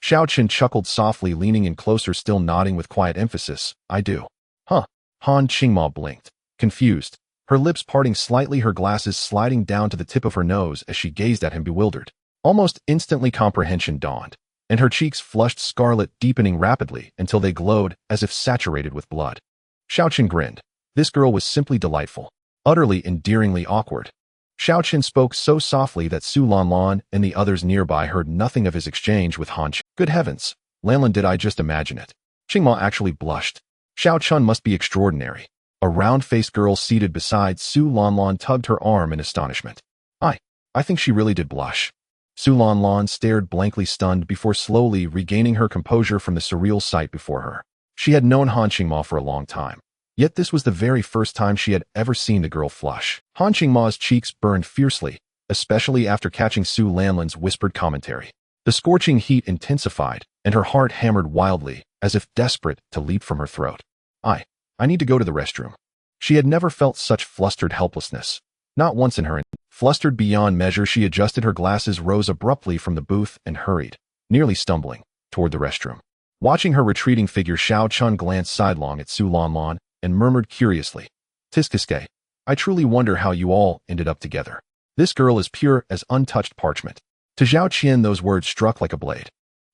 Xiao Chen chuckled softly, leaning in closer, still nodding with quiet emphasis, "I do." Huh. Han Qingma blinked, confused, her lips parting slightly, her glasses sliding down to the tip of her nose as she gazed at him, bewildered. Almost instantly, comprehension dawned, and her cheeks flushed scarlet, deepening rapidly until they glowed as if saturated with blood. Xiao Chen grinned. This girl was simply delightful, utterly endearingly awkward. Xiao Chen spoke so softly that Su Lanlan and the others nearby heard nothing of his exchange with Han Qingma. Good heavens, Lanlan, did I just imagine it? Qingma actually blushed. Xiao Chun must be extraordinary. A round-faced girl seated beside Su Lanlan tugged her arm in astonishment. I think she really did blush. Su Lanlan stared blankly, stunned, before slowly regaining her composure from the surreal sight before her. She had known Han Qingma for a long time, yet this was the very first time she had ever seen the girl flush. Han Qingma's cheeks burned fiercely, especially after catching Su Lanlan's whispered commentary. The scorching heat intensified, and her heart hammered wildly, as if desperate to leap from her throat. I need to go to the restroom. She had never felt such flustered helplessness. Not once in her. Flustered beyond measure, she adjusted her glasses, rose abruptly from the booth, and hurried, nearly stumbling, toward the restroom. Watching her retreating figure, Xiao Chun glanced sidelong at Su Lanlan and murmured curiously, "Tiskiske, I truly wonder how you all ended up together. This girl is pure as untouched parchment." To Zhao Qian, those words struck like a blade.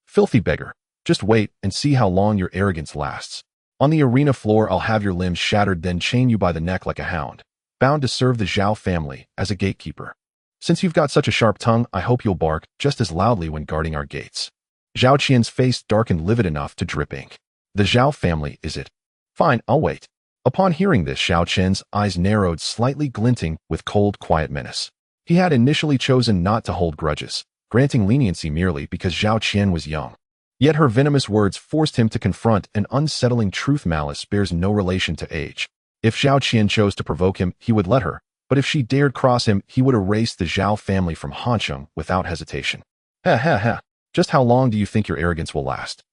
"Filthy beggar, just wait and see how long your arrogance lasts. On the arena floor, I'll have your limbs shattered, then chain you by the neck like a hound, bound to serve the Zhao family as a gatekeeper. Since you've got such a sharp tongue, I hope you'll bark just as loudly when guarding our gates." Zhao Qian's face darkened, livid enough to drip ink. "The Zhao family, is it? Fine, I'll wait." Upon hearing this, Xiao Qian's eyes narrowed, slightly glinting with cold, quiet menace. He had initially chosen not to hold grudges, granting leniency merely because Zhao Qian was young. Yet her venomous words forced him to confront an unsettling truth. Malice bears no relation to age. If Zhao Qian chose to provoke him, he would let her, but if she dared cross him, he would erase the Zhao family from Hansheng without hesitation. Ha. Just how long do you think your arrogance will last?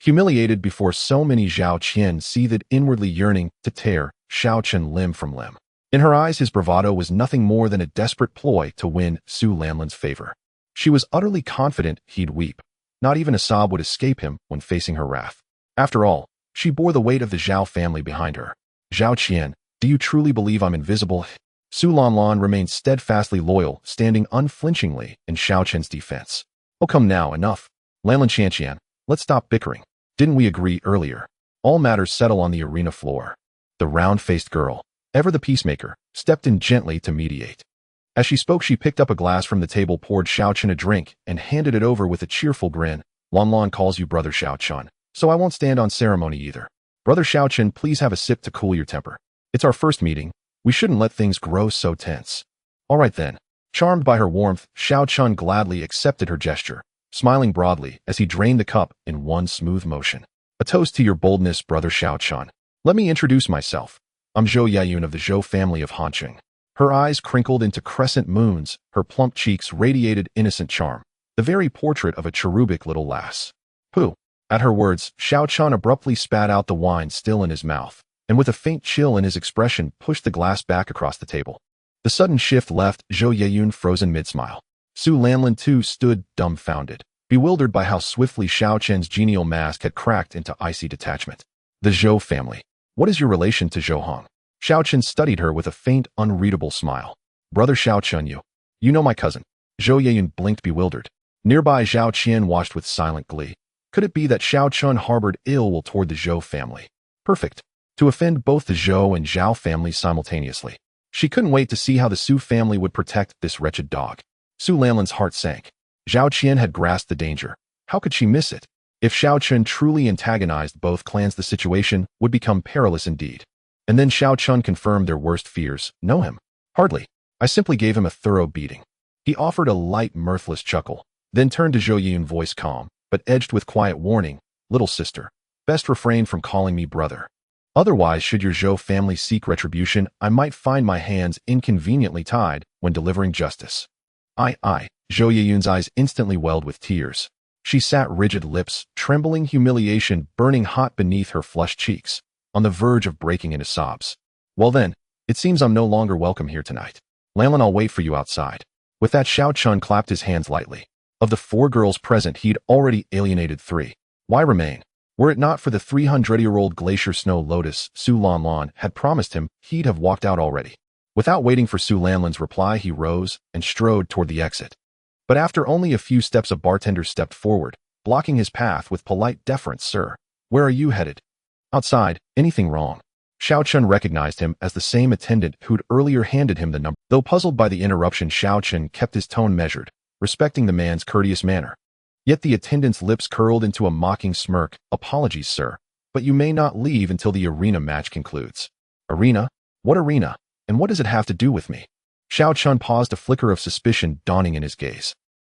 Humiliated before so many, Zhao Qian seethed, inwardly yearning to tear Xiao Chen limb from limb. In her eyes, his bravado was nothing more than a desperate ploy to win Su Lanlan's favor. She was utterly confident he'd weep. Not even a sob would escape him when facing her wrath. After all, she bore the weight of the Zhao family behind her. "Zhao Qian, do you truly believe I'm invisible?" Su Lanlan remained steadfastly loyal, standing unflinchingly in Xiao Chen's defense. "Oh, come now, enough. Lanlan Qian, let's stop bickering. Didn't we agree earlier? All matters settle on the arena floor." The round-faced girl, ever the peacemaker, stepped in gently to mediate. As she spoke, she picked up a glass from the table, poured Xiao Chen a drink, and handed it over with a cheerful grin. "Lanlan calls you Brother Xiao Chen, so I won't stand on ceremony either. Brother Xiao Chen, please have a sip to cool your temper. It's our first meeting. We shouldn't let things grow so tense." "All right then." Charmed by her warmth, Xiao Chen gladly accepted her gesture, smiling broadly as he drained the cup in one smooth motion. "A toast to your boldness, Brother Xiao Chen. Let me introduce myself. I'm Zhou Yayun of the Zhou family of Hanqing." Her eyes crinkled into crescent moons, her plump cheeks radiated innocent charm, the very portrait of a cherubic little lass. "Pooh." At her words, Xiao Chen abruptly spat out the wine still in his mouth, and with a faint chill in his expression, pushed the glass back across the table. The sudden shift left Zhou Yayun frozen mid-smile. Su Lanlan too stood dumbfounded, bewildered by how swiftly Xiao Chen's genial mask had cracked into icy detachment. "The Zhou family. What is your relation to Zhou Hong?" Xiao Chen studied her with a faint, unreadable smile. "Brother Xiao Chen, you know my cousin." Zhou Yayun blinked, bewildered. Nearby, Zhao Qian watched with silent glee. Could it be that Xiao Chen harbored ill will toward the Zhou family? Perfect. To offend both the Zhou and Zhao families simultaneously. She couldn't wait to see how the Su family would protect this wretched dog. Su Lanlan's heart sank. Zhao Qian had grasped the danger. How could she miss it? If Xiao Chun truly antagonized both clans, the situation would become perilous indeed. And then Xiao Chun confirmed their worst fears. Know him? Hardly. I simply gave him a thorough beating. He offered a light, mirthless chuckle, then turned to Zhou Yun, voice calm, but edged with quiet warning. Little sister, best refrain from calling me brother. Otherwise, should your Zhou family seek retribution, I might find my hands inconveniently tied when delivering justice. I. Zhou Yun's eyes instantly welled with tears. She sat rigid, lips trembling, humiliation burning hot beneath her flushed cheeks, on the verge of breaking into sobs. Well then, it seems I'm no longer welcome here tonight. Lanlin, I'll wait for you outside. With that, Xiao Chun clapped his hands lightly. Of the 4 girls present, he'd already alienated 3. Why remain? Were it not for the 300-year-old glacier snow lotus Su Lanlan had promised him, he'd have walked out already. Without waiting for Su Lanlan's reply, he rose and strode toward the exit. But after only a few steps, a bartender stepped forward, blocking his path with polite deference. Sir, where are you headed? Outside. Anything wrong? Xiao Chun recognized him as the same attendant who'd earlier handed him the number. Though puzzled by the interruption, Xiao Chun kept his tone measured, respecting the man's courteous manner. Yet the attendant's lips curled into a mocking smirk. Apologies, sir, but you may not leave until the arena match concludes. Arena? What arena? And what does it have to do with me? Xiao Chun paused, a flicker of suspicion dawning in his gaze.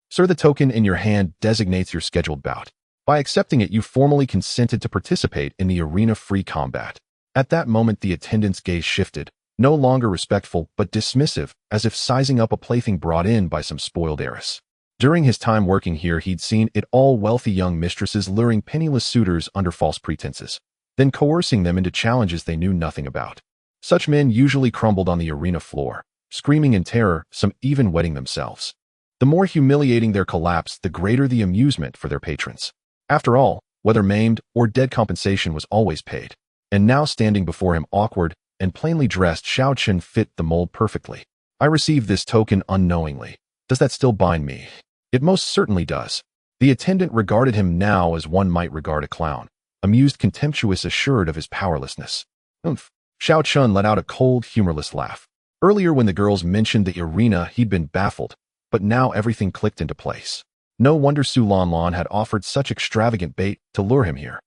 Sir, the token in your hand designates your scheduled bout. By accepting it, you formally consented to participate in the arena free combat. At that moment, the attendant's gaze shifted, no longer respectful but dismissive, as if sizing up a plaything brought in by some spoiled heiress. During his time working here, he'd seen it all: wealthy young mistresses luring penniless suitors under false pretenses, then coercing them into challenges they knew nothing about. Such men usually crumbled on the arena floor, screaming in terror, some even wetting themselves. The more humiliating their collapse, the greater the amusement for their patrons. After all, whether maimed or dead, compensation was always paid. And now, standing before him, awkward and plainly dressed, Xiao Chun fit the mold perfectly. I received this token unknowingly. Does that still bind me? It most certainly does. The attendant regarded him now as one might regard a clown, amused, contemptuous, assured of his powerlessness. Oomph. Xiao Chun let out a cold, humorless laugh. Earlier, when the girls mentioned the arena, he'd been baffled, but now everything clicked into place. No wonder Su Lanlan had offered such extravagant bait to lure him here.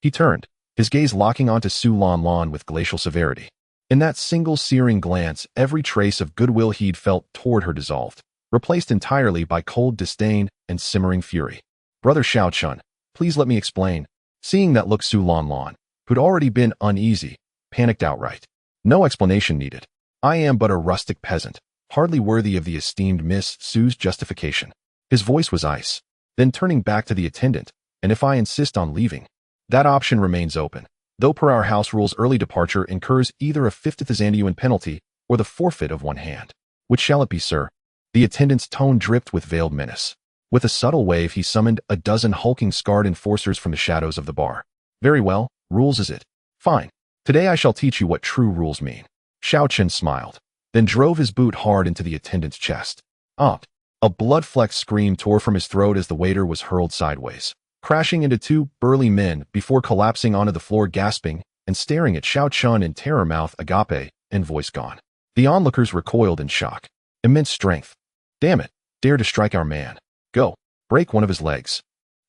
He turned, his gaze locking onto Su Lanlan with glacial severity. In that single searing glance, every trace of goodwill he'd felt toward her dissolved, replaced entirely by cold disdain and simmering fury. Brother Xiao Chun, please let me explain. Seeing that look, Su Lanlan, who'd already been uneasy, panicked outright. No explanation needed. I am but a rustic peasant, hardly worthy of the esteemed Miss Su's justification. His voice was ice. Then turning back to the attendant, and if I insist on leaving, that option remains open. Though per our house rules, early departure incurs either a 50th Zandian penalty or the forfeit of one hand. Which shall it be, sir? The attendant's tone dripped with veiled menace. With a subtle wave, he summoned a dozen hulking, scarred enforcers from the shadows of the bar. Very well, rules is it? Fine. Today I shall teach you what true rules mean. Xiao Chun smiled, then drove his boot hard into the attendant's chest. Ah! A blood-flecked scream tore from his throat as the waiter was hurled sideways, crashing into 2 burly men before collapsing onto the floor, gasping and staring at Xiao Chun in terror, mouth agape and voice gone. The onlookers recoiled in shock. Immense strength. Damn it, dare to strike our man. Go, break one of his legs.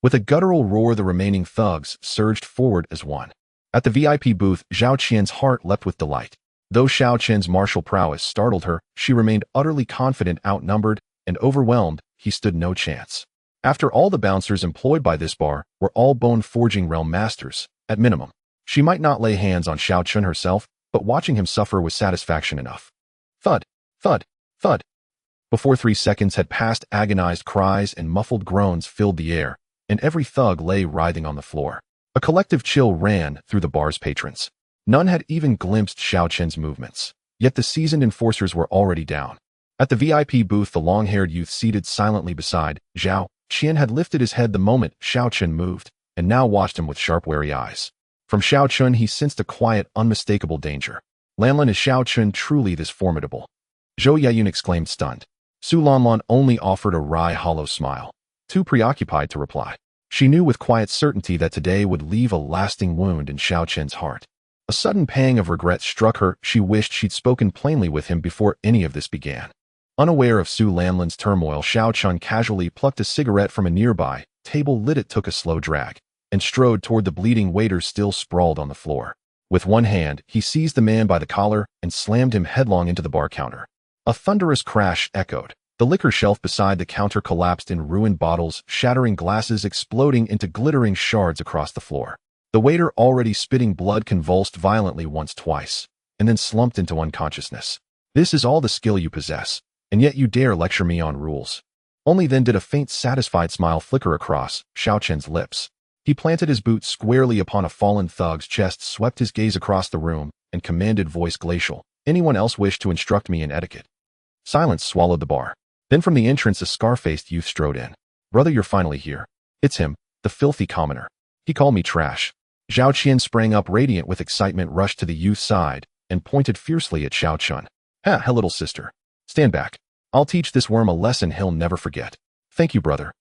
With a guttural roar, the remaining thugs surged forward as one. At the VIP booth, Zhao Qian's heart leapt with delight. Though Xiao Chen's martial prowess startled her, she remained utterly confident. Outnumbered and overwhelmed, he stood no chance. After all, the bouncers employed by this bar were all bone-forging realm masters, at minimum. She might not lay hands on Xiao Chun herself, but watching him suffer was satisfaction enough. Thud, thud, thud. Before 3 seconds had passed, agonized cries and muffled groans filled the air, and every thug lay writhing on the floor. A collective chill ran through the bar's patrons. None had even glimpsed Xiao Chen's movements, yet the seasoned enforcers were already down. At the VIP booth, the long-haired youth seated silently beside Zhao Qian had lifted his head the moment Xiao Chun moved, and now watched him with sharp, wary eyes. From Xiao Chun he sensed a quiet, unmistakable danger. Lanlan, is Xiao Chun truly this formidable? Zhou Yayun exclaimed, stunned. Su Lanlan only offered a wry, hollow smile, too preoccupied to reply. She knew with quiet certainty that today would leave a lasting wound in Xiao Chen's heart. A sudden pang of regret struck her. She wished she'd spoken plainly with him before any of this began. Unaware of Su Lanlan's turmoil, Xiao Chun casually plucked a cigarette from a nearby table, lit it, took a slow drag, and strode toward the bleeding waiter still sprawled on the floor. With one hand, he seized the man by the collar and slammed him headlong into the bar counter. A thunderous crash echoed. The liquor shelf beside the counter collapsed in ruined bottles, shattering glasses exploding into glittering shards across the floor. The waiter, already spitting blood, convulsed violently once, twice, and then slumped into unconsciousness. This is all the skill you possess, and yet you dare lecture me on rules. Only then did a faint, satisfied smile flicker across Xiao Chen's lips. He planted his boot squarely upon a fallen thug's chest, swept his gaze across the room, and commanded, voice glacial, "Anyone else wish to instruct me in etiquette?" Silence swallowed the bar. Then from the entrance a scar-faced youth strode in. "Brother, you're finally here. It's him, the filthy commoner. He called me trash." Xiao Qian sprang up, radiant with excitement, rushed to the youth's side, and pointed fiercely at Xiao Chun. "Ha, little sister. Stand back. I'll teach this worm a lesson he'll never forget." "Thank you, brother."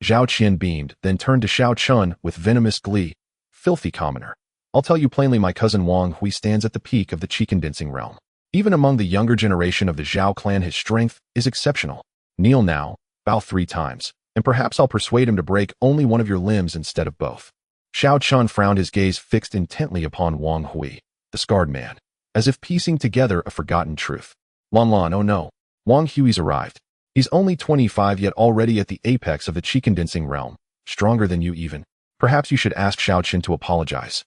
Xiao Qian beamed, then turned to Xiao Chun with venomous glee. "Filthy commoner. I'll tell you plainly, my cousin Wang Hui stands at the peak of the chi-condensing realm. Even among the younger generation of the Zhao clan, his strength is exceptional. Kneel now, bow 3 times, and perhaps I'll persuade him to break only one of your limbs instead of both." Xiao Chun frowned, his gaze fixed intently upon Wang Hui, the scarred man, as if piecing together a forgotten truth. "Lan, oh no. Wang Hui's arrived. He's only 25, yet already at the apex of the chi-condensing realm, stronger than you even. Perhaps you should ask Xiao Chen to apologize."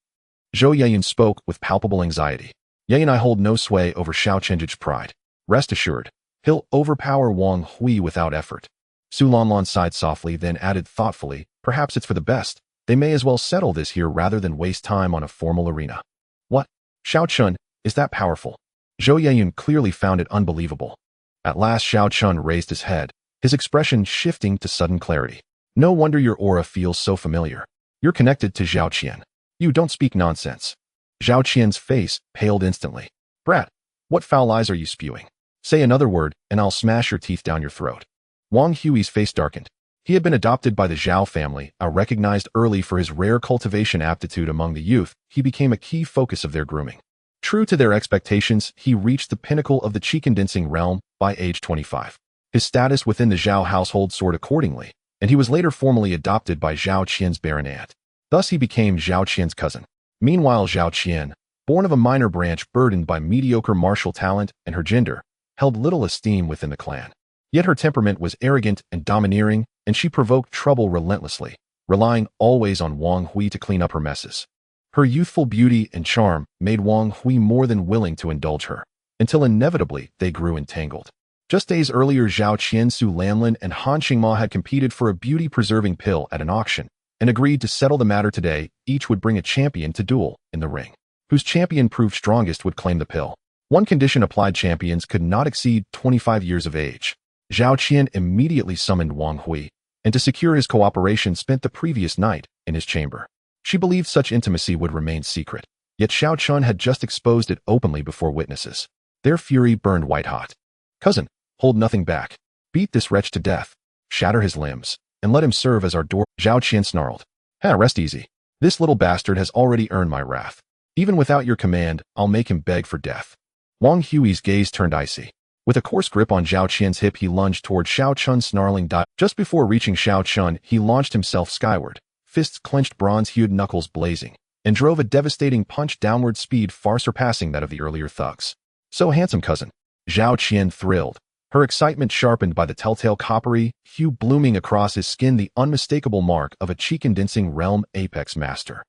Zhou Yayan spoke with palpable anxiety. "Yayan, I hold no sway over Xiao Chen's pride. Rest assured, he'll overpower Wang Hui without effort." Su Lanlan sighed softly, then added thoughtfully, "Perhaps it's for the best. They may as well settle this here rather than waste time on a formal arena." "What? Xiao Chun, is that powerful?" Zhou Yayan clearly found it unbelievable. At last Xiao Chun raised his head, his expression shifting to sudden clarity. "No wonder your aura feels so familiar. You're connected to Zhao Qian. You don't speak nonsense." Zhao Qian's face paled instantly. "Brat, what foul lies are you spewing? Say another word, and I'll smash your teeth down your throat." Wang Hui's face darkened. He had been adopted by the Zhao family, recognized early for his rare cultivation aptitude among the youth. He became a key focus of their grooming. True to their expectations, he reached the pinnacle of the chi-condensing realm by age 25. His status within the Zhao household soared accordingly, and he was later formally adopted by Zhao Qian's baronet. Thus he became Zhao Qian's cousin. Meanwhile, Zhao Qian, born of a minor branch burdened by mediocre martial talent and her gender, held little esteem within the clan. Yet her temperament was arrogant and domineering, and she provoked trouble relentlessly, relying always on Wang Hui to clean up her messes. Her youthful beauty and charm made Wang Hui more than willing to indulge her, until inevitably they grew entangled. Just days earlier, Zhao Qian, Su Lanlan, and Han Qingma had competed for a beauty-preserving pill at an auction, and agreed to settle the matter today. Each would bring a champion to duel in the ring. Whose champion proved strongest would claim the pill. One condition applied: champions could not exceed 25 years of age. Zhao Qian immediately summoned Wang Hui, and to secure his cooperation spent the previous night in his chamber. She believed such intimacy would remain secret, yet Xiao Chun had just exposed it openly before witnesses. Their fury burned white-hot. "Cousin, hold nothing back. Beat this wretch to death, shatter his limbs, and let him serve as our door." Zhao Qian snarled. Rest easy. This little bastard has already earned my wrath. Even without your command, I'll make him beg for death." Wang Hui's gaze turned icy. With a coarse grip on Zhao Qian's hip, he lunged toward Xiao Chun's snarling dive. Just before reaching Xiao Chun, he launched himself skyward, fists clenched, bronze-hued knuckles blazing, and drove a devastating punch downward, speed far surpassing that of the earlier thugs. "So handsome, cousin." Zhao Qian thrilled, her excitement sharpened by the telltale coppery hue blooming across his skin, the unmistakable mark of a chi-condensing realm apex master.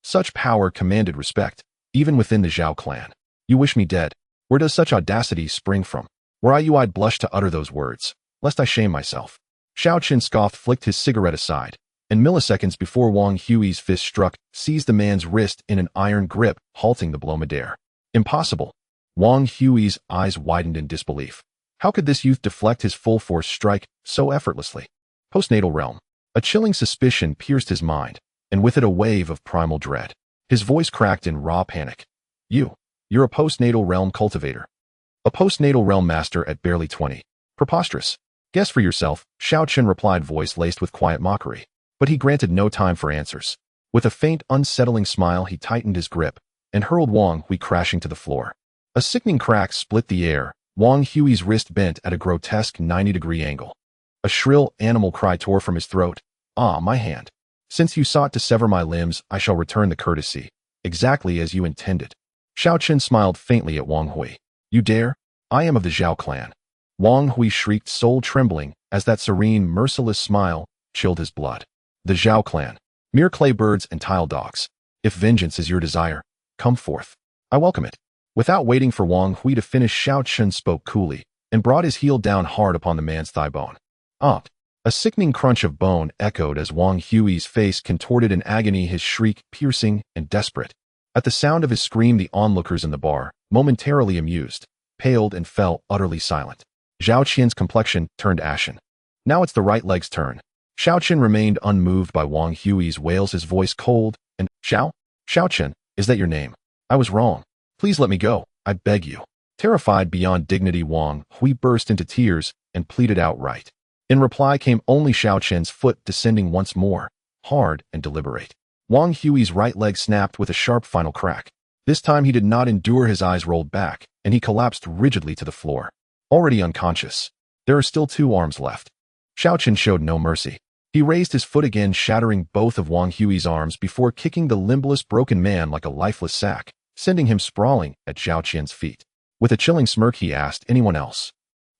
Such power commanded respect, even within the Zhao clan. "You wish me dead? Where does such audacity spring from? Were I you, I'd blush to utter those words, lest I shame myself." Xiao Chen scoffed, flicked his cigarette aside, and milliseconds before Wang Hui's fist struck, seized the man's wrist in an iron grip, halting the blow midair. "Impossible." Wang Hui's eyes widened in disbelief. How could this youth deflect his full-force strike so effortlessly? Postnatal realm. A chilling suspicion pierced his mind, and with it a wave of primal dread. His voice cracked in raw panic. You're a postnatal realm cultivator. A postnatal realm master at barely 20. Preposterous. Guess for yourself, Xiao Chen replied, voice laced with quiet mockery. But he granted no time for answers. With a faint, unsettling smile, he tightened his grip and hurled Wang Hui crashing to the floor. A sickening crack split the air. Wang Hui's wrist bent at a grotesque 90-degree angle. A shrill animal cry tore from his throat. "Ah, my hand." Since you sought to sever my limbs, I shall return the courtesy, exactly as you intended. Xiao Chen smiled faintly at Wang Hui. You dare? I am of the Zhao clan. Wang Hui shrieked, soul trembling, as that serene, merciless smile chilled his blood. The Zhao clan. Mere clay birds and tile dogs. If vengeance is your desire, come forth. I welcome it. Without waiting for Wang Hui to finish, Xiao Chen spoke coolly and brought his heel down hard upon the man's thigh bone. Ah! A sickening crunch of bone echoed as Wang Hui's face contorted in agony, his shriek piercing and desperate. At the sound of his scream, the onlookers in the bar, momentarily amused, paled and fell utterly silent. Zhao Qian's complexion turned ashen. Now it's the right leg's turn. Xiao Chen remained unmoved by Wang Hui's wails, his voice cold and, Xiao Chen, is that your name? I was wrong. Please let me go, I beg you. Terrified beyond dignity, Wang Hui burst into tears and pleaded outright. In reply came only Xiao Chen's foot descending once more, hard and deliberate. Wang Hui's right leg snapped with a sharp final crack. This time he did not endure, his eyes rolled back, and he collapsed rigidly to the floor. Already unconscious. There are still 2 arms left. Xiao Chen showed no mercy. He raised his foot again, shattering both of Wang Hui's arms before kicking the limbless, broken man like a lifeless sack, sending him sprawling at Zhao Qian's feet. With a chilling smirk he asked, anyone else?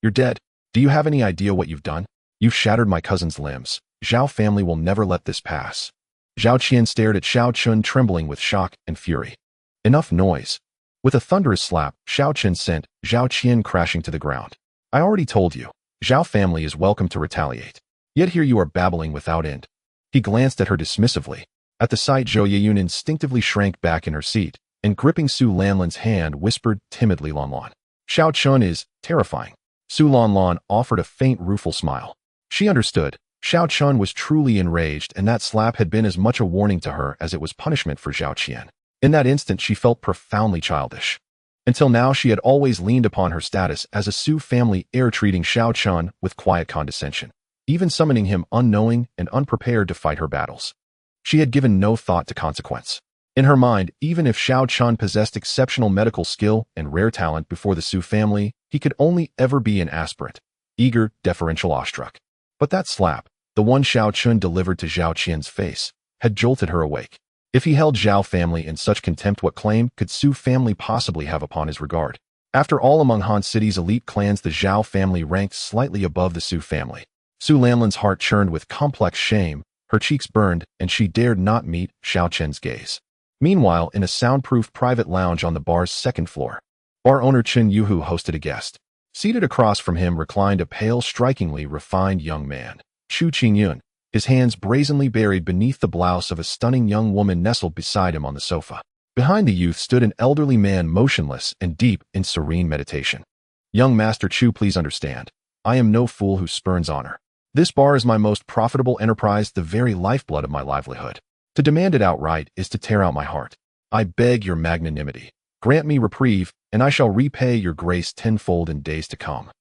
You're dead. Do you have any idea what you've done? You've shattered my cousin's limbs. Zhao family will never let this pass. Zhao Qian stared at Xiao Chen, trembling with shock and fury. Enough noise. With a thunderous slap, Xiao Chen sent Zhao Qian crashing to the ground. I already told you, Zhao family is welcome to retaliate. Yet here you are babbling without end. He glanced at her dismissively. At the sight, Zhou Yeyun instinctively shrank back in her seat, and gripping Su Lanlan's hand, whispered timidly, Lanlan. Xiao Chen is terrifying. Su Lanlan offered a faint, rueful smile. She understood. Xiao Chen was truly enraged, and that slap had been as much a warning to her as it was punishment for Zhao Qian. In that instant, she felt profoundly childish. Until now, she had always leaned upon her status as a Su family heir, treating Xiao Chen with quiet condescension, even summoning him unknowing and unprepared to fight her battles. She had given no thought to consequence. In her mind, even if Xiao Chen possessed exceptional medical skill and rare talent before the Su family, he could only ever be an aspirant, eager, deferential awestruck. But that slap, the one Xiao Chen delivered to Zhao Qian's face, had jolted her awake. If he held Zhao family in such contempt, what claim could Su family possibly have upon his regard? After all, among Han City's elite clans, the Zhao family ranked slightly above the Su family. Su Lanlan's heart churned with complex shame, her cheeks burned, and she dared not meet Xiao Chen's gaze. Meanwhile, in a soundproof private lounge on the bar's 2nd floor, bar owner Chen Yuhu hosted a guest. Seated across from him reclined a pale, strikingly refined young man, Chu Qingyun, his hands brazenly buried beneath the blouse of a stunning young woman nestled beside him on the sofa. Behind the youth stood an elderly man, motionless and deep in serene meditation. Young Master Chu, please understand, I am no fool who spurns honor. This bar is my most profitable enterprise, the very lifeblood of my livelihood. To demand it outright is to tear out my heart. I beg your magnanimity. Grant me reprieve, and I shall repay your grace tenfold in days to come.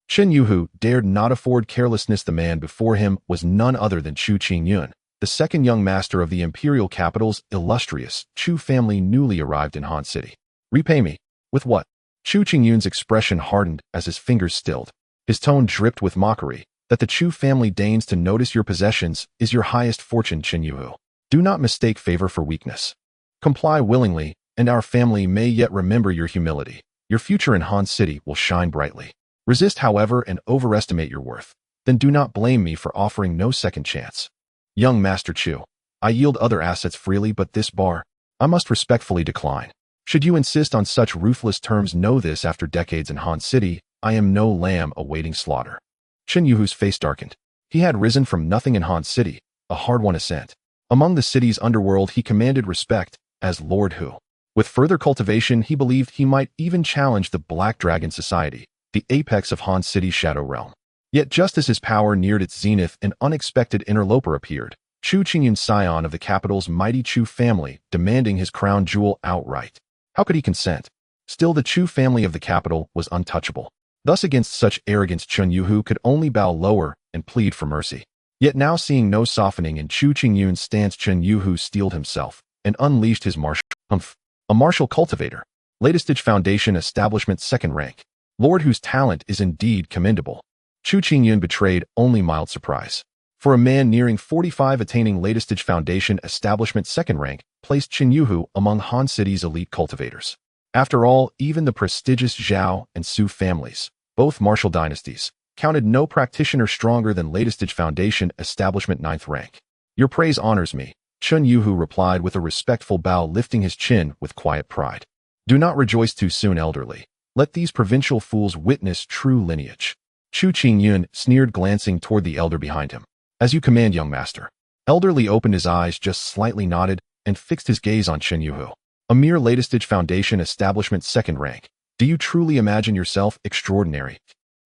Chen Yuhu dared not afford carelessness. The man before him was none other than Chu Qingyun, the 2nd young master of the imperial capital's illustrious Chu family, newly arrived in Han City. Repay me? With what? Chu Qingyun's expression hardened as his fingers stilled. His tone dripped with mockery. That the Chu family deigns to notice your possessions is your highest fortune, Chen Yuhu. Do not mistake favor for weakness. Comply willingly, and our family may yet remember your humility. Your future in Han City will shine brightly. Resist, however, and overestimate your worth. Then do not blame me for offering no second chance. Young Master Chu, I yield other assets freely, but this bar, I must respectfully decline. Should you insist on such ruthless terms, know this: after decades in Han City, I am no lamb awaiting slaughter. Chen Yuhu's face darkened. He had risen from nothing in Han City, a hard-won ascent. Among the city's underworld, he commanded respect as Lord Hu. With further cultivation, he believed he might even challenge the Black Dragon Society, the apex of Han City's shadow realm. Yet just as his power neared its zenith, an unexpected interloper appeared, Chu Qingyun, scion of the capital's mighty Chu family, demanding his crown jewel outright. How could he consent? Still, the Chu family of the capital was untouchable. Thus, against such arrogance, Chen Yuhu could only bow lower and plead for mercy. Yet now, seeing no softening in Chu Qingyun's stance, Chen Yuhu steeled himself and unleashed his martial umph. A martial cultivator. Latest Foundation establishment, 2nd rank. Lord whose talent is indeed commendable. Chu Qingyun betrayed only mild surprise. For a man nearing 45 attaining latest foundation establishment second rank, placed Chen Yuhu among Han City's elite cultivators. After all, even the prestigious Zhao and Su families, both martial dynasties, counted no practitioner stronger than latest foundation establishment ninth rank. Your praise honors me, Chen Yuhu replied with a respectful bow, lifting his chin with quiet pride. Do not rejoice too soon, elderly. Let these provincial fools witness true lineage. Chu Qingyun sneered, glancing toward the elder behind him. As you command, young master. Elderly opened his eyes, just slightly nodded, and fixed his gaze on Chen Yuhu. A mere latest foundation establishment second rank. Do you truly imagine yourself extraordinary?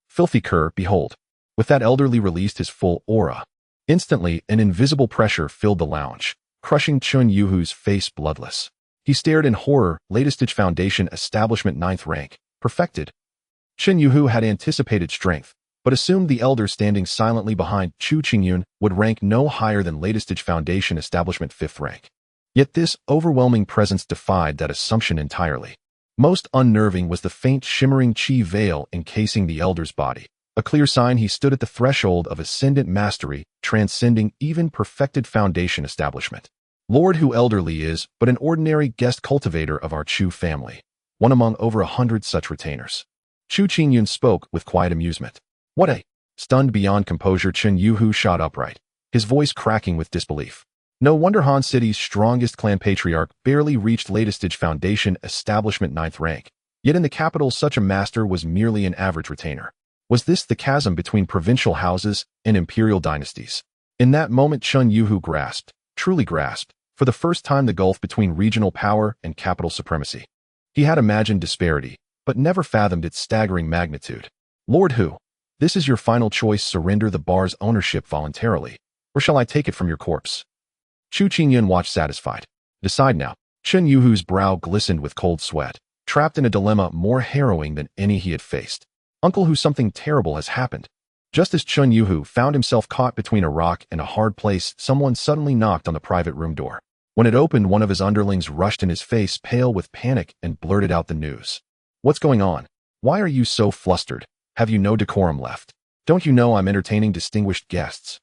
Filthy cur, behold. With that, elderly released his full aura. Instantly, an invisible pressure filled the lounge, crushing Chen Yuhu's face bloodless. He stared in horror. Latest foundation establishment ninth rank. Perfected. Chen Yuhu had anticipated strength, but assumed the elder standing silently behind Chu Qingyun would rank no higher than latest foundation establishment fifth rank. Yet this overwhelming presence defied that assumption entirely. Most unnerving was the faint shimmering chi veil encasing the elder's body, a clear sign he stood at the threshold of ascendant mastery, transcending even perfected foundation establishment. Lord Hu elderly is but an ordinary guest cultivator of our Chu family, one among over 100 such retainers. Chu Qingyun spoke with quiet amusement. What a... Stunned beyond composure, Chen Yuhu shot upright, his voice cracking with disbelief. No wonder Han City's strongest clan patriarch barely reached latest foundation establishment ninth rank, yet in the capital such a master was merely an average retainer. Was this the chasm between provincial houses and imperial dynasties? In that moment, Chen Yuhu grasped, truly grasped, for the first time the gulf between regional power and capital supremacy. He had imagined disparity, but never fathomed its staggering magnitude. Lord Hu, this is your final choice. Surrender the bar's ownership voluntarily, or shall I take it from your corpse? Chu Qingyun watched satisfied. Decide now. Chen Yuhu's brow glistened with cold sweat, trapped in a dilemma more harrowing than any he had faced. Uncle Hu, something terrible has happened. Just as Chen Yuhu found himself caught between a rock and a hard place, someone suddenly knocked on the private room door. When it opened, one of his underlings rushed in, his face pale with panic, and blurted out the news. What's going on? Why are you so flustered? Have you no decorum left? Don't you know I'm entertaining distinguished guests?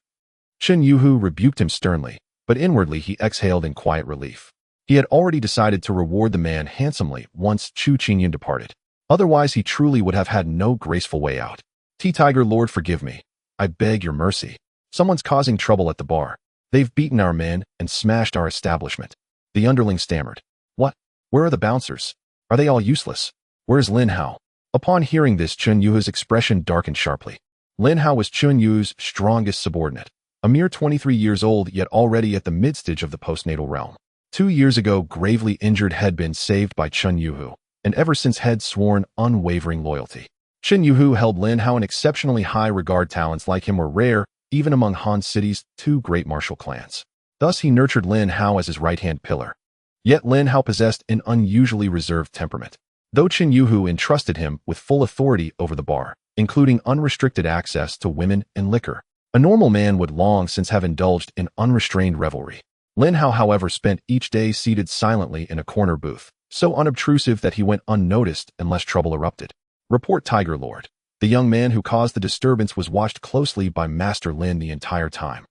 Chen Yuhu rebuked him sternly, but inwardly he exhaled in quiet relief. He had already decided to reward the man handsomely once Chu Qingyun departed. Otherwise, he truly would have had no graceful way out. Tiger Lord, forgive me. I beg your mercy. Someone's causing trouble at the bar. They've beaten our men and smashed our establishment. The underling stammered. What? Where are the bouncers? Are they all useless? Where's Lin Hao? Upon hearing this, Chen Yuhu's expression darkened sharply. Lin Hao was Chen Yu's strongest subordinate, a mere 23 years old, yet already at the midstage of the postnatal realm. 2 years ago, gravely injured, had been saved by Chen Yuhu, and ever since had sworn unwavering loyalty. Chen Yuhu held Lin Hao in exceptionally high regard. Talents like him were rare, even among Han City's two great martial clans. Thus he nurtured Lin Hao as his right-hand pillar. Yet Lin Hao possessed an unusually reserved temperament. Though Chen Yuhu entrusted him with full authority over the bar, including unrestricted access to women and liquor, a normal man would long since have indulged in unrestrained revelry. Lin Hao, however, spent each day seated silently in a corner booth, so unobtrusive that he went unnoticed unless trouble erupted. Report, Tiger Lord. The young man who caused the disturbance was watched closely by Master Lin the entire time.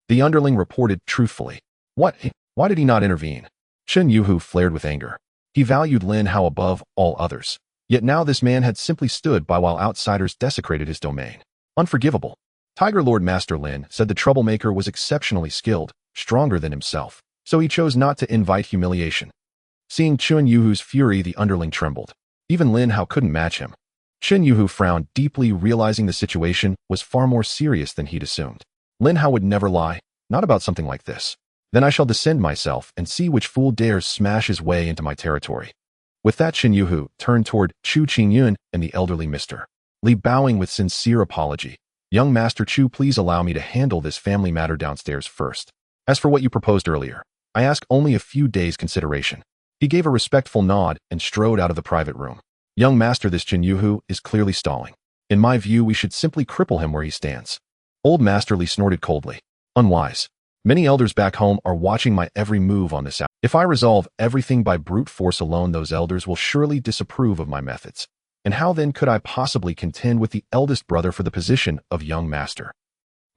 The underling reported truthfully. What? Why did he not intervene? Chen Yuhu flared with anger. He valued Lin Hao above all others. Yet now this man had simply stood by while outsiders desecrated his domain. Unforgivable. Tiger Lord, Master Lin said the troublemaker was exceptionally skilled, stronger than himself, so he chose not to invite humiliation. Seeing Chen Yuhu's fury, the underling trembled. Even Lin Hao couldn't match him. Chen Yuhu frowned deeply, realizing the situation was far more serious than he'd assumed. Lin Hao would never lie, not about something like this. Then I shall descend myself and see which fool dares smash his way into my territory. With that, Chen Yuhu turned toward Chu Qingyun and the elderly Mr. Li, bowing with sincere apology. Young Master Chu, please allow me to handle this family matter downstairs first. As for what you proposed earlier, I ask only a few days' consideration. He gave a respectful nod and strode out of the private room. Young Master, this Chen Yuhu is clearly stalling. In my view, we should simply cripple him where he stands. Old Master Li snorted coldly. Unwise. Many elders back home are watching my every move on this out. If I resolve everything by brute force alone, those elders will surely disapprove of my methods. And how then could I possibly contend with the eldest brother for the position of young master?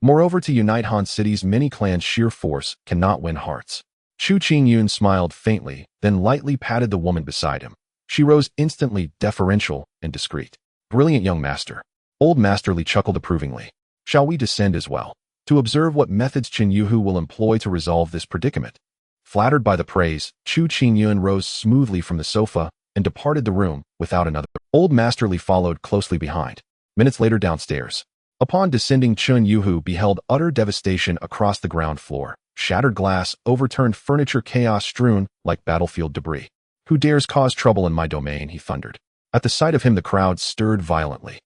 Moreover, to unite Han City's many clans' sheer force cannot win hearts. Chu Qingyun smiled faintly, then lightly patted the woman beside him. She rose instantly, deferential and discreet. Brilliant, young master. Old Master Li chuckled approvingly. Shall we descend as well, to observe what methods Chen Yuhu will employ to resolve this predicament? Flattered by the praise, Chu Qingyun rose smoothly from the sofa and departed the room without another. Old Master Li followed closely behind. Minutes later, downstairs. Upon descending, Chen Yuhu beheld utter devastation across the ground floor. Shattered glass, overturned furniture, chaos strewn like battlefield debris. Who dares cause trouble in my domain? He thundered. At the sight of him, the crowd stirred violently.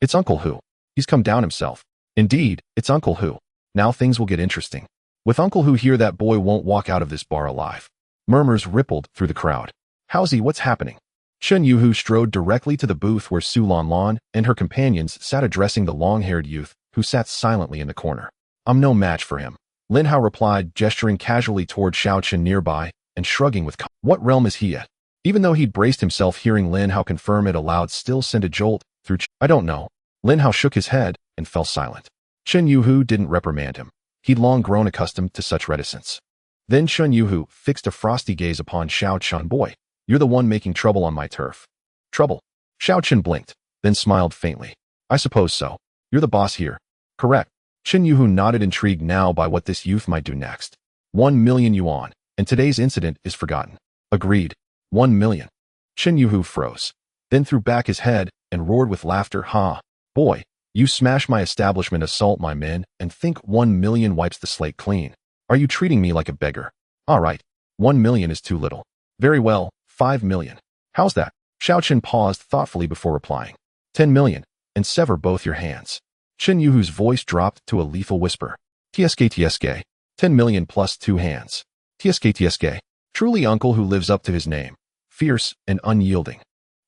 It's Uncle Hu. He's come down himself. Indeed, it's Uncle Hu. Now things will get interesting. With Uncle Hu here, that boy won't walk out of this bar alive. Murmurs rippled through the crowd. How's he? What's happening? Chen Yuhu strode directly to the booth where Su Lanlan and her companions sat, addressing the long-haired youth who sat silently in the corner. I'm no match for him, Lin Hao replied, gesturing casually toward Xiao Chen nearby and shrugging with what realm is he at? Even though he'd braced himself, hearing Lin Hao confirm it aloud still sent a jolt through. I don't know. Lin Hao shook his head and fell silent. Chen Yuhu didn't reprimand him. He'd long grown accustomed to such reticence. Then Chen Yuhu fixed a frosty gaze upon Xiao Chen. Boy, you're the one making trouble on my turf. Trouble? Xiao Chen blinked, then smiled faintly. I suppose so. You're the boss here. Correct. Chen Yuhu nodded, intrigued now by what this youth might do next. 1 million yuan, and today's incident is forgotten. Agreed. 1 million. Chen Yuhu froze, then threw back his head and roared with laughter. Ha! Boy, you smash my establishment, assault my men, and think 1 million wipes the slate clean. Are you treating me like a beggar? All right. 1 million is too little. Very well, 5 million. How's that? Xiao Chen paused thoughtfully before replying. 10 million, and sever both your hands. Chen Yuhu's voice dropped to a lethal whisper. TSK. 10 million plus 2 hands. TSK. Truly Uncle Hu lives up to his name. Fierce and unyielding.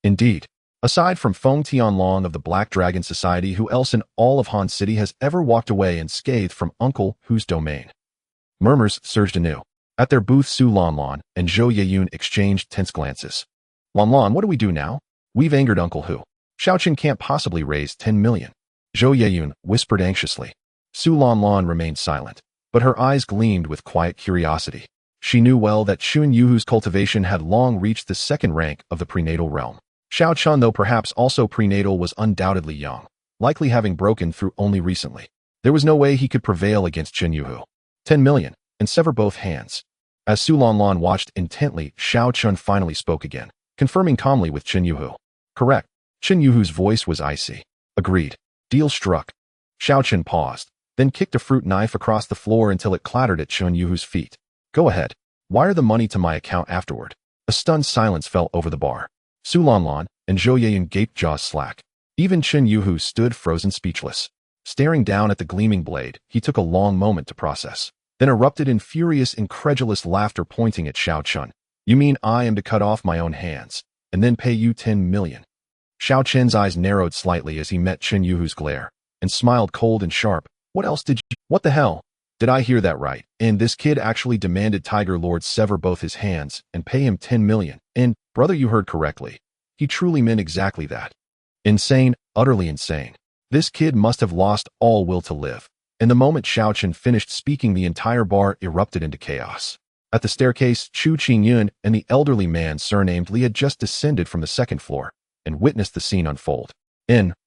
Indeed. Aside from Feng Tianlong of the Black Dragon Society, who else in all of Han City has ever walked away unscathed from Uncle Hu's domain? Murmurs surged anew. At their booth, Su Lanlan and Zhou Yeyun exchanged tense glances. Lanlan, what do we do now? We've angered Uncle Hu. Xiao Chen can't possibly raise 10 million. Zhou Yeyun whispered anxiously. Su Lanlan remained silent, but her eyes gleamed with quiet curiosity. She knew well that Chen Yuhu's cultivation had long reached the second rank of the prenatal realm. Xiao Chen, though perhaps also prenatal, was undoubtedly young, likely having broken through only recently. There was no way he could prevail against Chen Yuhu. 10 million, and sever both hands. As Su Lanlan watched intently, Xiao Chen finally spoke again, confirming calmly with Chen Yuhu. Correct. Chen Yuhu's voice was icy. Agreed. Deal struck. Xiao Chen paused, then kicked a fruit knife across the floor until it clattered at Chen Yuhu's feet. Go ahead. Wire the money to my account afterward. A stunned silence fell over the bar. Su Lanlan and Zhou Yeyun gaped, jaws slack. Even Chen Yuhu stood frozen, speechless. Staring down at the gleaming blade, he took a long moment to process, then erupted in furious, incredulous laughter, pointing at Xiao Chen. You mean I am to cut off my own hands, and then pay you 10 million? Xiao Chen's eyes narrowed slightly as he met Chen Yuhu's glare, and smiled cold and sharp. What else did you— What the hell? Did I hear that right? And this kid actually demanded Tiger Lord sever both his hands and pay him 10 million. And, brother, you heard correctly. He truly meant exactly that. Insane, utterly insane. This kid must have lost all will to live. And the moment Xiao Chen finished speaking, the entire bar erupted into chaos. At the staircase, Chu Qingyun and the elderly man surnamed Li had just descended from the second floor and witnessed the scene unfold.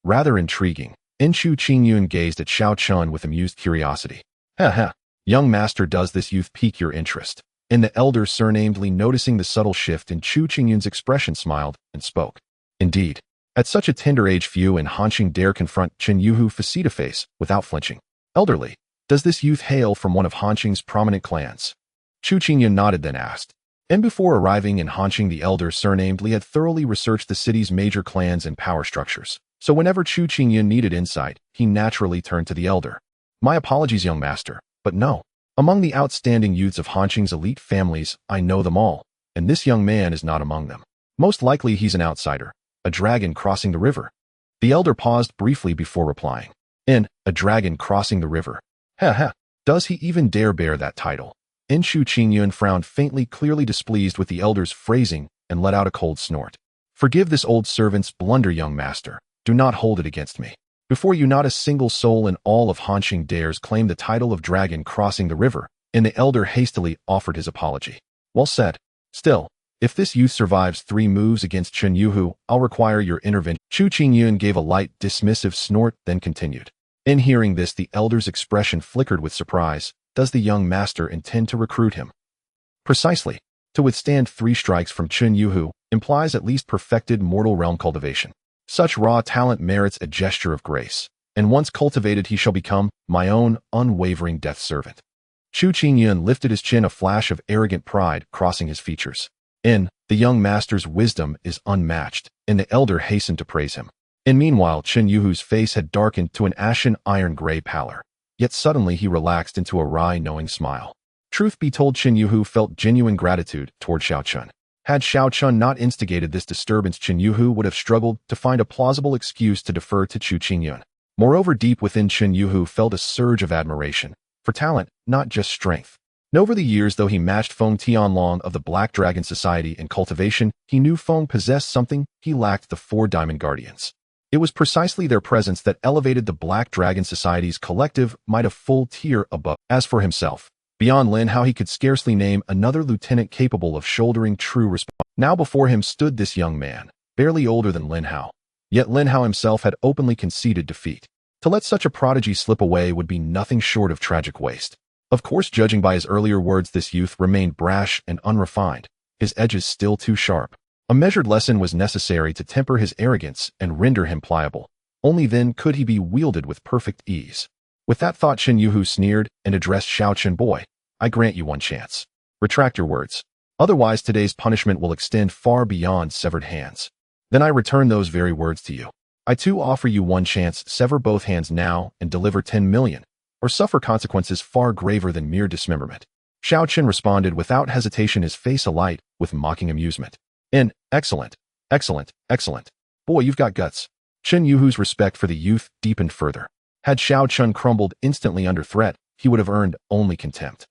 Rather intriguing, Chu Qingyun gazed at Xiao Chen with amused curiosity. Ha! Young master, does this youth pique your interest? And the elder surnamed Li, noticing the subtle shift in Chu Qingyun's expression, smiled and spoke. Indeed. At such a tender age, few in Hanqing dare confront Chen Yuhu face-to-face without flinching. Elderly, does this youth hail from one of Hanqing's prominent clans? Chu Qingyun nodded, then asked. And before arriving in Hanqing, the elder surnamed Li had thoroughly researched the city's major clans and power structures. So whenever Chu Qingyun needed insight, he naturally turned to the elder. My apologies, young master, but no. Among the outstanding youths of Hanqing's elite families, I know them all, and this young man is not among them. Most likely he's an outsider, a dragon crossing the river. The elder paused briefly before replying. A dragon crossing the river. Ha! Does he even dare bear that title? Chu Qingyun frowned faintly, clearly displeased with the elder's phrasing, and let out a cold snort. Forgive this old servant's blunder, young master. Do not hold it against me. Before you, not a single soul in all of Hanxing dares claim the title of dragon crossing the river, and the elder hastily offered his apology. Well said. Still, if this youth survives 3 moves against Chen Yuhu, I'll require your intervention. Chu Qingyun gave a light, dismissive snort, then continued. In hearing this, the elder's expression flickered with surprise. Does the young master intend to recruit him? Precisely. To withstand 3 strikes from Chen Yuhu implies at least perfected mortal realm cultivation. Such raw talent merits a gesture of grace, and once cultivated he shall become my own unwavering death servant. Chu Qingyun lifted his chin, a flash of arrogant pride crossing his features. The young master's wisdom is unmatched, and the elder hastened to praise him. And meanwhile, Chen Yuhu's face had darkened to an ashen iron-gray pallor. Yet suddenly he relaxed into a wry, knowing smile. Truth be told, Chen Yuhu felt genuine gratitude toward Xiao Chun. Had Xiao Chun not instigated this disturbance, Chen Yuhu would have struggled to find a plausible excuse to defer to Chu Qingyun. Moreover, deep within, Chen Yuhu felt a surge of admiration for talent, not just strength. And over the years, though he matched Feng Tianlong of the Black Dragon Society in cultivation, he knew Feng possessed something he lacked: the 4 Diamond Guardians. It was precisely their presence that elevated the Black Dragon Society's collective might a full tier above. As for himself, beyond Lin Hao, he could scarcely name another lieutenant capable of shouldering true responsibility. Now before him stood this young man, barely older than Lin Hao. Yet Lin Hao himself had openly conceded defeat. To let such a prodigy slip away would be nothing short of tragic waste. Of course, judging by his earlier words, this youth remained brash and unrefined, his edges still too sharp. A measured lesson was necessary to temper his arrogance and render him pliable. Only then could he be wielded with perfect ease. With that thought, Chen Yuhu sneered and addressed Xiao Chen. Boy, I grant you one chance. Retract your words. Otherwise, today's punishment will extend far beyond severed hands. Then I return those very words to you. I too offer you one chance: sever both hands now and deliver 10 million. Or suffer consequences far graver than mere dismemberment. Xiao Chen responded without hesitation, his face alight with mocking amusement. Excellent, excellent, excellent. Boy, you've got guts. Chen Yuhu's respect for the youth deepened further. Had Xiao Chen crumbled instantly under threat, he would have earned only contempt.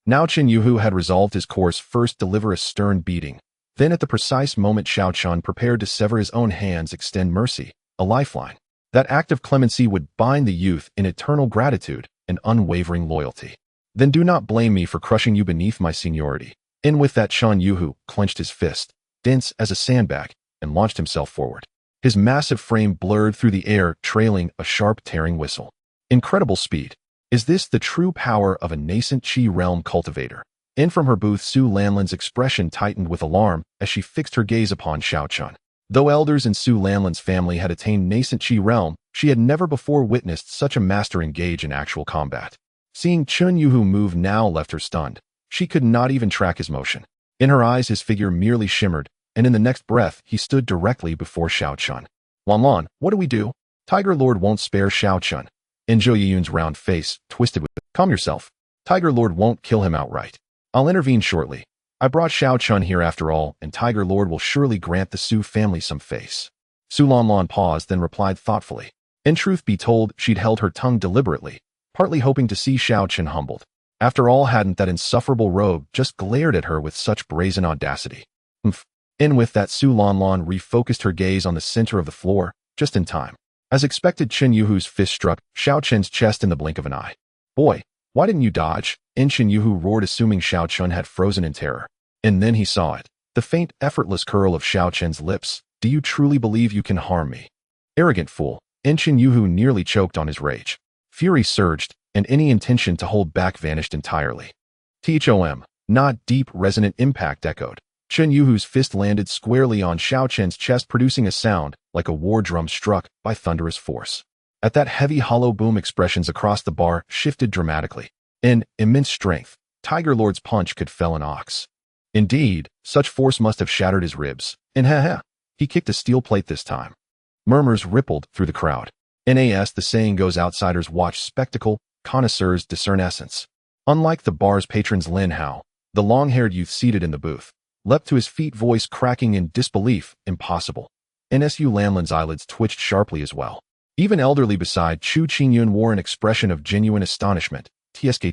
Now Chen Yuhu had resolved his course: first deliver a stern beating. Then at the precise moment Xiao Chen prepared to sever his own hands, extend mercy, a lifeline. That act of clemency would bind the youth in eternal gratitude and unwavering loyalty. Then do not blame me for crushing you beneath my seniority. In with that, Chen Yuhu clenched his fist, dense as a sandbag, and launched himself forward. His massive frame blurred through the air, trailing a sharp, tearing whistle. Incredible speed. Is this the true power of a nascent Qi realm cultivator? In from her booth, Su Lanlin's expression tightened with alarm as she fixed her gaze upon Xiao Chun. Though elders in Su Lanlin's family had attained nascent Qi realm, she had never before witnessed such a master engage in actual combat. Seeing Chen Yuhu move now left her stunned. She could not even track his motion. In her eyes, his figure merely shimmered, and in the next breath, he stood directly before Xiao Chun. Lan, what do we do? Tiger Lord won't spare Xiao Chun. In Zhou Yiyun's round face twisted with, calm yourself. Tiger Lord won't kill him outright. I'll intervene shortly. I brought Xiao Chun here after all, and Tiger Lord will surely grant the Su family some face. Su Lanlan paused, then replied thoughtfully. In truth be told, she'd held her tongue deliberately, partly hoping to see Xiao Chun humbled. After all, hadn't that insufferable rogue just glared at her with such brazen audacity? In with that, Su Lanlan refocused her gaze on the center of the floor, just in time. As expected, Chen Yuhu's fist struck Xiao Chen's chest in the blink of an eye. Boy, why didn't you dodge? Chen Yuhu roared, assuming Xiao Chun had frozen in terror. And then he saw it. The faint, effortless curl of Xiao Chen's lips. Do you truly believe you can harm me? Arrogant fool. Chen Yuhu nearly choked on his rage. Fury surged, and any intention to hold back vanished entirely. Thom, not deep, resonant impact echoed. Chen Yuhu's fist landed squarely on Xiao Chen's chest, producing a sound like a war drum struck by thunderous force. At that heavy, hollow boom, expressions across the bar shifted dramatically. In immense strength, Tiger Lord's punch could fell an ox. Indeed, such force must have shattered his ribs. And he kicked a steel plate this time. Murmurs rippled through the crowd. As the saying goes, outsiders watch spectacle, connoisseurs discern essence. Unlike the bar's patrons, Lin Hao, the long-haired youth seated in the booth, leapt to his feet, voice cracking in disbelief. Impossible. Su Lanlin's eyelids twitched sharply as well. Even elderly beside Chu Qingyun wore an expression of genuine astonishment. Tsk.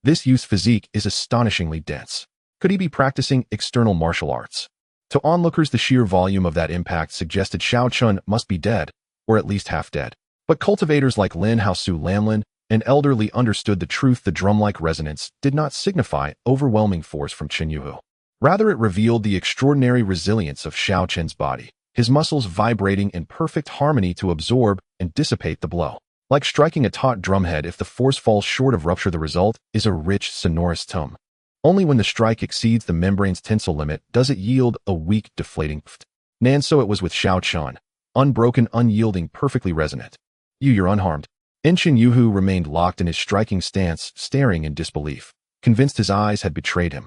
This youth's physique is astonishingly dense. Could he be practicing external martial arts? To onlookers, the sheer volume of that impact suggested Xiao Chun must be dead, or at least half dead. But cultivators like Lin Hao Su Lamlin and elderly understood the truth. The drum-like resonance did not signify overwhelming force from Chen Yuhu. Rather, it revealed the extraordinary resilience of Xiao Chen's body, his muscles vibrating in perfect harmony to absorb and dissipate the blow. Like striking a taut drumhead, if the force falls short of rupture, the result is a rich, sonorous tone. Only when the strike exceeds the membrane's tensile limit does it yield a weak, deflating ft. And so it was with Xiao Chen. Unbroken, unyielding, perfectly resonant. You're unharmed. Chen Yuhu remained locked in his striking stance, staring in disbelief, convinced his eyes had betrayed him.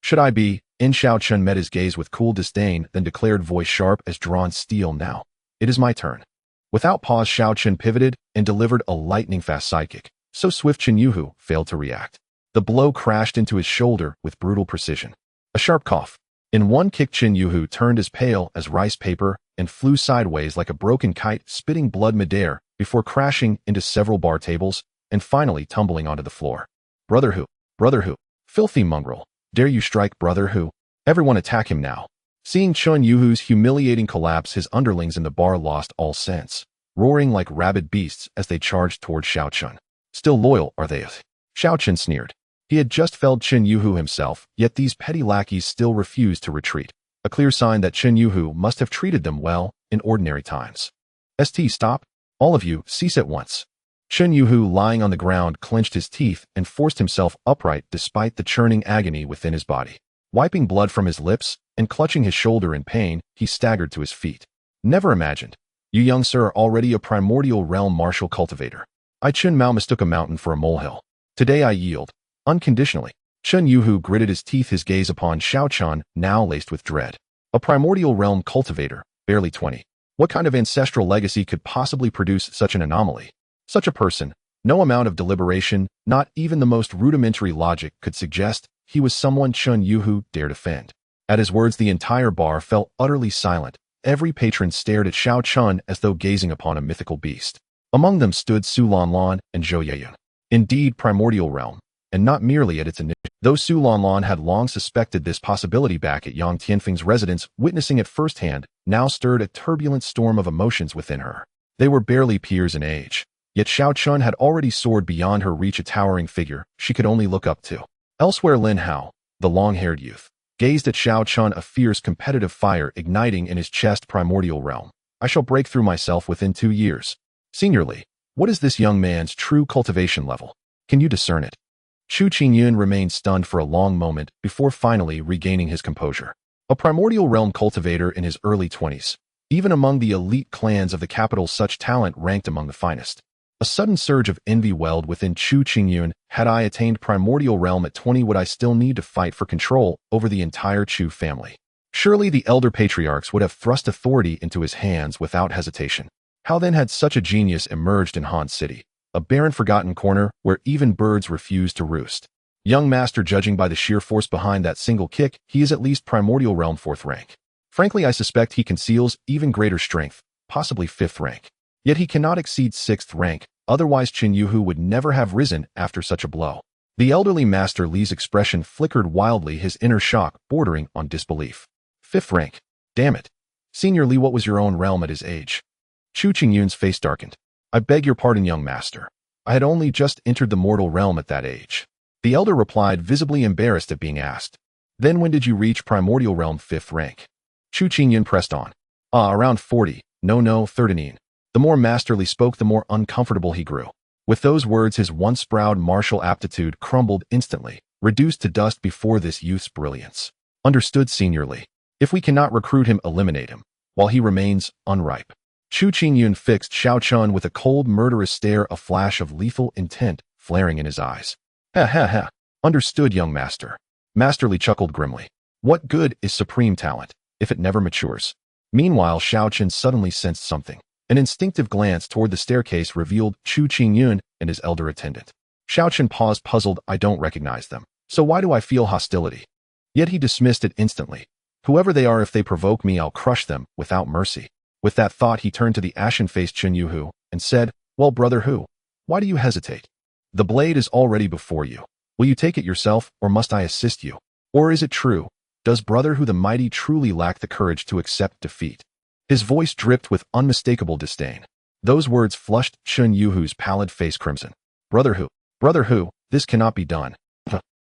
Should I be? Xiao Chen met his gaze with cool disdain, then declared, voice sharp as drawn steel, now. It is my turn. Without pause, Xiao Chen pivoted and delivered a lightning-fast sidekick. So swift Chen Yuhu failed to react. The blow crashed into his shoulder with brutal precision. A sharp cough. In one kick, Chen Yuhu turned as pale as rice paper and flew sideways like a broken kite, spitting blood midair before crashing into several bar tables and finally tumbling onto the floor. Brother Hu, filthy mongrel, dare you strike Brother Hu? Everyone attack him now. Seeing Chen Yuhu's humiliating collapse, his underlings in the bar lost all sense, roaring like rabid beasts as they charged toward Xiao Chen. Still loyal, are they? Xiao Chen sneered. He had just felled Chen Yuhu himself, yet these petty lackeys still refused to retreat, a clear sign that Chen Yuhu must have treated them well in ordinary times. Stop. All of you, cease at once. Chen Yuhu, lying on the ground, clenched his teeth and forced himself upright despite the churning agony within his body. Wiping blood from his lips and clutching his shoulder in pain, he staggered to his feet. Never imagined. You young sir are already a primordial realm martial cultivator. I Chen Mao mistook a mountain for a molehill. Today I yield. Unconditionally. Chen Yuhu gritted his teeth, his gaze upon Xiao Chen, now laced with dread. A primordial realm cultivator, barely 20. What kind of ancestral legacy could possibly produce such an anomaly? Such a person, no amount of deliberation, not even the most rudimentary logic could suggest he was someone Chen Yuhu dared offend. At his words, the entire bar fell utterly silent. Every patron stared at Xiao Chen as though gazing upon a mythical beast. Among them stood Su Lanlan and Zhou Yeyun. Indeed, primordial realm, and not merely at its initial. Though Su Lanlan had long suspected this possibility back at Yang Tianfeng's residence, witnessing it firsthand now stirred a turbulent storm of emotions within her. They were barely peers in age, yet Xiao Chen had already soared beyond her reach, a towering figure she could only look up to. Elsewhere, Lin Hao, the long-haired youth, gazed at Xiao Chen, a fierce competitive fire igniting in his chest. Primordial realm. I shall break through myself within 2 years. Seniorly, what is this young man's true cultivation level? Can you discern it? Chu Qingyun remained stunned for a long moment before finally regaining his composure. A primordial realm cultivator in his early 20s. Even among the elite clans of the capital, such talent ranked among the finest. A sudden surge of envy welled within Chu Qingyun. Had I attained primordial realm at 20, would I still need to fight for control over the entire Chu family? Surely the elder patriarchs would have thrust authority into his hands without hesitation. How then had such a genius emerged in Han City? A barren, forgotten corner where even birds refused to roost. Young master, judging by the sheer force behind that single kick, he is at least primordial realm 4th rank. Frankly, I suspect he conceals even greater strength, possibly 5th rank. Yet he cannot exceed 6th rank, otherwise Chen Yuhu would never have risen after such a blow. The elderly Master Li's expression flickered wildly, his inner shock bordering on disbelief. 5th rank. Damn it. Senior Li, what was your own realm at his age? Chu Qingyun's face darkened. I beg your pardon, young master. I had only just entered the mortal realm at that age. The elder replied, visibly embarrassed at being asked. Then when did you reach primordial realm 5th rank? Chu Qingyun pressed on. Around 40. No, 39. The more Master Li spoke, the more uncomfortable he grew. With those words, his once proud martial aptitude crumbled instantly, reduced to dust before this youth's brilliance. Understood, Senior Li. If we cannot recruit him, eliminate him, while he remains unripe. Chu Qingyun fixed Xiao Chen with a cold, murderous stare, a flash of lethal intent flaring in his eyes. Ha. Understood, young master. Master Li chuckled grimly. What good is supreme talent if it never matures? Meanwhile, Xiao Chen suddenly sensed something. An instinctive glance toward the staircase revealed Chu Qingyun and his elder attendant. Xiao Chen paused, puzzled. I don't recognize them. So why do I feel hostility? Yet he dismissed it instantly. Whoever they are, if they provoke me, I'll crush them without mercy. With that thought, he turned to the ashen-faced Chen Yuhu and said, Well, Brother Hu, why do you hesitate? The blade is already before you. Will you take it yourself, or must I assist you? Or is it true? Does Brother Hu the mighty truly lack the courage to accept defeat? His voice dripped with unmistakable disdain. Those words flushed Chun Yuhu's pallid face crimson. Brother Hu, this cannot be done.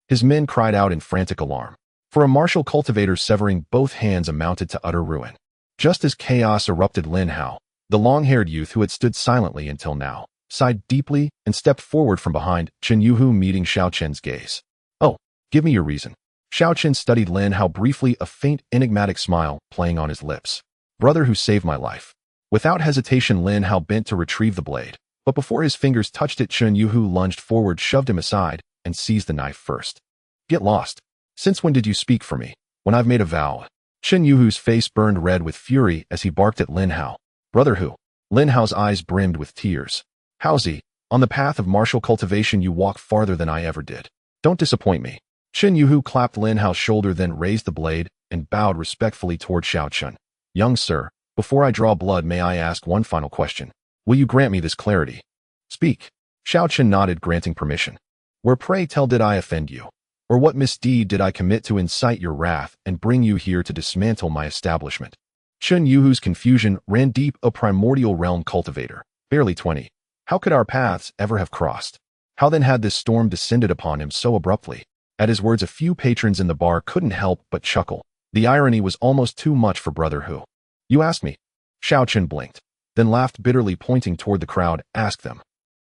His men cried out in frantic alarm. For a martial cultivator, severing both hands amounted to utter ruin. Just as chaos erupted, Lin Hao, the long-haired youth who had stood silently until now, sighed deeply and stepped forward from behind Chun Yuhu, meeting Xiao Chen's gaze. Oh, give me your reason. Xiao Chen studied Lin Hao briefly, a faint, enigmatic smile playing on his lips. Brother who saved my life. Without hesitation, Lin Hao bent to retrieve the blade, but before his fingers touched it, Chun Yuhu lunged forward, shoved him aside, and seized the knife first. Get lost. Since when did you speak for me? When I've made a vow. Chun Yuhu's face burned red with fury as he barked at Lin Hao. Brother who? Lin Hao's eyes brimmed with tears. Haozi, on the path of martial cultivation you walk farther than I ever did. Don't disappoint me. Chun Yuhu clapped Lin Hao's shoulder, then raised the blade and bowed respectfully toward Xiao Chun. Young sir, before I draw blood, may I ask one final question? Will you grant me this clarity? Speak. Xiao Chun nodded, granting permission. Where, pray tell, did I offend you? Or what misdeed did I commit to incite your wrath and bring you here to dismantle my establishment? Chun Yuhu's confusion ran deep. A primordial realm cultivator, barely 20. How could our paths ever have crossed? How then had this storm descended upon him so abruptly? At his words, a few patrons in the bar couldn't help but chuckle. The irony was almost too much for Brother Hu. You asked me. Xiao Chun blinked, then laughed bitterly, pointing toward the crowd. Ask them.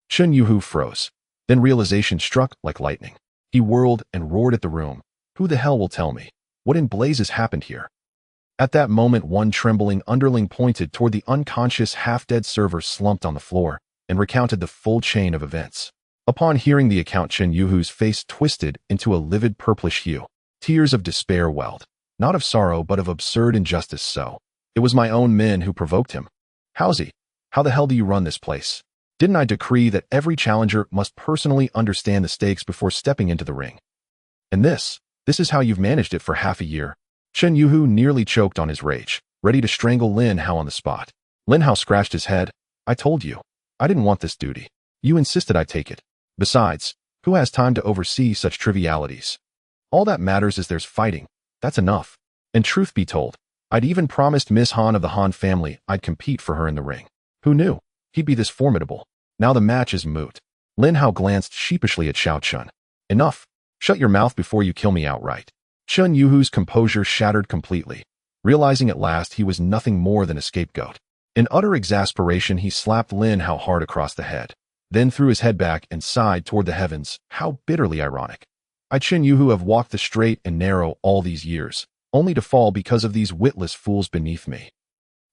Chun Yuhu froze. Then realization struck like lightning. He whirled and roared at the room. Who the hell will tell me? What in blazes happened here? At that moment, one trembling underling pointed toward the unconscious, half-dead server slumped on the floor and recounted the full chain of events. Upon hearing the account, Chun Yuhu's face twisted into a livid purplish hue. Tears of despair welled, not of sorrow but of absurd injustice. So, it was my own men who provoked him. Haozi, how the hell do you run this place? Didn't I decree that every challenger must personally understand the stakes before stepping into the ring? And this is how you've managed it for half a year. Chun Yuhu nearly choked on his rage, ready to strangle Lin Hao on the spot. Lin Hao scratched his head. I told you. I didn't want this duty. You insisted I take it. Besides, who has time to oversee such trivialities? All that matters is there's fighting. That's enough. And truth be told, I'd even promised Miss Han of the Han family I'd compete for her in the ring. Who knew? He'd be this formidable. Now the match is moot. Lin Hao glanced sheepishly at Xiao Chun. Enough. Shut your mouth before you kill me outright. Chun Yuhu's composure shattered completely, realizing at last he was nothing more than a scapegoat. In utter exasperation, he slapped Lin Hao hard across the head, then threw his head back and sighed toward the heavens. How bitterly ironic. I, Chun Yuhu, have walked the straight and narrow all these years, only to fall because of these witless fools beneath me.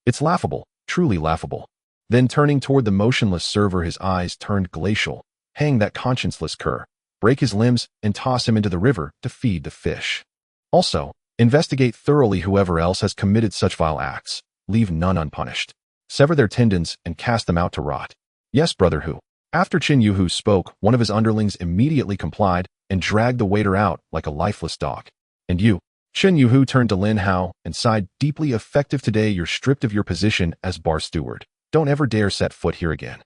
It's laughable, truly laughable. Then turning toward the motionless server, his eyes turned glacial. Hang that conscienceless cur, break his limbs, and toss him into the river to feed the fish. Also, investigate thoroughly whoever else has committed such vile acts. Leave none unpunished. Sever their tendons and cast them out to rot. Yes, Brother Hu. After Chun Yuhu spoke, one of his underlings immediately complied and dragged the waiter out like a lifeless dog. And you? Chun Yuhu turned to Lin Hao and sighed deeply. Effective today, you're stripped of your position as bar steward. Don't ever dare set foot here again.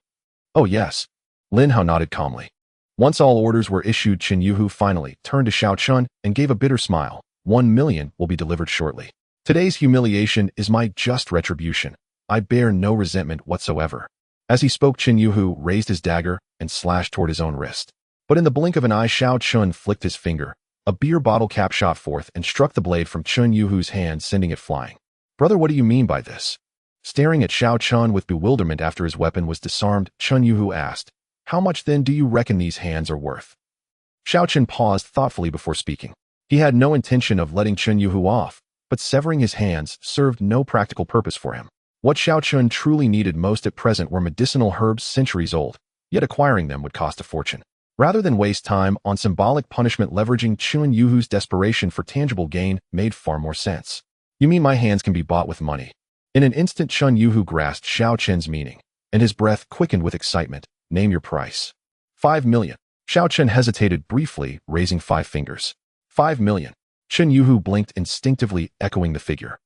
Oh yes. Lin Hao nodded calmly. Once all orders were issued, Chun Yuhu finally turned to Xiao Chun and gave a bitter smile. 1 million will be delivered shortly. Today's humiliation is my just retribution. I bear no resentment whatsoever. As he spoke, Chun Yuhu raised his dagger and slashed toward his own wrist. But in the blink of an eye, Xiao Chun flicked his finger. A beer bottle cap shot forth and struck the blade from Chun Yuhu's hand, sending it flying. Brother, what do you mean by this? Staring at Xiao Chun with bewilderment after his weapon was disarmed, Chun Yuhu asked, How much then do you reckon these hands are worth? Xiao Chun paused thoughtfully before speaking. He had no intention of letting Chun Yuhu off, but severing his hands served no practical purpose for him. What Xiao Chun truly needed most at present were medicinal herbs centuries old, yet acquiring them would cost a fortune. Rather than waste time on symbolic punishment, leveraging Chun Yuhu's desperation for tangible gain made far more sense. You mean my hands can be bought with money? In an instant, Chun Yuhu grasped Xiao Chun's meaning, and his breath quickened with excitement. Name your price. 5 million. Xiao Chun hesitated briefly, raising 5 fingers. 5 million. Chun Yuhu blinked instinctively, echoing the figure.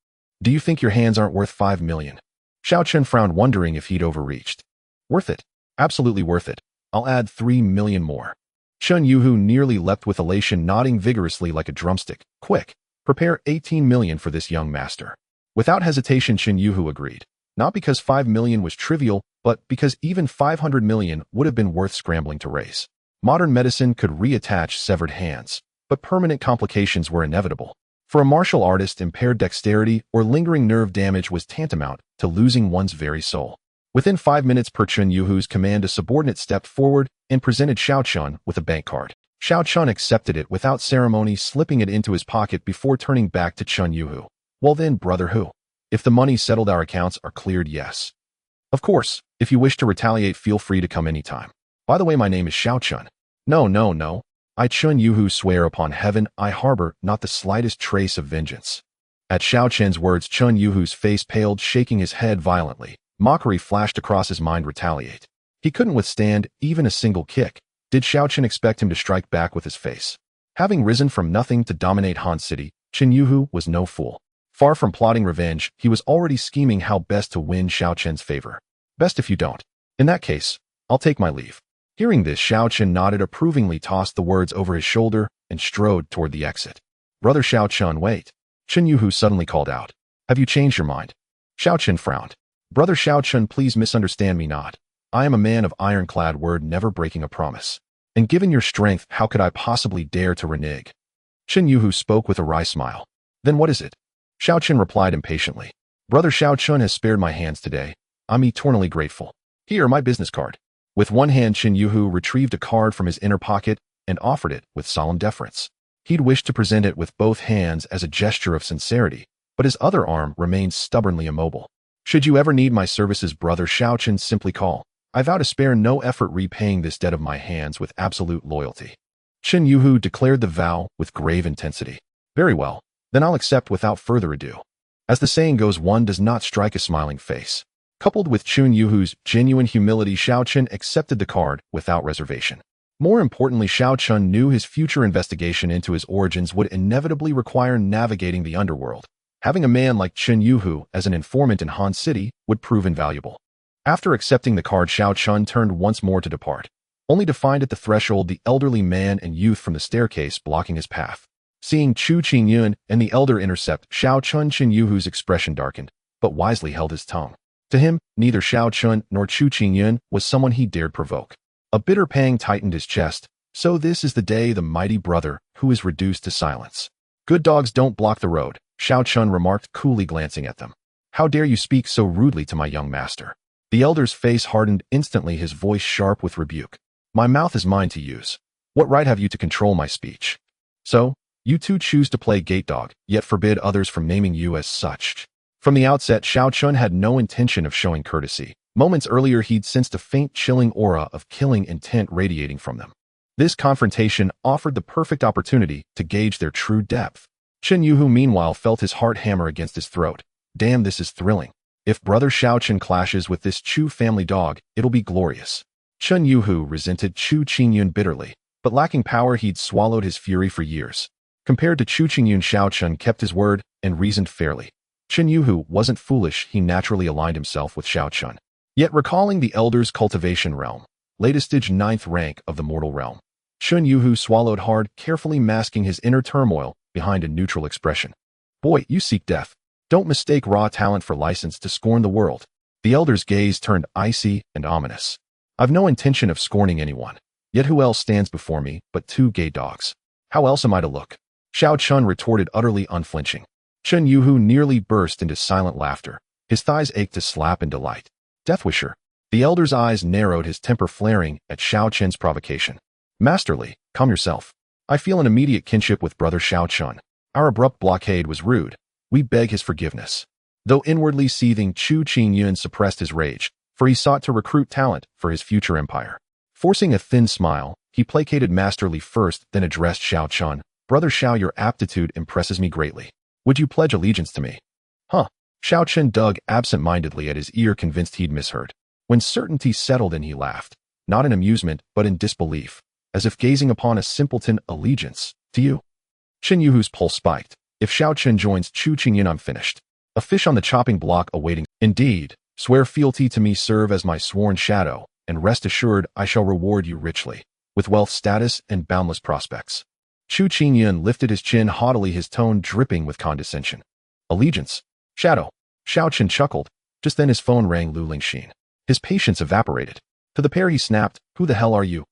Do you think your hands aren't worth 5 million? Xiao Chun frowned, wondering if he'd overreached. Worth it. Absolutely worth it. I'll add 3 million more. Chun Yuhu nearly leapt with elation, nodding vigorously like a drumstick. Quick, prepare 18 million for this young master. Without hesitation, Chun Yuhu agreed. Not because 5 million was trivial, but because even 500 million would have been worth scrambling to raise. Modern medicine could reattach severed hands, but permanent complications were inevitable. For a martial artist, impaired dexterity or lingering nerve damage was tantamount to losing one's very soul. Within 5 minutes per Chun Yuhu's command, a subordinate stepped forward and presented Xiao Chun with a bank card. Xiao Chun accepted it without ceremony, slipping it into his pocket before turning back to Chun Yuhu. Well then, brother Hu. If the money settled, our accounts are cleared, yes. Of course, if you wish to retaliate, feel free to come anytime. By the way, my name is Xiao Chun. No. I Chun Yuhu swear upon heaven, I harbor not the slightest trace of vengeance. At Xiao Chen's words, Chun Yuhu's face paled, shaking his head violently. Mockery flashed across his mind. Retaliate. He couldn't withstand even a single kick. Did Xiao Chen expect him to strike back with his face? Having risen from nothing to dominate Han City, Chun Yuhu was no fool. Far from plotting revenge, he was already scheming how best to win Xiao Chen's favor. Best if you don't. In that case, I'll take my leave. Hearing this, Xiao Chen nodded approvingly, tossed the words over his shoulder, and strode toward the exit. Brother Xiao Chun, wait. Chun Yuhu suddenly called out. Have you changed your mind? Xiao Chen frowned. Brother Xiao Chun, please misunderstand me not. I am a man of ironclad word, never breaking a promise. And given your strength, how could I possibly dare to renege? Chun Yuhu spoke with a wry smile. Then what is it? Xiao Chen replied impatiently. Brother Xiao Chun has spared my hands today. I'm eternally grateful. Here, my business card. With one hand, Chun Yuhu retrieved a card from his inner pocket and offered it with solemn deference. He'd wished to present it with both hands as a gesture of sincerity, but his other arm remained stubbornly immobile. Should you ever need my services, brother Xiao Chen, simply call. I vow to spare no effort repaying this debt of my hands with absolute loyalty. Chun Yuhu declared the vow with grave intensity. Very well, then I'll accept without further ado. As the saying goes, one does not strike a smiling face. Coupled with Chun Yuhu's genuine humility, Xiao Chen accepted the card without reservation. More importantly, Xiao Chun knew his future investigation into his origins would inevitably require navigating the underworld. Having a man like Chun Yuhu as an informant in Han City would prove invaluable. After accepting the card, Xiao Chun turned once more to depart, only to find at the threshold the elderly man and youth from the staircase blocking his path. Seeing Chu Qingyun and the elder intercept Xiao Chun, Chun Yuhu's expression darkened, but wisely held his tongue. To him, neither Xiao Chun nor Chu Qingyun was someone he dared provoke. A bitter pang tightened his chest. So this is the day, the mighty brother, who is reduced to silence. Good dogs don't block the road, Xiao Chun remarked, coolly glancing at them. How dare you speak so rudely to my young master? The elder's face hardened instantly, his voice sharp with rebuke. My mouth is mine to use. What right have you to control my speech? So, you two choose to play gate dog, yet forbid others from naming you as such. From the outset, Xiao Chun had no intention of showing courtesy. Moments earlier, he'd sensed a faint, chilling aura of killing intent radiating from them. This confrontation offered the perfect opportunity to gauge their true depth. Chun Yuhu, meanwhile, felt his heart hammer against his throat. Damn, this is thrilling. If brother Xiao Chun clashes with this Chu family dog, it'll be glorious. Chun Yuhu resented Chu Qingyun bitterly, but lacking power, he'd swallowed his fury for years. Compared to Chu Qingyun, Xiao Chun kept his word and reasoned fairly. Chun Yuhu wasn't foolish, he naturally aligned himself with Xiao Chun. Yet recalling the elder's cultivation realm, latest stage 9th rank of the mortal realm, Chun Yuhu swallowed hard, carefully masking his inner turmoil behind a neutral expression. Boy, you seek death. Don't mistake raw talent for license to scorn the world. The elder's gaze turned icy and ominous. I've no intention of scorning anyone. Yet who else stands before me but two gay dogs? How else am I to look? Xiao Chun retorted, utterly unflinching. Chun Yuhu nearly burst into silent laughter. His thighs ached to slap in delight. Deathwisher. The elder's eyes narrowed, his temper flaring at Xiao Chen's provocation. Masterly, calm yourself. I feel an immediate kinship with brother Xiao Chun. Our abrupt blockade was rude. We beg his forgiveness. Though inwardly seething, Chu Qingyun suppressed his rage, for he sought to recruit talent for his future empire. Forcing a thin smile, he placated Masterly first, then addressed Xiao Chun. Brother Xiao, your aptitude impresses me greatly. Would you pledge allegiance to me? Huh. Xiao Chun dug absent-mindedly at his ear, convinced he'd misheard. When certainty settled in, he laughed, not in amusement, but in disbelief, as if gazing upon a simpleton. Allegiance to you? Chun Yuhu's pulse spiked. If Xiao Chun joins Chu Qingyun, I'm finished. A fish on the chopping block awaiting. Indeed, swear fealty to me, serve as my sworn shadow, and rest assured I shall reward you richly, with wealth, status, and boundless prospects. Chu Qingyun lifted his chin haughtily, his tone dripping with condescension. Allegiance? Shadow? Xiao Chun chuckled. Just then his phone rang. Lu Lingxin. His patience evaporated. To the pair he snapped, "Who the hell are you?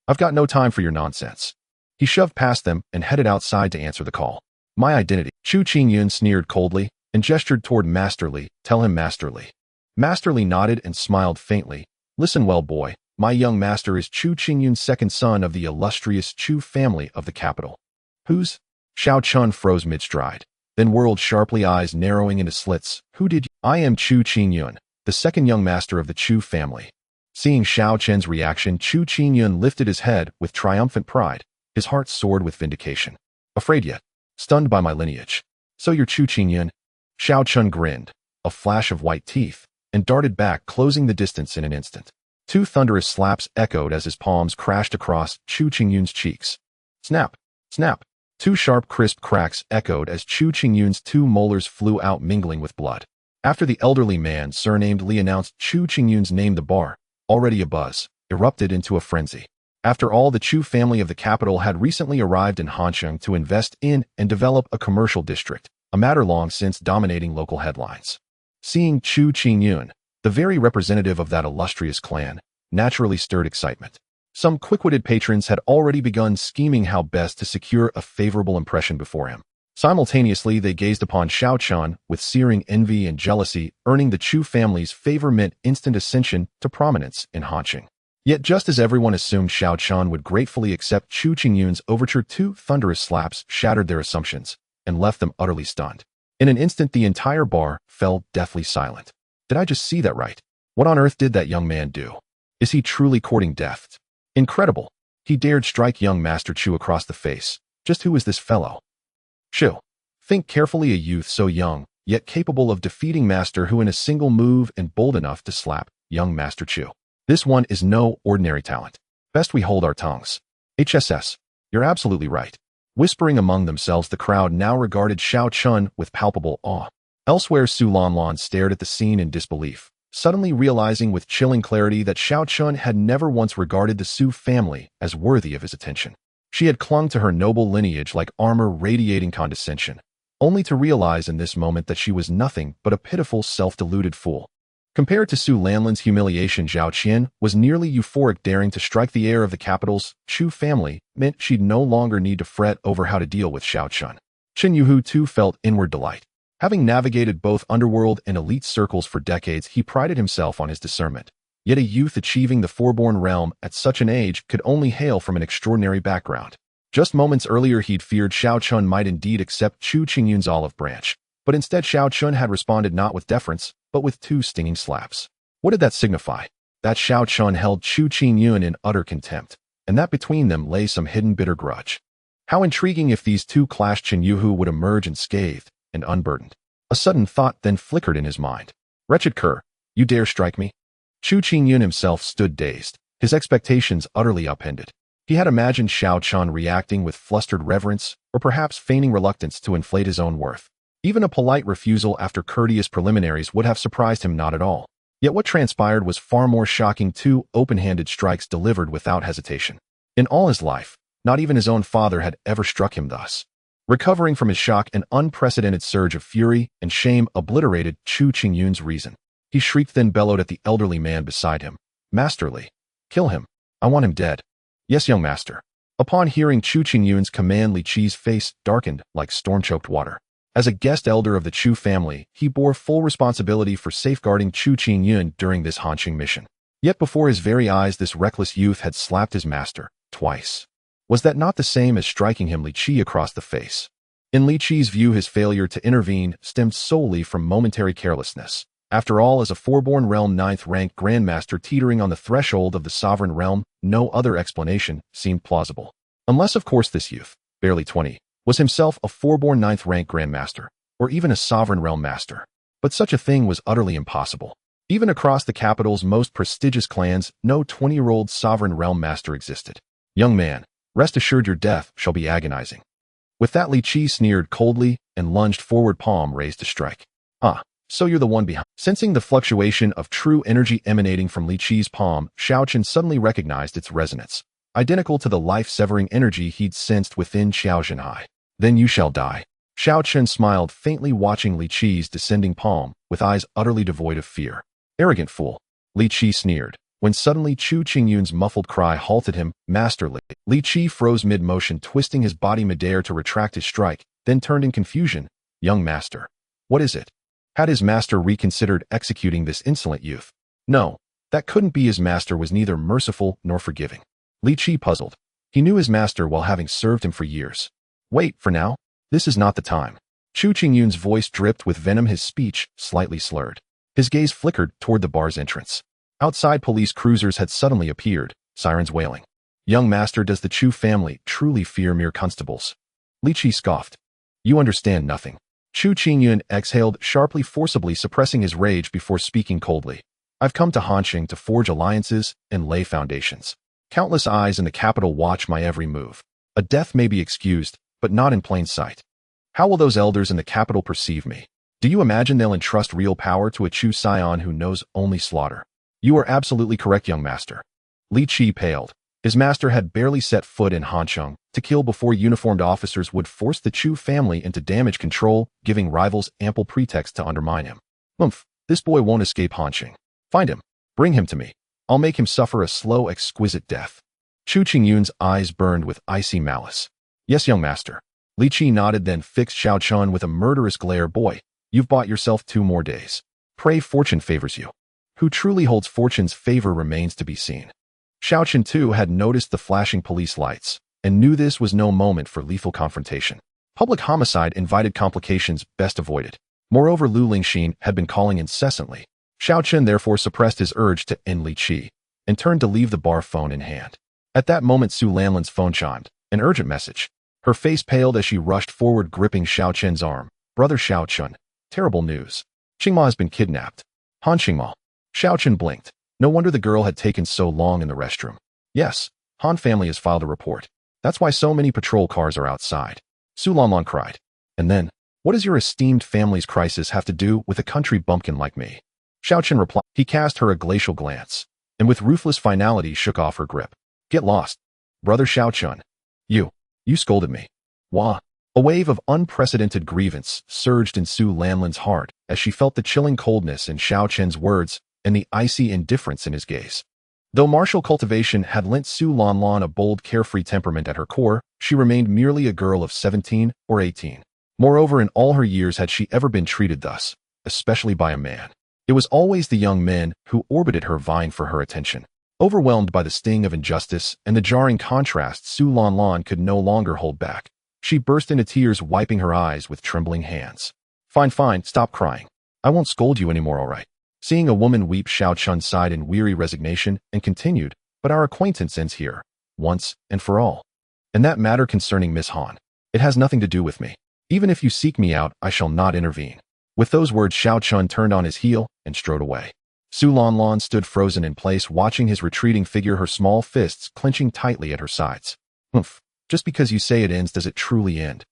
I've got no time for your nonsense." He shoved past them and headed outside to answer the call. "My identity." Chu Qingyun sneered coldly and gestured toward Masterly. "Tell him, Masterly." Masterly nodded and smiled faintly. "Listen well, boy. My young master is Chu Qingyun's second son of the illustrious Chu family of the capital." "Who's?" Xiao Chun froze mid-stride, then whirled sharply, eyes narrowing into slits. "Who did you—" "I am Chu Qingyun, the second young master of the Chu family." Seeing Xiao Chen's reaction, Chu Qingyun lifted his head with triumphant pride. His heart soared with vindication. "Afraid yet? Stunned by my lineage? So you're Chu Qingyun?" Xiao Chun grinned, a flash of white teeth, and darted back, closing the distance in an instant. Two thunderous slaps echoed as his palms crashed across Chu Qingyun's cheeks. Snap! Snap! Two sharp, crisp cracks echoed as Chu Qingyun's two molars flew out, mingling with blood. After the elderly man, surnamed Li, announced Chu Qingyun's name, the bar, already abuzz, erupted into a frenzy. After all, the Chu family of the capital had recently arrived in Hansheng to invest in and develop a commercial district, a matter long since dominating local headlines. Seeing Chu Qingyun, the very representative of that illustrious clan, naturally stirred excitement. Some quick-witted patrons had already begun scheming how best to secure a favorable impression before him. Simultaneously, they gazed upon Xiao Chun with searing envy and jealousy, earning the Chu family's favor meant instant ascension to prominence in Hansheng. Yet just as everyone assumed Xiao Chun would gratefully accept Chu Qingyun's overture, two thunderous slaps shattered their assumptions and left them utterly stunned. In an instant, the entire bar fell deathly silent. Did I just see that right? What on earth did that young man do? Is he truly courting death? Incredible. He dared strike young Master Chu across the face. Just who is this fellow? Chu. Think carefully. A youth so young, yet capable of defeating Master Hu in a single move, and bold enough to slap young Master Chu. This one is no ordinary talent. Best we hold our tongues. HSS. You're absolutely right. Whispering among themselves, the crowd now regarded Xiao Chun with palpable awe. Elsewhere, Su Lanlan stared at the scene in disbelief, suddenly realizing with chilling clarity that Xiao Chun had never once regarded the Su family as worthy of his attention. She had clung to her noble lineage like armor radiating condescension, only to realize in this moment that she was nothing but a pitiful, self-deluded fool. Compared to Su Lanlan's humiliation, Zhao Qian was nearly euphoric. Daring to strike the heir of the capital's Chu family meant she'd no longer need to fret over how to deal with Xiao Chun. Chen Yuhu too felt inward delight. Having navigated both underworld and elite circles for decades, he prided himself on his discernment. Yet a youth achieving the foreborn realm at such an age could only hail from an extraordinary background. Just moments earlier, he'd feared Xiao Chun might indeed accept Chu Qingyun's olive branch, but instead Xiao Chun had responded not with deference, but with two stinging slaps. What did that signify? That Xiao Chun held Chu Qingyun in utter contempt, and that between them lay some hidden bitter grudge. How intriguing if these two clashed. Chen Yuhu would emerge unscathed and unburdened. A sudden thought then flickered in his mind. Wretched cur, you dare strike me? Chu Qingyun himself stood dazed, his expectations utterly upended. He had imagined Xiao Chun reacting with flustered reverence, or perhaps feigning reluctance to inflate his own worth. Even a polite refusal after courteous preliminaries would have surprised him not at all. Yet what transpired was far more shocking. Two open-handed strikes delivered without hesitation. In all his life, not even his own father had ever struck him thus. Recovering from his shock, an unprecedented surge of fury and shame obliterated Chu Qingyun's reason. He shrieked, then bellowed at the elderly man beside him. Masterly. Kill him. I want him dead. Yes, young master. Upon hearing Chu Qingyun's command, Li Qi's face darkened like storm-choked water. As a guest elder of the Chu family, he bore full responsibility for safeguarding Chu Qingyun during this Hansheng mission. Yet before his very eyes, this reckless youth had slapped his master twice. Was that not the same as striking him, Li Qi, across the face? In Li Qi's view, his failure to intervene stemmed solely from momentary carelessness. After all, as a foreborn realm 9th-ranked grandmaster teetering on the threshold of the sovereign realm, no other explanation seemed plausible. Unless, of course, this youth, barely 20, was himself a foreborn 9th-ranked grandmaster, or even a sovereign realm master. But such a thing was utterly impossible. Even across the capital's most prestigious clans, no 20-year-old sovereign realm master existed. Young man, rest assured your death shall be agonizing. With that, Li Qi sneered coldly and lunged forward, palm raised to strike. Ah, so you're the one behind. Sensing the fluctuation of true energy emanating from Li Qi's palm, Xiao Chen suddenly recognized its resonance, identical to the life-severing energy he'd sensed within Xiao Zhenhai. Then you shall die. Xiao Chen smiled faintly, watching Li Qi's descending palm, with eyes utterly devoid of fear. Arrogant fool. Li Qi sneered, when suddenly Chu Qingyun's muffled cry halted him. Masterly. Li Qi froze mid-motion, twisting his body midair to retract his strike, then turned in confusion. Young master. What is it? Had his master reconsidered executing this insolent youth? No, that couldn't be. His master was neither merciful nor forgiving. Li Qi puzzled. He knew his master while having served him for years. Wait, for now? This is not the time. Chu Qingyun's voice dripped with venom, his speech slightly slurred. His gaze flickered toward the bar's entrance. Outside, police cruisers had suddenly appeared, sirens wailing. Young master, does the Chu family truly fear mere constables? Li Qi scoffed. You understand nothing. Chu Qingyun exhaled sharply, forcibly suppressing his rage before speaking coldly. I've come to Hanqing to forge alliances and lay foundations. Countless eyes in the capital watch my every move. A death may be excused, but not in plain sight. How will those elders in the capital perceive me? Do you imagine they'll entrust real power to a Chu scion who knows only slaughter? You are absolutely correct, young master. Li Qi paled. His master had barely set foot in Hanqing to kill before uniformed officers would force the Chu family into damage control, giving rivals ample pretext to undermine him. Oomph, this boy won't escape Hanqing. Find him. Bring him to me. I'll make him suffer a slow, exquisite death. Chu Qingyun's eyes burned with icy malice. Yes, young master. Li Qi nodded, then fixed Xiao Chen with a murderous glare. Boy, you've bought yourself 2 more days. Pray fortune favors you. Who truly holds fortune's favor remains to be seen. Xiao Chen too had noticed the flashing police lights, and knew this was no moment for lethal confrontation. Public homicide invited complications best avoided. Moreover, Lu Lingxin had been calling incessantly. Xiao Chen therefore suppressed his urge to end Li Qi, and turned to leave the bar, phone in hand. At that moment, Su Lanlin's phone chimed, an urgent message. Her face paled as she rushed forward, gripping Xiao Chen's arm. Brother Xiao Chen, terrible news. Qingma has been kidnapped. Han Qingma. Xiao Chen blinked. No wonder the girl had taken so long in the restroom. Yes, Han family has filed a report. That's why so many patrol cars are outside. Su Lanlan cried. And then, what does your esteemed family's crisis have to do with a country bumpkin like me? Xiao Chen replied. He cast her a glacial glance, and with ruthless finality shook off her grip. Get lost. Brother Xiao Chen. You scolded me. Wah. A wave of unprecedented grievance surged in Su Lanlin's heart as she felt the chilling coldness in Xiao Chen's words and the icy indifference in his gaze. Though martial cultivation had lent Su Lanlan a bold, carefree temperament at her core, she remained merely a girl of 17 or 18. Moreover, in all her years had she ever been treated thus, especially by a man. It was always the young men who orbited her, vying for her attention. Overwhelmed by the sting of injustice and the jarring contrasts, Su Lanlan could no longer hold back. She burst into tears, wiping her eyes with trembling hands. Fine, stop crying. I won't scold you anymore, all right. Seeing a woman weep, Xiao Chen sighed in weary resignation and continued, but our acquaintance ends here, once and for all. And that matter concerning Miss Han, it has nothing to do with me. Even if you seek me out, I shall not intervene. With those words, Xiao Chen turned on his heel and strode away. Su Lanlan stood frozen in place, watching his retreating figure, her small fists clenching tightly at her sides. Humph, just because you say it ends, does it truly end?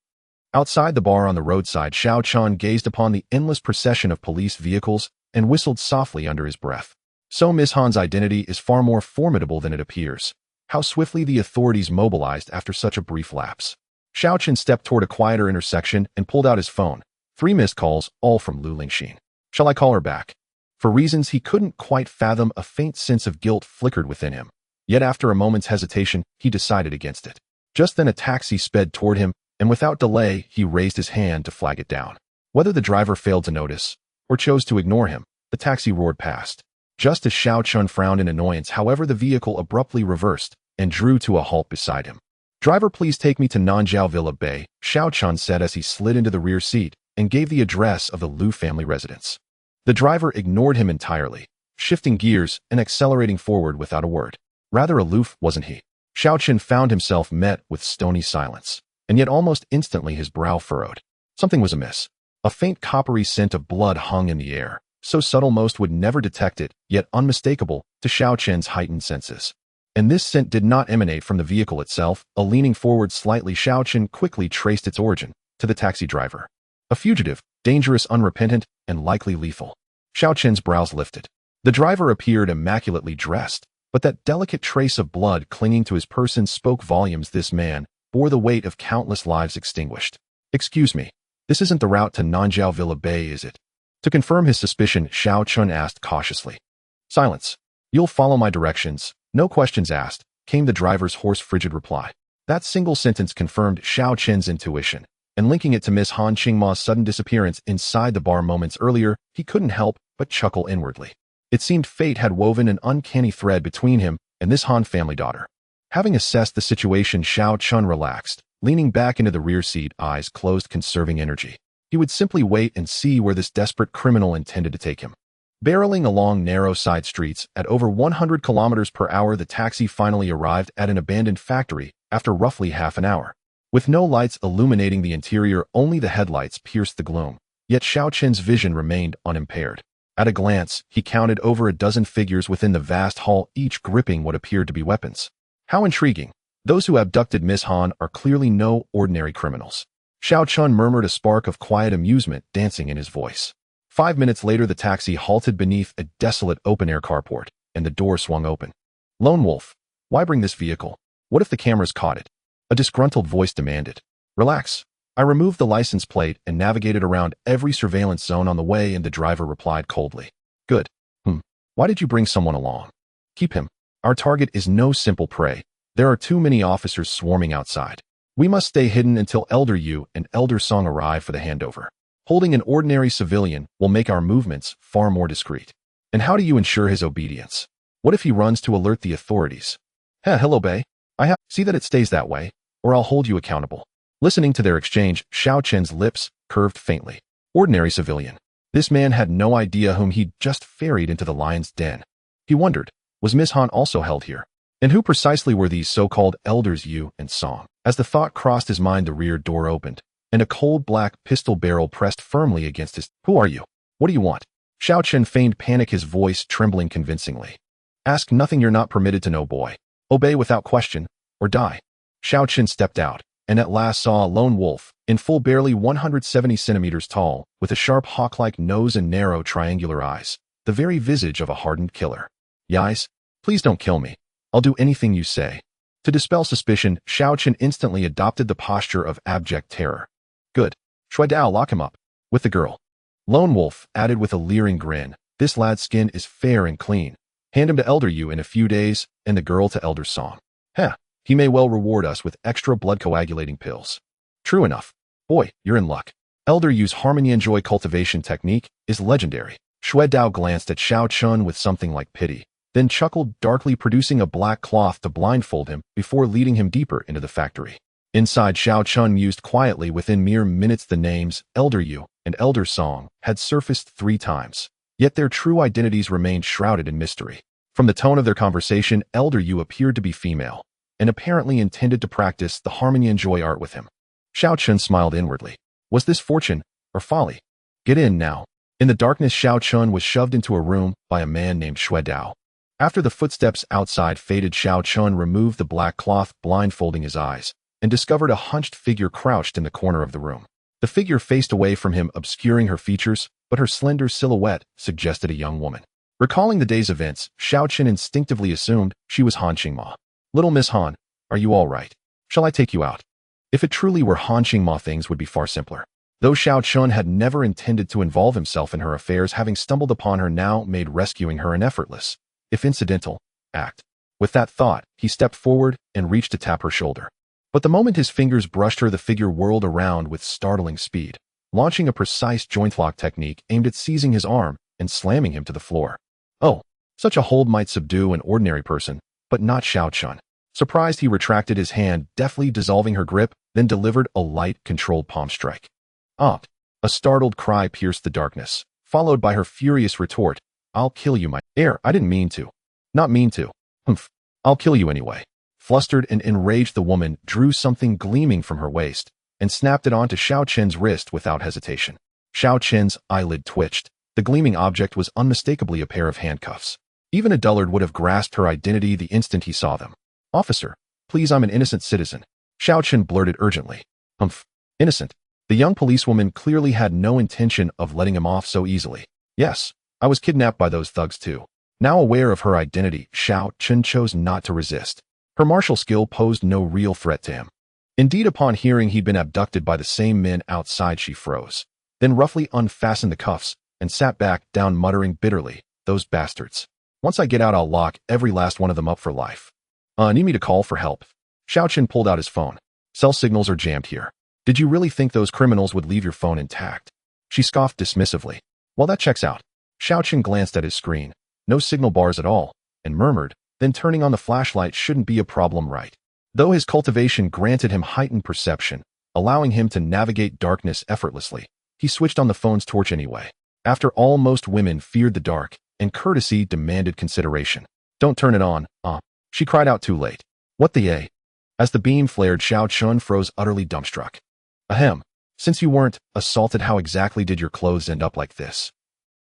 Outside the bar on the roadside, Xiao Chen gazed upon the endless procession of police vehicles and whistled softly under his breath. So Miss Han's identity is far more formidable than it appears. How swiftly the authorities mobilized after such a brief lapse. Xiao Chen stepped toward a quieter intersection and pulled out his phone. 3 missed calls, all from Lu Lingxin. Shall I call her back? For reasons he couldn't quite fathom, a faint sense of guilt flickered within him. Yet after a moment's hesitation, he decided against it. Just then a taxi sped toward him, and without delay, he raised his hand to flag it down. Whether the driver failed to notice or chose to ignore him, the taxi roared past. Just as Xiao Chen frowned in annoyance, however, the vehicle abruptly reversed and drew to a halt beside him. Driver, please take me to Nanjiao Villa Bay, Xiao Chen said as he slid into the rear seat and gave the address of the Lu family residence. The driver ignored him entirely, shifting gears and accelerating forward without a word. Rather aloof, wasn't he? Xiao Chen found himself met with stony silence, and yet almost instantly his brow furrowed. Something was amiss. A faint coppery scent of blood hung in the air, so subtle most would never detect it, yet unmistakable to Xiao Chen's heightened senses. And this scent did not emanate from the vehicle itself. Leaning forward slightly, Xiao Chen quickly traced its origin to the taxi driver. A fugitive, dangerous, unrepentant, and likely lethal. Xiao Chen's brows lifted. The driver appeared immaculately dressed, but that delicate trace of blood clinging to his person spoke volumes. This man bore the weight of countless lives extinguished. Excuse me. This isn't the route to Nanjiao Villa Bay, is it? To confirm his suspicion, Xiao Chun asked cautiously. Silence. You'll follow my directions. No questions asked, came the driver's hoarse, frigid reply. That single sentence confirmed Xiao Chen's intuition, and linking it to Miss Han Qingma's sudden disappearance inside the bar moments earlier, he couldn't help but chuckle inwardly. It seemed fate had woven an uncanny thread between him and this Han family daughter. Having assessed the situation, Xiao Chun relaxed, leaning back into the rear seat, eyes closed, conserving energy. He would simply wait and see where this desperate criminal intended to take him. Barreling along narrow side streets at over 100 kilometers per hour, the taxi finally arrived at an abandoned factory after roughly half an hour. With no lights illuminating the interior, only the headlights pierced the gloom. Yet Xiao Chen's vision remained unimpaired. At a glance, he counted over a dozen figures within the vast hall, each gripping what appeared to be weapons. How intriguing. Those who abducted Miss Han are clearly no ordinary criminals. Xiao Chun murmured, a spark of quiet amusement dancing in his voice. 5 minutes later, the taxi halted beneath a desolate open-air carport, and the door swung open. Lone Wolf, why bring this vehicle? What if the cameras caught it? A disgruntled voice demanded. Relax. I removed the license plate and navigated around every surveillance zone on the way, and the driver replied coldly. Good. Why did you bring someone along? Keep him. Our target is no simple prey. There are too many officers swarming outside. We must stay hidden until Elder Yu and Elder Song arrive for the handover. Holding an ordinary civilian will make our movements far more discreet. And how do you ensure his obedience? What if he runs to alert the authorities? Hello, Bay. See that it stays that way, or I'll hold you accountable. Listening to their exchange, Xiao Chen's lips curved faintly. Ordinary civilian. This man had no idea whom he'd just ferried into the lion's den. He wondered, was Miss Han also held here? And who precisely were these so-called elders Yu and Song? As the thought crossed his mind, the rear door opened, and a cold black pistol barrel pressed firmly against his. Who are you? What do you want? Xiao Chen feigned panic, his voice trembling convincingly. Ask nothing you're not permitted to know, boy. Obey without question, or die. Xiao Chen stepped out, and at last saw a lone wolf, in full, barely 170 centimeters tall, with a sharp hawk-like nose and narrow triangular eyes, the very visage of a hardened killer. Yais, please don't kill me. I'll do anything you say. To dispel suspicion, Xiao Chen instantly adopted the posture of abject terror. Good. Shui Dao, lock him up. With the girl. Lone Wolf added with a leering grin, this lad's skin is fair and clean. Hand him to Elder Yu in a few days, and the girl to Elder Song. He may well reward us with extra blood coagulating pills. True enough. Boy, you're in luck. Elder Yu's harmony enjoy cultivation technique is legendary. Shui Dao glanced at Xiao Chun with something like pity, then chuckled darkly, producing a black cloth to blindfold him before leading him deeper into the factory. Inside, Xiao Chun mused quietly. Within mere minutes, the names Elder Yu and Elder Song had surfaced 3 times, yet their true identities remained shrouded in mystery. From the tone of their conversation, Elder Yu appeared to be female, and apparently intended to practice the harmony enjoy art with him. Xiao Chun smiled inwardly. Was this fortune or folly? Get in now. In the darkness, Xiao Chun was shoved into a room by a man named Shui Dao. After the footsteps outside faded, Xiao Chun removed the black cloth, blindfolding his eyes, and discovered a hunched figure crouched in the corner of the room. The figure faced away from him, obscuring her features, but her slender silhouette suggested a young woman. Recalling the day's events, Xiao Chun instinctively assumed she was Han Qingma. Little Miss Han, are you all right? Shall I take you out? If it truly were Han Qingma, things would be far simpler. Though Xiao Chun had never intended to involve himself in her affairs, having stumbled upon her now made rescuing her an effortless, if incidental, act. With that thought, he stepped forward and reached to tap her shoulder. But the moment his fingers brushed her, the figure whirled around with startling speed, launching a precise joint lock technique aimed at seizing his arm and slamming him to the floor. Oh, such a hold might subdue an ordinary person, but not Xiao Chun. Surprised, he retracted his hand, deftly dissolving her grip, then delivered a light, controlled palm strike. Ah! A startled cry pierced the darkness, followed by her furious retort. I'll kill you, my heir. I didn't mean to. Not mean to. Humph. I'll kill you anyway. Flustered and enraged, the woman drew something gleaming from her waist and snapped it onto Xiao Chen's wrist without hesitation. Xiao Chen's eyelid twitched. The gleaming object was unmistakably a pair of handcuffs. Even a dullard would have grasped her identity the instant he saw them. Officer, please, I'm an innocent citizen. Xiao Chen blurted urgently. Humph. Innocent. The young policewoman clearly had no intention of letting him off so easily. Yes, I was kidnapped by those thugs too. Now aware of her identity, Xiao Chen chose not to resist. Her martial skill posed no real threat to him. Indeed, upon hearing he'd been abducted by the same men outside, she froze, then roughly unfastened the cuffs and sat back down muttering bitterly, "Those bastards. Once I get out, I'll lock every last one of them up for life." Need me to call for help?" Xiaochen pulled out his phone. "Cell signals are jammed here. Did you really think those criminals would leave your phone intact?" She scoffed dismissively. "Well, that checks out." Xiaochen glanced at his screen. No signal bars at all, and murmured, "Then turning on the flashlight shouldn't be a problem, right?" Though his cultivation granted him heightened perception, allowing him to navigate darkness effortlessly, he switched on the phone's torch anyway. After all, most women feared the dark, and courtesy demanded consideration. "Don't turn it on, she cried out too late. "What the a?" As the beam flared, Xiao Chun froze utterly dumbstruck. "Ahem. Since you weren't assaulted, how exactly did your clothes end up like this?"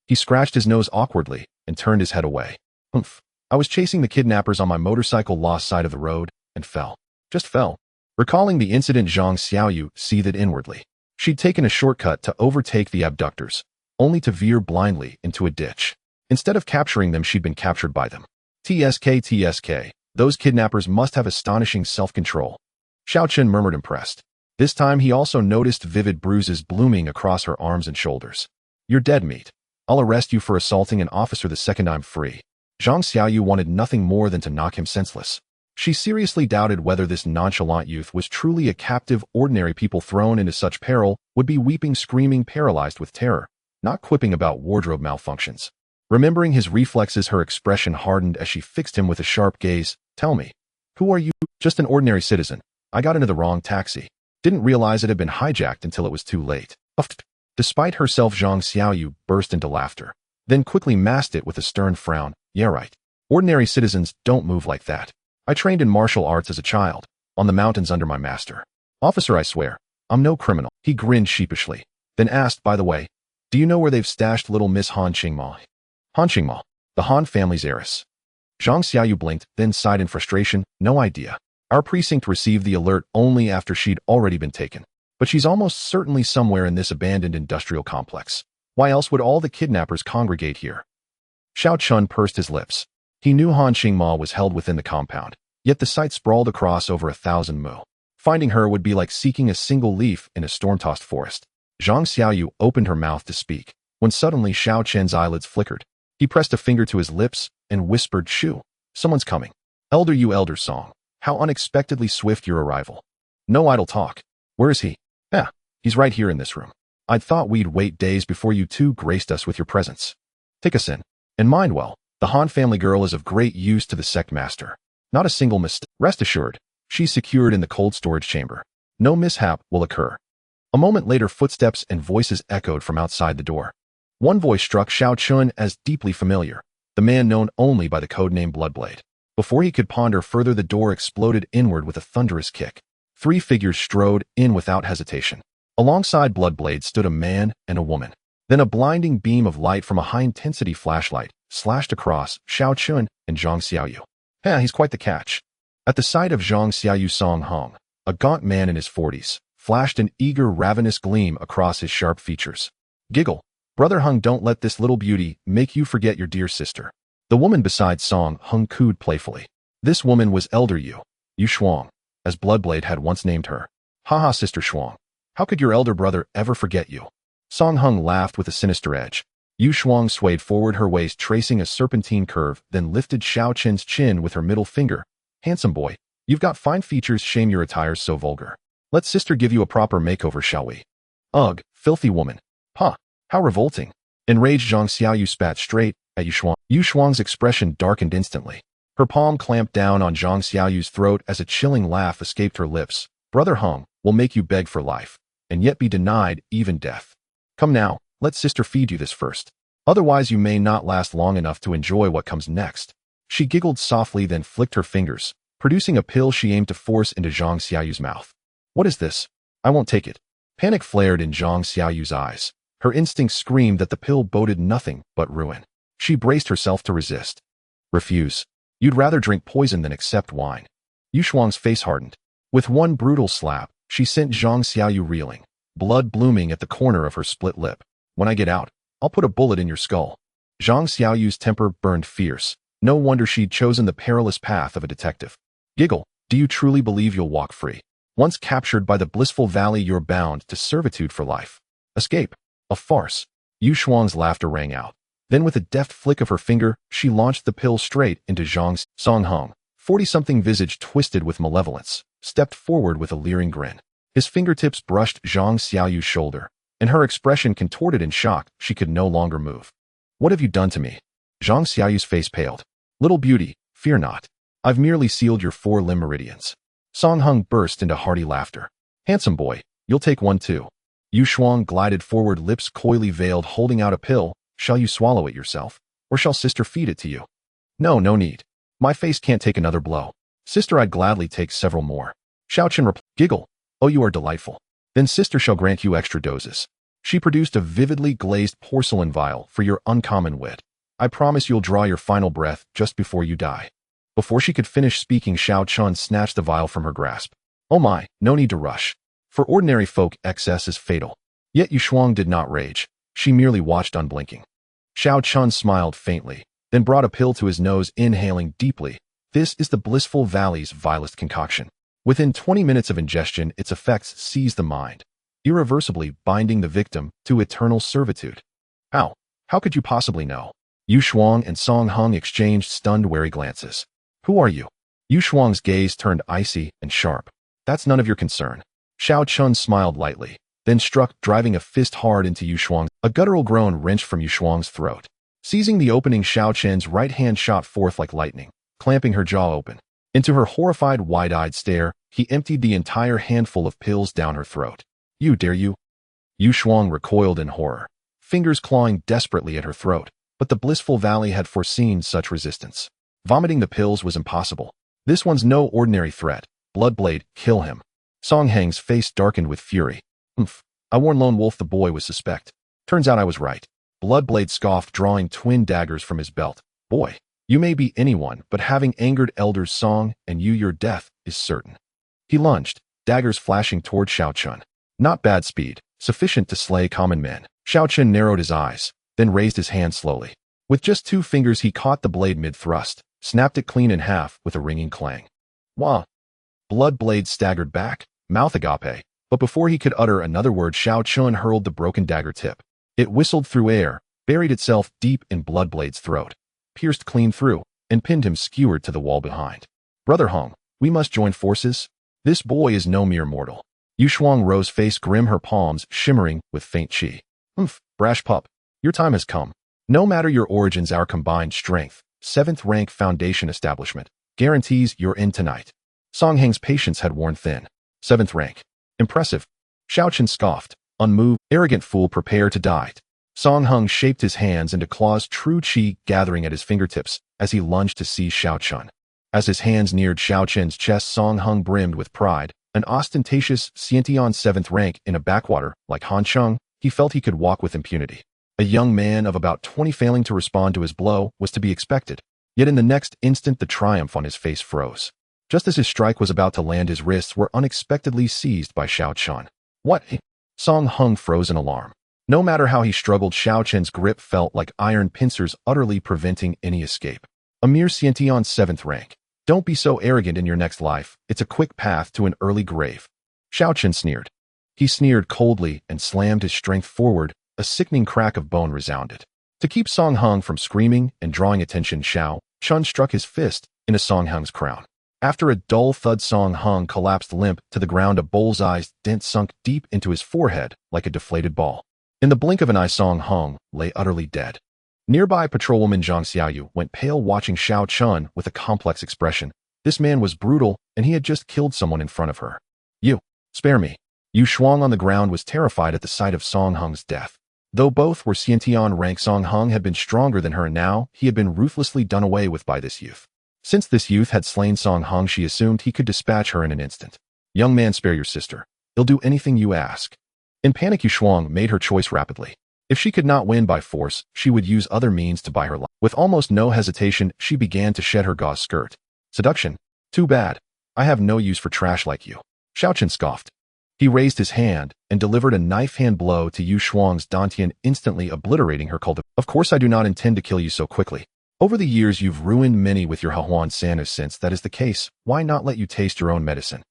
He scratched his nose awkwardly and turned his head away. "Humph. I was chasing the kidnappers on my motorcycle lost side of the road and fell. Just fell." Recalling the incident, Zhang Xiaoyu seethed inwardly. She'd taken a shortcut to overtake the abductors, only to veer blindly into a ditch. Instead of capturing them, she'd been captured by them. TSK. Those kidnappers must have astonishing self-control. Xiao Chen murmured, impressed. This time he also noticed vivid bruises blooming across her arms and shoulders. "You're dead meat. I'll arrest you for assaulting an officer the second I'm free." Zhang Xiaoyu wanted nothing more than to knock him senseless. She seriously doubted whether this nonchalant youth was truly a captive. Ordinary people thrown into such peril would be weeping, screaming, paralyzed with terror, not quipping about wardrobe malfunctions. Remembering his reflexes, her expression hardened as she fixed him with a sharp gaze. "Tell me, who are you?" "Just an ordinary citizen. I got into the wrong taxi. Didn't realize it had been hijacked until it was too late." Despite herself, Zhang Xiaoyu burst into laughter, then quickly masked it with a stern frown. "Yeah, right. Ordinary citizens don't move like that. I trained in martial arts as a child, on the mountains under my master. Officer, I swear, I'm no criminal." He grinned sheepishly, then asked, "By the way, do you know where they've stashed little Miss Han Qingma?" Han Qingma, the Han family's heiress. Zhang Xiaoyu blinked, then sighed in frustration. "No idea. Our precinct received the alert only after she'd already been taken. But she's almost certainly somewhere in this abandoned industrial complex. Why else would all the kidnappers congregate here?" Xiao Chun pursed his lips. He knew Han Qingma was held within the compound, yet the site sprawled across over 1,000 mu. Finding her would be like seeking a single leaf in a storm-tossed forest. Zhang Xiaoyu opened her mouth to speak, when suddenly Xiao Chen's eyelids flickered. He pressed a finger to his lips and whispered, "Shoo, someone's coming. Elder, you elder song. How unexpectedly swift your arrival. No idle talk. Where is he?" He's right here in this room. I'd thought we'd wait days before you two graced us with your presence. Take us in. And mind well, the Han family girl is of great use to the sect master. Not a single mistake. Rest assured, she's secured in the cold storage chamber. No mishap will occur." A moment later, footsteps and voices echoed from outside the door. One voice struck Xiao Chun as deeply familiar, the man known only by the codename Bloodblade. Before he could ponder further, the door exploded inward with a thunderous kick. 3 figures strode in without hesitation. Alongside Bloodblade stood a man and a woman. Then a blinding beam of light from a high-intensity flashlight slashed across Xiao Chun and Zhang Xiaoyu. He's quite the catch. At the sight of Zhang Xiaoyu, Song Hong, a gaunt man in his 40s, flashed an eager, ravenous gleam across his sharp features. "Giggle. Brother Hung, don't let this little beauty make you forget your dear sister." The woman beside Song Hung cooed playfully. This woman was Elder Yu Shuang, as Bloodblade had once named her. "Haha, Sister Shuang. How could your elder brother ever forget you?" Song Hung laughed with a sinister edge. Yu Shuang swayed forward, her waist tracing a serpentine curve, then lifted Xiao Chen's chin with her middle finger. "Handsome boy, you've got fine features. Shame your attire's so vulgar. Let sister give you a proper makeover, shall we?" "Ugh, filthy woman. How revolting." Enraged, Zhang Xiaoyu spat straight at Yu Shuang. Yu Shuang's expression darkened instantly. Her palm clamped down on Zhang Xiaoyu's throat as a chilling laugh escaped her lips. "Brother Hung will make you beg for life, and yet be denied even death. Come now, let sister feed you this first. Otherwise you may not last long enough to enjoy what comes next." She giggled softly, then flicked her fingers, producing a pill she aimed to force into Zhang Xiaoyu's mouth. "What is this? I won't take it." Panic flared in Zhang Xiaoyu's eyes. Her instincts screamed that the pill boded nothing but ruin. She braced herself to resist. "Refuse. You'd rather drink poison than accept wine." Yu Shuang's face hardened. With one brutal slap, she sent Zhang Xiaoyu reeling, blood blooming at the corner of her split lip. "When I get out, I'll put a bullet in your skull." Zhang Xiaoyu's temper burned fierce. No wonder she'd chosen the perilous path of a detective. "Giggle. Do you truly believe you'll walk free? Once captured by the blissful valley, you're bound to servitude for life. Escape. A farce. Yu Shuang's laughter rang out. Then with a deft flick of her finger, she launched the pill straight into Zhang's. Song Hung, 40-something visage twisted with malevolence, stepped forward with a leering grin. His fingertips brushed Zhang Xiaoyu's shoulder, and her expression contorted in shock. She could no longer move. What have you done to me? Zhang Xiaoyu's face paled. Little beauty, fear not. I've merely sealed your 4 limb meridians. Song Hung burst into hearty laughter. Handsome boy, you'll take one too. Yu Shuang glided forward, lips coyly veiled, holding out a pill. Shall you swallow it yourself, or shall sister feed it to you? No, no need. My face can't take another blow. Sister, I'd gladly take several more. Xiaochen replied. Giggle. Oh, you are delightful. Then sister shall grant you extra doses. She produced a vividly glazed porcelain vial for your uncommon wit. I promise you'll draw your final breath just before you die. Before she could finish speaking, Xiao Chun snatched the vial from her grasp. Oh my, no need to rush. For ordinary folk, excess is fatal. Yet Yu Shuang did not rage. She merely watched unblinking. Xiao Chun smiled faintly, then brought a pill to his nose, inhaling deeply. This is the blissful valley's vilest concoction. Within 20 minutes of ingestion, its effects seize the mind, irreversibly binding the victim to eternal servitude. How? How could you possibly know? Yu Shuang and Song Hung exchanged stunned, wary glances. Who are you? Yu Shuang's gaze turned icy and sharp. That's none of your concern. Xiao Chun smiled lightly, then struck, driving a fist hard into Yu Shuang. A guttural groan wrenched from Yu Shuang's throat. Seizing the opening, Xiao Chen's right hand shot forth like lightning, clamping her jaw open. Into her horrified, wide-eyed stare, he emptied the entire handful of pills down her throat. You dare you? Yu Shuang recoiled in horror, fingers clawing desperately at her throat, but the blissful valley had foreseen such resistance. Vomiting the pills was impossible. This one's no ordinary threat. Bloodblade, kill him. Song Hang's face darkened with fury. I warned Lone Wolf the boy was suspect. Turns out I was right. Bloodblade scoffed, drawing twin daggers from his belt. Boy, you may be anyone, but having angered Elders Song and you, your death is certain. He lunged, daggers flashing toward Xiao Chun. Not bad speed, sufficient to slay common men. Xiao Chun narrowed his eyes, then raised his hand slowly. With just 2 fingers, he caught the blade mid-thrust, snapped it clean in half with a ringing clang. Wah! Bloodblade staggered back, mouth agape, but before he could utter another word, Xiao Chun hurled the broken dagger tip. It whistled through air, buried itself deep in Bloodblade's throat, pierced clean through, and pinned him skewered to the wall behind. Brother Hong, we must join forces. This boy is no mere mortal. Yu Shuang rose, face grim, her palms shimmering with faint chi. Brash pup, your time has come. No matter your origins, our combined strength, 7th rank foundation establishment, guarantees you're in tonight. Song Hang's patience had worn thin. 7th rank. Impressive. Xiao Chen scoffed, unmoved. Arrogant fool, prepare to die. Song Hung shaped his hands into claws, true chi gathering at his fingertips as he lunged to seize Xiao Chun. As his hands neared Xiao Chen's chest, Song Hung brimmed with pride. An ostentatious Xiantian 7th rank in a backwater like Han Cheng, he felt he could walk with impunity. A young man of about 20 failing to respond to his blow was to be expected. Yet in the next instant, the triumph on his face froze. Just as his strike was about to land, his wrists were unexpectedly seized by Xiao Chun. What? Song Hung froze in alarm. No matter how he struggled, Xiao Chen's grip felt like iron pincers, utterly preventing any escape. A mere Xiantian 7th rank. Don't be so arrogant in your next life. It's a quick path to an early grave. Xiao Chen sneered. He sneered coldly and slammed his strength forward. A sickening crack of bone resounded. To keep Song Hung from screaming and drawing attention, Xiao Chun struck his fist into Song Hung's crown. After a dull thud, Song Hung collapsed limp to the ground, a bull's-eyed dent sunk deep into his forehead like a deflated ball. In the blink of an eye, Song Hung lay utterly dead. Nearby, patrolwoman Zhang Xiaoyu went pale, watching Xiao Chun with a complex expression. This man was brutal, and he had just killed someone in front of her. You, spare me. Yu Shuang on the ground was terrified at the sight of Song Hung's death. Though both were Xiantian rank, Song Hung had been stronger than her, and now he had been ruthlessly done away with by this youth. Since this youth had slain Song Hung, she assumed he could dispatch her in an instant. Young man, spare your sister. He'll do anything you ask. In panic, Yu Shuang made her choice rapidly. If she could not win by force, she would use other means to buy her life. With almost no hesitation, she began to shed her gauze skirt. Seduction? Too bad. I have no use for trash like you. Xiao Chen scoffed. He raised his hand and delivered a knife-hand blow to Yu Shuang's dantian, instantly obliterating her cultivation. Of course, I do not intend to kill you so quickly. Over the years, you've ruined many with your Hahuan Sanus. Since that is the case, why not let you taste your own medicine?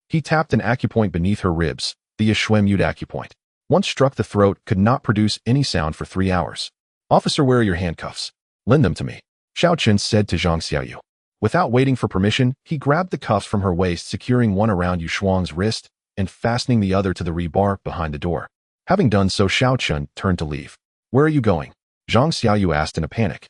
He tapped an acupoint beneath her ribs, the unyielding acupoint. Once struck the throat, could not produce any sound for 3 hours. Officer, where are your handcuffs? Lend them to me, Xiaochen said to Zhang Xiaoyu. Without waiting for permission, he grabbed the cuffs from her waist, securing one around Yu Shuang's wrist and fastening the other to the rebar behind the door. Having done so, Xiaochen turned to leave. Where are you going? Zhang Xiaoyu asked in a panic.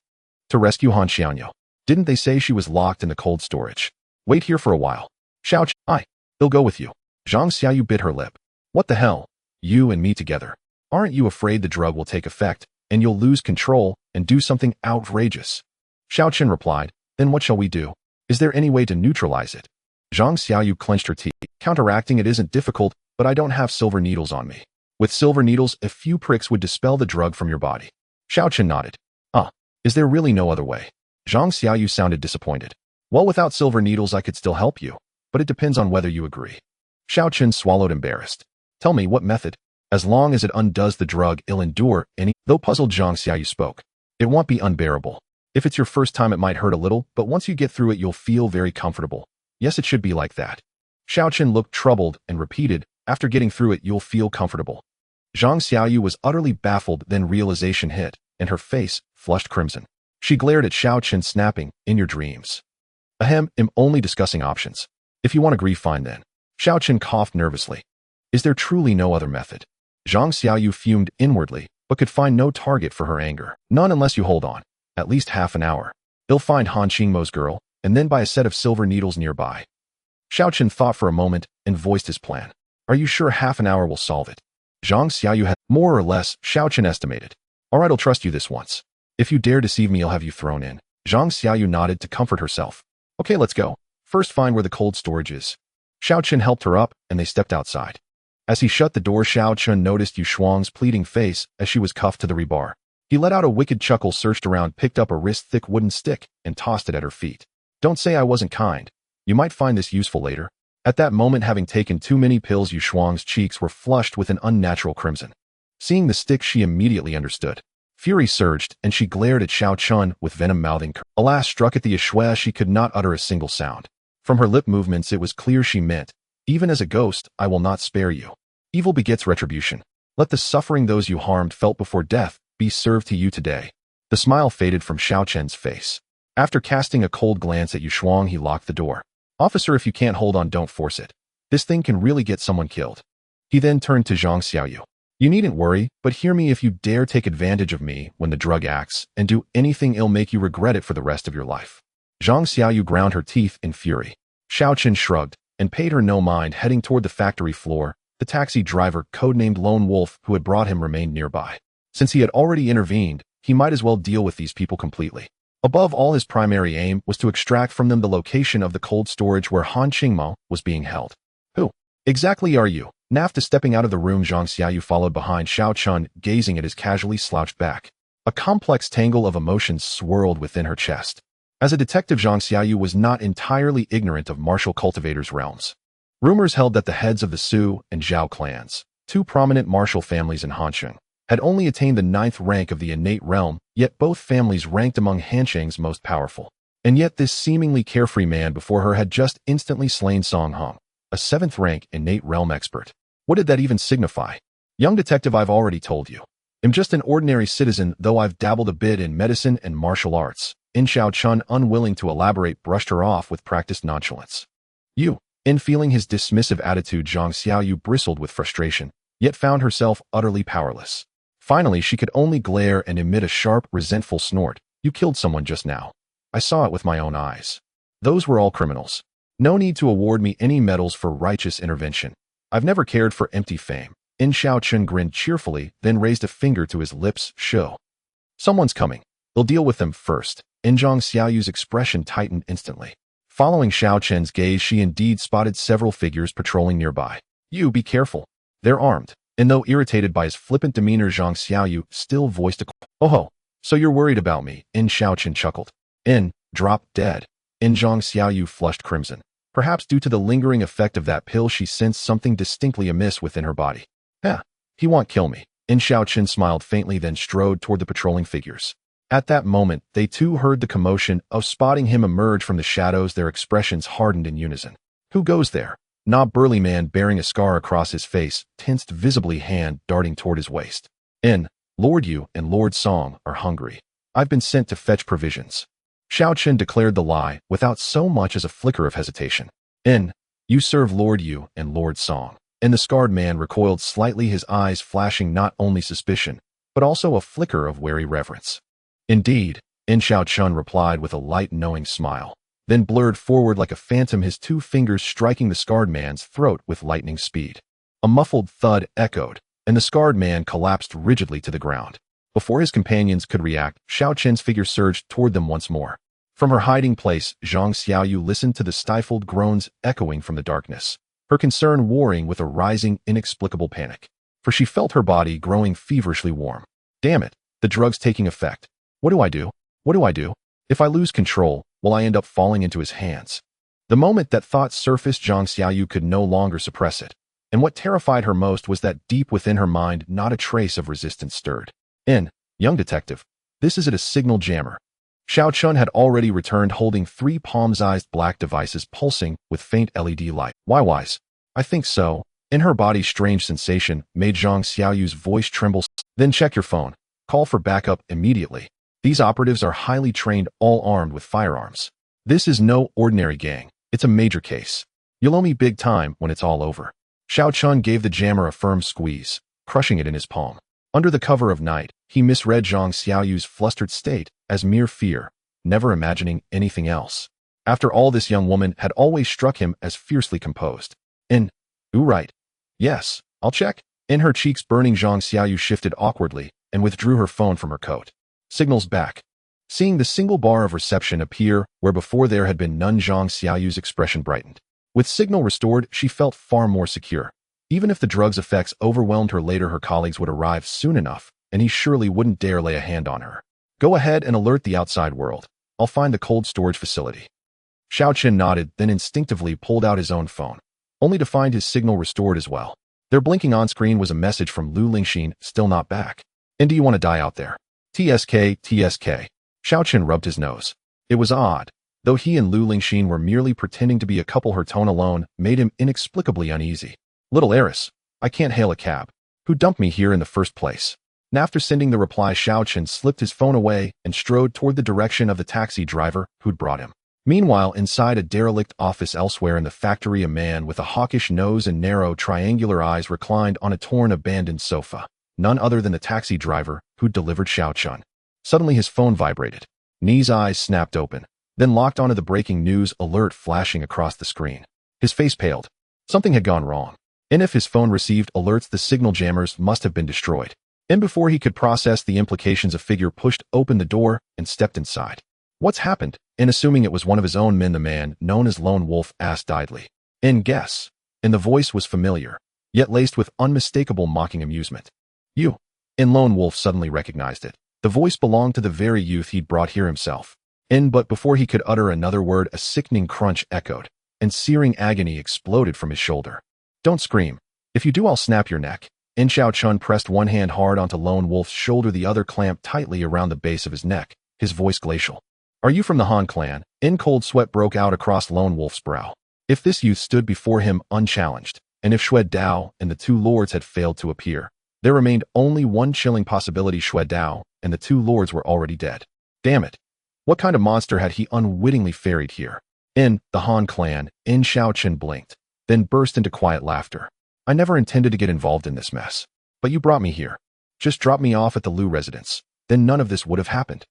To rescue Han Xiaoyu. Didn't they say she was locked in the cold storage? Wait here for a while. Xiaochen, they'll go with you. Zhang Xiaoyu bit her lip. What the hell? You and me together. Aren't you afraid the drug will take effect and you'll lose control and do something outrageous? Xiaochen replied. Then what shall we do? Is there any way to neutralize it? Zhang Xiaoyu clenched her teeth. Counteracting it isn't difficult, but I don't have silver needles on me. With silver needles, a few pricks would dispel the drug from your body. Xiaochen nodded. Is there really no other way? Zhang Xiaoyu sounded disappointed. Well, without silver needles I could still help you, but it depends on whether you agree. Xiaochen swallowed, embarrassed. Tell me what method. As long as it undoes the drug, it'll endure any. Though puzzled, Zhang Xiaoyu spoke. It won't be unbearable. If it's your first time, it might hurt a little, but once you get through it, you'll feel very comfortable. Yes, it should be like that. Xiaochen looked troubled and repeated, after getting through it, you'll feel comfortable. Zhang Xiaoyu was utterly baffled, then realization hit, and her face flushed crimson. She glared at Xiaochen, snapping, in your dreams. Ahem, I'm only discussing options. If you want to agree, fine then. Xiaochen coughed nervously. Is there truly no other method? Zhang Xiaoyu fumed inwardly, but could find no target for her anger. None unless you hold on. At least half an hour. They'll find Han Qingmo's girl, and then buy a set of silver needles nearby. Xiaochen thought for a moment and voiced his plan. Are you sure half an hour will solve it? Zhang Xiaoyu had more or less, Xiaochen estimated. All right, I'll trust you this once. If you dare deceive me, I'll have you thrown in. Zhang Xiaoyu nodded to comfort herself. Okay, let's go. First find where the cold storage is. Xiaochen helped her up, and they stepped outside. As he shut the door, Xiaochen noticed Yu Shuang's pleading face as she was cuffed to the rebar. He let out a wicked chuckle, searched around, picked up a wrist-thick wooden stick, and tossed it at her feet. Don't say I wasn't kind. You might find this useful later. At that moment, having taken too many pills, Yu Shuang's cheeks were flushed with an unnatural crimson. Seeing the stick, she immediately understood. Fury surged, and she glared at Xiaochen with venom mouthing. Alas, struck at the Yushui, she could not utter a single sound. From her lip movements, it was clear she meant, even as a ghost, I will not spare you. Evil begets retribution. Let the suffering those you harmed felt before death be served to you today. The smile faded from Xiaochen's face. After casting a cold glance at Yu Shuang, he locked the door. Officer, if you can't hold on, don't force it. This thing can really get someone killed. He then turned to Zhang Xiaoyu. You needn't worry, but hear me, if you dare take advantage of me when the drug acts and do anything, it'll make you regret it for the rest of your life. Zhang Xiaoyu ground her teeth in fury. Xiaochen shrugged and paid her no mind, heading toward the factory floor. The taxi driver, codenamed Lone Wolf, who had brought him, remained nearby. Since he had already intervened, he might as well deal with these people completely. Above all, his primary aim was to extract from them the location of the cold storage where Han Qingmo was being held. Who exactly are you? After stepping out of the room, Zhang Xiaoyu followed behind Xiaochen, gazing at his casually slouched back. A complex tangle of emotions swirled within her chest. As a detective, Zhang Xiaoyu was not entirely ignorant of martial cultivators' realms. Rumors held that the heads of the Su and Zhao clans, two prominent martial families in Hansheng, had only attained the 9th rank of the innate realm, yet both families ranked among Hansheng's most powerful. And yet this seemingly carefree man before her had just instantly slain Song Hong, a 7th rank innate realm expert. What did that even signify? Young detective, I've already told you. I'm just an ordinary citizen, though I've dabbled a bit in medicine and martial arts. In Xiaochen, unwilling to elaborate, brushed her off with practiced nonchalance. You. In feeling his dismissive attitude, Zhang Xiaoyu bristled with frustration, yet found herself utterly powerless. Finally, she could only glare and emit a sharp, resentful snort. You killed someone just now. I saw it with my own eyes. Those were all criminals. No need to award me any medals for righteous intervention. I've never cared for empty fame. In Xiaochen grinned cheerfully, then raised a finger to his lips. Show. Someone's coming. They'll deal with them first. In Zhang Xiaoyu's expression tightened instantly. Following Xiaochen's gaze, she indeed spotted several figures patrolling nearby. You be careful. They're armed. And though irritated by his flippant demeanor, Zhang Xiaoyu still voiced a Oh, so you're worried about me. In Xiaochen chuckled. In, drop dead. In Zhang Xiaoyu flushed crimson. Perhaps due to the lingering effect of that pill, she sensed something distinctly amiss within her body. He won't kill me. In Xiaochen smiled faintly, then strode toward the patrolling figures. At that moment, they too heard the commotion of spotting him emerge from the shadows. Their expressions hardened in unison. Who goes there? Not burly man bearing a scar across his face, tensed visibly, hand darting toward his waist. In, Lord Yu and Lord Song are hungry. I've been sent to fetch provisions. Xiao Chen declared the lie without so much as a flicker of hesitation. In, you serve Lord Yu and Lord Song. And the scarred man recoiled slightly, his eyes flashing not only suspicion, but also a flicker of wary reverence. Indeed, In Xiao Chun replied with a light knowing smile, then blurred forward like a phantom, his two fingers striking the scarred man's throat with lightning speed. A muffled thud echoed, and the scarred man collapsed rigidly to the ground. Before his companions could react, Xiao Chen's figure surged toward them once more. From her hiding place, Zhang Xiaoyu listened to the stifled groans echoing from the darkness, her concern warring with a rising, inexplicable panic. For she felt her body growing feverishly warm. Damn it, the drug's taking effect. What do I do? What do I do? If I lose control, will I end up falling into his hands? The moment that thought surfaced, Zhang Xiaoyu could no longer suppress it. And what terrified her most was that deep within her mind, not a trace of resistance stirred. In, young detective, this is it, a signal jammer. Xiao Chun had already returned, holding 3 palm-sized black devices pulsing with faint LED light. Why wise? I think so. In her body, strange sensation made Zhang Xiaoyu's voice tremble. Then check your phone. Call for backup immediately. These operatives are highly trained, all armed with firearms. This is no ordinary gang. It's a major case. You'll owe me big time when it's all over. Xiao Chun gave the jammer a firm squeeze, crushing it in his palm. Under the cover of night, he misread Zhang Xiaoyu's flustered state as mere fear, never imagining anything else. After all, this young woman had always struck him as fiercely composed. Ooh, right. Yes, I'll check. In, her cheeks burning, Zhang Xiaoyu shifted awkwardly and withdrew her phone from her coat. Signals back. Seeing the single bar of reception appear where before there had been none, Zhang Xiaoyu's expression brightened. With signal restored, she felt far more secure. Even if the drug's effects overwhelmed her later, her colleagues would arrive soon enough, and he surely wouldn't dare lay a hand on her. Go ahead and alert the outside world. I'll find the cold storage facility. Xiao Chen nodded, then instinctively pulled out his own phone, only to find his signal restored as well. There, blinking on screen, was a message from Lu Lingxin, still not back. And do you want to die out there? TSK, TSK. Xiao Chen rubbed his nose. It was odd. Though he and Lu Lingxin were merely pretending to be a couple, her tone alone made him inexplicably uneasy. Little heiress, I can't hail a cab. Who dumped me here in the first place? And after sending the reply, Xiao Chen slipped his phone away and strode toward the direction of the taxi driver who'd brought him. Meanwhile, inside a derelict office elsewhere in the factory, a man with a hawkish nose and narrow triangular eyes reclined on a torn, abandoned sofa. None other than the taxi driver who'd delivered Xiao Chun. Suddenly his phone vibrated. Ni's eyes snapped open, then locked onto the breaking news alert flashing across the screen. His face paled. Something had gone wrong. And if his phone received alerts, the signal jammers must have been destroyed. And before he could process the implications, a figure pushed open the door and stepped inside. What's happened? And assuming it was one of his own men, the man known as Lone Wolf asked idly. And guess. And the voice was familiar, yet laced with unmistakable mocking amusement. You. And Lone Wolf suddenly recognized it. The voice belonged to the very youth he'd brought here himself. But before he could utter another word, a sickening crunch echoed, and searing agony exploded from his shoulder. Don't scream. If you do, I'll snap your neck. Xiao Chun pressed one hand hard onto Lone Wolf's shoulder, the other clamped tightly around the base of his neck, his voice glacial. Are you from the Han clan? Cold sweat broke out across Lone Wolf's brow. If this youth stood before him unchallenged, and if Xue Dao and the 2 lords had failed to appear, there remained only one chilling possibility: Xue Dao and the 2 lords were already dead. Damn it. What kind of monster had he unwittingly ferried here? In the Han clan, Xiao Chen blinked, then burst into quiet laughter. I never intended to get involved in this mess. But you brought me here. Just drop me off at the Lu residence. Then none of this would have happened.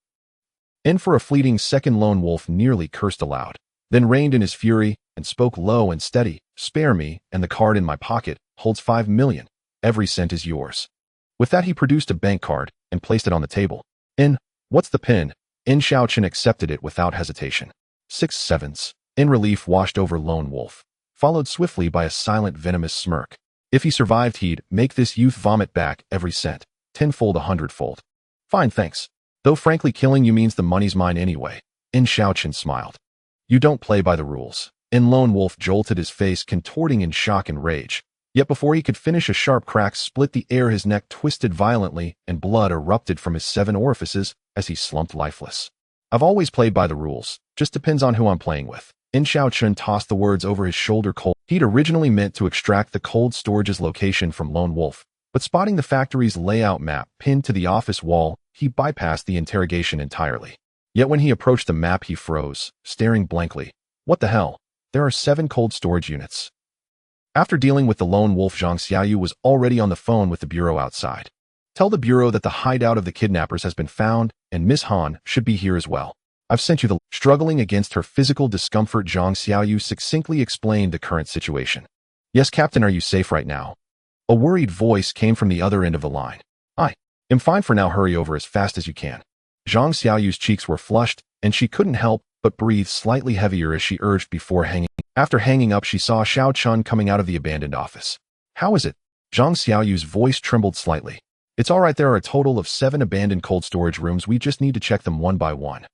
And for a fleeting second, Lone Wolf nearly cursed aloud, then reined in his fury and spoke low and steady. Spare me, and the card in my pocket holds 5 million. Every cent is yours. With that, he produced a bank card and placed it on the table. What's the pin? Xiao Chen accepted it without hesitation. 6 sevens. Relief washed over Lone Wolf, followed swiftly by a silent, venomous smirk. If he survived, he'd make this youth vomit back every cent, 10-fold, 100-fold. Fine, thanks. Though frankly, killing you means the money's mine anyway. Xiao Chen smiled. You don't play by the rules. Lone Wolf jolted, his face contorting in shock and rage. Yet before he could finish, a sharp crack split the air, his neck twisted violently, and blood erupted from his 7 orifices as he slumped lifeless. I've always played by the rules, just depends on who I'm playing with. In Xiaochun tossed the words over his shoulder cold. He'd originally meant to extract the cold storage's location from Lone Wolf, but spotting the factory's layout map pinned to the office wall, he bypassed the interrogation entirely. Yet when he approached the map he froze, staring blankly. What the hell? There are 7 cold storage units. After dealing with the Lone Wolf, Zhang Xiaoyu was already on the phone with the bureau outside. Tell the bureau that the hideout of the kidnappers has been found, and Miss Han should be here as well. I've sent you the... Struggling against her physical discomfort, Zhang Xiaoyu succinctly explained the current situation. Yes, Captain, are you safe right now? A worried voice came from the other end of the line. I am fine for now, hurry over as fast as you can. Zhang Xiaoyu's cheeks were flushed, and she couldn't help but breathe slightly heavier as she urged before hanging. After hanging up, she saw Xiao Chun coming out of the abandoned office. How is it? Zhang Xiaoyu's voice trembled slightly. It's all right, there are a total of 7 abandoned cold storage rooms, we just need to check them one by one.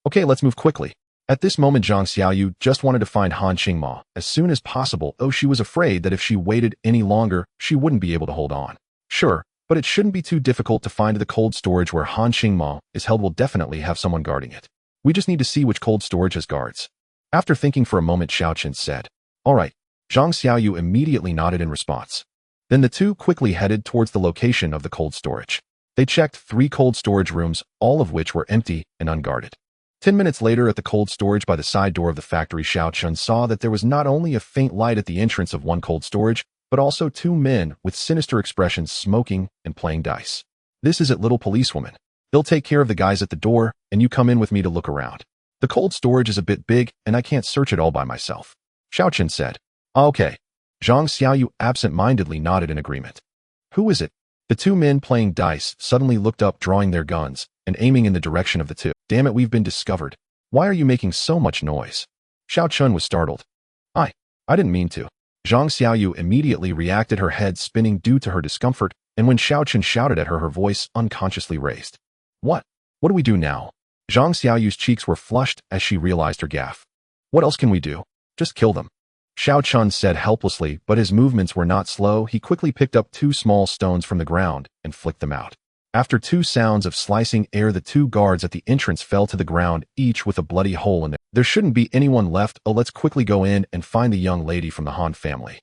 Okay, let's move quickly. At this moment, Zhang Xiaoyu just wanted to find Han Qingma as soon as possible, though she was afraid that if she waited any longer, she wouldn't be able to hold on. Sure, but it shouldn't be too difficult to find the cold storage where Han Qingma is held. Will definitely have someone guarding it. We just need to see which cold storage has guards. After thinking for a moment, Xiaochen said, all right. Zhang Xiaoyu immediately nodded in response. Then the two quickly headed towards the location of the cold storage. They checked 3 cold storage rooms, all of which were empty and unguarded. 10 minutes later, at the cold storage by the side door of the factory, Xiaochun saw that there was not only a faint light at the entrance of one cold storage, but also 2 men with sinister expressions smoking and playing dice. This is it, little policewoman. They'll take care of the guys at the door, and you come in with me to look around. The cold storage is a bit big, and I can't search it all by myself. Xiaochun said. Okay. Zhang Xiaoyu absent-mindedly nodded in agreement. Who is it? The 2 men playing dice suddenly looked up, drawing their guns and aiming in the direction of the 2. Damn it, we've been discovered. Why are you making so much noise? Xiaochun was startled. I didn't mean to. Zhang Xiaoyu immediately reacted, her head spinning due to her discomfort, and when Xiaochun shouted at her, her voice unconsciously raised. What do we do now? Zhang Xiaoyu's cheeks were flushed as she realized her gaffe. What else can we do? Just kill them. Xiaochun said helplessly, but his movements were not slow. He quickly picked up 2 small stones from the ground and flicked them out. After 2 sounds of slicing air, the 2 guards at the entrance fell to the ground, each with a bloody hole in it. There shouldn't be anyone left. Oh, let's quickly go in and find the young lady from the Han family.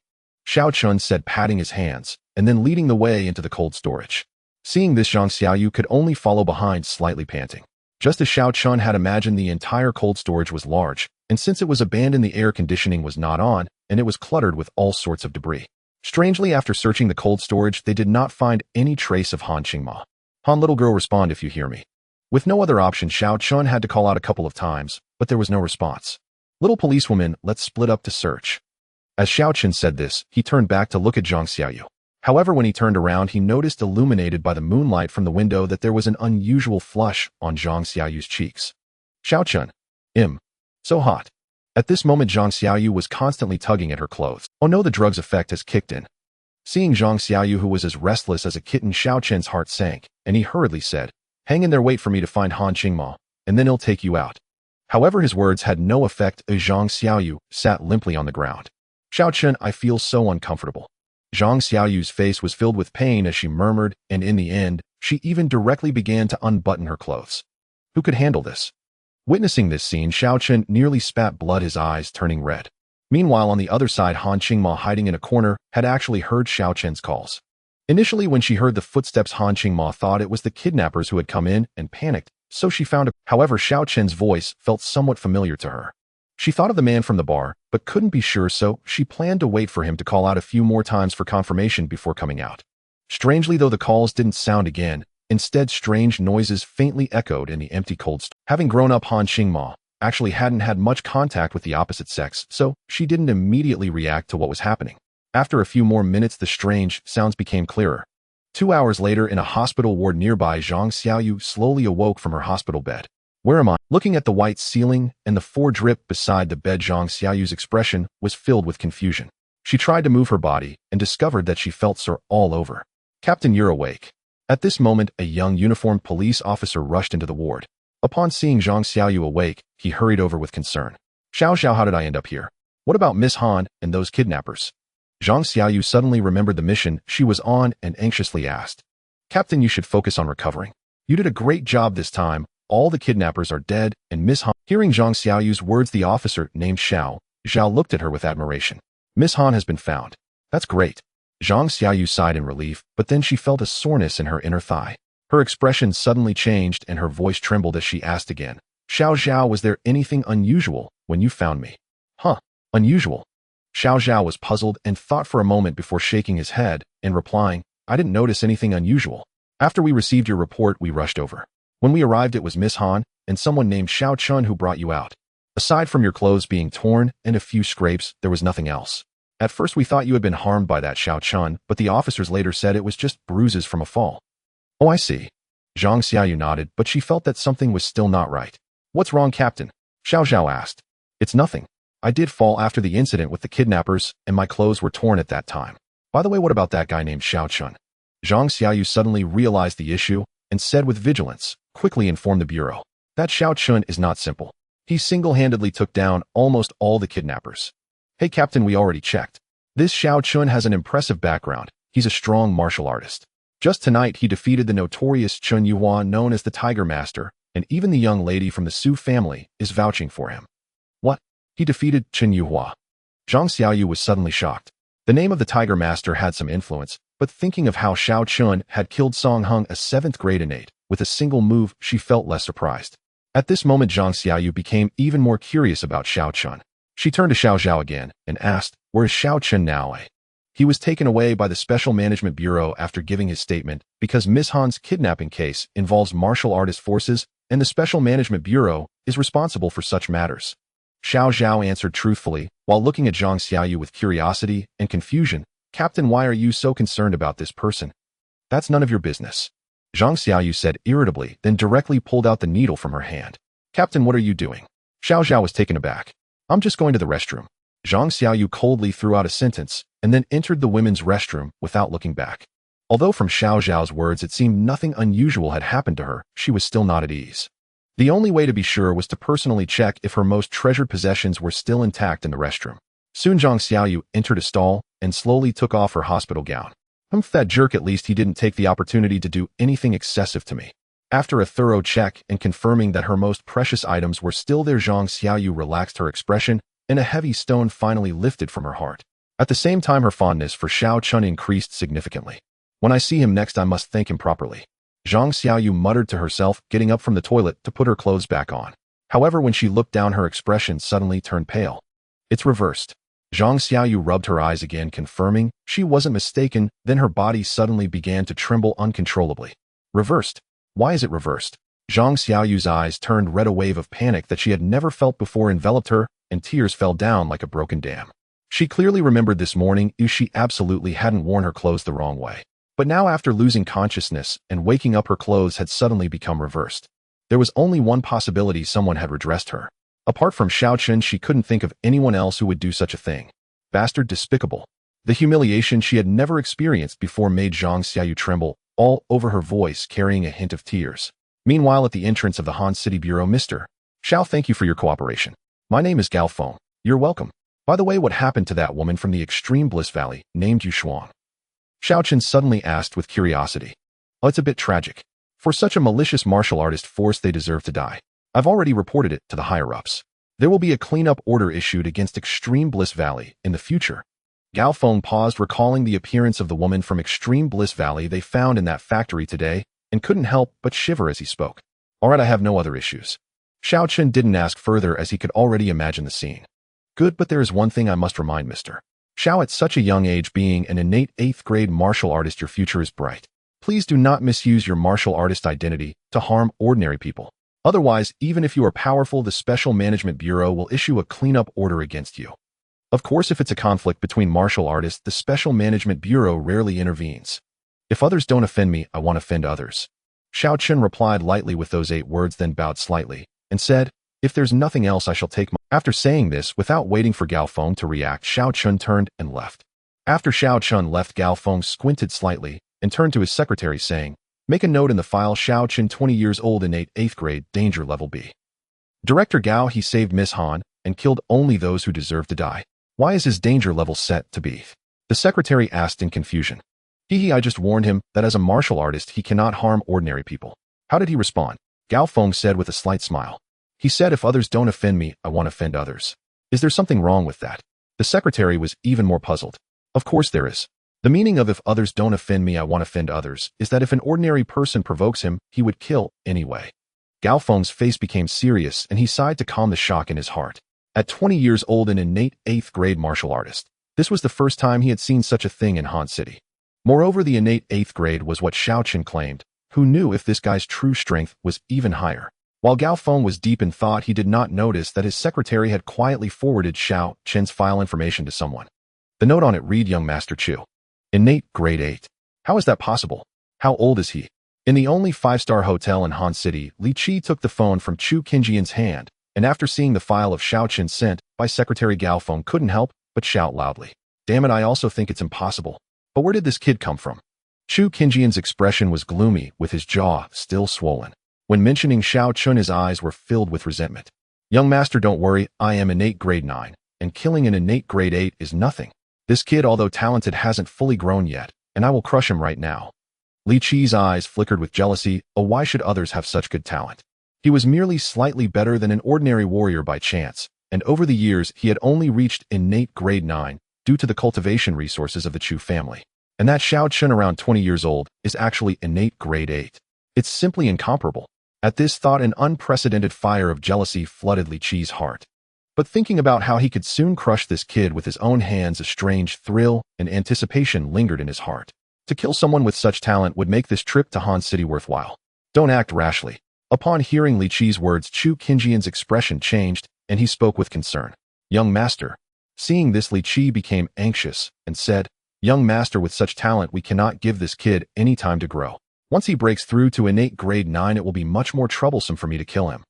Xiaochun said, patting his hands, and then leading the way into the cold storage. Seeing this, Zhang Xiaoyu could only follow behind, slightly panting. Just as Xiaochun had imagined, the entire cold storage was large, and since it was abandoned, the air conditioning was not on, and it was cluttered with all sorts of debris. Strangely, after searching the cold storage, they did not find any trace of Han Qingma. Han, little girl, respond if you hear me. With no other option, Xiaochun had to call out a couple of times, but there was no response. Little policewoman, let's split up to search. As Xiaochun said this, he turned back to look at Zhang Xiaoyu. However, when he turned around, he noticed, illuminated by the moonlight from the window, that there was an unusual flush on Zhang Xiaoyu's cheeks. Xiaochun. So hot. At this moment, Zhang Xiaoyu was constantly tugging at her clothes. Oh no, the drug's effect has kicked in. Seeing Zhang Xiaoyu, who was as restless as a kitten, Xiaochun's heart sank, and he hurriedly said, hang in there, wait for me to find Han Qingma, and then he'll take you out. However, his words had no effect as Zhang Xiaoyu sat limply on the ground. Xiaochun, I feel so uncomfortable. Zhang Xiaoyu's face was filled with pain as she murmured, and in the end, she even directly began to unbutton her clothes. Who could handle this? Witnessing this scene, Xiaochun nearly spat blood, his eyes turning red. Meanwhile, on the other side, Han Qingma, hiding in a corner, had actually heard Xiaochun's calls. Initially, when she heard the footsteps, Han Qingma thought it was the kidnappers who had come in and panicked, so she found a... However, Xiaochun's voice felt somewhat familiar to her. She thought of the man from the bar, but couldn't be sure, so she planned to wait for him to call out a few more times for confirmation before coming out. Strangely, though, the calls didn't sound again. Instead, strange noises faintly echoed in the empty cold storage. Having grown up, Han Qingma actually hadn't had much contact with the opposite sex, so she didn't immediately react to what was happening. After a few more minutes, the strange sounds became clearer. 2 hours later, in a hospital ward nearby, Zhang Xiaoyu slowly awoke from her hospital bed. Where am I? Looking at the white ceiling and the 4 drip beside the bed, Zhang Xiaoyu's expression was filled with confusion. She tried to move her body and discovered that she felt sore all over. Captain, you're awake. At this moment, a young uniformed police officer rushed into the ward. Upon seeing Zhang Xiaoyu awake, he hurried over with concern. Xiao, how did I end up here? What about Miss Han and those kidnappers? Zhang Xiaoyu suddenly remembered the mission she was on and anxiously asked. Captain, you should focus on recovering. You did a great job this time, All the kidnappers are dead, and Miss Han—" Hearing Zhang Xiaoyu's words, the officer named Zhao looked at her with admiration. "Miss Han has been found. That's great." Zhang Xiaoyu sighed in relief, but then she felt a soreness in her inner thigh. Her expression suddenly changed and her voice trembled as she asked again, Zhao, was there anything unusual when you found me?" "Huh, unusual?" Zhao was puzzled and thought for a moment before shaking his head and replying, "I didn't notice anything unusual. After we received your report, we rushed over. When we arrived, it was Miss Han and someone named Xiao Chun who brought you out. Aside from your clothes being torn and a few scrapes, there was nothing else. At first we thought you had been harmed by that Xiao Chun, but the officers later said it was just bruises from a fall." "Oh, I see." Zhang Xiaoyu nodded, but she felt that something was still not right. "What's wrong, Captain?" Zhao asked. "It's nothing. I did fall after the incident with the kidnappers, and my clothes were torn at that time. By the way, what about that guy named Xiao Chun?" Zhang Xiaoyu suddenly realized the issue and said with vigilance, "Quickly inform the bureau. That Xiao Chun is not simple. He single-handedly took down almost all the kidnappers." "Hey, Captain, we already checked. This Xiao Chun has an impressive background. He's a strong martial artist. Just tonight, he defeated the notorious Chun Yuhua known as the Tiger Master, and even the young lady from the Su family is vouching for him." "What? He defeated Chun Yuhua?" Zhang Xiaoyu was suddenly shocked. The name of the Tiger Master had some influence, but thinking of how Xiao Chun had killed Song Hung, a 7th grade innate, with a single move, she felt less surprised. At this moment, Zhang Xiaoyu became even more curious about Xiao Chun. She turned to Zhao again and asked, "Where is Xiao Chun now?" "He was taken away by the Special Management Bureau after giving his statement because Miss Han's kidnapping case involves martial artist forces and the Special Management Bureau is responsible for such matters." Zhao answered truthfully, while looking at Zhang Xiaoyu with curiosity and confusion. "Captain, why are you so concerned about this person?" "That's none of your business," Zhang Xiaoyu said irritably, then directly pulled out the needle from her hand. "Captain, what are you doing?" Zhao was taken aback. "I'm just going to the restroom." Zhang Xiaoyu coldly threw out a sentence and then entered the women's restroom without looking back. Although from Zhao's words it seemed nothing unusual had happened to her, she was still not at ease. The only way to be sure was to personally check if her most treasured possessions were still intact in the restroom. Soon Zhang Xiaoyu entered a stall and slowly took off her hospital gown. That jerk, at least he didn't take the opportunity to do anything excessive to me." After a thorough check and confirming that her most precious items were still there, Zhang Xiaoyu relaxed her expression and a heavy stone finally lifted from her heart. At the same time, her fondness for Xiao Chun increased significantly. "When I see him next, I must thank him properly," Zhang Xiaoyu muttered to herself, getting up from the toilet to put her clothes back on. However, when she looked down, her expression suddenly turned pale. "It's reversed." Zhang Xiaoyu rubbed her eyes again, confirming she wasn't mistaken, then her body suddenly began to tremble uncontrollably. "Reversed? Why is it reversed?" Zhang Xiaoyu's eyes turned red. A wave of panic that she had never felt before enveloped her, and tears fell down like a broken dam. She clearly remembered this morning she absolutely hadn't worn her clothes the wrong way. But now, after losing consciousness and waking up, her clothes had suddenly become reversed. There was only one possibility: someone had redressed her. Apart from Xiao Chun, she couldn't think of anyone else who would do such a thing. Bastard, despicable. The humiliation she had never experienced before made Zhang Xiaoyu tremble, all over her voice carrying a hint of tears. Meanwhile, at the entrance of the Han City Bureau, "Mr. Xiao, thank you for your cooperation. My name is Gao Feng. You're welcome. By the way, what happened to that woman from the extreme bliss valley named Yu Shuang?" Xiao Chun suddenly asked with curiosity. "Oh, it's a bit tragic. For such a malicious martial artist force, they deserve to die. I've already reported it to the higher-ups. There will be a cleanup order issued against Extreme Bliss Valley in the future." Gao Feng paused, recalling the appearance of the woman from Extreme Bliss Valley they found in that factory today, and couldn't help but shiver as he spoke. "All right, I have no other issues." Xiao Chun didn't ask further as he could already imagine the scene. "Good, but there is one thing I must remind Mr. Xiao. At such a young age, being an innate 8th grade martial artist, your future is bright. Please do not misuse your martial artist identity to harm ordinary people. Otherwise, even if you are powerful, the Special Management Bureau will issue a cleanup order against you. Of course, if it's a conflict between martial artists, the Special Management Bureau rarely intervenes. If others don't offend me, I won't offend others." Xiao Chun replied lightly with those 8 words, then bowed slightly and said, "If there's nothing else, I shall take my—" After saying this, without waiting for Gao Feng to react, Xiao Chun turned and left. After Xiao Chun left, Gao Feng squinted slightly and turned to his secretary, saying, "Make a note in the file: Xiao Chun, 20 years old, innate 8th grade, danger level B. Director Gao, he saved Miss Han and killed only those who deserve to die. Why is his danger level set to B?" The secretary asked in confusion. I just warned him that as a martial artist he cannot harm ordinary people." "How did he respond?" Gao Feng said with a slight smile. He said, if others don't offend me, I won't offend others. Is there something wrong with that? The secretary was even more puzzled. Of course there is. The meaning of if others don't offend me, I won't offend others is that if an ordinary person provokes him, he would kill anyway. Gao Feng's face became serious and he sighed to calm the shock in his heart. At 20 years old, an innate 8th grade martial artist, this was the first time he had seen such a thing in Han City. Moreover, the innate 8th grade was what Xiao Chen claimed. Who knew if this guy's true strength was even higher? While Gao Feng was deep in thought, he did not notice that his secretary had quietly forwarded Xiao Chen's file information to someone. The note on it read, Young Master Chu. Innate grade 8. How is that possible? How old is he? In the only 5-star hotel in Han City, Li Qi took the phone from Chu Qingjian's hand, and after seeing the file of Xiao Chen sent by Secretary Gao Feng, couldn't help but shout loudly. Damn it, I also think it's impossible. But where did this kid come from? Chu Qingjian's expression was gloomy, with his jaw still swollen. When mentioning Xiao Chen, his eyes were filled with resentment. Young master, don't worry, I am innate grade 9, and killing an innate grade 8 is nothing. This kid, although talented, hasn't fully grown yet, and I will crush him right now. Li Qi's eyes flickered with jealousy. Oh, why should others have such good talent? He was merely slightly better than an ordinary warrior by chance, and over the years he had only reached innate grade 9 due to the cultivation resources of the Chu family. And that Xiao Chen, around 20 years old, is actually innate grade 8. It's simply incomparable. At this thought, an unprecedented fire of jealousy flooded Li Qi's heart. But thinking about how he could soon crush this kid with his own hands, a strange thrill and anticipation lingered in his heart. To kill someone with such talent would make this trip to Han City worthwhile. Don't act rashly. Upon hearing Li Qi's words, Chu Qingjian's expression changed, and he spoke with concern. Young master. Seeing this, Li Qi became anxious and said, Young master, with such talent, we cannot give this kid any time to grow. Once he breaks through to innate grade 9, it will be much more troublesome for me to kill him.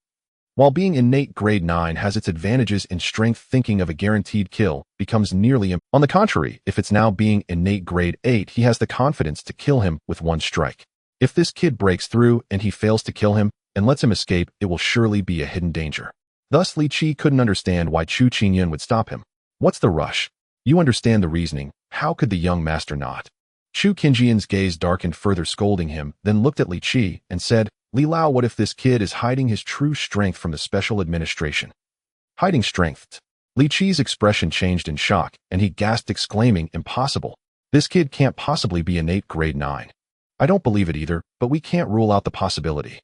While being innate grade 9 has its advantages in strength, thinking of a guaranteed kill becomes nearly impossible. On the contrary, if it's now being innate grade 8, he has the confidence to kill him with one strike. If this kid breaks through and he fails to kill him and lets him escape, it will surely be a hidden danger. Thus, Li Qi couldn't understand why Chu Qingyan would stop him. What's the rush? You understand the reasoning. How could the young master not? Chu Qingjian's gaze darkened, further scolding him, then looked at Li Qi and said, Li Lao, what if this kid is hiding his true strength from the special administration? Hiding strength? Li Qi's expression changed in shock, and he gasped, exclaiming, Impossible. This kid can't possibly be innate grade 9. I don't believe it either, but we can't rule out the possibility.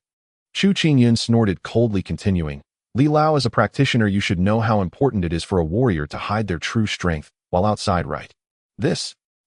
Chu Qingyan snorted coldly, continuing, Li Lao, as a practitioner, you should know how important it is for a warrior to hide their true strength while outside, right?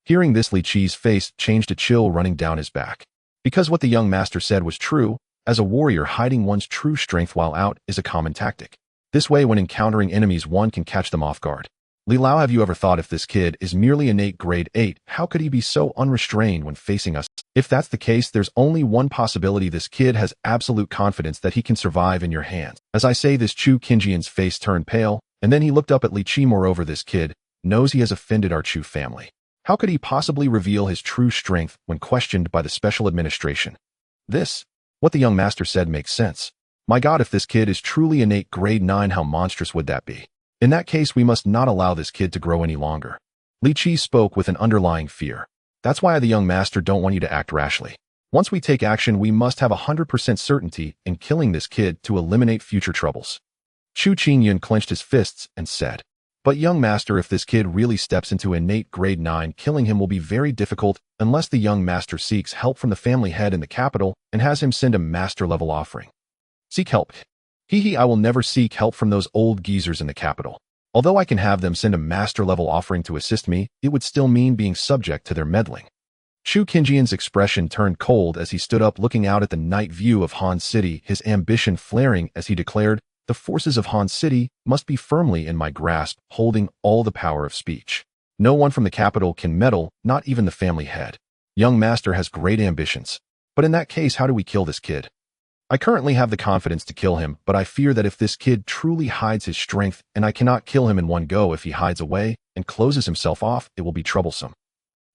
Hearing this, Li Qi's face changed, a chill running down his back. Because what the young master said was true, as a warrior, hiding one's true strength while out is a common tactic. This way, when encountering enemies, one can catch them off guard. Li Lao, have you ever thought, if this kid is merely innate grade 8, how could he be so unrestrained when facing us? If that's the case, there's only one possibility. This kid has absolute confidence that he can survive in your hands. As I say this, Chu Qingjian's face turned pale, and then he looked up at Li Qi. Moreover, this kid knows he has offended our Chu family. How could he possibly reveal his true strength when questioned by the special administration? What the young master said makes sense. My God, if this kid is truly innate grade 9, how monstrous would that be? In that case, we must not allow this kid to grow any longer. Li Qi spoke with an underlying fear. That's why the young master don't want you to act rashly. Once we take action, we must have 100% certainty in killing this kid to eliminate future troubles. Chu Qingyan clenched his fists and said, But young master, if this kid really steps into innate grade 9, killing him will be very difficult unless the young master seeks help from the family head in the capital and has him send a master-level offering. Seek help. I will never seek help from those old geezers in the capital. Although I can have them send a master-level offering to assist me, it would still mean being subject to their meddling. Chu Qingjian's expression turned cold as he stood up, looking out at the night view of Han City, his ambition flaring as he declared, The forces of Han City must be firmly in my grasp, holding all the power of speech. No one from the capital can meddle, not even the family head. Young master has great ambitions. But in that case, how do we kill this kid? I currently have the confidence to kill him, but I fear that if this kid truly hides his strength, and I cannot kill him in one go, if he hides away and closes himself off, it will be troublesome.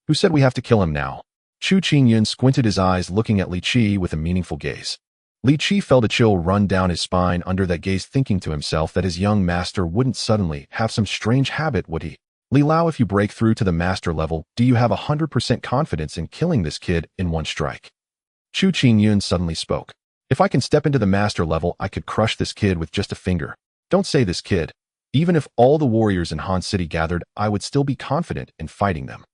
Who said we have to kill him now? Chu Qingyan squinted his eyes, looking at Li Qi with a meaningful gaze. Li Qi felt a chill run down his spine under that gaze, thinking to himself that his young master wouldn't suddenly have some strange habit, would he? Li Lao, if you break through to the master level, do you have 100% confidence in killing this kid in one strike? Chu Qingyan suddenly spoke. If I can step into the master level, I could crush this kid with just a finger. Don't say this kid. Even if all the warriors in Han City gathered, I would still be confident in fighting them.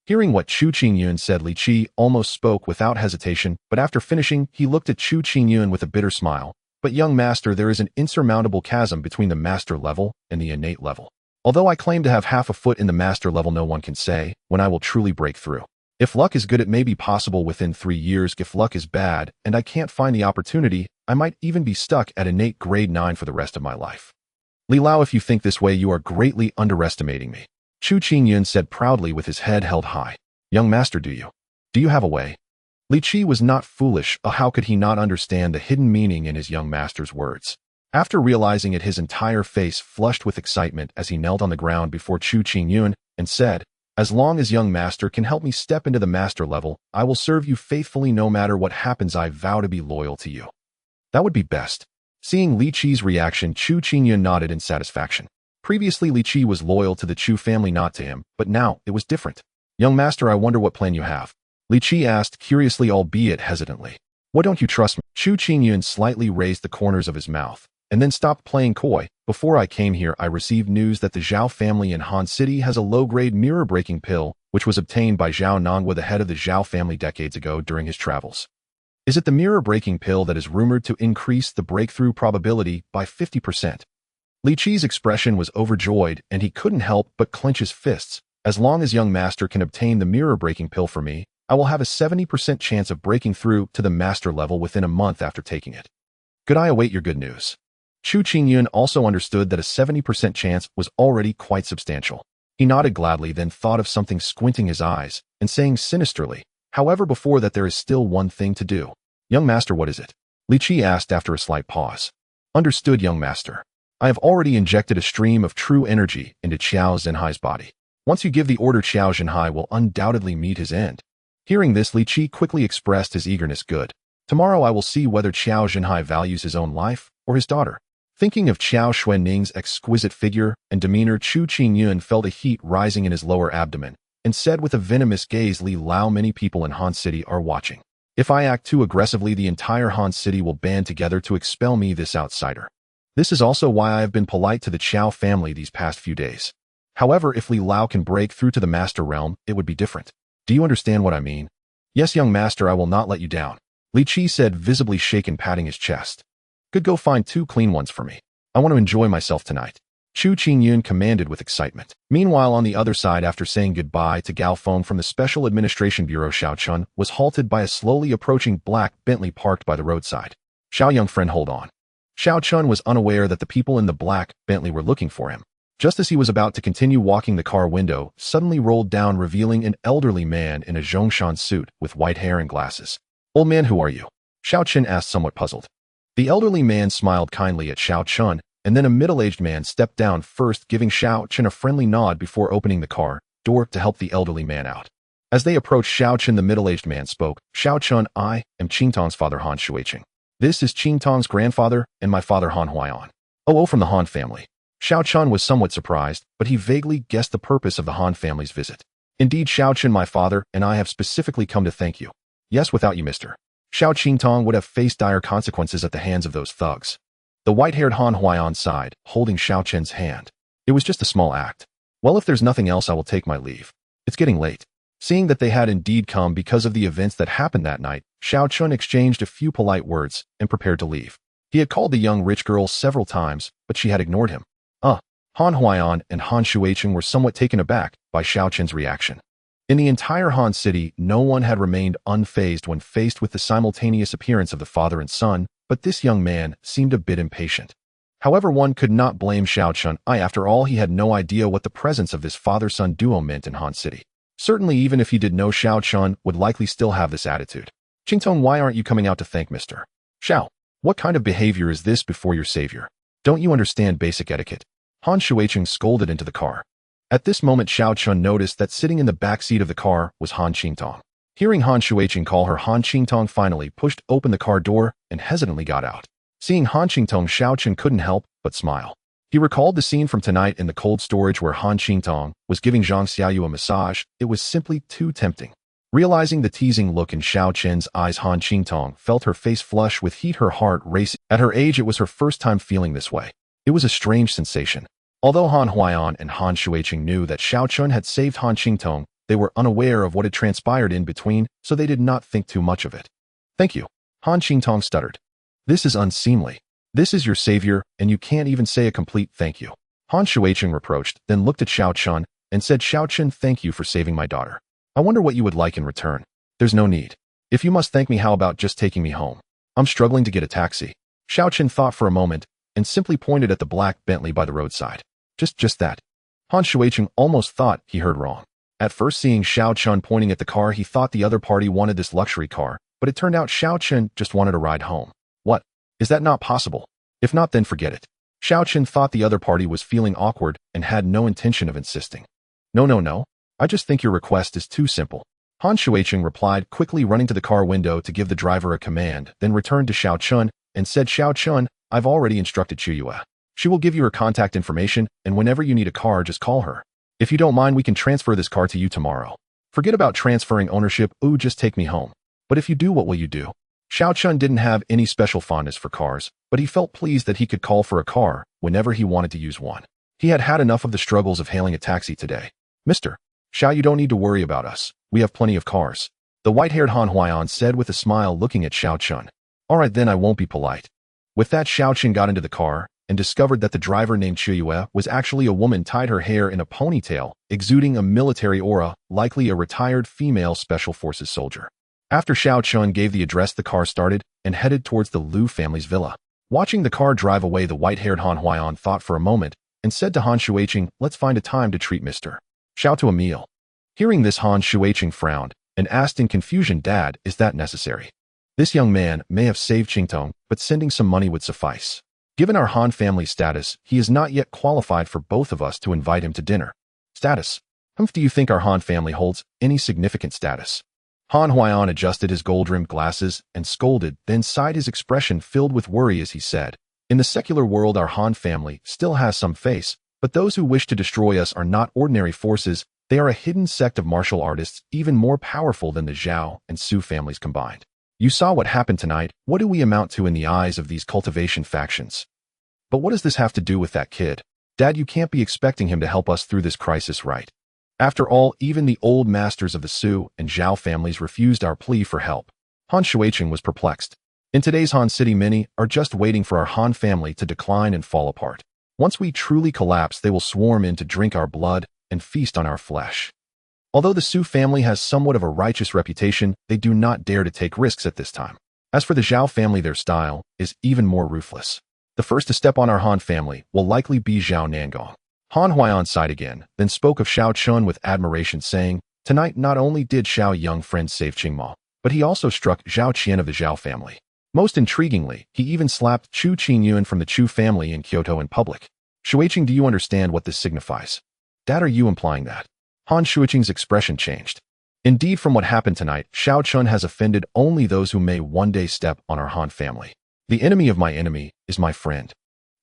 Hearing what Chu Qingyun said, Li Qi almost spoke without hesitation, but after finishing, he looked at Chu Qingyun with a bitter smile. But young master, there is an insurmountable chasm between the master level and the innate level. Although I claim to have half a foot in the master level, no one can say when I will truly break through. If luck is good, it may be possible within 3 years. If luck is bad and I can't find the opportunity, I might even be stuck at innate grade 9 for the rest of my life. Li Lao, if you think this way, you are greatly underestimating me. Chu Qingyun said proudly with his head held high. Young master, do you have a way? Li Qi was not foolish. How could he not understand the hidden meaning in his young master's words? After realizing it, his entire face flushed with excitement as he knelt on the ground before Chu Qingyun and said, as long as young master can help me step into the master level, I will serve you faithfully no matter what happens. I vow to be loyal to you. That would be best. Seeing Li Qi's reaction, Chu Qingyun nodded in satisfaction. Previously, Li Qi was loyal to the Chu family, not to him, but now it was different. Young master, I wonder what plan you have. Li Qi asked curiously, albeit hesitantly. What, don't you trust me? Chu Qingyun slightly raised the corners of his mouth, and then stopped playing coy. Before I came here, I received news that the Zhao family in Han City has a low-grade mirror-breaking pill, which was obtained by Zhao Nongwa, the head of the Zhao family, decades ago during his travels. Is it the mirror-breaking pill that is rumored to increase the breakthrough probability by 50%? Li Qi's expression was overjoyed, and he couldn't help but clench his fists. As long as young master can obtain the mirror-breaking pill for me, I will have a 70% chance of breaking through to the master level within a month after taking it. Good, I await your good news. Chu Qingyun also understood that a 70% chance was already quite substantial. He nodded gladly, then thought of something, squinting his eyes and saying sinisterly, however, before that, there is still one thing to do. Young master, what is it? Li Qi asked after a slight pause. Understood, young master. I have already injected a stream of true energy into Qiao Zhenhai's body. Once you give the order, Qiao Zhenhai will undoubtedly meet his end. Hearing this, Li Qi quickly expressed his eagerness. Good. Tomorrow I will see whether Qiao Zhenhai values his own life or his daughter. Thinking of Qiao Xuanning's exquisite figure and demeanor, Chu Qingyun felt a heat rising in his lower abdomen and said with a venomous gaze, Li Lao, many people in Han City are watching. If I act too aggressively, the entire Han City will band together to expel me, this outsider. This is also why I have been polite to the Qiao family these past few days. However, if Li Lao can break through to the master realm, it would be different. Do you understand what I mean? Yes, young master, I will not let you down. Li Qi said, visibly shaken, patting his chest. Good, go find 2 clean ones for me. I want to enjoy myself tonight. Chu Qingyun commanded with excitement. Meanwhile, on the other side, after saying goodbye to Galfeng from the Special Administration Bureau, Xiao Chun was halted by a slowly approaching black Bentley parked by the roadside. Xiao, young friend, hold on. Xiao Chun was unaware that the people in the black Bentley were looking for him. Just as he was about to continue walking, the car window suddenly rolled down, revealing an elderly man in a Zhongshan suit with white hair and glasses. Old man, who are you? Xiao Chun asked, somewhat puzzled. The elderly man smiled kindly at Xiao Chun, and then a middle-aged man stepped down first, giving Xiao Chun a friendly nod before opening the car door to help the elderly man out. As they approached Xiao Chun, the middle-aged man spoke. Xiao Chun, I am Qingtong's father, Han Shuiqing. This is Qingtong's grandfather and my father, Han Huaiyan. Oh, from the Han family. Xiao Chun was somewhat surprised, but he vaguely guessed the purpose of the Han family's visit. Indeed, Xiao Chun, my father and I have specifically come to thank you. Yes, without you, Mr. Xiao Qingtong would have faced dire consequences at the hands of those thugs. The white-haired Han Huaiyan sighed, holding Xiao Chun's hand. It was just a small act. Well, if there's nothing else, I will take my leave. It's getting late. Seeing that they had indeed come because of the events that happened that night, Xiao Chun exchanged a few polite words and prepared to leave. He had called the young rich girl several times, but she had ignored him. Han Huaiyan and Han Shuiqing were somewhat taken aback by Xiao Chun's reaction. In the entire Han City, no one had remained unfazed when faced with the simultaneous appearance of the father and son, but this young man seemed a bit impatient. However, one could not blame Xiao Chun. After all, he had no idea what the presence of this father-son duo meant in Han City. Certainly, even if he did know, Xiao Chun would likely still have this attitude. Qingtong, why aren't you coming out to thank Mr. Xiao? What kind of behavior is this before your savior? Don't you understand basic etiquette? Han Shuiqing scolded into the car. At this moment, Xiao Chun noticed that sitting in the back seat of the car was Han Qingtong. Hearing Han Shuiqing call her, Han Qingtong finally pushed open the car door and hesitantly got out. Seeing Han Qingtong, Xiao Chun couldn't help but smile. He recalled the scene from tonight in the cold storage where Han Qingtong was giving Zhang Xiaoyu a massage. It was simply too tempting. Realizing the teasing look in Xiao Chen's eyes, Han Qingtong felt her face flush with heat, her heart racing. At her age, it was her first time feeling this way. It was a strange sensation. Although Han Huaiyan and Han Shuiqing knew that Xiao Chun had saved Han Qingtong, they were unaware of what had transpired in between, so they did not think too much of it. Thank you. Han Qingtong stuttered. This is unseemly. This is your savior, and you can't even say a complete thank you. Han Shuiqing reproached, then looked at Xiao Chun and said, Xiao Chun, thank you for saving my daughter. I wonder what you would like in return. There's no need. If you must thank me, how about just taking me home? I'm struggling to get a taxi. Xiao Chun thought for a moment and simply pointed at the black Bentley by the roadside. Just that. Han Shuiqing almost thought he heard wrong. At first, seeing Xiao Chun pointing at the car, he thought the other party wanted this luxury car, but it turned out Xiao Chun just wanted a ride home. What? Is that not possible? If not, then forget it. Xiao Chun thought the other party was feeling awkward and had no intention of insisting. No. I just think your request is too simple. Han Shuiqing replied, quickly running to the car window to give the driver a command, then returned to Xiao Chun and said, Xiao Chun, I've already instructed Chuyue. She will give you her contact information, and whenever you need a car, just call her. If you don't mind, we can transfer this car to you tomorrow. Forget about transferring ownership. Ooh, just take me home. But if you do, what will you do? Xiao Chun didn't have any special fondness for cars, but he felt pleased that he could call for a car whenever he wanted to use one. He had had enough of the struggles of hailing a taxi today. Mr. Xiao, you don't need to worry about us. We have plenty of cars. The white-haired Han Huaiyan said with a smile, looking at Xiao Chun. All right, then I won't be polite. With that, Xiao Chun got into the car and discovered that the driver, named Chuyue, was actually a woman, tied her hair in a ponytail, exuding a military aura, likely a retired female special forces soldier. After Xiao Chun gave the address, the car started and headed towards the Liu family's villa. Watching the car drive away, the white-haired Han Huaiyan thought for a moment and said to Han Shuiqing, let's find a time to treat Mr. Xiao to a meal. Hearing this, Han Shuiqing frowned and asked in confusion, Dad, is that necessary? This young man may have saved Qingtong, but sending some money would suffice. Given our Han family status, he is not yet qualified for both of us to invite him to dinner. Status? Do you think our Han family holds any significant status? Han Huaiyan adjusted his gold-rimmed glasses and scolded, then sighed, his expression filled with worry as he said, in the secular world, our Han family still has some face, but those who wish to destroy us are not ordinary forces. They are a hidden sect of martial artists, even more powerful than the Zhao and Su families combined. You saw what happened tonight. What do we amount to in the eyes of these cultivation factions? But what does this have to do with that kid? Dad, you can't be expecting him to help us through this crisis, right? After all, even the old masters of the Su and Zhao families refused our plea for help. Han Shuiqing was perplexed. In today's Han City, many are just waiting for our Han family to decline and fall apart. Once we truly collapse, they will swarm in to drink our blood and feast on our flesh. Although the Su family has somewhat of a righteous reputation, they do not dare to take risks at this time. As for the Zhao family, their style is even more ruthless. The first to step on our Han family will likely be Zhao Nangong. Han Huaiyan sighed again, then spoke of Xiao Chun with admiration, saying, tonight not only did Xiao Young friend save Qingma, but he also struck Zhao Qian of the Zhao family. Most intriguingly, he even slapped Chu Qingyuan from the Chu family in Kyoto in public. Shuiqing, do you understand what this signifies? Dad, are you implying that? Han Shuiqing's expression changed. Indeed, from what happened tonight, Xiao Chun has offended only those who may one day step on our Han family. The enemy of my enemy is my friend.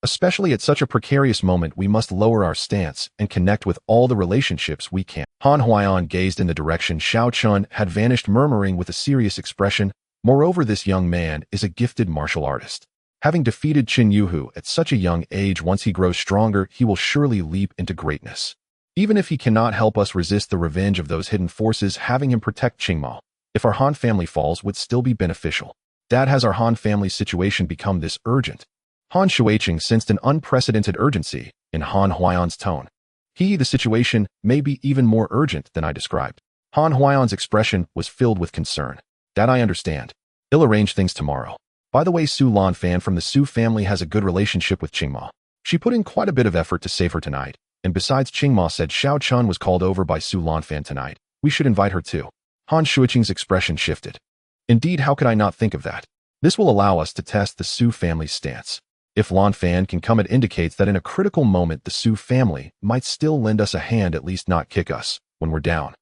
Especially at such a precarious moment, we must lower our stance and connect with all the relationships we can. Han Huaiyan gazed in the direction Xiao Chun had vanished, murmuring with a serious expression, moreover, this young man is a gifted martial artist. Having defeated Qin Yuhu at such a young age, once he grows stronger, he will surely leap into greatness. Even if he cannot help us resist the revenge of those hidden forces, having him protect Qingma, if our Han family falls, would still be beneficial. Dad, has our Han family's situation become this urgent? Han Shuiqing sensed an unprecedented urgency in Han Huaiyan's tone. The situation may be even more urgent than I described. Han Huaiyan's expression was filled with concern. Dad, I understand. He'll arrange things tomorrow. By the way, Su Lanfan from the Su family has a good relationship with Qingma. She put in quite a bit of effort to save her tonight. And besides, Qingma said Xiao Chun was called over by Su Lanfan tonight. We should invite her too. Han Shuiqing's expression shifted. Indeed, how could I not think of that? This will allow us to test the Su family's stance. If Lanfan can come, it indicates that in a critical moment, the Su family might still lend us a hand, at least not kick us when we're down.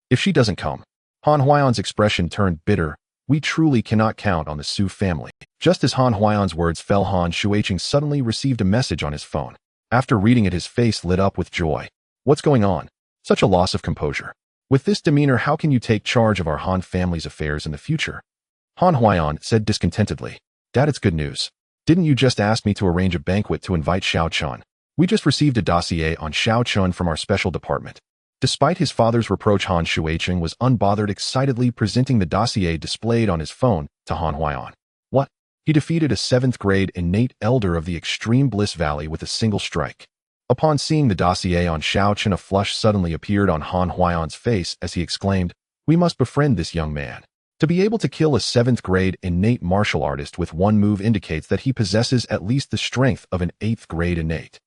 If she doesn't come, Han Huaiyan's expression turned bitter. We truly cannot count on the Su family. Just as Han Huaiyan's words fell, Han Shuiqing suddenly received a message on his phone. After reading it, his face lit up with joy. What's going on? Such a loss of composure. With this demeanor, how can you take charge of our Han family's affairs in the future? Han Huaiyan said discontentedly. Dad, it's good news. Didn't you just ask me to arrange a banquet to invite Xiao Chun? We just received a dossier on Xiao Chun from our special department. Despite his father's reproach, Han Shuicheng was unbothered, excitedly presenting the dossier displayed on his phone to Han Huaiyan. What? He defeated a 7th grade innate elder of the extreme bliss valley with a single strike. Upon seeing the dossier on Xiao Chun, a flush suddenly appeared on Han Huaiyan's face as he exclaimed, "We must befriend this young man." To be able to kill a 7th grade innate martial artist with one move indicates that he possesses at least the strength of an 8th grade innate.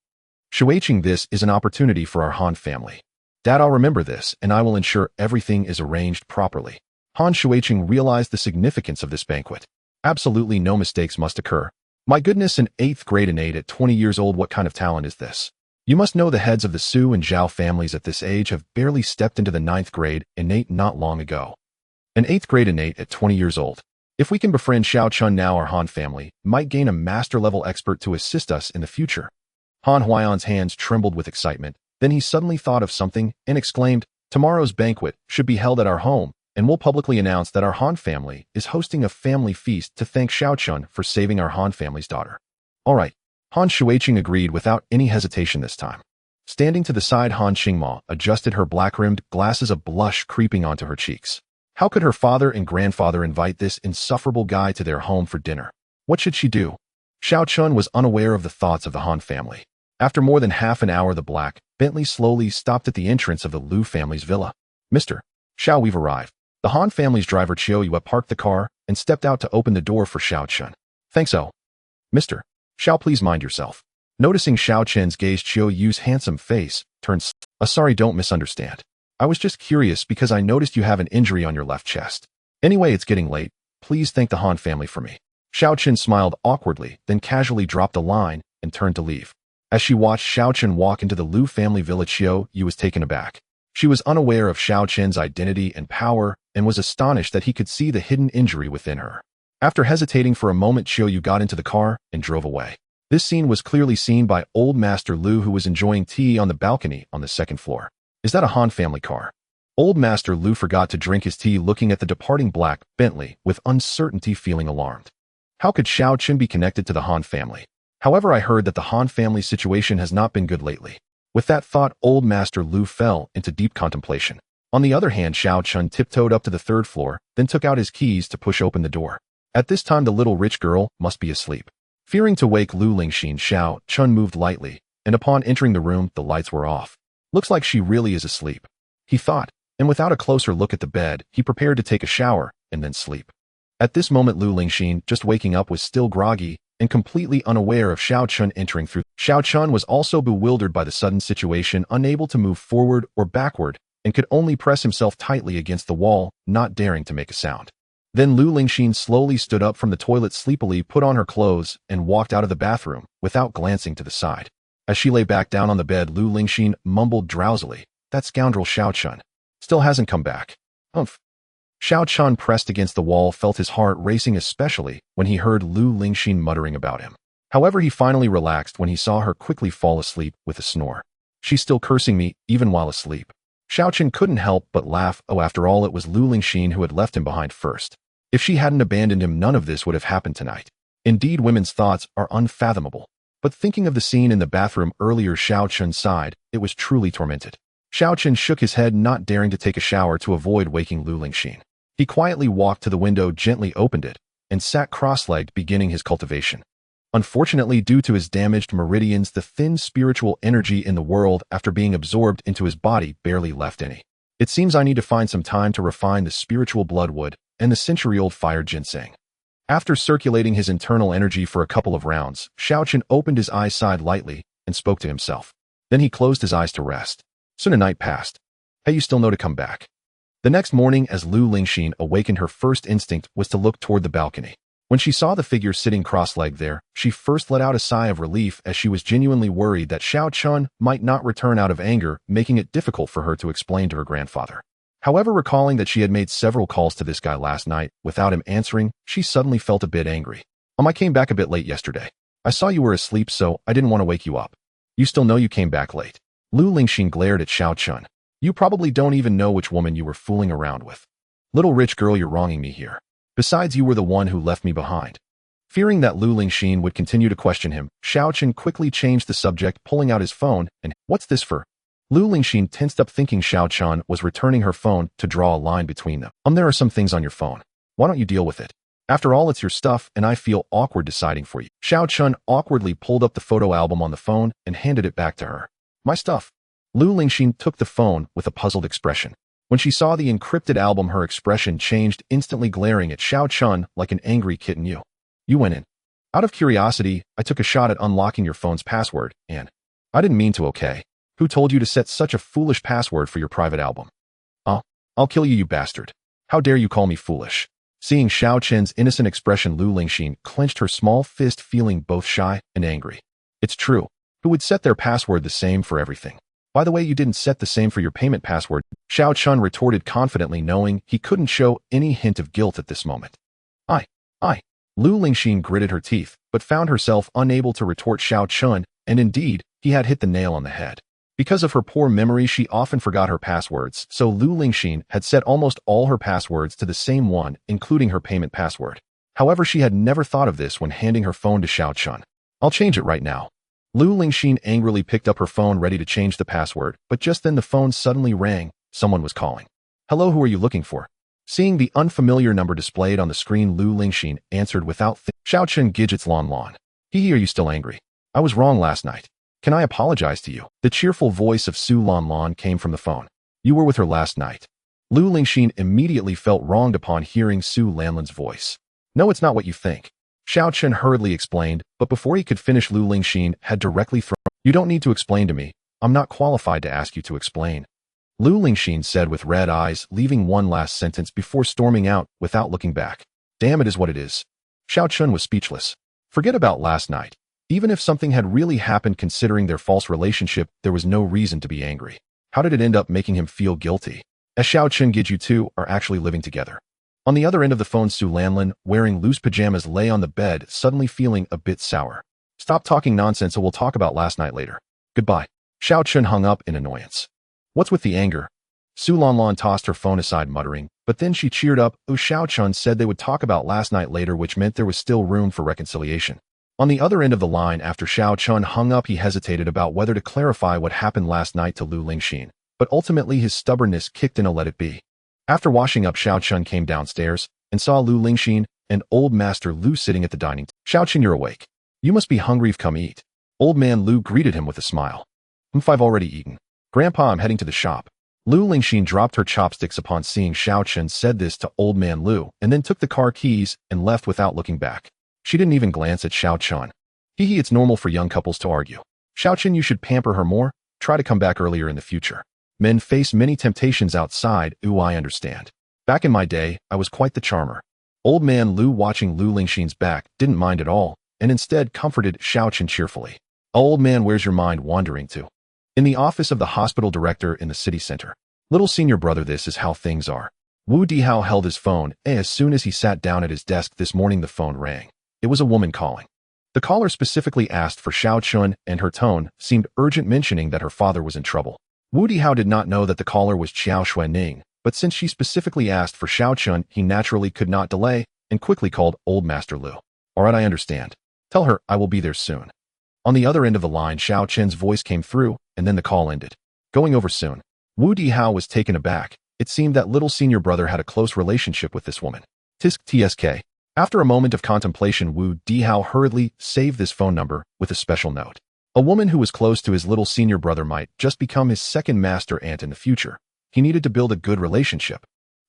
Shuicheng, this is an opportunity for our Han family. Dad, I'll remember this, and I will ensure everything is arranged properly. Han Shuicheng realized the significance of this banquet. Absolutely no mistakes must occur. My goodness, an 8th grade innate at 20 years old, what kind of talent is this? You must know the heads of the Su and Zhao families at this age have barely stepped into the 9th grade innate not long ago. An 8th grade innate at 20 years old. If we can befriend Xiao Chun now, our Han family might gain a master-level expert to assist us in the future. Han Huaiyan's hands trembled with excitement. Then he suddenly thought of something and exclaimed, "Tomorrow's banquet should be held at our home, and we'll publicly announce that our Han family is hosting a family feast to thank Xiao Chun for saving our Han family's daughter." All right. Han Shuicheng agreed without any hesitation this time. Standing to the side, Han Qingma adjusted her black-rimmed glasses, a blush creeping onto her cheeks. How could her father and grandfather invite this insufferable guy to their home for dinner? What should she do? Xiao Chun was unaware of the thoughts of the Han family. After more than half an hour, the black Bentley slowly stopped at the entrance of the Liu family's villa. "Mr. Xiao, we've arrived." The Han family's driver Chiao Yue parked the car and stepped out to open the door for Xiao Chun. "Thanks, Mr. Xiao, please mind yourself." Noticing Xiao Chen's gaze, Chiao Yu's handsome face turned. Sorry, don't misunderstand. I was just curious because I noticed you have an injury on your left chest. Anyway, it's getting late. Please thank the Han family for me." Xiao Chen smiled awkwardly, then casually dropped a line and turned to leave. As she watched Xiao Chen walk into the Liu family villa, Chiao Yu was taken aback. She was unaware of Xiao Chen's identity and power and was astonished that he could see the hidden injury within her. After hesitating for a moment, Chiao Yu got into the car and drove away. This scene was clearly seen by Old Master Liu, who was enjoying tea on the balcony on the 2nd floor. Is that a Han family car? Old Master Liu forgot to drink his tea, looking at the departing black Bentley with uncertainty, feeling alarmed. How could Xiao Chen be connected to the Han family? However, I heard that the Han family situation has not been good lately. With that thought, Old Master Liu fell into deep contemplation. On the other hand, Xiao Chun tiptoed up to the 3rd floor, then took out his keys to push open the door. At this time, the little rich girl must be asleep. Fearing to wake Lu Lingxin, Xiao Chun moved lightly, and upon entering the room, the lights were off. Looks like she really is asleep, he thought, and without a closer look at the bed, he prepared to take a shower and then sleep. At this moment, Lu Lingxin, just waking up, was still groggy and completely unaware of Xiao Chun entering through. Xiao Chun was also bewildered by the sudden situation, unable to move forward or backward, and could only press himself tightly against the wall, not daring to make a sound. Then Lu Lingxin slowly stood up from the toilet, sleepily put on her clothes, and walked out of the bathroom without glancing to the side. As she lay back down on the bed, Lu Lingxin mumbled drowsily, "That scoundrel Xiao Chun still hasn't come back. Umph." Xiao Chun, pressed against the wall, felt his heart racing, especially when he heard Lu Lingxin muttering about him. However, he finally relaxed when he saw her quickly fall asleep with a snore. "She's still cursing me, even while asleep." Xiao Chun couldn't help but laugh. After all, it was Lu Lingxin who had left him behind first. If she hadn't abandoned him, none of this would have happened tonight. Indeed, women's thoughts are unfathomable. But thinking of the scene in the bathroom earlier, Xiao Chun sighed. It was truly tormented. Xiao Chun shook his head, not daring to take a shower to avoid waking Lu Lingxin. He quietly walked to the window, gently opened it, and sat cross-legged, beginning his cultivation. Unfortunately, due to his damaged meridians, the thin spiritual energy in the world after being absorbed into his body barely left any. It seems I need to find some time to refine the spiritual bloodwood and the century-old fire ginseng. After circulating his internal energy for a couple of rounds, Xiao Chun opened his eyes, sighed lightly, and spoke to himself. Then he closed his eyes to rest. Soon a night passed. "Hey, you still know to come back." The next morning, as Lu Lingxin awakened, her first instinct was to look toward the balcony. When she saw the figure sitting cross-legged there, she first let out a sigh of relief, as she was genuinely worried that Xiao Chun might not return out of anger, making it difficult for her to explain to her grandfather. However, recalling that she had made several calls to this guy last night without him answering, she suddenly felt a bit angry. "I came back a bit late yesterday. I saw you were asleep, so I didn't want to wake you up." "You still know you came back late?" Lu Lingxin glared at Xiao Chun. You probably don't even know which woman you were fooling around with. Little rich girl, you're wronging me here. Besides, you were the one who left me behind. Fearing that Lu Lingxin would continue to question him, Xiaochen quickly changed the subject, pulling out his phone, and, "What's this for?" Lu Lingxin tensed up, thinking Xiaochen was returning her phone to draw a line between them. There are some things on your phone. Why don't you deal with it? After all, it's your stuff, and I feel awkward deciding for you. Xiaochen awkwardly pulled up the photo album on the phone and handed it back to her. My stuff. Lu Lingxin took the phone with a puzzled expression. When she saw the encrypted album, her expression changed, instantly glaring at Xiaochen like an angry kitten. You went in. Out of curiosity, I took a shot at unlocking your phone's password, and I didn't mean to, okay? Who told you to set such a foolish password for your private album? I'll kill you, you bastard. How dare you call me foolish? Seeing Xiaochen's innocent expression, Lu Lingxin clenched her small fist, feeling both shy and angry. It's true. Who would set their password the same for everything? By the way, you didn't set the same for your payment password, Xiaochen retorted confidently, knowing he couldn't show any hint of guilt at this moment. I. Lu Lingxin gritted her teeth, but found herself unable to retort Xiaochen, and indeed, he had hit the nail on the head. Because of her poor memory, she often forgot her passwords, so Lu Lingxin had set almost all her passwords to the same one, including her payment password. However, she had never thought of this when handing her phone to Xiaochen. I'll change it right now. Lu Lingxin angrily picked up her phone, ready to change the password, but just then the phone suddenly rang. Someone was calling. Hello, who are you looking for? Seeing the unfamiliar number displayed on the screen, Lu Lingxin answered without Xiaochen gidgets Lon. Hee, are you still angry? I was wrong last night. Can I apologize to you? The cheerful voice of Su Lon came from the phone. You were with her last night. Lu Lingxin immediately felt wronged upon hearing Su Lanlan's voice. No, it's not what you think. Xiaochen hurriedly explained, but before he could finish, Lu Lingxin had directly thrown. You don't need to explain to me. I'm not qualified to ask you to explain. Lu Lingxin said with red eyes, leaving one last sentence before storming out without looking back. Damn, it is what it is. Xiaochen was speechless. Forget about last night. Even if something had really happened, considering their false relationship, there was no reason to be angry. How did it end up making him feel guilty? As Xiaochen and you two are actually living together. On the other end of the phone, Su Lanlan, wearing loose pajamas, lay on the bed, suddenly feeling a bit sour. Stop talking nonsense, or we'll talk about last night later. Goodbye. Xiaochen hung up in annoyance. What's with the anger? Su Lanlan tossed her phone aside, muttering, but then she cheered up. Xiaochen said they would talk about last night later, which meant there was still room for reconciliation. On the other end of the line, after Xiaochen hung up, he hesitated about whether to clarify what happened last night to Lu Lingxin, but ultimately his stubbornness kicked in a let it be. After washing up, Xiaochen came downstairs and saw Lu Lingxin and Old Master Lu sitting at the dining table. Xiaochen, you're awake. You must be hungry. Come eat. Old Man Lu greeted him with a smile. I've already eaten. Grandpa, I'm heading to the shop. Lu Lingxin dropped her chopsticks upon seeing Xiaochen, said this to Old Man Lu, and then took the car keys and left without looking back. She didn't even glance at Xiaochen. Hee, it's normal for young couples to argue. Xiaochen, you should pamper her more. Try to come back earlier in the future. Men face many temptations outside. I understand. Back in my day, I was quite the charmer. Old Man Lu, watching Lu Lingxin's back, didn't mind at all, and instead comforted Xiaochen cheerfully. Old man, where's your mind wandering to? In the office of the hospital director in the city center. Little senior brother, this is how things are. Wu Dihao held his phone, and as soon as he sat down at his desk this morning, the phone rang. It was a woman calling. The caller specifically asked for Xiaochen, and her tone seemed urgent, mentioning that her father was in trouble. Wu Dihao did not know that the caller was Qiao Xuanning, but since she specifically asked for Xiaochen, he naturally could not delay and quickly called Old Master Lu. All right, I understand. Tell her I will be there soon. On the other end of the line, Xiaochen's voice came through, and then the call ended. Going over soon. Wu Dihao was taken aback. It seemed that little senior brother had a close relationship with this woman. TSK. After a moment of contemplation, Wu Dihao hurriedly saved this phone number with a special note. A woman who was close to his little senior brother might just become his second master aunt in the future. He needed to build a good relationship.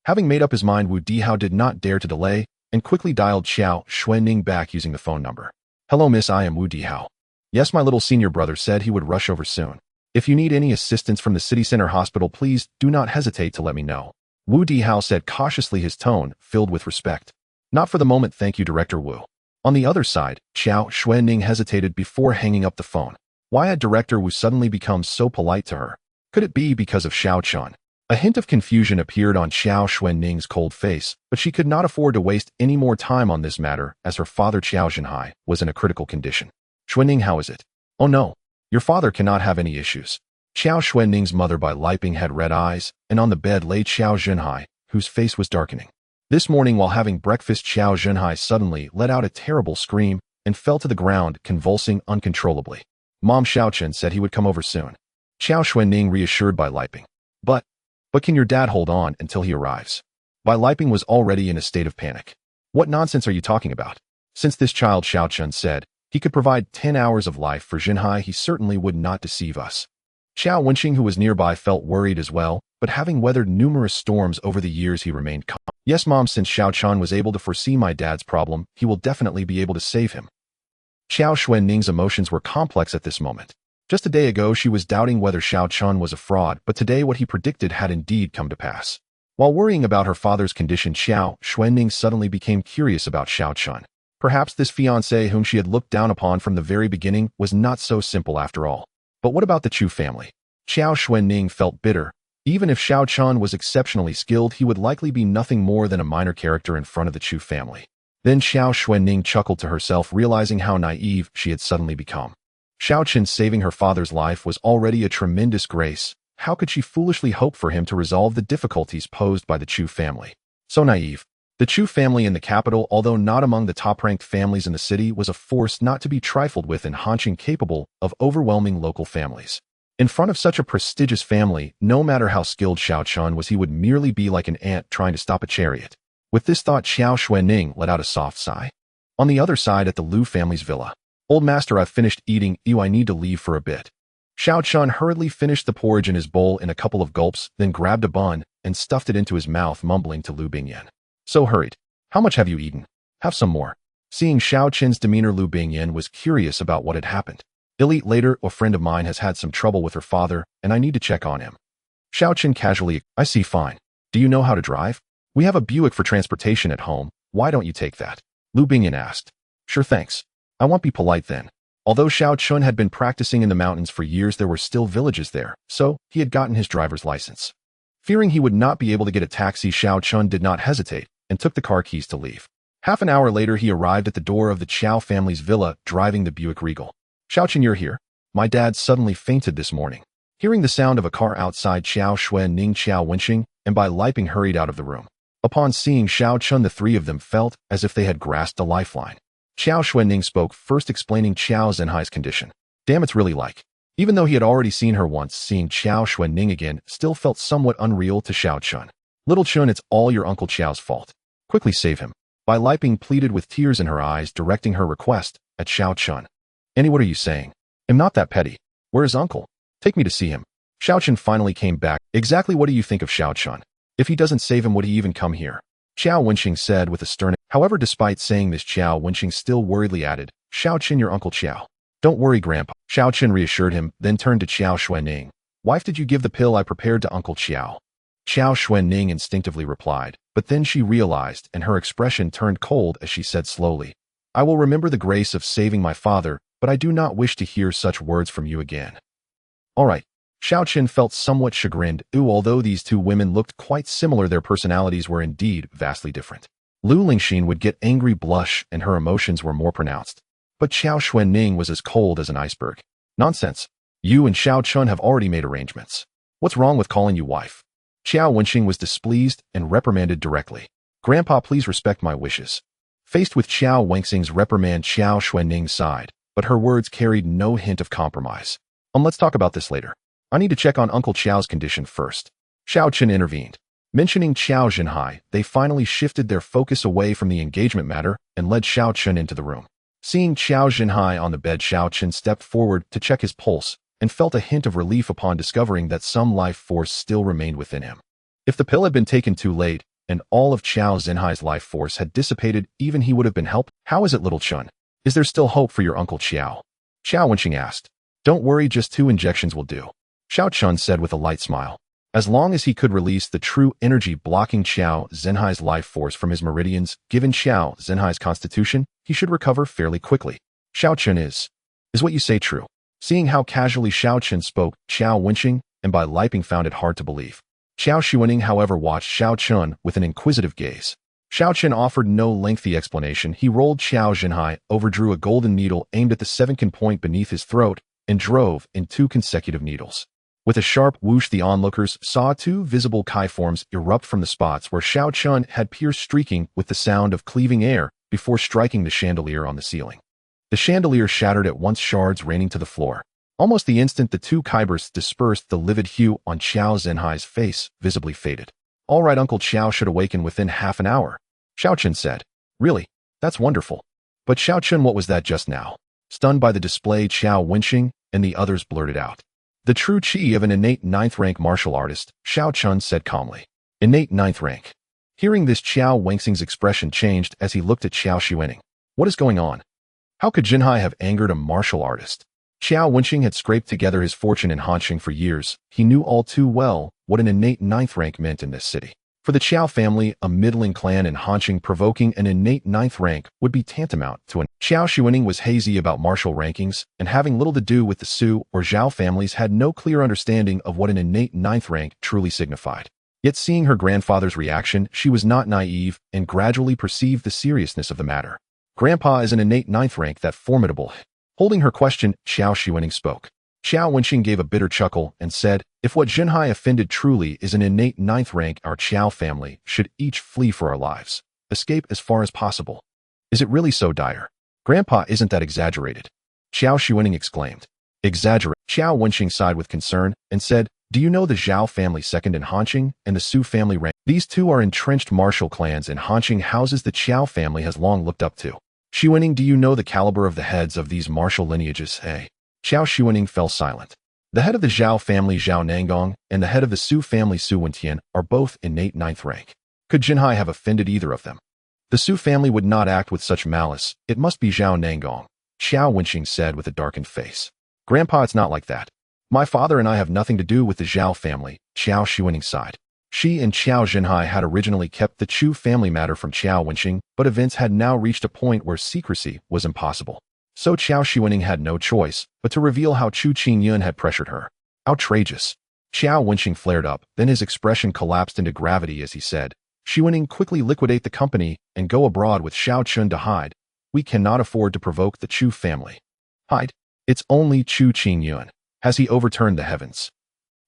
Having made up his mind, Wu Dihao did not dare to delay and quickly dialed Qiao Xuanning back using the phone number. Hello, miss, I am Wu Dihao. Yes, my little senior brother said he would rush over soon. If you need any assistance from the city center hospital, please do not hesitate to let me know. Wu Dihao said cautiously, his tone filled with respect. Not for the moment, thank you, Director Wu. On the other side, Qiao Xuanning hesitated before hanging up the phone. Why had Director Wu suddenly become so polite to her? Could it be because of Xiaochen? A hint of confusion appeared on Qiao Xuanning's cold face, but she could not afford to waste any more time on this matter, as her father Qiao Zhenhai was in a critical condition. Xuanning, how is it? Oh no. Your father cannot have any issues. Xiao Xuanning's mother by Liping had red eyes, and on the bed lay Xiao Zhenhai, whose face was darkening. This morning while having breakfast, Xiao Zhenhai suddenly let out a terrible scream and fell to the ground, convulsing uncontrollably. Mom Xiaochen said he would come over soon. Xiao Xuanning reassured by Liping. But can your dad hold on until he arrives? Bai Liping was already in a state of panic. What nonsense are you talking about? Since this child, Xiaochen said, he could provide 10 hours of life for Zhenhai, he certainly would not deceive us. Xiao Wenqing, who was nearby, felt worried as well, but having weathered numerous storms over the years, he remained calm. Yes, Mom, since Xiaochen was able to foresee my dad's problem, he will definitely be able to save him. Xiao Xuanning's emotions were complex at this moment. Just a day ago, she was doubting whether Xiaochen was a fraud, but today what he predicted had indeed come to pass. While worrying about her father's condition, Xiao Xuanning suddenly became curious about Xiaochen. Perhaps this fiancé whom she had looked down upon from the very beginning was not so simple after all. But what about the Chu family? Xiao Xuanning felt bitter. Even if Xiaochen was exceptionally skilled, he would likely be nothing more than a minor character in front of the Chu family. Then Xiao Xuanning chuckled to herself, realizing how naive she had suddenly become. Xiaochen saving her father's life was already a tremendous grace. How could she foolishly hope for him to resolve the difficulties posed by the Chu family? So naive. The Chu family in the capital, although not among the top-ranked families in the city, was a force not to be trifled with in Hanqing, capable of overwhelming local families. In front of such a prestigious family, no matter how skilled Xiaochen was, he would merely be like an ant trying to stop a chariot. With this thought, Xiao Xuanning let out a soft sigh. On the other side, at the Lu family's villa. Old master, I've finished eating. I need to leave for a bit. Xiaochen hurriedly finished the porridge in his bowl in a couple of gulps, then grabbed a bun and stuffed it into his mouth, mumbling to Lu Bingyan. So hurried. How much have you eaten? Have some more. Seeing Xiaochen's demeanor, Lu Bingyan was curious about what had happened. I'll eat later. A friend of mine has had some trouble with her father, and I need to check on him. Xiaochen casually, I see, fine. Do you know how to drive? We have a Buick for transportation at home. Why don't you take that? Lu Bingyan asked. Sure, thanks. I won't be polite then. Although Xiaochen had been practicing in the mountains for years, there were still villages there, so he had gotten his driver's license. Fearing he would not be able to get a taxi, Xiaochen did not hesitate and took the car keys to leave. Half an hour later, he arrived at the door of the Qiao family's villa, driving the Buick Regal. Xiaochen, you're here. My dad suddenly fainted this morning. Hearing the sound of a car outside, Xiao Xuanning, Xiao Wenqing, and Bai Liping hurried out of the room. Upon seeing Xiaochen, the three of them felt as if they had grasped a lifeline. Xiao Xuanning spoke first, explaining Xiao Zhenhai's condition. Damn, it's really like. Even though he had already seen her once, seeing Xiao Xuanning again still felt somewhat unreal to Xiaochen. Little Chun, it's all your Uncle Qiao's fault. Quickly save him. Bai Liping pleaded with tears in her eyes, directing her request at Xiaochen. Annie, what are you saying? I'm not that petty. Where is Uncle? Take me to see him. Xiaochen finally came back. Exactly what do you think of Xiaochen? If he doesn't save him, would he even come here? Xiao Wenqing said with a stern. However, despite saying this, Xiao Wenqing still worriedly added, Xiaochen, your Uncle Qiao. Don't worry, Grandpa. Xiaochen reassured him, then turned to Xiao Xuanning. Wife, did you give the pill I prepared to Uncle Qiao? Xiao Xuanning instinctively replied, but then she realized, and her expression turned cold as she said slowly, I will remember the grace of saving my father, but I do not wish to hear such words from you again. All right. Xiaochen felt somewhat chagrined. Although these two women looked quite similar, their personalities were indeed vastly different. Lu Lingxin would get angry blush, and her emotions were more pronounced. But Xiao Xuanning was as cold as an iceberg. Nonsense. You and Xiaochen have already made arrangements. What's wrong with calling you wife? Xiao Wenqing was displeased and reprimanded directly. Grandpa, please respect my wishes. Faced with Xiao Wenqing's reprimand, Xiao Xuanning sighed, but her words carried no hint of compromise. Let's talk about this later. I need to check on Uncle Qiao's condition first. Xiaochen intervened. Mentioning Xiao Zhenhai, they finally shifted their focus away from the engagement matter and led Xiaochen into the room. Seeing Xiao Zhenhai on the bed, Xiaochen stepped forward to check his pulse and felt a hint of relief upon discovering that some life force still remained within him. If the pill had been taken too late and all of Xiao Zhenhai's life force had dissipated, even he would have been helped. How is it, little Chun? Is there still hope for your Uncle Qiao? Xiao Wenqing asked. Don't worry, just 2 injections will do. Xiao Chun said with a light smile. As long as he could release the true energy blocking Xiao Zhenhai's life force from his meridians, given Xiao Zhenhai's constitution, he should recover fairly quickly. Xiao Chun is what you say true? Seeing how casually Xiao Chun spoke, Xiao Wenqing and Bai Liping found it hard to believe. Xiao Xuanning, however, watched Xiao Chun with an inquisitive gaze. Xiao Chun offered no lengthy explanation. He rolled Xiao Zhenhai, overdrew a golden needle aimed at the 7th point beneath his throat, and drove in 2 consecutive needles. With a sharp whoosh, the onlookers saw two visible Kai forms erupt from the spots where Xiao Chun had pierced, streaking with the sound of cleaving air before striking the chandelier on the ceiling. The chandelier shattered at once, shards raining to the floor. Almost the instant the two Kai bursts dispersed, the livid hue on Xiao Zhenhai's face visibly faded. "All right, Uncle Xiao should awaken within half an hour," Xiao Chun said. "Really? That's wonderful." "But Xiao Chun, what was that just now?" Stunned by the display, Xiao Wenxing and the others blurted out. "The true chi of an innate ninth-rank martial artist," Xiao Chun said calmly. "Innate ninth rank." Hearing this, Xiao Wenxing's expression changed as he looked at Xiao Xuening. What is going on? How could Zhenhai have angered a martial artist? Xiao Wenxing had scraped together his fortune in Hanxing for years. He knew all too well what an innate ninth rank meant in this city. For the Qiao family, a middling clan in Hanxing, provoking an innate ninth rank would be tantamount to an Xiao Xuening was hazy about martial rankings, and having little to do with the Su or Zhao families, had no clear understanding of what an innate ninth rank truly signified. Yet seeing her grandfather's reaction, she was not naive and gradually perceived the seriousness of the matter. "Grandpa is an innate ninth rank, that formidable." Holding her question, Xiao Xuening spoke. Xiao Wenxing gave a bitter chuckle and said, "If what Zhenhai offended truly is an innate ninth rank, our Qiao family should each flee for our lives. Escape as far as possible." "Is it really so dire? Grandpa, isn't that exaggerated?" Xiao Xuening exclaimed. "Exaggerate?" Xiao Wenxing sighed with concern and said, "Do you know the Zhao family second in Hanxing and the Su family rank? These two are entrenched martial clans in Hanxing, houses the Qiao family has long looked up to. Xuening, do you know the caliber of the heads of these martial lineages?" Xiao Xuening fell silent. The head of the Zhao family, Zhao Nangong, and the head of the Su family, Su Wentian, are both innate ninth rank. Could Zhenhai have offended either of them? The Su family would not act with such malice. It must be Zhao Nangong, Xiao Wenxing said with a darkened face. "Grandpa, it's not like that. My father and I have nothing to do with the Zhao family," Xiao Xuening sighed. She and Qiao Zhenhai had originally kept the Chu family matter from Qiao Wenxing, but events had now reached a point where secrecy was impossible. So Qiao Xuening had no choice but to reveal how Chu Qingyun had pressured her. Outrageous. Qiao Wenxing flared up, then his expression collapsed into gravity as he said, "Xuening, quickly liquidate the company and go abroad with Xiao Chun to hide. We cannot afford to provoke the Chu family." "Hide? It's only Chu Qingyun. Has he overturned the heavens?"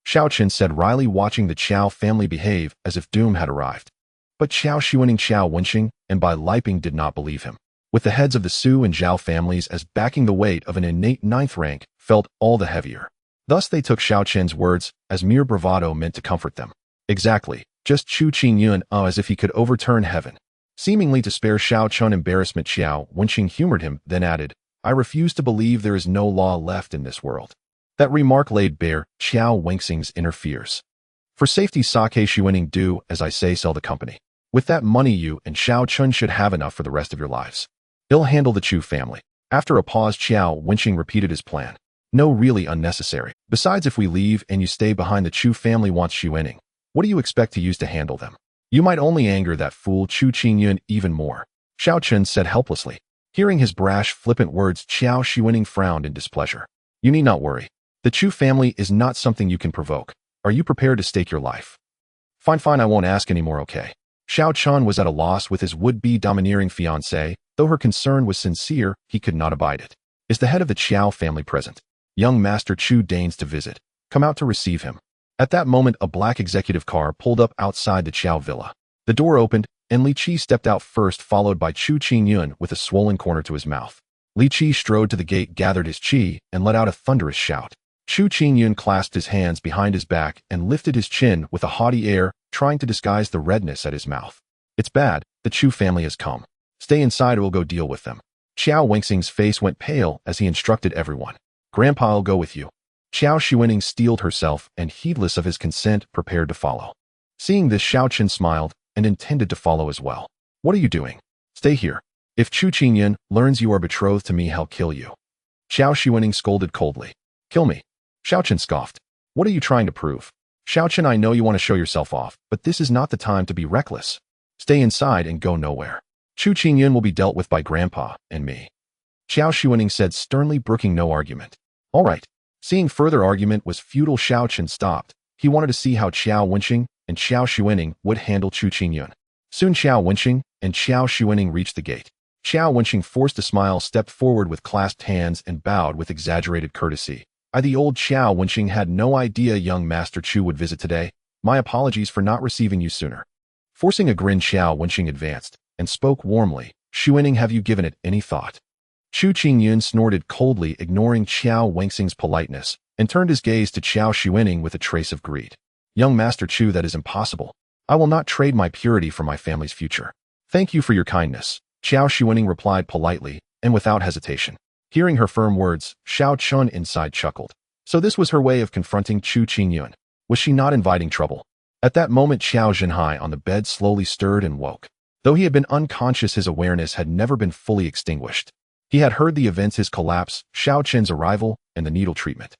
Xiao Chen said wryly, watching the Qiao family behave as if doom had arrived. But Xiao Xuening, Xiao Wenxing, and Bai Liping did not believe him. With the heads of the Su and Zhao families as backing, the weight of an innate ninth rank felt all the heavier. Thus they took Xiao Chen's words as mere bravado meant to comfort them. Exactly, just Chu Qingyun, as if he could overturn heaven. Seemingly to spare Xiao Chun embarrassment, Xiao Wenxing humored him, then added, "I refuse to believe there is no law left in this world." That remark laid bare Xiao Wenxing's inner fears. "For safety's sake, Xuening, do as I say, sell the company. With that money, you and Xiao Chun should have enough for the rest of your lives. He'll handle the Chu family." After a pause, Xiao Wenxing repeated his plan. "No, really unnecessary. Besides, if we leave and you stay behind, the Chu family wants Xuening. What do you expect to use to handle them? You might only anger that fool Chu Qingyun even more," Xiao Chun said helplessly. Hearing his brash, flippant words, Xiao Xuening frowned in displeasure. "You need not worry. The Chu family is not something you can provoke. Are you prepared to stake your life?" Fine, I won't ask anymore, okay?" Xiao Chun was at a loss with his would-be domineering fiancée. Though her concern was sincere, he could not abide it. "Is the head of the Qiao family present?" "Young Master Chu deigns to visit. Come out to receive him." At that moment, a black executive car pulled up outside the Qiao villa. The door opened, and Li Qi stepped out first, followed by Chu Qingyun with a swollen corner to his mouth. Li Qi strode to the gate, gathered his qi, and let out a thunderous shout. Chu Qingyun clasped his hands behind his back and lifted his chin with a haughty air, trying to disguise the redness at his mouth. "It's bad. The Chu family has come. Stay inside or we'll go deal with them." Xiao Wenxing's face went pale as he instructed everyone. "Grandpa'll go with you." Xiao Xuening steeled herself and, heedless of his consent, prepared to follow. Seeing this, Xiao Chen smiled and intended to follow as well. "What are you doing? Stay here. If Chu Qingyun learns you are betrothed to me, he'll kill you." Xiao Xuening scolded coldly. "Kill me?" Xiao Chen scoffed. "What are you trying to prove?" "Xiao Chen, I know you want to show yourself off, but this is not the time to be reckless. Stay inside and go nowhere. Chu Qingyun will be dealt with by Grandpa and me." Xiao Xuening said sternly, brooking no argument. "All right." Seeing further argument was futile, Xiao Chen stopped. He wanted to see how Xiao Wenxing and Xiao Xuening would handle Chu Qingyun. Soon Xiao Wenxing and Xiao Xuening reached the gate. Xiao Wenxing, forced a smile, stepped forward with clasped hands and bowed with exaggerated courtesy. The old Xiao Wenqing had no idea young Master Chu would visit today. My apologies for not receiving you sooner. Forcing a grin, Xiao Wenqing advanced and spoke warmly. Xuening, have you given it any thought? Chu Qingyun snorted coldly, ignoring Xiao Wenqing's politeness, and turned his gaze to Xiao Xuening with a trace of greed. Young Master Chu, that is impossible. I will not trade my purity for my family's future. Thank you for your kindness, Xiao Xuening replied politely and without hesitation. Hearing her firm words, Xiao Chun inside chuckled. So this was her way of confronting Chu Qingyun. Was she not inviting trouble? At that moment, Xiao Zhenhai on the bed slowly stirred and woke. Though he had been unconscious, his awareness had never been fully extinguished. He had heard the events: his collapse, Xiao Chen's arrival, and the needle treatment.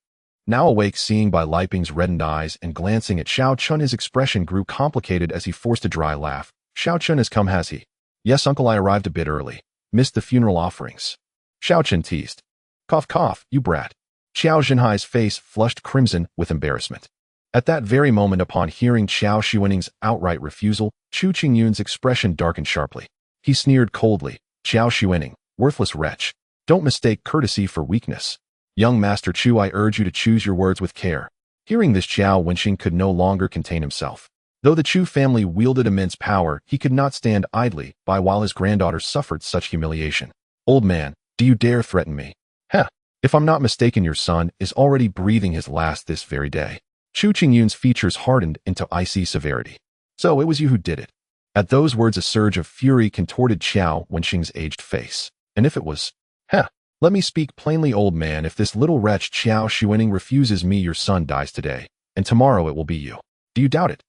Now awake, seeing by Li Ping's reddened eyes and glancing at Xiao Chun, his expression grew complicated as he forced a dry laugh. Xiao Chun has come, has he? Yes, uncle, I arrived a bit early. Missed the funeral offerings. Xiao Chen teased. Cough, cough, you brat. Xiao Zhenhai's face flushed crimson with embarrassment. At that very moment, upon hearing Xiao Xuening's outright refusal, Chu Qingyun's expression darkened sharply. He sneered coldly. Xiao Xuening, worthless wretch. Don't mistake courtesy for weakness. Young Master Chu, I urge you to choose your words with care. Hearing this, Xiao Wenqing could no longer contain himself. Though the Chu family wielded immense power, he could not stand idly by while his granddaughter suffered such humiliation. Old man, do you dare threaten me? Heh, if I'm not mistaken, your son is already breathing his last this very day. Chu Qingyun's features hardened into icy severity. So it was you who did it. At those words, a surge of fury contorted Xiao Wenqing's aged face. And if it was, heh, let me speak plainly, old man. If this little wretch Xiao Xuening refuses me, your son dies today, and tomorrow it will be you. Do you doubt it?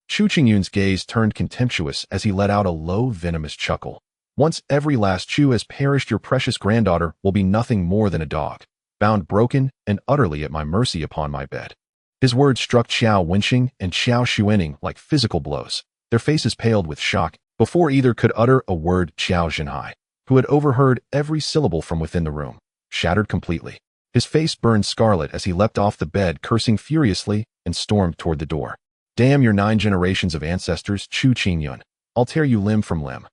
Chu Qingyun's gaze turned contemptuous as he let out a low, venomous chuckle. Once every last Chu has perished, your precious granddaughter will be nothing more than a dog, bound broken and utterly at my mercy upon my bed. His words struck Xiao Wenqing and Xiao Xuening like physical blows. Their faces paled with shock. Before either could utter a word, Xiao Zhenhai, who had overheard every syllable from within the room, shattered completely. His face burned scarlet as he leapt off the bed, cursing furiously, and stormed toward the door. Damn your 9 generations of ancestors, Chu Qingyun. I'll tear you limb from limb.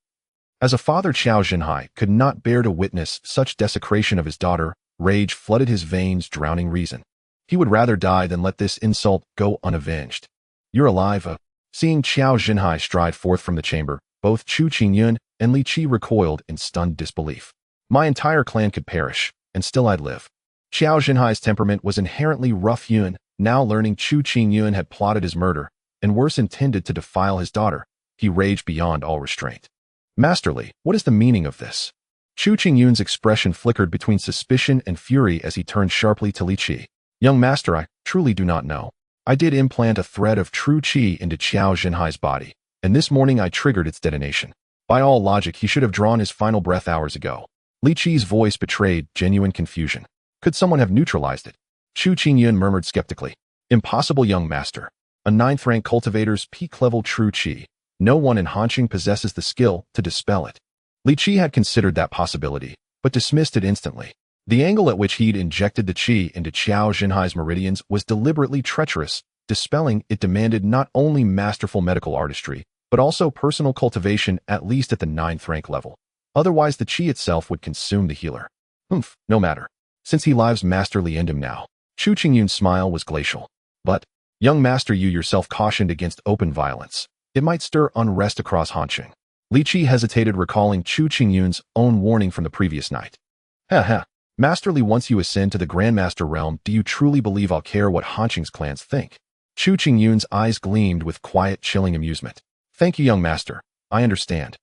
As a father, Xiao Zhenhai could not bear to witness such desecration of his daughter. Rage flooded his veins, drowning reason. He would rather die than let this insult go unavenged. You're alive, Seeing Xiao Zhenhai stride forth from the chamber, both Chu Qingyun and Li Qi recoiled in stunned disbelief. My entire clan could perish, and still I'd live. Xiao Zhenhai's temperament was inherently rough-hewn. Now learning Chu Qingyun had plotted his murder, and worse, intended to defile his daughter, he raged beyond all restraint. Masterly, what is the meaning of this? Chu Qingyun's expression flickered between suspicion and fury as he turned sharply to Li Qi. Young master, I truly do not know. I did implant a thread of true qi into Xiao Zhenhai's body, and this morning I triggered its detonation. By all logic, he should have drawn his final breath hours ago. Li Qi's voice betrayed genuine confusion. Could someone have neutralized it? Chu Qingyun murmured skeptically. Impossible, young master. A 9th rank cultivator's peak-level true qi. No one in Hanqing possesses the skill to dispel it. Li Qi had considered that possibility, but dismissed it instantly. The angle at which he'd injected the qi into Xiao Zhenhai's meridians was deliberately treacherous. Dispelling it demanded not only masterful medical artistry, but also personal cultivation, at least at the 9th rank level. Otherwise, the qi itself would consume the healer. No matter. Since he lives masterly in him now. Chu Qingyun's smile was glacial. But, young master, you yourself cautioned against open violence. It might stir unrest across Hanqing. Li Qi hesitated, recalling Chu Qingyun's own warning from the previous night. Masterly, once you ascend to the Grandmaster realm, do you truly believe I'll care what Hanqing's clans think? Chu Qingyun's eyes gleamed with quiet, chilling amusement. Thank you, young master. I understand.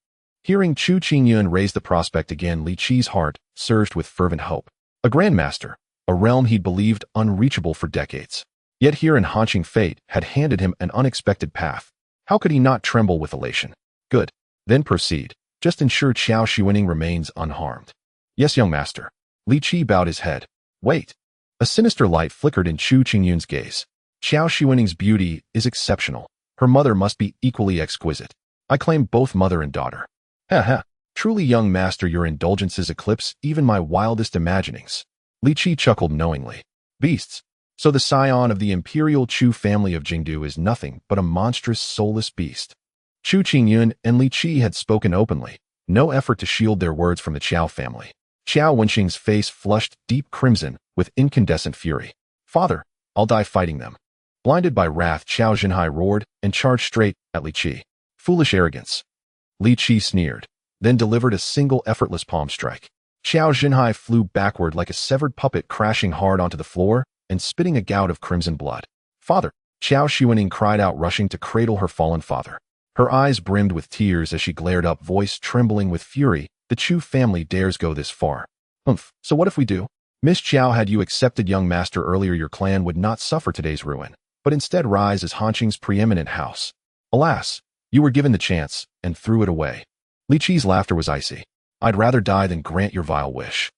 Hearing Chu Qingyun raise the prospect again, Li Qi's heart surged with fervent hope. A Grandmaster, a realm he'd believed unreachable for decades. Yet here in Hanqing, fate had handed him an unexpected path. How could he not tremble with elation? Good. Then proceed. Just ensure Xiao Xuening remains unharmed. Yes, young master. Li Qi bowed his head. Wait. A sinister light flickered in Chu Qingyun's gaze. Xiao Xuening's beauty is exceptional. Her mother must be equally exquisite. I claim both mother and daughter. Truly, young master, your indulgences eclipse even my wildest imaginings. Li Qi chuckled knowingly. Beasts. So the scion of the imperial Chu family of Jingdu is nothing but a monstrous, soulless beast. Chu Qingyun and Li Qi had spoken openly. No effort to shield their words from the Qiao family. Xiao Wenqing's face flushed deep crimson with incandescent fury. Father, I'll die fighting them. Blinded by wrath, Xiao Zhenhai roared and charged straight at Li Qi. Foolish arrogance. Li Qi sneered, then delivered a single effortless palm strike. Xiao Zhenhai flew backward like a severed puppet, crashing hard onto the floor and spitting a gout of crimson blood. Father! Xiao Xuaning cried out, rushing to cradle her fallen father. Her eyes brimmed with tears as she glared up, voice trembling with fury. The Chu family dares go this far. So what if we do? Miss Qiao, had you accepted young master earlier, your clan would not suffer today's ruin, but instead rise as Hanqing's preeminent house. Alas, you were given the chance and threw it away. Li Qi's laughter was icy. I'd rather die than grant your vile wish.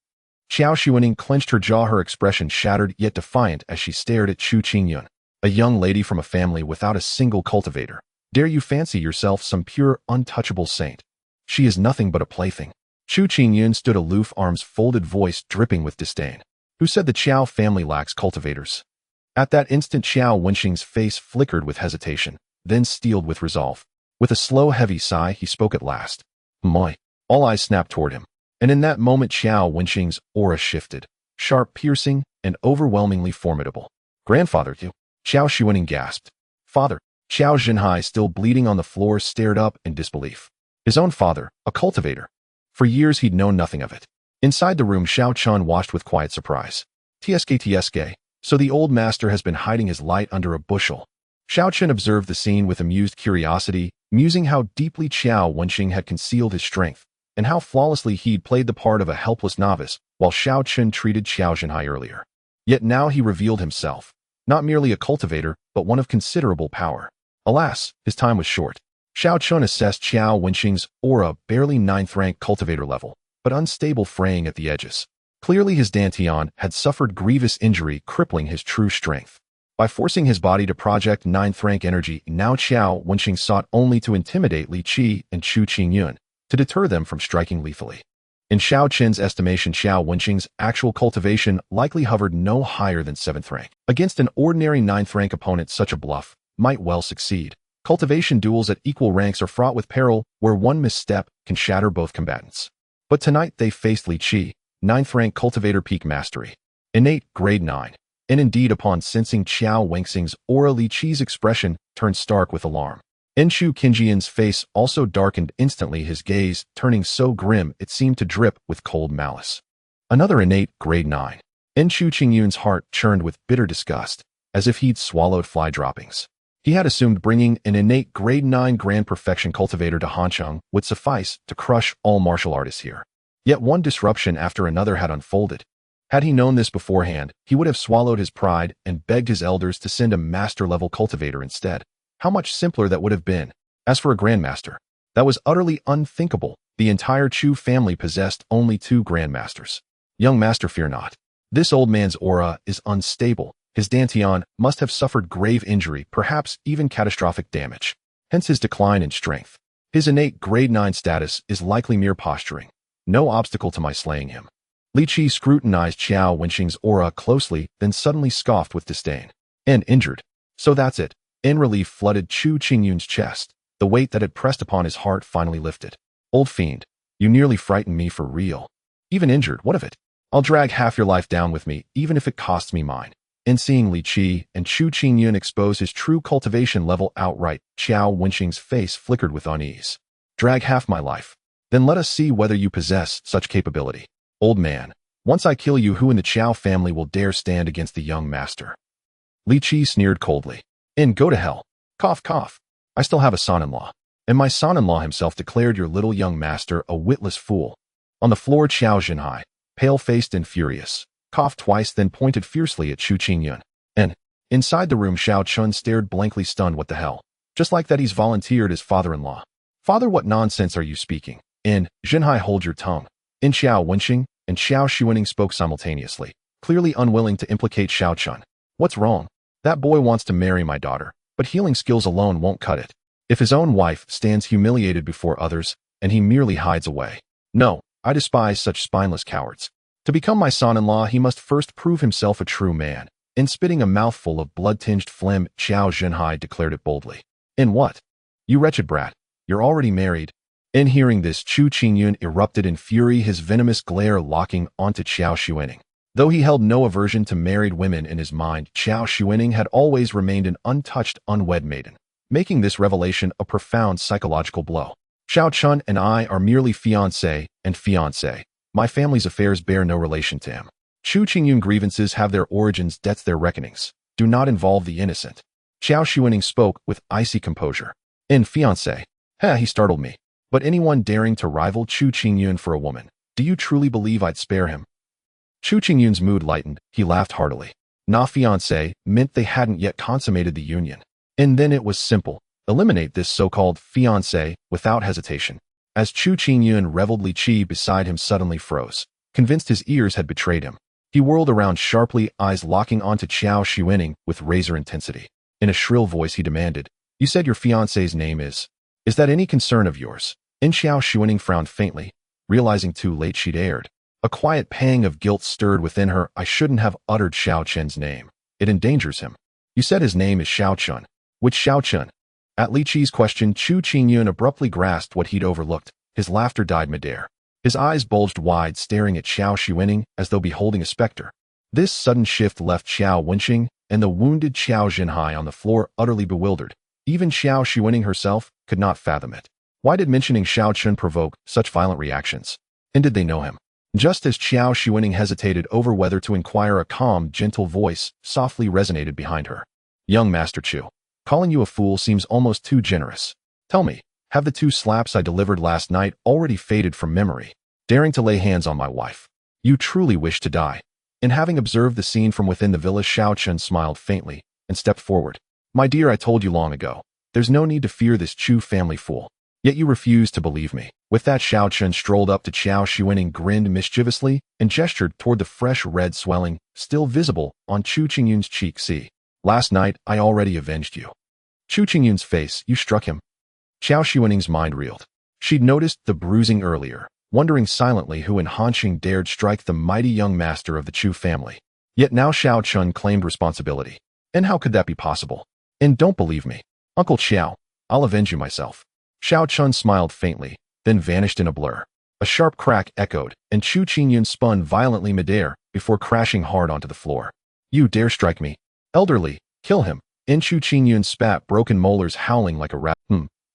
Xiao Xuaning clenched her jaw, her expression shattered yet defiant as she stared at Chu Qingyun, a young lady from a family without a single cultivator. Dare you fancy yourself some pure, untouchable saint? She is nothing but a plaything. Chu Qingyun stood aloof, arms folded, voice dripping with disdain. Who said the Qiao family lacks cultivators? At that instant, Xiao Wenxing's face flickered with hesitation, then steeled with resolve. With a slow, heavy sigh, he spoke at last. Moi. All eyes snapped toward him, and in that moment Xiao Wenxing's aura shifted, sharp, piercing, and overwhelmingly formidable. Grandfather, you? Xiao Xuaning gasped. Father. Xiao Zhenhai, still bleeding on the floor, stared up in disbelief. His own father, a cultivator. For years he'd known nothing of it. Inside the room, Xiao Chun watched with quiet surprise. Tsk, so the old master has been hiding his light under a bushel. Xiao Chun observed the scene with amused curiosity, musing how deeply Xiao Wenxing had concealed his strength, and how flawlessly he'd played the part of a helpless novice while Xiao Chun treated Xiao Zhenhai earlier. Yet now he revealed himself, not merely a cultivator, but one of considerable power. Alas, his time was short. Xiao Chun assessed Xiao Wenxing's aura, barely 9th rank cultivator level, but unstable, fraying at the edges. Clearly his dantian had suffered grievous injury, crippling his true strength. By forcing his body to project 9th rank energy, now Xiao Wenxing sought only to intimidate Li Qi and Chu Qingyun, to deter them from striking lethally. In Xiao Qin's estimation, Xiao Wenxing's actual cultivation likely hovered no higher than 7th rank. Against an ordinary 9th rank opponent, such a bluff might well succeed. Cultivation duels at equal ranks are fraught with peril, where one misstep can shatter both combatants. But tonight they faced Li Qi, 9th rank cultivator, peak mastery. Innate, grade 9. And indeed, upon sensing Xiao Wenxing's aura, Li Qi's expression turned stark with alarm. Chu Qingyun's face also darkened instantly, his gaze turning so grim it seemed to drip with cold malice. Another innate, grade 9. Chu Qingyun's heart churned with bitter disgust, as if he'd swallowed fly droppings. He had assumed bringing an innate grade 9 grand perfection cultivator to Hancheng would suffice to crush all martial artists here. Yet one disruption after another had unfolded. Had he known this beforehand, he would have swallowed his pride and begged his elders to send a master-level cultivator instead. How much simpler that would have been. As for a grandmaster, that was utterly unthinkable. The entire Chu family possessed only 2 grandmasters. Young master, fear not. This old man's aura is unstable. His dantian must have suffered grave injury, perhaps even catastrophic damage. Hence his decline in strength. His innate grade 9 status is likely mere posturing. No obstacle to my slaying him. Li Qi scrutinized Xiao Wenxing's aura closely, then suddenly scoffed with disdain. And injured. So that's it. In relief flooded Chu Qingyun's chest. The weight that had pressed upon his heart finally lifted. Old fiend, you nearly frightened me for real. Even injured, what of it? I'll drag half your life down with me, even if it costs me mine. In seeing Li Qi and Chu Qingyun expose his true cultivation level outright, Xiao Wenxing's face flickered with unease. Drag half my life. Then let us see whether you possess such capability. Old man, once I kill you, who in the Qiao family will dare stand against the young master? Li Qi sneered coldly. Go to hell. Cough, cough. I still have a son-in-law. And my son-in-law himself declared your little young master a witless fool. On the floor, Xiao Zhenhai, pale-faced and furious, coughed twice, then pointed fiercely at Chu Qingyun. And inside the room, Xiao Chun stared blankly, stunned. What the hell? Just like that, he's volunteered as father-in-law. Father, what nonsense are you speaking? Zhenhai, hold your tongue. Xiao Wenxing and Xiao Xuaning spoke simultaneously, clearly unwilling to implicate Xiao Chun. What's wrong? That boy wants to marry my daughter, but healing skills alone won't cut it. If his own wife stands humiliated before others, and he merely hides away. No, I despise such spineless cowards. To become my son-in-law, he must first prove himself a true man. In spitting a mouthful of blood-tinged phlegm, Xiao Zhenhai declared it boldly. In what? You wretched brat, you're already married. In hearing this, Chu Qingyun erupted in fury, his venomous glare locking onto Xiao Xuaning. Though he held no aversion to married women in his mind, Xiao Xuening had always remained an untouched, unwed maiden, making this revelation a profound psychological blow. Xiao Chun and I are merely fiancé and fiancé. My family's affairs bear no relation to him. Chu Qingyun grievances have their origins, debts their reckonings, do not involve the innocent. Xiao Xuening spoke with icy composure. In fiancé, he startled me. But anyone daring to rival Chu Qingyun for a woman, do you truly believe I'd spare him? Chu Qingyun's mood lightened. He laughed heartily. Na fiancé meant they hadn't yet consummated the union. And then it was simple. Eliminate this so-called fiancé without hesitation. As Chu Qingyun reveled, Li Qi beside him suddenly froze, convinced his ears had betrayed him. He whirled around sharply, eyes locking onto Xiao Xuening with razor intensity. In a shrill voice he demanded, "You said your fiancé's name is that any concern of yours?" And Xiao Xuening frowned faintly, realizing too late she'd erred. A quiet pang of guilt stirred within her. I shouldn't have uttered Xiao Chen's name. It endangers him. You said his name is Xiao Chun. Which Xiao Chun? At Li Qi's question, Chu Qingyun abruptly grasped what he'd overlooked. His laughter died midair. His eyes bulged wide, staring at Xiao Xuening as though beholding a specter. This sudden shift left Xiao Wenqing and the wounded Xiao Zhenhai on the floor utterly bewildered. Even Xiao Xuening herself could not fathom it. Why did mentioning Xiao Chun provoke such violent reactions? And did they know him? Just as Xiao Xuening hesitated over whether to inquire, a calm, gentle voice softly resonated behind her. Young Master Chu, calling you a fool seems almost too generous. Tell me, have the 2 slaps I delivered last night already faded from memory? Daring to lay hands on my wife. You truly wish to die. And having observed the scene from within the villa, Xiao Chun smiled faintly and stepped forward. My dear, I told you long ago, there's no need to fear this Chu family fool. Yet you refuse to believe me. With that, Xiao Chun strolled up to Xiao Xuening, grinned mischievously, and gestured toward the fresh red swelling, still visible on Chu Qingyun's cheek. See, last night I already avenged you. Chu Qingyun's face, you struck him. Xiao Xuening's mind reeled. She'd noticed the bruising earlier, wondering silently who in Hanqing dared strike the mighty young master of the Chu family. Yet now Xiao Chun claimed responsibility. And how could that be possible? And don't believe me, Uncle Xiao, I'll avenge you myself. Xiao Chun smiled faintly, then vanished in a blur. A sharp crack echoed, and Chu Qingyun spun violently midair before crashing hard onto the floor. You dare strike me? Elderly, kill him. In Chu Qingyun spat, broken molars howling like a rat.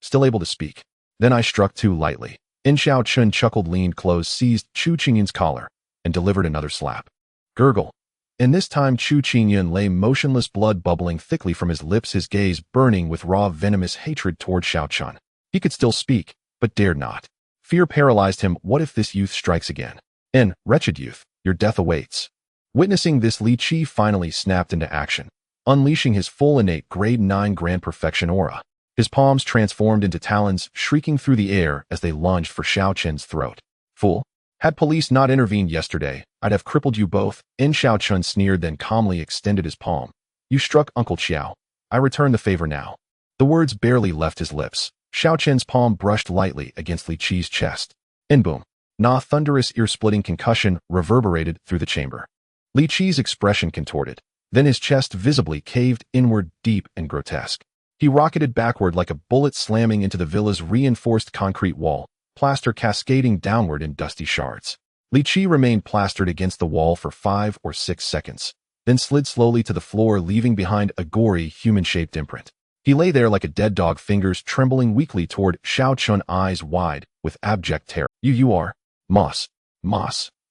Still able to speak. Then I struck too lightly. In Xiao Chun chuckled, leaned close, seized Chu Qingyun's collar, and delivered another slap. Gurgle. And this time Chu Qingyun lay motionless, blood bubbling thickly from his lips, his gaze burning with raw, venomous hatred toward Xiao Chun. He could still speak, but dared not. Fear paralyzed him. What if this youth strikes again? And, wretched youth, your death awaits. Witnessing this, Li Qi finally snapped into action, unleashing his full innate grade 9 grand perfection aura. His palms transformed into talons, shrieking through the air as they lunged for Xiao Chun's throat. Fool! Had police not intervened yesterday, I'd have crippled you both. In Xiao Chun sneered, then calmly extended his palm. You struck Uncle Xiao. I return the favor now. The words barely left his lips. Xiao Chen's palm brushed lightly against Li Qi's chest. And boom! Na thunderous, ear-splitting concussion reverberated through the chamber. Li Qi's expression contorted. Then his chest visibly caved inward, deep and grotesque. He rocketed backward like a bullet, slamming into the villa's reinforced concrete wall, plaster cascading downward in dusty shards. Li Qi remained plastered against the wall for 5 or 6 seconds, then slid slowly to the floor, leaving behind a gory, human-shaped imprint. He lay there like a dead dog, fingers trembling weakly toward Xiao Chun, eyes wide with abject terror. You are moss.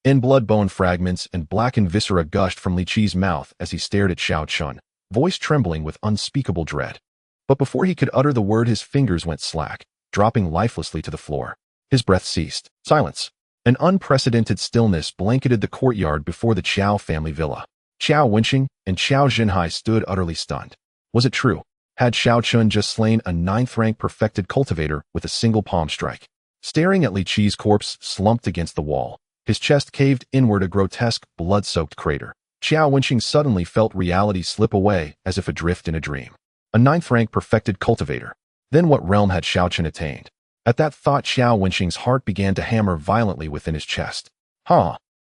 In blood, bone fragments and blackened viscera gushed from Li Qi's mouth as he stared at Xiao Chun, voice trembling with unspeakable dread. But before he could utter the word, his fingers went slack, dropping lifelessly to the floor. His breath ceased. Silence. An unprecedented stillness blanketed the courtyard before the Qiao family villa. Qiao Wenqing and Qiao Zhenhai stood utterly stunned. Was it true? Had Xiao Chun just slain a 9th-rank perfected cultivator with a single palm strike? Staring at Li Qi's corpse slumped against the wall, his chest caved inward, a grotesque, blood-soaked crater, Qiao Wenqing suddenly felt reality slip away as if adrift in a dream. A 9th-rank perfected cultivator. Then what realm had Xiao Chun attained? At that thought, Xiao Wenqing's heart began to hammer violently within his chest.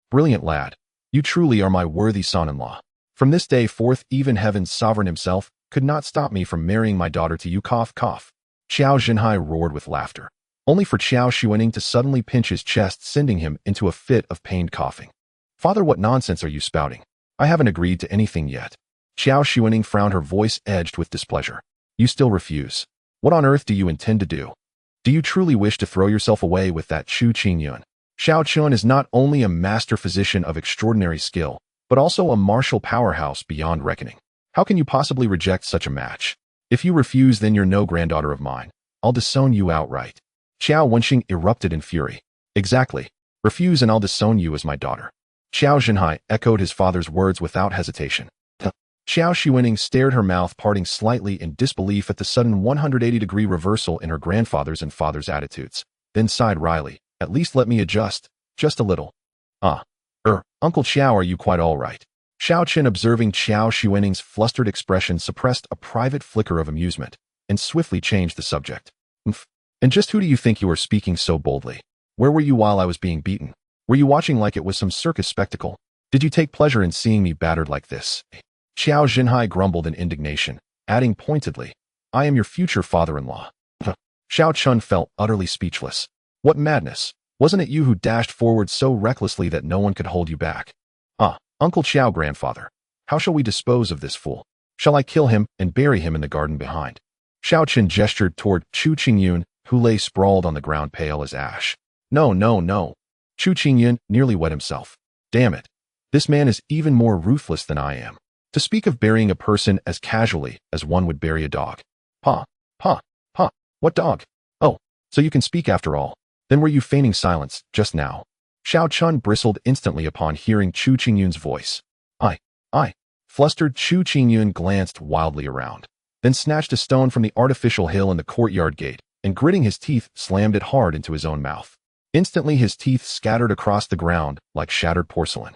Brilliant lad. You truly are my worthy son-in-law. From this day forth, even heaven's sovereign himself could not stop me from marrying my daughter to you. Cough. Xiao Zhenhai roared with laughter, only for Xiao Xuening to suddenly pinch his chest, sending him into a fit of pained coughing. Father, what nonsense are you spouting? I haven't agreed to anything yet. Xiao Xuaning frowned, her voice edged with displeasure. You still refuse. What on earth do you intend to do? Do you truly wish to throw yourself away with that Chu Qingyun? Xiao Chun is not only a master physician of extraordinary skill, but also a martial powerhouse beyond reckoning. How can you possibly reject such a match? If you refuse, then you're no granddaughter of mine. I'll disown you outright. Xiao Wenxing erupted in fury. Exactly. Refuse and I'll disown you as my daughter. Xiao Zhenhai echoed his father's words without hesitation. Xiao Xuaning stared, her mouth parting slightly in disbelief at the sudden 180-degree reversal in her grandfather's and father's attitudes, then sighed wryly. At least let me adjust, just a little. Uncle Xiao, are you quite all right? Xiao Qin, observing Xiao Xuaning's flustered expression, suppressed a private flicker of amusement and swiftly changed the subject. And just who do you think you are speaking so boldly? Where were you while I was being beaten? Were you watching like it was some circus spectacle? Did you take pleasure in seeing me battered like this? Xiao Zhenhai grumbled in indignation, adding pointedly, I am your future father-in-law. Xiao Chun felt utterly speechless. What madness! Wasn't it you who dashed forward so recklessly that no one could hold you back? Uncle Xiao, grandfather, how shall we dispose of this fool? Shall I kill him and bury him in the garden behind? Xiao Qin gestured toward Chu Qingyun, who lay sprawled on the ground pale as ash. No, no, no. Chu Qingyun nearly wet himself. Damn it. This man is even more ruthless than I am. To speak of burying a person as casually as one would bury a dog. What dog? Oh, so you can speak after all. Then were you feigning silence just now? Xiao Chun bristled instantly upon hearing Chu Qingyun's voice. I. Flustered, Chu Qingyun glanced wildly around, then snatched a stone from the artificial hill in the courtyard gate, and gritting his teeth, slammed it hard into his own mouth. Instantly his teeth scattered across the ground like shattered porcelain.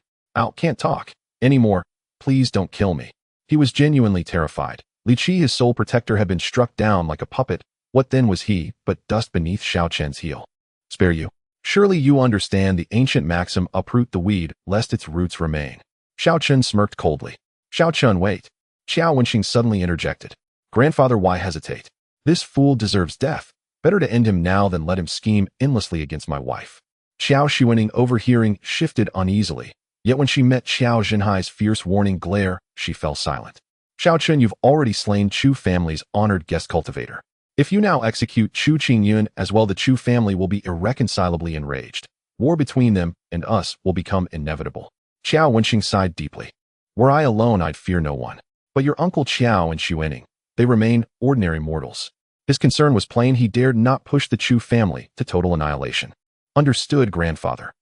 Can't talk anymore. Please don't kill me. He was genuinely terrified. Li Qi, his sole protector, had been struck down like a puppet. What then was he but dust beneath Xiao Chen's heel? Spare you. Surely you understand the ancient maxim, uproot the weed, lest its roots remain. Xiao Chen smirked coldly. Xiao Chun, wait. Xiao Wenxing suddenly interjected. Grandfather, why hesitate? This fool deserves death. Better to end him now than let him scheme endlessly against my wife. Xiao Xuaning, overhearing, shifted uneasily. Yet when she met Xiao Zhenhai's fierce warning glare, she fell silent. Xiao Chen, you've already slain Chu family's honored guest cultivator. If you now execute Chu Qingyun as well, the Chu family will be irreconcilably enraged. War between them and us will become inevitable. Xiao Wenxing sighed deeply. Were I alone, I'd fear no one. But your uncle Xiao and Xuaning, they remain ordinary mortals. His concern was plain. He dared not push the Chu family to total annihilation. Understood, grandfather.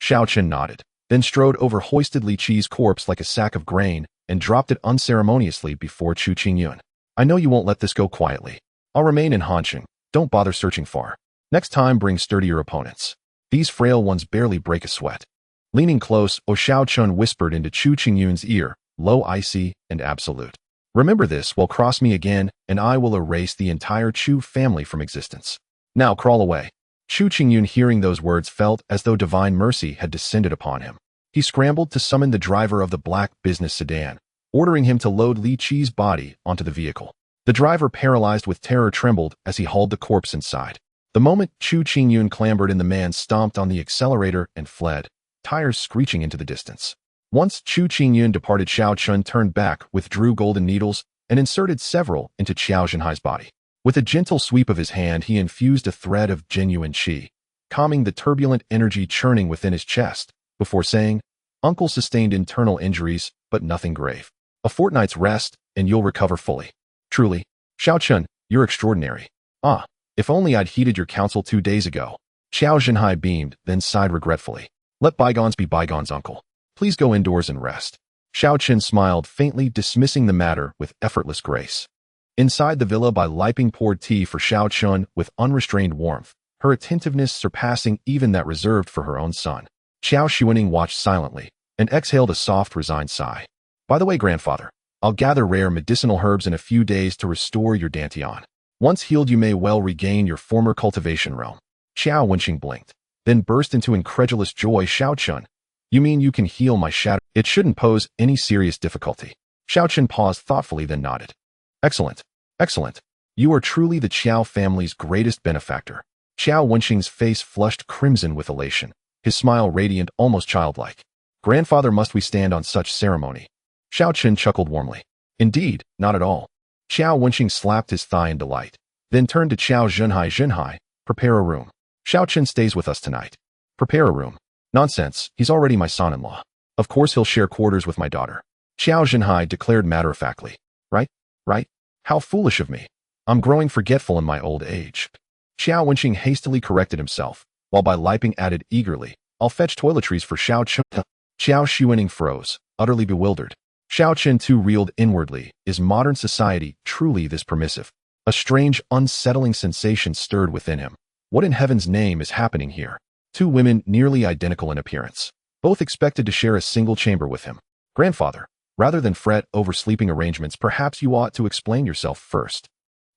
Xiao Chen nodded, then strode over hoisted Li Qi's corpse like a sack of grain and dropped it unceremoniously before Chu Qingyun. I know you won't let this go quietly. I'll remain in Hanqing. Don't bother searching far. Next time, bring sturdier opponents. These frail ones barely break a sweat. Leaning close, Xiao Chun whispered into Chu Qingyun's ear, low, icy, and absolute. Remember this, well, cross me again, and I will erase the entire Chu family from existence. Now crawl away. Chu Qingyun, hearing those words, felt as though divine mercy had descended upon him. He scrambled to summon the driver of the black business sedan, ordering him to load Li Qi's body onto the vehicle. The driver, paralyzed with terror, trembled as he hauled the corpse inside. The moment Chu Qingyun clambered in, the man stomped on the accelerator and fled, tires screeching into the distance. Once Chu Qingyun departed, Xiao Chun turned back, withdrew golden needles, and inserted several into Xiao Zhenhai's body. With a gentle sweep of his hand, he infused a thread of genuine qi, calming the turbulent energy churning within his chest, before saying, Uncle sustained internal injuries, but nothing grave. A fortnight's rest, and you'll recover fully. Truly, Xiao Chun, you're extraordinary. If only I'd heeded your counsel 2 days ago. Xiao Zhenhai beamed, then sighed regretfully. Let bygones be bygones, uncle. Please go indoors and rest. Xiao Chen smiled faintly, dismissing the matter with effortless grace. Inside the villa, Bai Liping poured tea for Xiao Chun with unrestrained warmth, her attentiveness surpassing even that reserved for her own son. Xiao Xuaning watched silently and exhaled a soft, resigned sigh. By the way, grandfather, I'll gather rare medicinal herbs in a few days to restore your dantian. Once healed, you may well regain your former cultivation realm. Xiao Wenxing blinked, then burst into incredulous joy. Xiao Chun, you mean you can heal my shatter? It shouldn't pose any serious difficulty. Xiao Chun paused thoughtfully, then nodded. Excellent. Excellent. You are truly the Qiao family's greatest benefactor. Xiao Wenxing's face flushed crimson with elation, his smile radiant, almost childlike. Grandfather, must we stand on such ceremony? Xiao Chen chuckled warmly. Indeed, not at all. Xiao Wenqing slapped his thigh in delight, then turned to Xiao Zhenhai. Zhenhai, prepare a room. Xiao Chen stays with us tonight. Prepare a room. Nonsense, he's already my son-in-law. Of course he'll share quarters with my daughter. Xiao Zhenhai declared matter-of-factly. Right? Right? How foolish of me. I'm growing forgetful in my old age. Xiao Wenqing hastily corrected himself, while Bai Liping added eagerly, I'll fetch toiletries for Xiao Chen. Xiao Xuening froze, utterly bewildered. Xiao Chen too reeled inwardly. Is modern society truly this permissive? A strange, unsettling sensation stirred within him. What in heaven's name is happening here? Two women nearly identical in appearance, both expected to share a single chamber with him. Grandfather, rather than fret over sleeping arrangements, perhaps you ought to explain yourself first.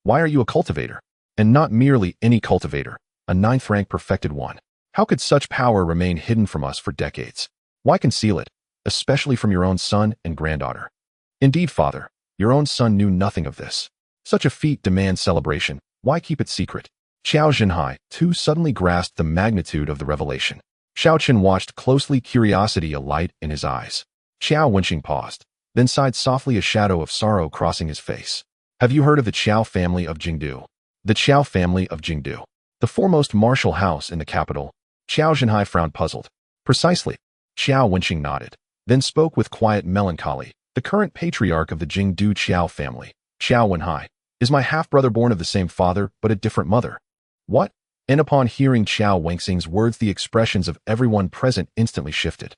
Why are you a cultivator? And not merely any cultivator, a ninth-rank perfected one. How could such power remain hidden from us for decades? Why conceal it, especially from your own son and granddaughter? Indeed, father, your own son knew nothing of this. Such a feat demands celebration. Why keep it secret? Xiao Zhenhai, too, suddenly grasped the magnitude of the revelation. Xiao Chen watched closely, curiosity alight in his eyes. Xiao Wenqing paused, then sighed softly, a shadow of sorrow crossing his face. Have you heard of the Qiao family of Jingdu? The Qiao family of Jingdu, the foremost martial house in the capital. Xiao Zhenhai frowned, puzzled. Precisely. Xiao Wenqing nodded, then spoke with quiet melancholy. The current patriarch of the Jingdu Qiao family, Xiao Wenhai, is my half-brother born of the same father but a different mother. What? And upon hearing Xiao Wenqing's words, the expressions of everyone present instantly shifted.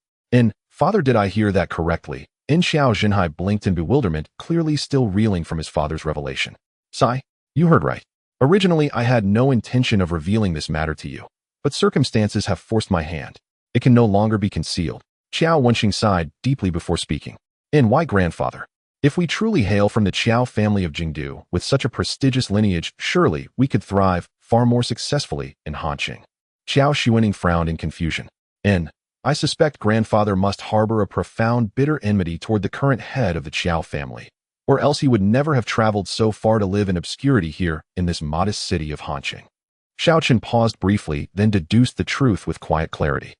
Father, did I hear that correctly? Xiao Zhenhai blinked in bewilderment, clearly still reeling from his father's revelation. Sigh, you heard right. Originally, I had no intention of revealing this matter to you, but circumstances have forced my hand. It can no longer be concealed. Xiao Wenqing sighed deeply before speaking. Why, grandfather? If we truly hail from the Qiao family of Jingdu, with such a prestigious lineage, surely we could thrive far more successfully in Hanqing. Xiao Xuening frowned in confusion. I suspect grandfather must harbor a profound, bitter enmity toward the current head of the Qiao family, or else he would never have traveled so far to live in obscurity here in this modest city of Hanqing. Xiao Chen paused briefly, then deduced the truth with quiet clarity.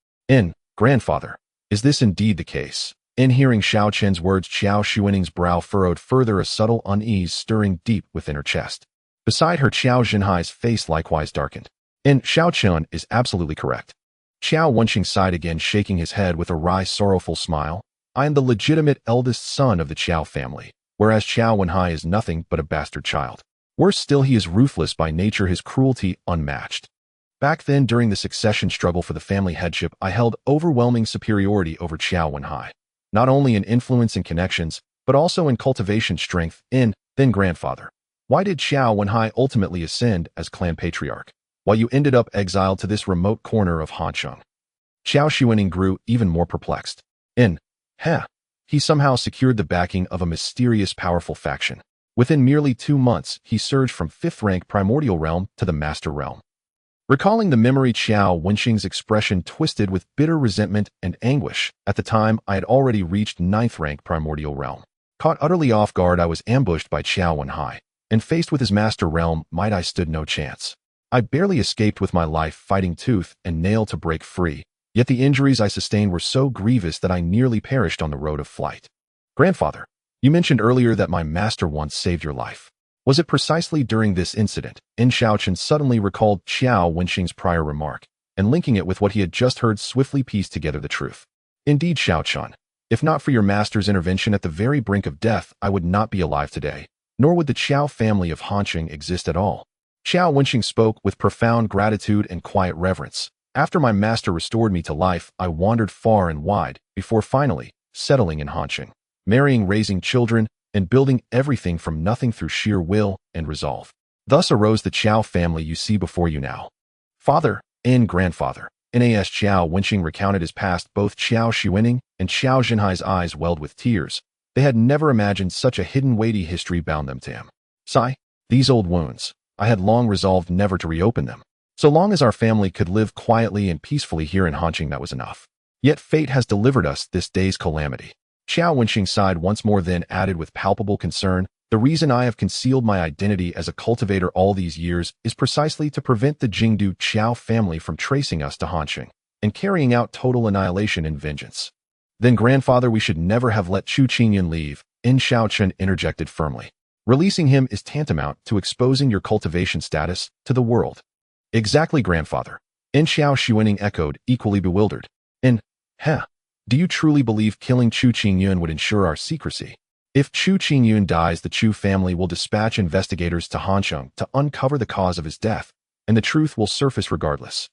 Grandfather, is this indeed the case? Hearing Xiao Chen's words, Xiao Xuening's brow furrowed further, a subtle unease stirring deep within her chest. Beside her, Xiao Zhenhai's face likewise darkened. Xiao Chen is absolutely correct. Xiao Wenqing sighed again, shaking his head with a wry, sorrowful smile. I am the legitimate eldest son of the Qiao family, whereas Xiao Wenhai is nothing but a bastard child. Worse still, he is ruthless by nature, his cruelty unmatched. Back then, during the succession struggle for the family headship, I held overwhelming superiority over Xiao Wenhai, not only in influence and connections, but also in cultivation strength. Then grandfather, why did Xiao Wenhai ultimately ascend as clan patriarch, while you ended up exiled to this remote corner of Hanqing? Xiao Xuening grew even more perplexed. He somehow secured the backing of a mysterious, powerful faction. Within merely 2 months, he surged from 5th-rank primordial realm to the master realm. Recalling the memory, Xiao Wenqing's expression twisted with bitter resentment and anguish. At the time, I had already reached 9th-rank primordial realm. Caught utterly off guard, I was ambushed by Qiao Wenhai, and faced with his master realm might, I stood no chance. I barely escaped with my life, fighting tooth and nail to break free, yet the injuries I sustained were so grievous that I nearly perished on the road of flight. Grandfather, you mentioned earlier that my master once saved your life. Was it precisely during this incident? Xiao Chen suddenly recalled Xiao Wenqing's prior remark, and linking it with what he had just heard, swiftly pieced together the truth. Indeed, Xiao Chen, if not for your master's intervention at the very brink of death, I would not be alive today, nor would the Qiao family of Hanqing exist at all. Xiao Wenqing spoke with profound gratitude and quiet reverence. After my master restored me to life, I wandered far and wide, before finally settling in Hanqing, marrying, raising children, and building everything from nothing through sheer will and resolve. Thus arose the Qiao family you see before you now. Father and grandfather. Nas Xiao Wenqing recounted his past. Both Xiao Xuening and Xiao Zhenhai's eyes welled with tears. They had never imagined such a hidden, weighty history bound them to him. Sigh, these old wounds. I had long resolved never to reopen them. So long as our family could live quietly and peacefully here in Hanqing, that was enough. Yet fate has delivered us this day's calamity. Xiao Wenqing sighed once more, then added with palpable concern, the reason I have concealed my identity as a cultivator all these years is precisely to prevent the Jingdu Qiao family from tracing us to Hanqing and carrying out total annihilation and vengeance. Then grandfather, we should never have let Chu Qingyun leave, In Xiaochun interjected firmly. Releasing him is tantamount to exposing your cultivation status to the world. Exactly, grandfather. In Xiao Xuaning echoed, equally bewildered. Do you truly believe killing Chu Qingyun would ensure our secrecy? If Chu Qingyun dies, the Chu family will dispatch investigators to Hansheng to uncover the cause of his death, and the truth will surface regardless.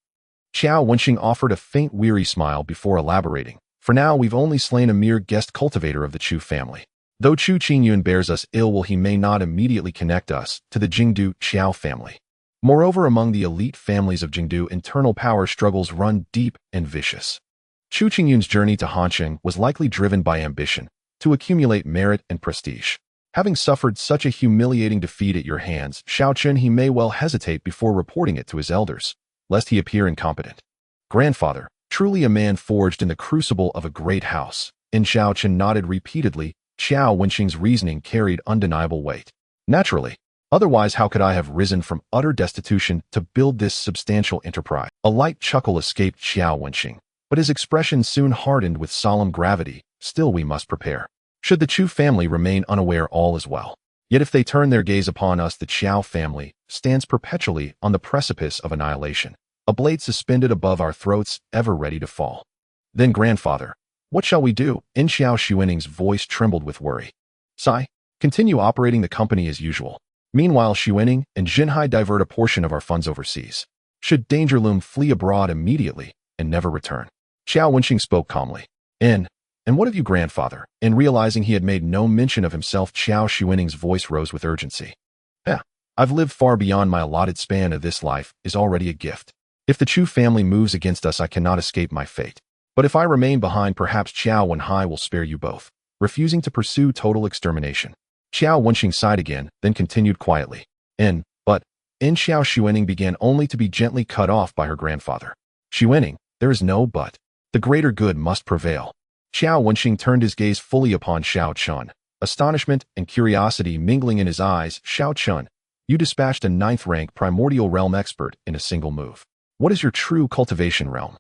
Xiao Wenxing offered a faint, weary smile before elaborating. For now, we've only slain a mere guest cultivator of the Chu family. Though Chu Qingyun bears us ill will, he may not immediately connect us to the Jingdu Xiao family. Moreover, among the elite families of Jingdu, internal power struggles run deep and vicious. Chu Qingyun's journey to Hansheng was likely driven by ambition to accumulate merit and prestige. Having suffered such a humiliating defeat at your hands, Xiaochun, he may well hesitate before reporting it to his elders, lest he appear incompetent. Grandfather, truly a man forged in the crucible of a great house. In Xiaochun nodded repeatedly. Xiao Wenxing's reasoning carried undeniable weight. Naturally. Otherwise, how could I have risen from utter destitution to build this substantial enterprise? A light chuckle escaped Xiao Wenxing, but his expression soon hardened with solemn gravity. Still, we must prepare. Should the Chu family remain unaware, all is well. Yet if they turn their gaze upon us, the Xiao family stands perpetually on the precipice of annihilation, a blade suspended above our throats, ever ready to fall. Then, grandfather, what shall we do? In Xiao Xuaning's voice trembled with worry. Sigh. Continue operating the company as usual. Meanwhile, Xuaning and Jinhai divert a portion of our funds overseas. Should danger loom, flee abroad immediately and never return. Xiao Wenxing spoke calmly. And what of you, grandfather? And realizing he had made no mention of himself, Xiao Xuaning's voice rose with urgency. I've lived far beyond my allotted span of this life is already a gift. If the Chu family moves against us, I cannot escape my fate. But if I remain behind, perhaps Xiao Wenhai will spare you both, refusing to pursue total extermination. Xiao Wenxing sighed again, then continued quietly. But Xiao Xuaning began only to be gently cut off by her grandfather. Xuaning, there is no but. The greater good must prevail. Xiao Wenxing turned his gaze fully upon Xiao Chun, astonishment and curiosity mingling in his eyes. Xiao Chun, you dispatched a 9th-rank primordial realm expert in a single move. What is your true cultivation realm?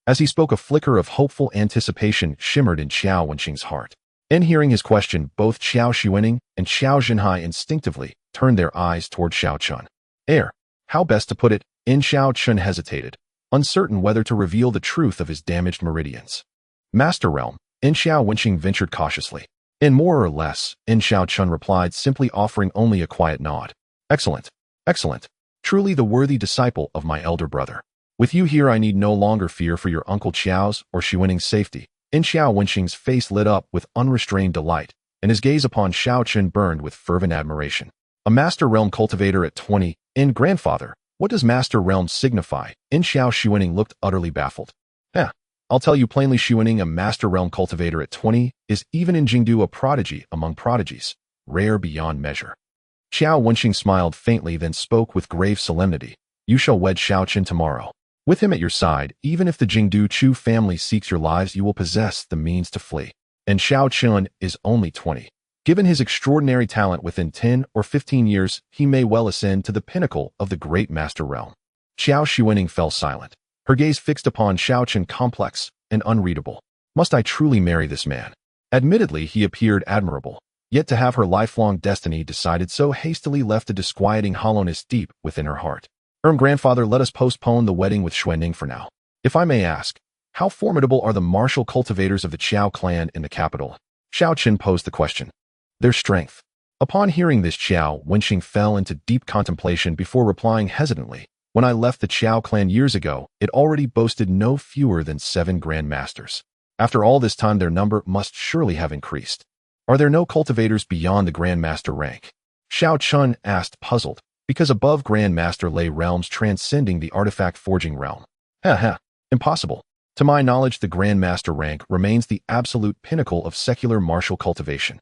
As he spoke, a flicker of hopeful anticipation shimmered in Xiao Wenxing's heart. In hearing his question, both Xiao Xuaning and Xiao Jinhai instinctively turned their eyes toward Xiao Chun. How best to put it? In Xiao Chun hesitated, uncertain whether to reveal the truth of his damaged meridians. Master realm, In Xiao Wenxing ventured cautiously. In more or less, In Xiao Chun replied, simply offering only a quiet nod. Excellent. Excellent. Truly the worthy disciple of my elder brother. With you here, I need no longer fear for your uncle Xiao's or Xuaning's safety. In Xiao Wenxing's face lit up with unrestrained delight, and his gaze upon Xiao Chun burned with fervent admiration. A master realm cultivator at 20, In grandfather, what does master realm signify? In Xiao Xuaning looked utterly baffled. I'll tell you plainly, Xuaning, a master realm cultivator at 20 is even in Jingdu a prodigy among prodigies, rare beyond measure. Xiao Wenxing smiled faintly, then spoke with grave solemnity. You shall wed Xiao Chun tomorrow. With him at your side, even if the Jingdu Chu family seeks your lives, you will possess the means to flee. And Xiao Chun is only 20. Given his extraordinary talent, within 10 or 15 years, he may well ascend to the pinnacle of the great master realm. Xiao Xuaning fell silent, her gaze fixed upon Xiao Chun, complex and unreadable. Must I truly marry this man? Admittedly, he appeared admirable, yet to have her lifelong destiny decided so hastily left a disquieting hollowness deep within her heart. Grandfather, let us postpone the wedding with Xuaning for now. If I may ask, how formidable are the martial cultivators of the Qiao clan in the capital? Xiao Chun posed the question. Their strength. Upon hearing this, Xiao Wenxing fell into deep contemplation before replying hesitantly. When I left the Qiao clan years ago, it already boasted no fewer than 7 grandmasters. After all this time, their number must surely have increased. Are there no cultivators beyond the grandmaster rank? Xiao Chun asked, puzzled, because above grandmaster lay realms transcending the artifact forging realm. Impossible. To my knowledge, the grandmaster rank remains the absolute pinnacle of secular martial cultivation.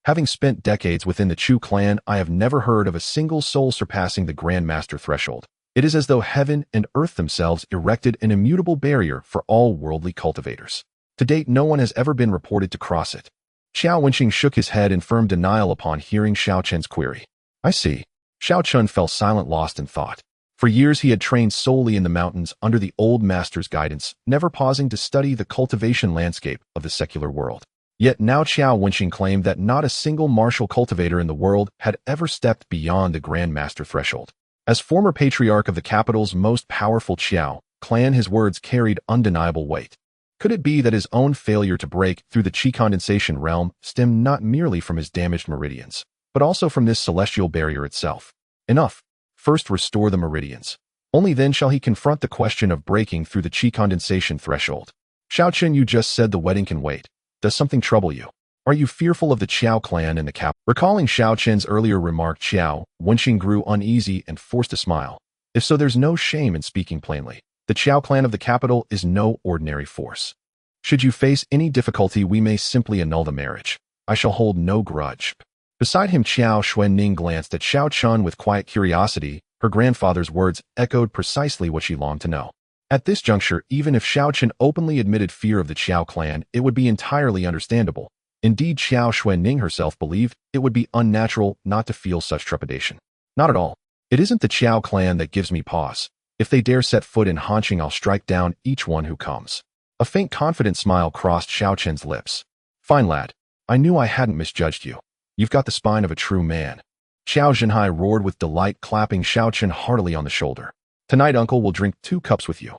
Having spent decades within the Chu clan, I have never heard of a single soul surpassing the grandmaster threshold. It is as though heaven and earth themselves erected an immutable barrier for all worldly cultivators. To date, no one has ever been reported to cross it. Xiao Wenxing shook his head in firm denial upon hearing Xiao Chun's query. I see. Xiao Chun fell silent, lost in thought. For years he had trained solely in the mountains under the old master's guidance, never pausing to study the cultivation landscape of the secular world. Yet now Qiao Wenqing claimed that not a single martial cultivator in the world had ever stepped beyond the Grand Master threshold. As former patriarch of the capital's most powerful Qiao clan, his words carried undeniable weight. Could it be that his own failure to break through the qi condensation realm stemmed not merely from his damaged meridians, but also from this celestial barrier itself? Enough. First restore the meridians. Only then shall he confront the question of breaking through the qi condensation threshold. Xiaoqun, you just said the wedding can wait. Does something trouble you? Are you fearful of the Qiao clan and the cap? Recalling Xiaoqun's earlier remark, Qiao Wenqing grew uneasy and forced a smile. If so, there's no shame in speaking plainly. The Qiao clan of the capital is no ordinary force. Should you face any difficulty, we may simply annul the marriage. I shall hold no grudge. Beside him, Qiao Xuanning glanced at Xiaoqun with quiet curiosity. Her grandfather's words echoed precisely what she longed to know. At this juncture, even if Xiaoqun openly admitted fear of the Qiao clan, it would be entirely understandable. Indeed, Qiao Xuanning herself believed it would be unnatural not to feel such trepidation. Not at all. It isn't the Qiao clan that gives me pause. If they dare set foot in Hanqing, I'll strike down each one who comes. A faint, confident smile crossed Xiaoqun's lips. Fine, lad. I knew I hadn't misjudged you. You've got the spine of a true man. Xiao Zhenhai roared with delight, clapping Xiaoqun heartily on the shoulder. Tonight, uncle will drink 2 cups with you.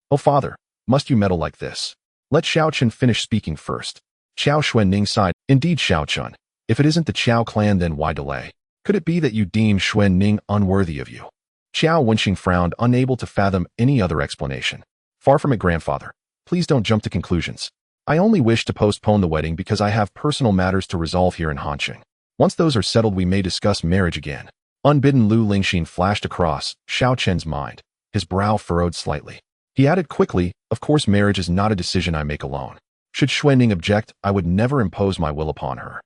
Oh, father, must you meddle like this? Let Xiaoqun finish speaking first. Qiao Xuanning sighed. Indeed, Xiaoqun. If it isn't the Qiao clan, then why delay? Could it be that you deem Xuanning unworthy of you? Qiao Wenqing frowned, unable to fathom any other explanation. Far from it, grandfather. Please don't jump to conclusions. I only wish to postpone the wedding because I have personal matters to resolve here in Hanqing. Once those are settled, we may discuss marriage again. Unbidden Lu Lingxin flashed across Xiaoqun's mind. His brow furrowed slightly. He added quickly, of course marriage is not a decision I make alone. Should Xuanning object, I would never impose my will upon her.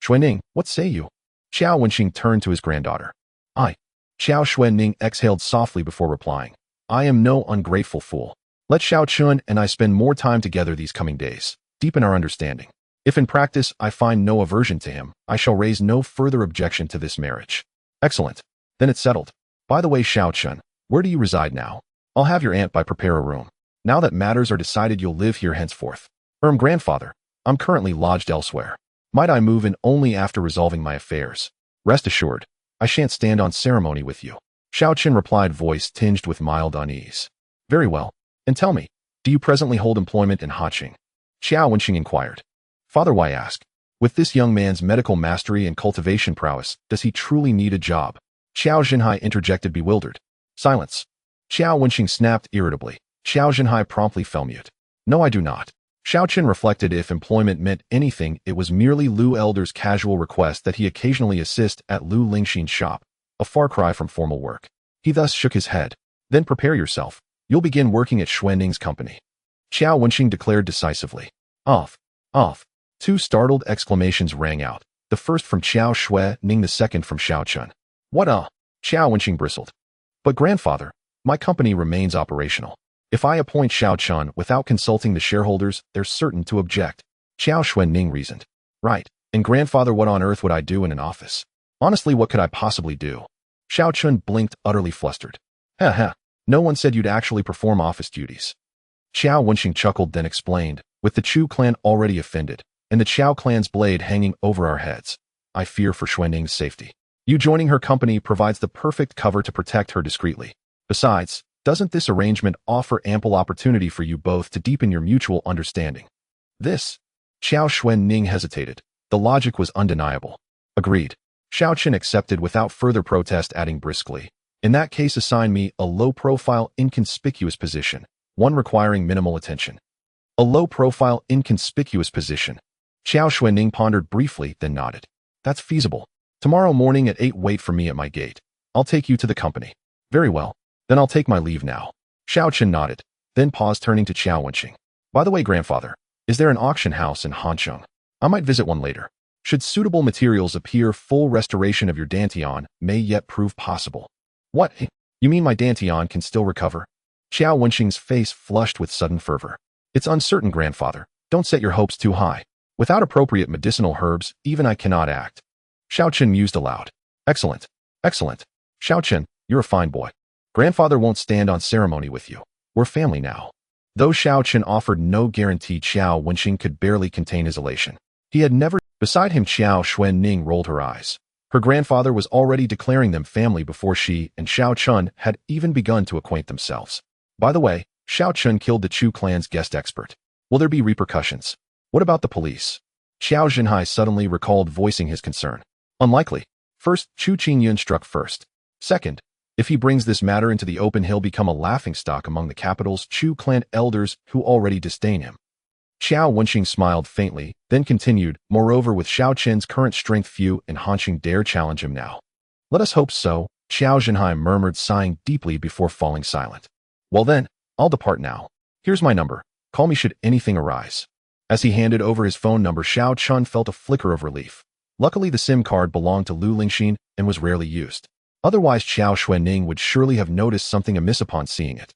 Xuanning, what say you? Qiao Wenqing turned to his granddaughter. Qiao Xuanning exhaled softly before replying. I am no ungrateful fool. Let Xiaoqun and I spend more time together these coming days, deepen our understanding. If in practice I find no aversion to him, I shall raise no further objection to this marriage. Excellent. Then it's settled. By the way, Xiaoqun, where do you reside now? I'll have your aunt prepare a room. Now that matters are decided, you'll live here henceforth. Grandfather, I'm currently lodged elsewhere. Might I move in only after resolving my affairs? Rest assured, I shan't stand on ceremony with you. Xiaoqun replied, voice tinged with mild unease. Very well. And tell me, do you presently hold employment in Hanqing? Qiao Wenqing inquired. Father, why ask? With this young man's medical mastery and cultivation prowess, does he truly need a job? Qiao Zhenhai interjected, bewildered. Silence. Qiao Wenqing snapped irritably. Qiao Zhenhai promptly fell mute. No, I do not. Xiaoqun reflected. If employment meant anything, it was merely Lu Elder's casual request that he occasionally assist at Lu Lingxin's shop, a far cry from formal work. He thus shook his head. Then prepare yourself. You'll begin working at Xuanning's company. Qiao Wenqing declared decisively. Off. 2 startled exclamations rang out, the first from Qiao Xuanning, the second from Xiaoqun. What? Qiao Wenqing bristled. But grandfather, my company remains operational. If I appoint Xiaoqun without consulting the shareholders, they're certain to object. Qiao Xuanning reasoned. Right. And grandfather, what on earth would I do in an office? Honestly, what could I possibly do? Xiaoqun blinked, utterly flustered. No one said you'd actually perform office duties. Qiao Wenqing chuckled, then explained, with the Chu clan already offended, and the Qiao clan's blade hanging over our heads, I fear for Xuanning's safety. You joining her company provides the perfect cover to protect her discreetly. Besides, doesn't this arrangement offer ample opportunity for you both to deepen your mutual understanding? This? Qiao Xuanning hesitated. The logic was undeniable. Agreed. Xiaoqun accepted without further protest, adding briskly, in that case, assign me a low-profile, inconspicuous position, one requiring minimal attention. A low-profile, inconspicuous position. Qiao Xuanning pondered briefly, then nodded. That's feasible. Tomorrow morning at 8, wait for me at my gate. I'll take you to the company. Very well. Then I'll take my leave now. Xiaoqun nodded, then paused, turning to Qiao Wenqing. By the way, grandfather, is there an auction house in Hanqing? I might visit one later. Should suitable materials appear, full restoration of your dantian may yet prove possible. What? You mean my dantian can still recover? Qiao Wenqing's face flushed with sudden fervor. It's uncertain, grandfather. Don't set your hopes too high. Without appropriate medicinal herbs, even I cannot act. Xiaoqun mused aloud. Excellent. Xiaoqun, you're a fine boy. Grandfather won't stand on ceremony with you. We're family now. Though Xiao Chen offered no guarantee, Xiao Wenxing could barely contain his elation. He had never. Beside him, Xiao Xuanning rolled her eyes. Her grandfather was already declaring them family before she and Xiao Chun had even begun to acquaint themselves. By the way, Xiao Chun killed the Chu clan's guest expert. Will there be repercussions? What about the police? Xiao Zhenhai suddenly recalled, voicing his concern. Unlikely. First, Chu Qingyun struck first. Second, if he brings this matter into the open, he'll become a laughingstock among the capital's Chu clan elders who already disdain him. Xiao Wenxing smiled faintly, then continued, moreover, with Xiao Chen's current strength, few in Hanqing dare challenge him now. Let us hope so, Xiao Zhenhai murmured, sighing deeply before falling silent. Well then, I'll depart now. Here's my number. Call me should anything arise. As he handed over his phone number, Xiao Chun felt a flicker of relief. Luckily, the SIM card belonged to Lu Lingxin and was rarely used. Otherwise, Xiao Xuanning would surely have noticed something amiss upon seeing it.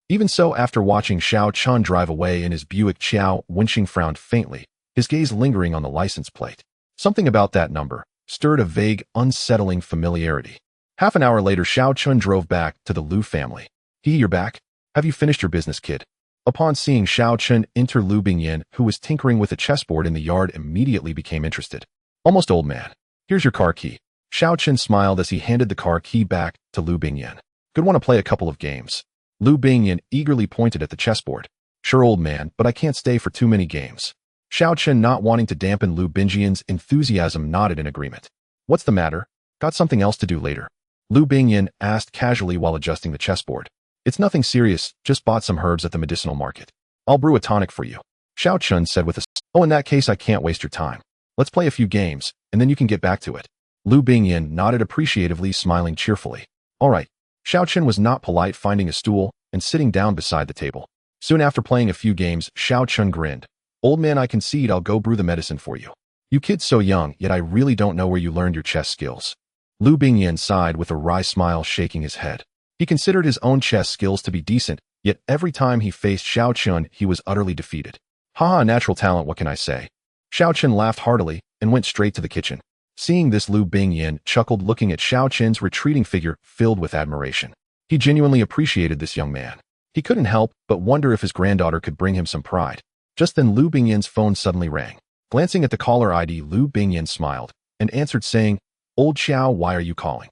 Even so, after watching Xiao Chun drive away in his Buick, Xiao Wenxing frowned faintly, his gaze lingering on the license plate. Something about that number stirred a vague, unsettling familiarity. Half an hour later, Xiao Chun drove back to the Lu family. You're back? Have you finished your business, kid? Upon seeing Xiao Chun enter, Lu Bingyan, who was tinkering with a chessboard in the yard, immediately became interested. Almost, old man. Here's your car key. Xiao Chun smiled as he handed the car key back to Lu Bingyan. Could want to play a couple of games. Lu Bingyan eagerly pointed at the chessboard. Sure, old man, but I can't stay for too many games. Xiao Chun, not wanting to dampen Lu Bingyan's enthusiasm, nodded in agreement. What's the matter? Got something else to do later? Lu Bingyan asked casually while adjusting the chessboard. It's nothing serious, just bought some herbs at the medicinal market. I'll brew a tonic for you. Xiao Chun said with a Oh, in that case, I can't waste your time. Let's play a few games, and then you can get back to it. Lu Bingyan nodded appreciatively, smiling cheerfully. All right. Xiao Chun was not polite, finding a stool and sitting down beside the table. Soon after playing a few games, Xiao Chun grinned. Old man, I concede I'll go brew the medicine for you. You kids so young, yet I really don't know where you learned your chess skills. Lu Bingyan sighed with a wry smile, shaking his head. He considered his own chess skills to be decent, yet every time he faced Xiao Chun, he was utterly defeated. Haha, natural talent, what can I say? Xiao Chun laughed heartily and went straight to the kitchen. Seeing this, Lu Bingyan chuckled, looking at Xiao Chun's retreating figure, filled with admiration. He genuinely appreciated this young man. He couldn't help but wonder if his granddaughter could bring him some pride. Just then, Lu Bingyan's phone suddenly rang. Glancing at the caller ID, Lu Bingyan smiled and answered, saying, Old Xiao, why are you calling?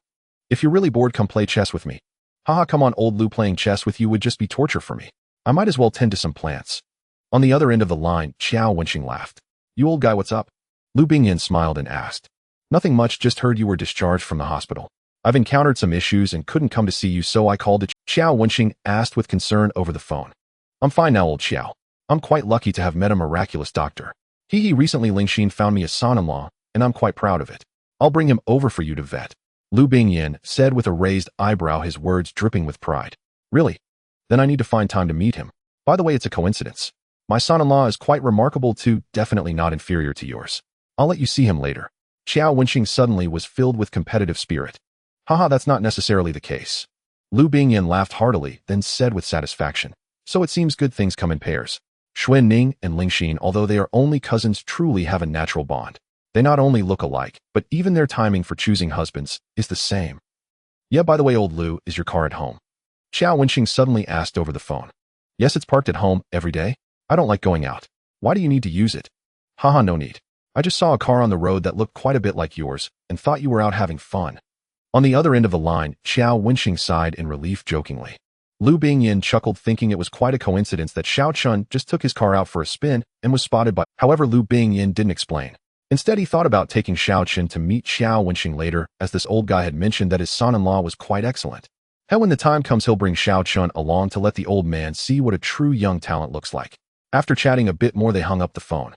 If you're really bored, come play chess with me. Haha, come on, old Lu, playing chess with you would just be torture for me. I might as well tend to some plants. On the other end of the line, Xiao Wenxing laughed. You old guy, what's up? Lu Bingyan smiled and asked. Nothing much, just heard you were discharged from the hospital. I've encountered some issues and couldn't come to see you, so I called it. Xiao Wenxing asked with concern over the phone. I'm fine now, old Xiao. I'm quite lucky to have met a miraculous doctor. He recently Lingxin found me a son-in-law, and I'm quite proud of it. I'll bring him over for you to vet. Lu Bingyan said with a raised eyebrow, his words dripping with pride. Really? Then I need to find time to meet him. By the way, it's a coincidence. My son-in-law is quite remarkable too, definitely not inferior to yours. I'll let you see him later. Xiao Wenxing suddenly was filled with competitive spirit. Haha, that's not necessarily the case. Lu Bingyan laughed heartily, then said with satisfaction. So it seems good things come in pairs. Xuanning and Lingxin, although they are only cousins, truly have a natural bond. They not only look alike, but even their timing for choosing husbands is the same. Yeah, by the way, old Lu, is your car at home? Xiao Wenxing suddenly asked over the phone. Yes, it's parked at home every day. I don't like going out. Why do you need to use it? Haha, no need. I just saw a car on the road that looked quite a bit like yours and thought you were out having fun. On the other end of the line, Xiao Wenxing sighed in relief jokingly. Lu Bingyan chuckled, thinking it was quite a coincidence that Xiao Chun just took his car out for a spin and was spotted by. However, Lu Bingyan didn't explain. Instead, he thought about taking Xiao Chun to meet Xiao Wenxing later, as this old guy had mentioned that his son-in-law was quite excellent. Hell, when the time comes, he'll bring Xiao Chun along to let the old man see what a true young talent looks like. After chatting a bit more, they hung up the phone.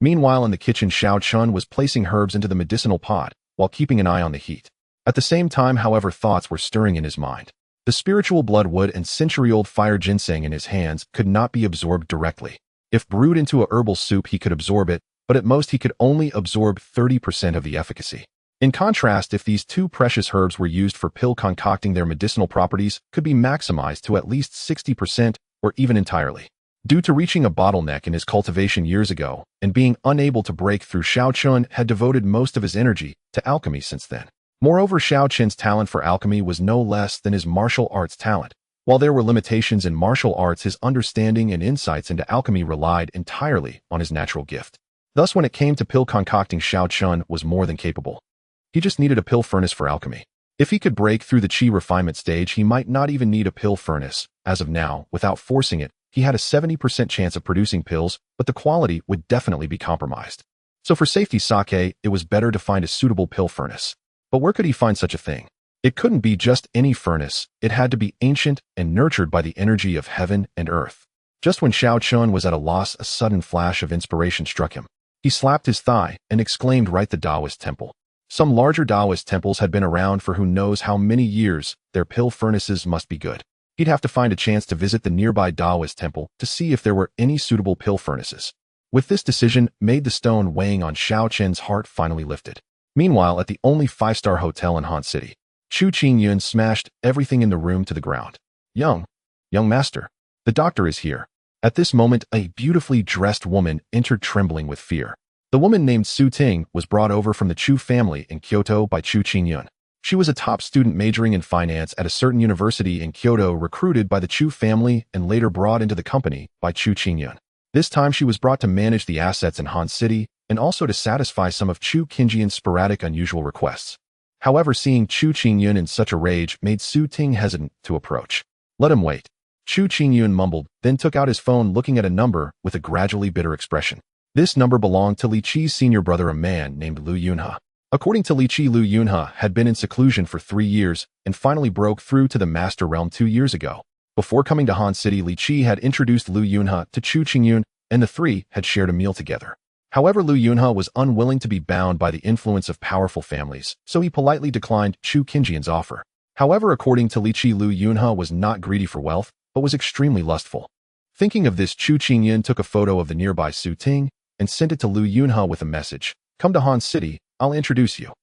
Meanwhile, in the kitchen, Xiao Chun was placing herbs into the medicinal pot while keeping an eye on the heat. At the same time, however, thoughts were stirring in his mind. The spiritual bloodwood and century-old fire ginseng in his hands could not be absorbed directly. If brewed into a herbal soup, he could absorb it, but at most he could only absorb 30% of the efficacy. In contrast, if these two precious herbs were used for pill concocting, their medicinal properties could be maximized to at least 60% or even entirely. Due to reaching a bottleneck in his cultivation years ago and being unable to break through, Xiao Chun had devoted most of his energy to alchemy since then. Moreover, Xiao Qin's talent for alchemy was no less than his martial arts talent. While there were limitations in martial arts, his understanding and insights into alchemy relied entirely on his natural gift. Thus, when it came to pill concocting, Xiao Qin was more than capable. He just needed a pill furnace for alchemy. If he could break through the qi refinement stage, he might not even need a pill furnace. As of now, without forcing it, he had a 70% chance of producing pills, but the quality would definitely be compromised. So for safety's sake, it was better to find a suitable pill furnace. But where could he find such a thing? It couldn't be just any furnace. It had to be ancient and nurtured by the energy of heaven and earth. Just when Xiao Qin was at a loss, a sudden flash of inspiration struck him. He slapped his thigh and exclaimed, "Right, the Taoist temple." Some larger Taoist temples had been around for who knows how many years. Their pill furnaces must be good. He'd have to find a chance to visit the nearby Taoist temple to see if there were any suitable pill furnaces. With this decision made, the stone weighing on Xiao Qin's heart finally lifted. Meanwhile, at the only 5-star hotel in Han City, Chu Qingyun smashed everything in the room to the ground. Young master, the doctor is here." At this moment, a beautifully dressed woman entered, trembling with fear. The woman, named Su Ting, was brought over from the Chu family in Kyoto by Chu Qingyun. She was a top student majoring in finance at a certain university in Kyoto, recruited by the Chu family and later brought into the company by Chu Qingyun. This time she was brought to manage the assets in Han City and also to satisfy some of Chu Qingyun's sporadic unusual requests. However, seeing Chu Qingyun in such a rage made Su Ting hesitant to approach. "Let him wait," Chu Qingyun mumbled, then took out his phone, looking at a number with a gradually bitter expression. This number belonged to Li Qi's senior brother, a man named Lu Yunhe. According to Li Qi, Lu Yunhe had been in seclusion for 3 years and finally broke through to the Master Realm 2 years ago. Before coming to Han City, Li Qi had introduced Lu Yunhe to Chu Qingyun, and the three had shared a meal together. However, Lu Yunhe was unwilling to be bound by the influence of powerful families, so he politely declined Chu Qingyun's offer. However, according to Li Qi, Lu Yunhe was not greedy for wealth, but was extremely lustful. Thinking of this, Chu Qingyun took a photo of the nearby Su Ting and sent it to Lu Yunhe with a message: "Come to Han City, I'll introduce you."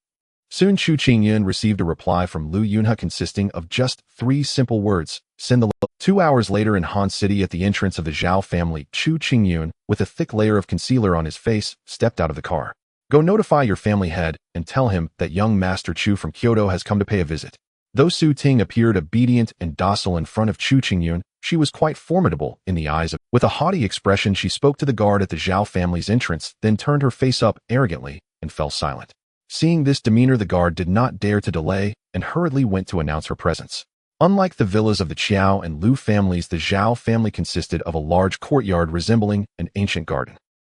Soon Chu Qingyun received a reply from Lu Yunhe consisting of just 3 simple words: "Send the lo." 2 hours later in Han City, at the entrance of the Zhao family, Chu Qingyun, with a thick layer of concealer on his face, stepped out of the car. "Go notify your family head and tell him that young Master Chu from Kyoto has come to pay a visit." Though Su Ting appeared obedient and docile in front of Chu Qingyun, she was quite formidable in the eyes of. With a haughty expression, she spoke to the guard at the Zhao family's entrance, then turned her face up arrogantly and fell silent. Seeing this demeanor, the guard did not dare to delay and hurriedly went to announce her presence. Unlike the villas of the Qiao and Lu families, the Zhao family consisted of a large courtyard resembling an ancient garden.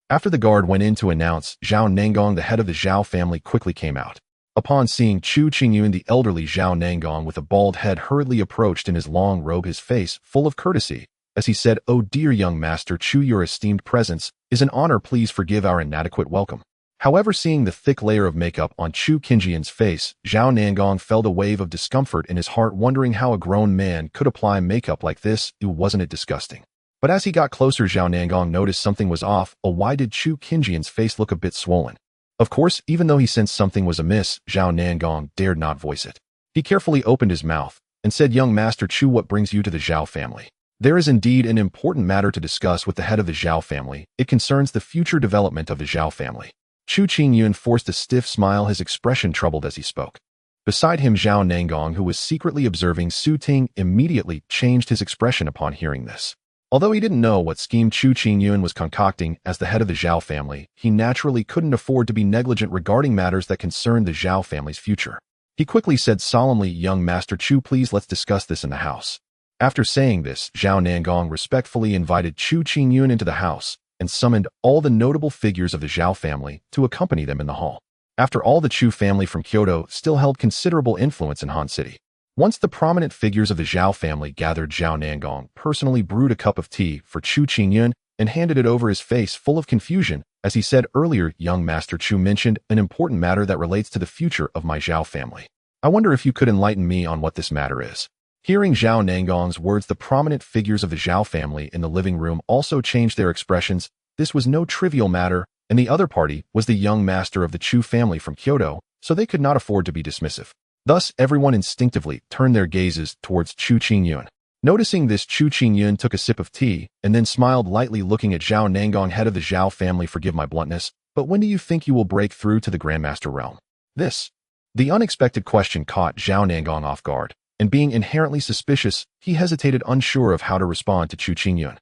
After the guard went in to announce, Zhao Nangong, the head of the Zhao family, quickly came out. Upon seeing Chu Qingyun, the elderly Zhao Nangong with a bald head hurriedly approached in his long robe, his face full of courtesy, as he said, "Oh dear young Master Chu, your esteemed presence is an honor. Please forgive our inadequate welcome." However, seeing the thick layer of makeup on Chu Qingyun's face, Zhao Nangong felt a wave of discomfort in his heart, wondering how a grown man could apply makeup like this. Wasn't it disgusting? But as he got closer, Zhao Nangong noticed something was off. Why did Chu Qingyun's face look a bit swollen? Of course, even though he sensed something was amiss, Zhao Nangong dared not voice it. He carefully opened his mouth and said, "Young Master Chu, what brings you to the Zhao family?" "There is indeed an important matter to discuss with the head of the Zhao family. It concerns the future development of the Zhao family." Chu Qingyun forced a stiff smile, his expression troubled as he spoke. Beside him, Zhao Nangong, who was secretly observing Su Ting, immediately changed his expression upon hearing this. Although he didn't know what scheme Chu Qingyun was concocting as the head of the Zhao family, he naturally couldn't afford to be negligent regarding matters that concerned the Zhao family's future. He quickly said solemnly, "Young Master Chu, please let's discuss this in the house." After saying this, Zhao Nangong respectfully invited Chu Qingyun into the house and summoned all the notable figures of the Zhao family to accompany them in the hall. After all, the Chu family from Kyoto still held considerable influence in Han City. Once the prominent figures of the Zhao family gathered, Zhao Nangong personally brewed a cup of tea for Chu Qingyun and handed it over, his face full of confusion, as he said earlier, "Young Master Chu mentioned an important matter that relates to the future of my Zhao family. I wonder if you could enlighten me on what this matter is." Hearing Zhao Nangong's words, the prominent figures of the Zhao family in the living room also changed their expressions. This was no trivial matter, and the other party was the young master of the Chu family from Kyoto, so they could not afford to be dismissive. Thus, everyone instinctively turned their gazes towards Chu Qingyun. Noticing this, Chu Qingyun took a sip of tea and then smiled lightly, looking at Zhao Nangong, head of the Zhao family. "Forgive my bluntness, but when do you think you will break through to the Grandmaster realm?" "This The unexpected question caught Zhao Nangong off guard, and being inherently suspicious, he hesitated, unsure of how to respond to Chu Qingyun.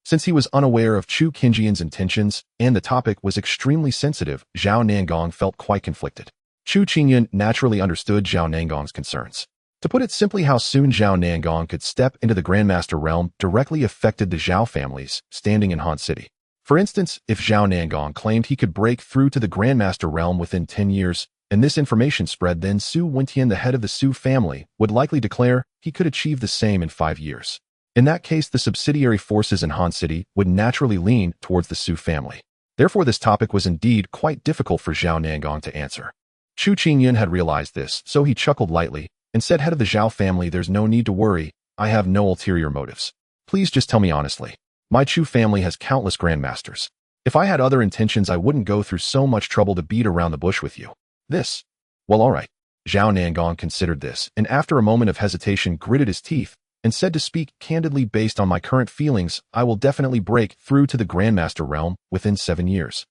Since he was unaware of Chu Qingyun's intentions and the topic was extremely sensitive, Zhao Nangong felt quite conflicted. Chu Qingyun naturally understood Zhao Nangong's concerns. To put it simply, how soon Zhao Nangong could step into the Grandmaster realm directly affected the Zhao families standing in Han City. For instance, if Zhao Nangong claimed he could break through to the Grandmaster realm within 10 years, and this information spread, then Su Wentian, the head of the Su family, would likely declare he could achieve the same in 5 years. In that case, the subsidiary forces in Han City would naturally lean towards the Su family. Therefore, this topic was indeed quite difficult for Zhao Nangong to answer. Chu Qingyun had realized this, so he chuckled lightly and said, "Head of the Zhao family, there's no need to worry. I have no ulterior motives. Please just tell me honestly. My Chu family has countless grandmasters. If I had other intentions, I wouldn't go through so much trouble to beat around the bush with you. This." "Well, all right." Zhao Nangong considered this, and after a moment of hesitation gritted his teeth and said, "To speak candidly, based on my current feelings, I will definitely break through to the Grandmaster realm within 7 years."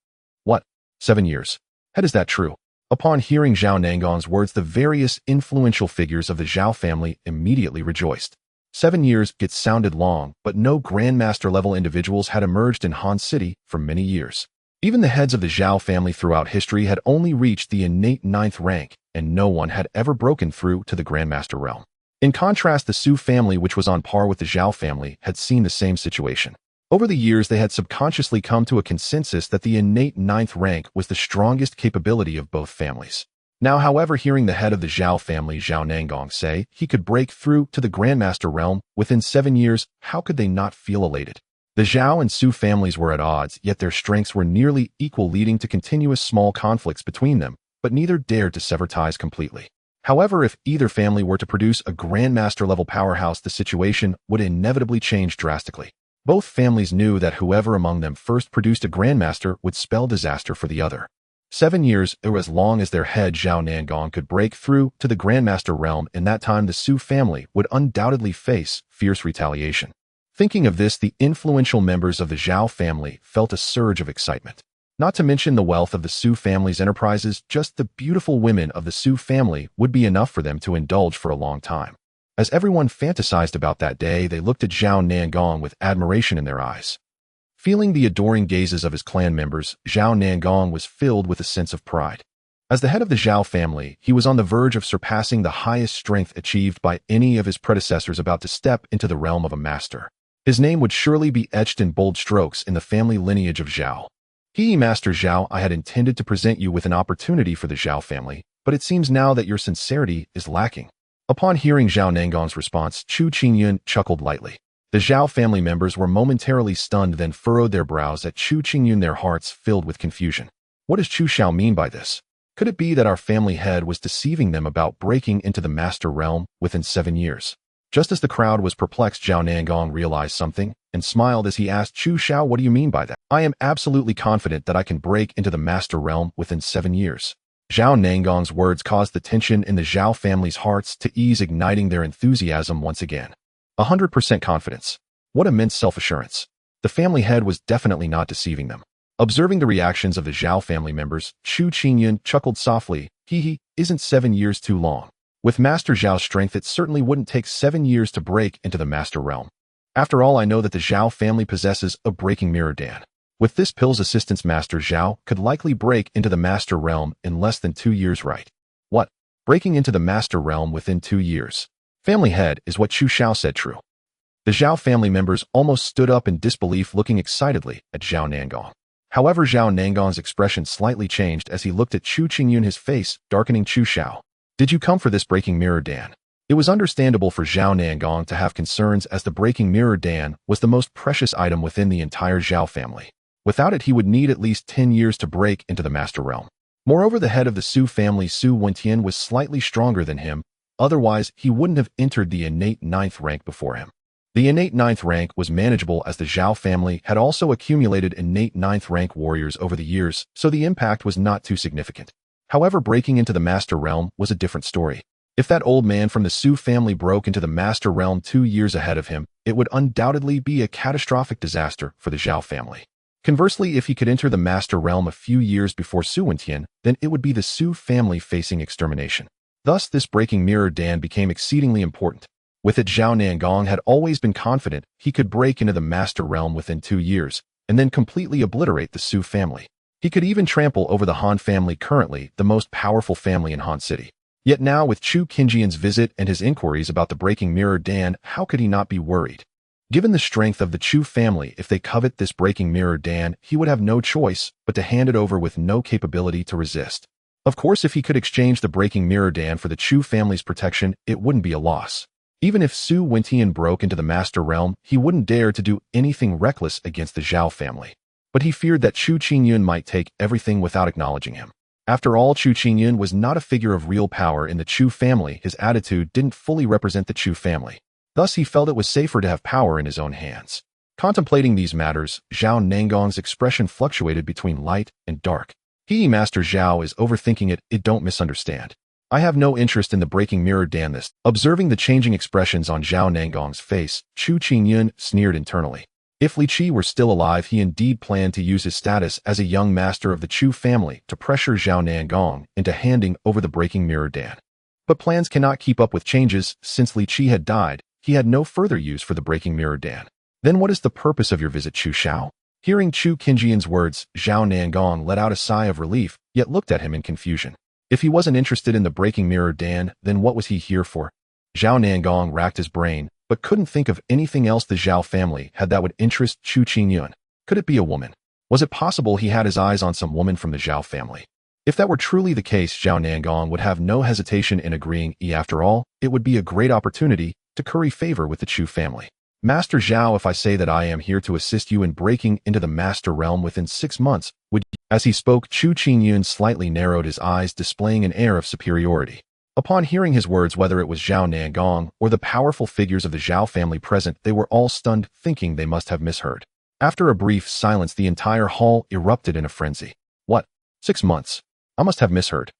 "What? 7 years? Head, is that true?" Upon hearing Zhao Nangong's words, the various influential figures of the Zhao family immediately rejoiced. 7 years sounded long, but no Grandmaster-level individuals had emerged in Han City for many years. Even the heads of the Zhao family throughout history had only reached the innate 9th rank, and no one had ever broken through to the Grandmaster realm. In contrast, the Su family, which was on par with the Zhao family, had seen the same situation. Over the years, they had subconsciously come to a consensus that the innate 9th rank was the strongest capability of both families. Now, however, hearing the head of the Zhao family, Zhao Nangong, say he could break through to the Grandmaster realm within 7 years, how could they not feel elated? The Zhao and Su families were at odds, yet their strengths were nearly equal, leading to continuous small conflicts between them, but neither dared to sever ties completely. However, if either family were to produce a Grandmaster-level powerhouse, the situation would inevitably change drastically. Both families knew that whoever among them first produced a Grandmaster would spell disaster for the other. 7 years, or as long as their head Zhao Nangong could break through to the Grandmaster realm. In that time, the Su family would undoubtedly face fierce retaliation. Thinking of this, the influential members of the Zhao family felt a surge of excitement. Not to mention the wealth of the Su family's enterprises, just the beautiful women of the Su family would be enough for them to indulge for a long time. As everyone fantasized about that day, they looked at Zhao Nangong with admiration in their eyes. Feeling the adoring gazes of his clan members, Zhao Nangong was filled with a sense of pride. As the head of the Zhao family, he was on the verge of surpassing the highest strength achieved by any of his predecessors, about to step into the realm of a master. His name would surely be etched in bold strokes in the family lineage of Zhao. Master Zhao, I had intended to present you with an opportunity for the Zhao family, but it seems now that your sincerity is lacking." Upon hearing Zhao Nangong's response, Chu Qingyun chuckled lightly. The Zhao family members were momentarily stunned, then furrowed their brows at Chu Qingyun, their hearts filled with confusion. What does Chu Xiao mean by this? Could it be that our family head was deceiving them about breaking into the master realm within 7 years? Just as the crowd was perplexed, Zhao Nangong realized something and smiled as he asked Chu Xiao, "What do you mean by that?" "I am absolutely confident that I can break into the master realm within 7 years. Zhao Nangong's words caused the tension in the Zhao family's hearts to ease, igniting their enthusiasm once again. 100% confidence. What immense self-assurance. The family head was definitely not deceiving them. Observing the reactions of the Zhao family members, Chu Qingyun chuckled softly. Isn't 7 years too long? With Master Zhao's strength, it certainly wouldn't take 7 years to break into the master realm. After all, I know that the Zhao family possesses a breaking mirror Dan. With this pill's assistance, Master Zhao could likely break into the master realm in less than 2 years, right?" "What? Breaking into the master realm within 2 years? Family head, is what Chu Xiao said true?" The Zhao family members almost stood up in disbelief, looking excitedly at Zhao Nangong. However, Zhao Nangong's expression slightly changed as he looked at Chu Qingyun, his face darkening. "Chu Xiao, did you come for this breaking mirror Dan?" It was understandable for Zhao Nangong to have concerns, as the breaking mirror Dan was the most precious item within the entire Zhao family. Without it, he would need at least 10 years to break into the master realm. Moreover, the head of the Su family, Su Wentian, was slightly stronger than him. Otherwise, he wouldn't have entered the innate 9th rank before him. The innate 9th rank was manageable, as the Zhao family had also accumulated innate 9th rank warriors over the years, so the impact was not too significant. However, breaking into the master realm was a different story. If that old man from the Su family broke into the master realm 2 years ahead of him, it would undoubtedly be a catastrophic disaster for the Zhao family. Conversely, if he could enter the Master Realm a few years before Su Wentian, then it would be the Su family facing extermination. Thus, this breaking mirror Dan became exceedingly important. With it, Zhao Nangong had always been confident he could break into the Master Realm within 2 years, and then completely obliterate the Su family. He could even trample over the Han family, currently the most powerful family in Han City. Yet now, with Chu Qingjian's visit and his inquiries about the breaking mirror Dan, how could he not be worried? Given the strength of the Chu family, if they covet this breaking mirror Dan, he would have no choice but to hand it over with no capability to resist. Of course, if he could exchange the breaking mirror Dan for the Chu family's protection, it wouldn't be a loss. Even if Su Wentian broke into the Master Realm, he wouldn't dare to do anything reckless against the Zhao family. But he feared that Chu Qingyun might take everything without acknowledging him. After all, Chu Qingyun was not a figure of real power in the Chu family. His attitude didn't fully represent the Chu family. Thus, he felt it was safer to have power in his own hands. Contemplating these matters, Zhao Nangong's expression fluctuated between light and dark. Master Zhao is overthinking it, don't misunderstand. I have no interest in the breaking mirror Dan. This. Observing the changing expressions on Zhao Nangong's face, Chu Qingyun sneered internally. If Li Qi were still alive, he indeed planned to use his status as a young master of the Chu family to pressure Zhao Nangong into handing over the breaking mirror Dan. But plans cannot keep up with changes. Since Li Qi had died, he had no further use for the breaking mirror Dan. Then what is the purpose of your visit, Chu Xiao? Hearing Chu Qingjian's words, Zhao Nangong let out a sigh of relief, yet looked at him in confusion. If he wasn't interested in the breaking mirror Dan, then what was he here for? Zhao Nangong racked his brain, but couldn't think of anything else the Zhao family had that would interest Chu Qingyun. Could it be a woman? Was it possible he had his eyes on some woman from the Zhao family? If that were truly the case, Zhao Nangong would have no hesitation in agreeing. After all, it would be a great opportunity to curry favor with the Chu family. Master Zhao, if I say that I am here to assist you in breaking into the Master Realm within 6 months, would you? As he spoke, Chu Qingyun slightly narrowed his eyes, displaying an air of superiority. Upon hearing his words, whether it was Zhao Nangong or the powerful figures of the Zhao family present, they were all stunned, thinking they must have misheard. After a brief silence, the entire hall erupted in a frenzy. What? 6 months? I must have misheard.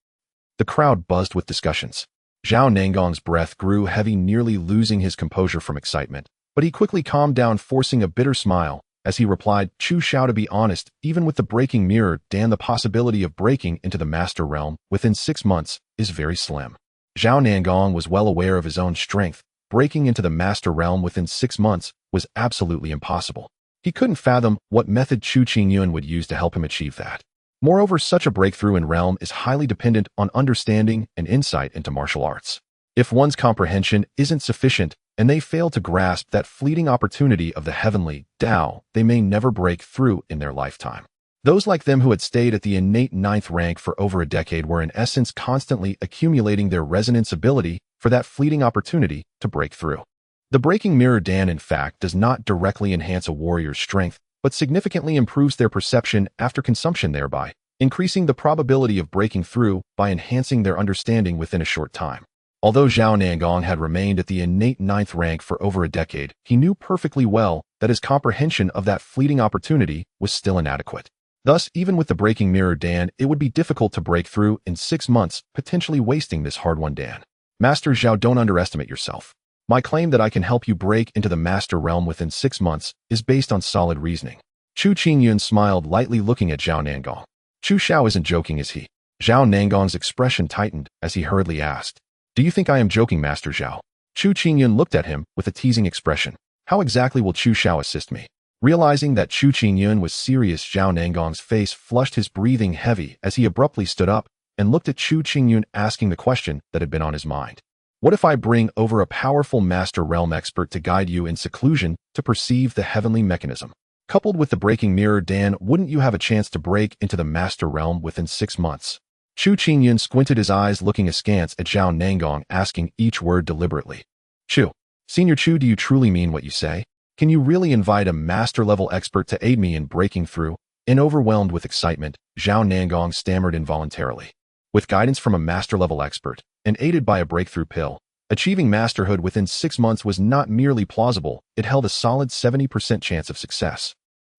The crowd buzzed with discussions. Zhao Nangong's breath grew heavy, nearly losing his composure from excitement. But he quickly calmed down, forcing a bitter smile, as he replied, Chu Xiao, to be honest, even with the breaking mirror Dan, the possibility of breaking into the Master Realm within 6 months is very slim. Zhao Nangong was well aware of his own strength. Breaking into the Master Realm within 6 months was absolutely impossible. He couldn't fathom what method Chu Qingyun would use to help him achieve that. Moreover, such a breakthrough in realm is highly dependent on understanding and insight into martial arts. If one's comprehension isn't sufficient, and they fail to grasp that fleeting opportunity of the heavenly Tao, they may never break through in their lifetime. Those like them who had stayed at the innate 9th rank for over a decade were in essence constantly accumulating their resonance ability for that fleeting opportunity to break through. The breaking mirror Dan, in fact, does not directly enhance a warrior's strength, but significantly improves their perception after consumption, thereby increasing the probability of breaking through by enhancing their understanding within a short time. Although Zhao Nangong had remained at the innate 9th rank for over a decade, he knew perfectly well that his comprehension of that fleeting opportunity was still inadequate. Thus, even with the breaking mirror Dan, it would be difficult to break through in 6 months, potentially wasting this hard-won Dan. Master Zhao, don't underestimate yourself. My claim that I can help you break into the Master Realm within 6 months is based on solid reasoning. Chu Qingyun smiled lightly, looking at Zhao Nangong. Chu Xiao isn't joking, is he? Zhao Nangong's expression tightened as he hurriedly asked. Do you think I am joking, Master Zhao? Chu Qingyun looked at him with a teasing expression. How exactly will Chu Xiao assist me? Realizing that Chu Qingyun was serious, Zhao Nangong's face flushed, his breathing heavy as he abruptly stood up and looked at Chu Qingyun, asking the question that had been on his mind. What if I bring over a powerful Master Realm expert to guide you in seclusion to perceive the heavenly mechanism? Coupled with the breaking mirror Dan, wouldn't you have a chance to break into the Master Realm within 6 months? Chu Qingyun squinted his eyes, looking askance at Zhao Nangong, asking each word deliberately. Chu, Senior Chu, do you truly mean what you say? Can you really invite a master-level expert to aid me in breaking through? And overwhelmed with excitement, Zhao Nangong stammered involuntarily. With guidance from a master-level expert, and aided by a breakthrough pill, achieving masterhood within 6 months was not merely plausible, it held a solid 70% chance of success.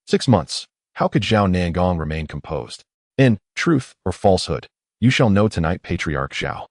6 months. How could Zhao Nangong remain composed? In truth or falsehood, you shall know tonight, Patriarch Zhao.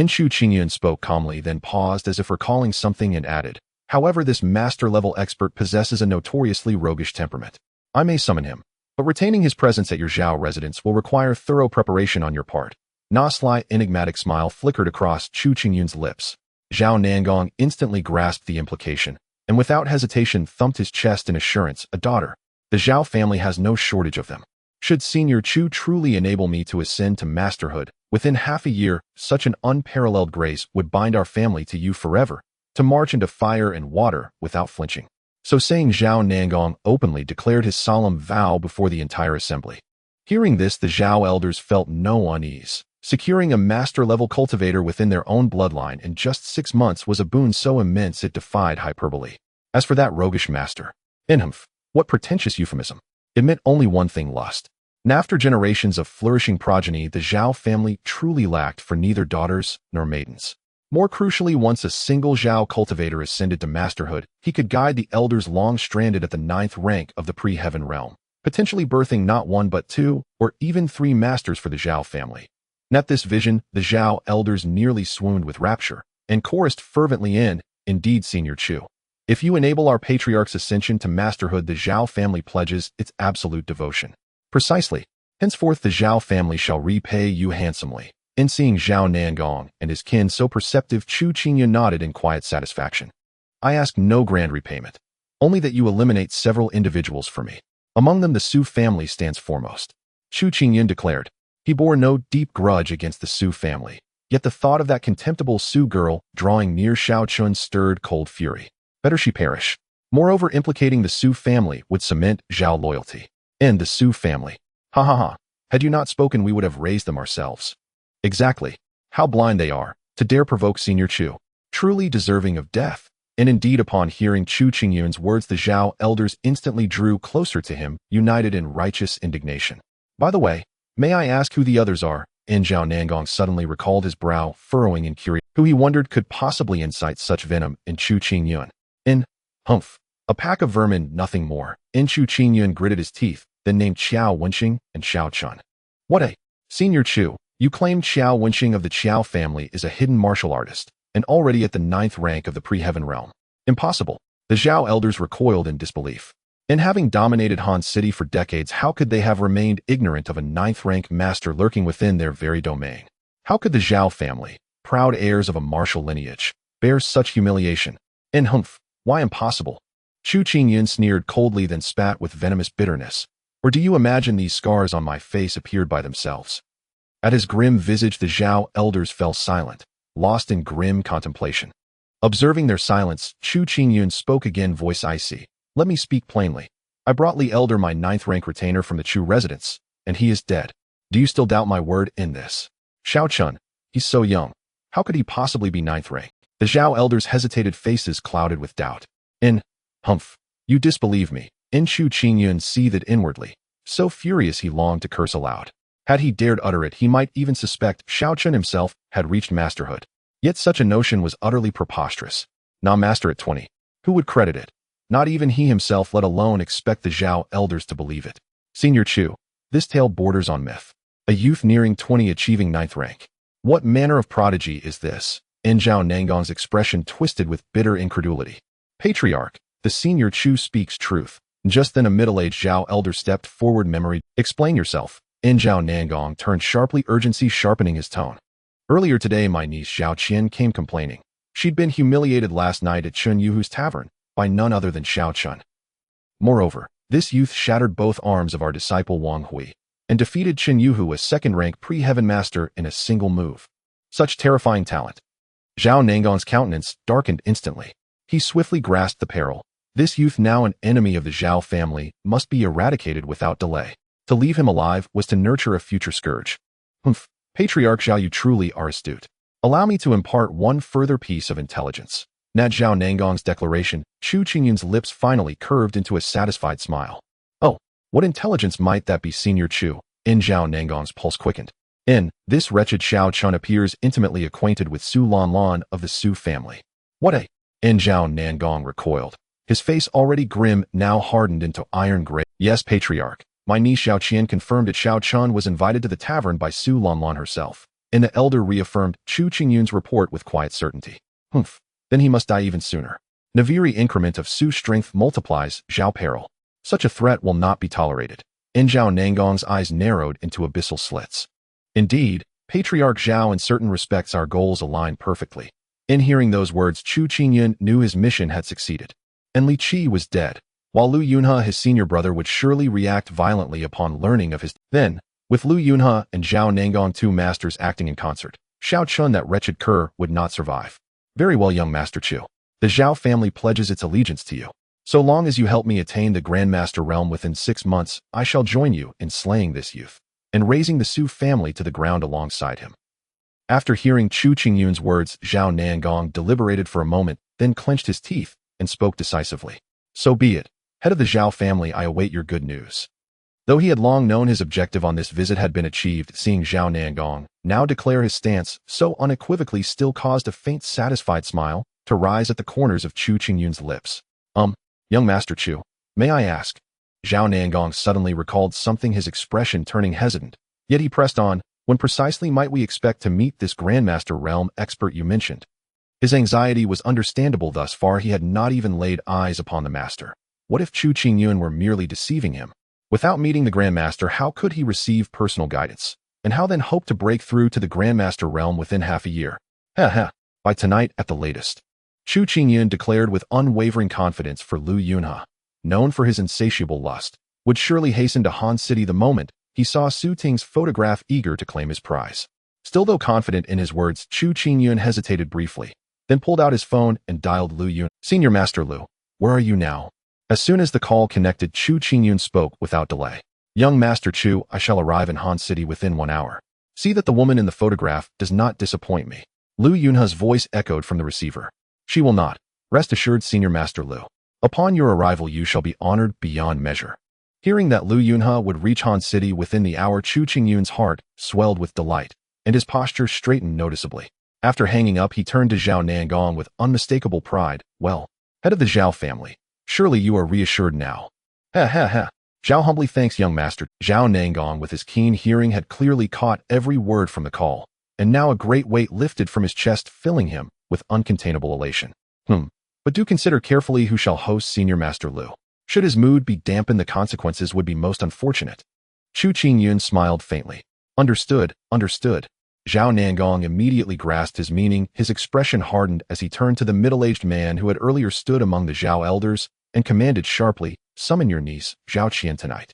Chu Qingyun spoke calmly, then paused as if recalling something and added, however, this master-level expert possesses a notoriously roguish temperament. I may summon him, But retaining his presence at your Zhao residence will require thorough preparation on your part. Na sly, enigmatic smile flickered across Chu Qingyun's lips. Zhao Nangong instantly grasped the implication, and without hesitation thumped his chest in assurance. A daughter. The Zhao family has no shortage of them. Should Senior Chu truly enable me to ascend to masterhood, within half a year, such an unparalleled grace would bind our family to you forever, to march into fire and water without flinching. So saying, Zhao Nangong openly declared his solemn vow before the entire assembly. Hearing this, the Zhao elders felt no unease. Securing a master-level cultivator within their own bloodline in just 6 months was a boon so immense it defied hyperbole. As for that roguish master, inhumph, what pretentious euphemism. It meant only one thing: lust. And after generations of flourishing progeny, the Zhao family truly lacked for neither daughters nor maidens. More crucially, once a single Zhao cultivator ascended to masterhood, he could guide the elders long stranded at the 9th rank of the pre-heaven realm, potentially birthing not 1 but 2, or even 3 masters for the Zhao family. And at this vision, the Zhao elders nearly swooned with rapture, and chorused fervently indeed, Senior Chu. If you enable our patriarch's ascension to masterhood, the Zhao family pledges its absolute devotion. Precisely. Henceforth the Zhao family shall repay you handsomely. In seeing Zhao Nangong and his kin so perceptive, Chu Qingyun nodded in quiet satisfaction. I ask no grand repayment, only that you eliminate several individuals for me. Among them the Su family stands foremost. Chu Qingyun declared. He bore no deep grudge against the Su family, yet the thought of that contemptible Su girl drawing near Shao Chun stirred cold fury. Better she perish. Moreover, implicating the Su family would cement Zhao loyalty. And the Su family. Ha ha ha. Had you not spoken, we would have raised them ourselves. Exactly. How blind they are, to dare provoke Senior Chu. Truly deserving of death. And indeed, upon hearing Chu Qingyun's words, the Zhao elders instantly drew closer to him, united in righteous indignation. By the way, may I ask who the others are? And Zhao Nangong suddenly recalled, his brow furrowing in curiosity, who he wondered could possibly incite such venom in Chu Qingyun. Humph. A pack of vermin, nothing more. Chu Qingyun gritted his teeth, then named Qiao Wenxing and Xiao Chun. What a... Senior Chu, you claimed Qiao Wenxing of the Qiao family is a hidden martial artist, and already at the 9th rank of the pre-heaven realm. Impossible. The Zhao elders recoiled in disbelief. In having dominated Han City for decades, how could they have remained ignorant of a 9th rank master lurking within their very domain? How could the Zhao family, proud heirs of a martial lineage, bear such humiliation? Humph. Why impossible? Chu Qingyun sneered coldly, then spat with venomous bitterness. Or do you imagine these scars on my face appeared by themselves? At his grim visage, the Zhao elders fell silent, lost in grim contemplation. Observing their silence, Chu Qingyun spoke again, voice icy. Let me speak plainly. I brought Li Elder, my 9th rank retainer, from the Chu residence, and he is dead. Do you still doubt my word in this? Xiao Chun, he's so young. How could he possibly be 9th rank? The Zhao elders hesitated, faces clouded with doubt. Humph. You disbelieve me. Chu Qingyun seethed inwardly, so furious he longed to curse aloud. Had he dared utter it, he might even suspect Xiao Chun himself had reached masterhood. Yet such a notion was utterly preposterous. Not master at 20. Who would credit it? Not even he himself, let alone expect the Zhao elders to believe it. Senior Chu, this tale borders on myth. A youth nearing 20 achieving 9th rank. What manner of prodigy is this? Zhao Nangong's expression twisted with bitter incredulity. Patriarch, the Senior Chu speaks truth. Just then a middle-aged Zhao elder stepped forward. Memory. Explain yourself. Zhao Nangong turned sharply, urgency sharpening his tone. Earlier today, my niece Xiao Qian came complaining. She'd been humiliated last night at Chun Yuhu's tavern by none other than Xiao Chun. Moreover, this youth shattered both arms of our disciple Wang Hui and defeated Chun Yuhu, a 2nd-rank pre-heaven master, in a single move. Such terrifying talent. Zhao Nangong's countenance darkened instantly. He swiftly grasped the peril. This youth, now an enemy of the Zhao family, must be eradicated without delay. To leave him alive was to nurture a future scourge. Humph. Patriarch Zhao, you truly are astute. Allow me to impart one further piece of intelligence. At Zhao Nangong's declaration, Chu Qingyun's lips finally curved into a satisfied smile. Oh, what intelligence might that be, Senior Chu? Zhao Nangong's pulse quickened. This wretched Xiao Chun appears intimately acquainted with Su Lanlan of the Su family. What a... Zhao Nangong recoiled. His face, already grim, now hardened into iron gray. Yes, Patriarch. My niece Xiao Qian confirmed it. Xiao Chun was invited to the tavern by Su Lanlan herself. The elder reaffirmed Chu Qingyun's report with quiet certainty. Humph. Then he must die even sooner. Naviri increment of Su strength multiplies Zhao peril. Such a threat will not be tolerated. In Zhao Nangong's eyes narrowed into abyssal slits. Indeed, Patriarch Zhao, in certain respects our goals align perfectly. In hearing those words, Chu Qingyun knew his mission had succeeded. And Li Qi was dead, while Lu Yunhe, his senior brother, would surely react violently upon learning of his. Then, with Lu Yunhe and Zhao Nangong, two masters acting in concert, Xiao Chun, that wretched cur, would not survive. Very well, young Master Chu. The Zhao family pledges its allegiance to you. So long as you help me attain the Grandmaster realm within 6 months, I shall join you in slaying this youth and razing the Su family to the ground alongside him. After hearing Chu Qingyun's words, Zhao Nangong deliberated for a moment, then clenched his teeth and spoke decisively. So be it. Head of the Zhao family, I await your good news. Though he had long known his objective on this visit had been achieved, seeing Zhao Nangong now declare his stance so unequivocally still caused a faint satisfied smile to rise at the corners of Chu Qingyun's lips. Young Master Chu, may I ask? Zhao Nangong suddenly recalled something, his expression turning hesitant, yet he pressed on, when precisely might we expect to meet this Grandmaster realm expert you mentioned? His anxiety was understandable. Thus far he had not even laid eyes upon the master. What if Chu Qingyun were merely deceiving him? Without meeting the Grandmaster, how could he receive personal guidance? And how then hope to break through to the Grandmaster realm within half a year? By tonight at the latest. Chu Qingyun declared with unwavering confidence, for Lu Yunhe, known for his insatiable lust, would surely hasten to Han City the moment he saw Su Ting's photograph, eager to claim his prize. Still, though confident in his words, Chu Qingyun hesitated briefly, then pulled out his phone and dialed Lu Yunhe. Senior Master Lu, where are you now? As soon as the call connected, Chu Qingyun spoke without delay. Young Master Chu, I shall arrive in Han City within 1 hour. See that the woman in the photograph does not disappoint me. Lu Yunhe's voice echoed from the receiver. She will not. Rest assured, Senior Master Lu. Upon your arrival you shall be honored beyond measure. Hearing that Lu Yunhe would reach Han City within the hour, Chu Qingyun's heart swelled with delight, and his posture straightened noticeably. After hanging up, he turned to Zhao Nangong with unmistakable pride. Well, head of the Zhao family, surely you are reassured now. Zhao humbly thanks, young master. Zhao Nangong, with his keen hearing, had clearly caught every word from the call, and now a great weight lifted from his chest, filling him with uncontainable elation. But do consider carefully who shall host Senior Master Lu. Should his mood be dampened, the consequences would be most unfortunate. Chu Qingyun smiled faintly. Understood. Zhao Nangong immediately grasped his meaning. His expression hardened as he turned to the middle-aged man who had earlier stood among the Zhao elders and commanded sharply, summon your niece, Zhao Qian, tonight.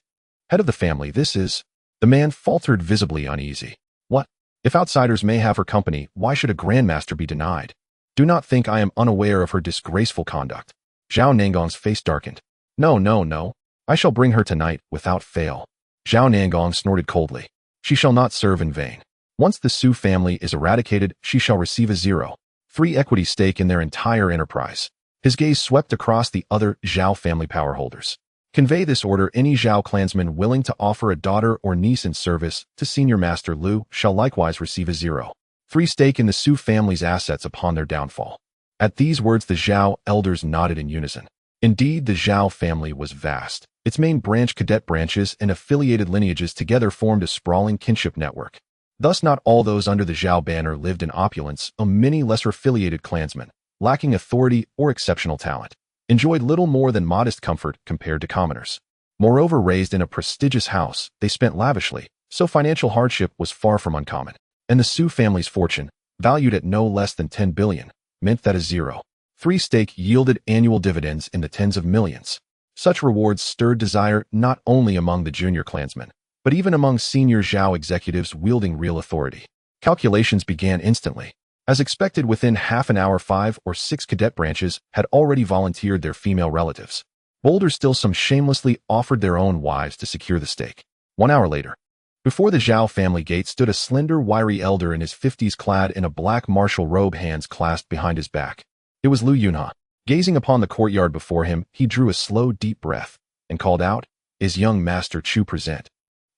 Head of the family, this is... The man faltered, visibly uneasy. What? If outsiders may have her company, why should a Grandmaster be denied? Do not think I am unaware of her disgraceful conduct. Zhao Nangong's face darkened. No. I shall bring her tonight, without fail. Zhao Nangong snorted coldly. She shall not serve in vain. Once the Su family is eradicated, she shall receive a 0.3 equity stake in their entire enterprise. His gaze swept across the other Zhao family powerholders. Convey this order. Any Zhao clansman willing to offer a daughter or niece in service to Senior Master Lu shall likewise receive a 0.3 stake in the Su family's assets upon their downfall. At these words, the Zhao elders nodded in unison. Indeed, the Zhao family was vast. Its main branch, cadet branches, and affiliated lineages together formed a sprawling kinship network. Thus, not all those under the Zhao banner lived in opulence. Many lesser affiliated clansmen, lacking authority or exceptional talent, enjoyed little more than modest comfort compared to commoners. Moreover, raised in a prestigious house, they spent lavishly, so financial hardship was far from uncommon. And the Su family's fortune, valued at no less than 10 billion, meant that a 0.3 stake yielded annual dividends in the tens of millions. Such rewards stirred desire not only among the junior clansmen, but even among senior Zhao executives wielding real authority. Calculations began instantly. As expected, within half an hour, 5 or 6 cadet branches had already volunteered their female relatives. Bolder still, some shamelessly offered their own wives to secure the stake. 1 hour later, before the Zhao family gate stood a slender, wiry elder in his 50s, clad in a black martial robe, hands clasped behind his back. It was Lu Yunhe. Gazing upon the courtyard before him, he drew a slow, deep breath and called out, "Is young Master Chu present?"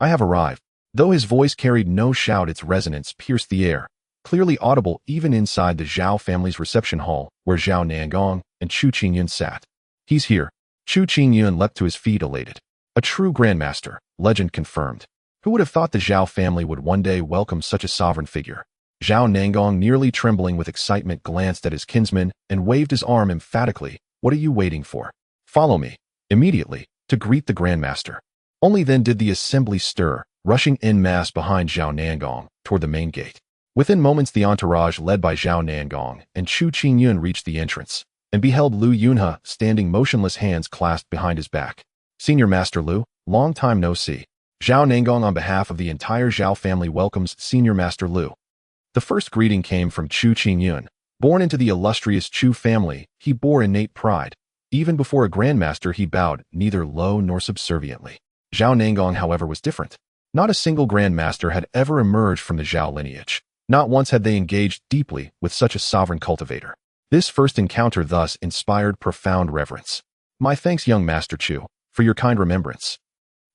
"I have arrived." Though his voice carried no shout, its resonance pierced the air, clearly audible even inside the Zhao family's reception hall, where Zhao Nangong and Chu Qingyun sat. "He's here." Chu Qingyun leapt to his feet, elated. A true Grandmaster, legend confirmed. Who would have thought the Zhao family would one day welcome such a sovereign figure? Zhao Nangong, nearly trembling with excitement, glanced at his kinsman and waved his arm emphatically. "What are you waiting for? Follow me, immediately, to greet the Grandmaster." Only then did the assembly stir, rushing en masse behind Zhao Nangong toward the main gate. Within moments, the entourage led by Zhao Nangong and Chu Qingyun reached the entrance and beheld Lu Yunhe standing motionless, hands clasped behind his back. Senior Master Lu, long time no see. Zhao Nangong on behalf of the entire Zhao family welcomes Senior Master Lu. The first greeting came from Chu Qingyun. Born into the illustrious Chu family, he bore innate pride. Even before a grandmaster, he bowed, neither low nor subserviently. Zhao Nangong, however, was different. Not a single grandmaster had ever emerged from the Zhao lineage. Not once had they engaged deeply with such a sovereign cultivator. This first encounter thus inspired profound reverence. My thanks, young Master Chu, for your kind remembrance.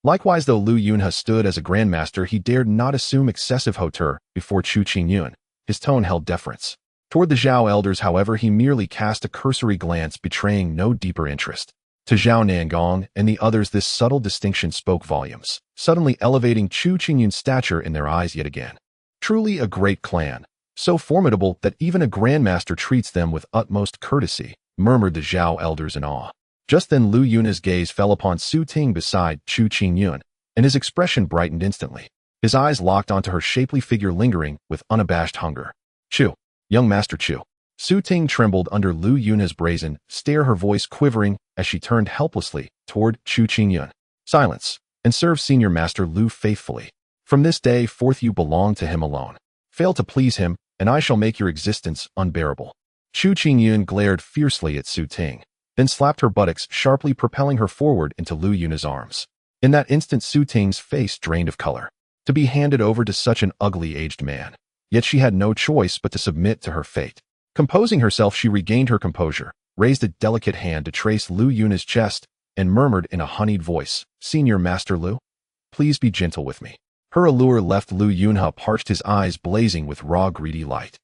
Likewise, though Lu Yunhe stood as a grandmaster, he dared not assume excessive hauteur before Chu Qingyun. His tone held deference. Toward the Zhao elders, however, he merely cast a cursory glance, betraying no deeper interest. To Zhao Nangong and the others, this subtle distinction spoke volumes, suddenly elevating Chu Qingyun's stature in their eyes yet again. Truly a great clan, so formidable that even a grandmaster treats them with utmost courtesy, murmured the Zhao elders in awe. Just then Lu Yunhe's gaze fell upon Su Ting beside Chu Qingyun, and his expression brightened instantly. His eyes locked onto her shapely figure, lingering with unabashed hunger. Chu, young Master Chu. Su Ting trembled under Lu Yunhe's brazen stare, her voice quivering as she turned helplessly toward Chu Qingyun. Silence, and serve Senior Master Lu faithfully. From this day forth you belong to him alone. Fail to please him, and I shall make your existence unbearable. Chu Qingyun glared fiercely at Su Ting, then slapped her buttocks, sharply propelling her forward into Lu Yunhe's arms. In that instant, Su Ting's face drained of color. To be handed over to such an ugly aged man. Yet she had no choice but to submit to her fate. Composing herself, she regained her composure, raised a delicate hand to trace Lu Yunhe's chest, and murmured in a honeyed voice, Senior Master Lu, please be gentle with me. Her allure left Lu Yunhe parched, his eyes blazing with raw, greedy light.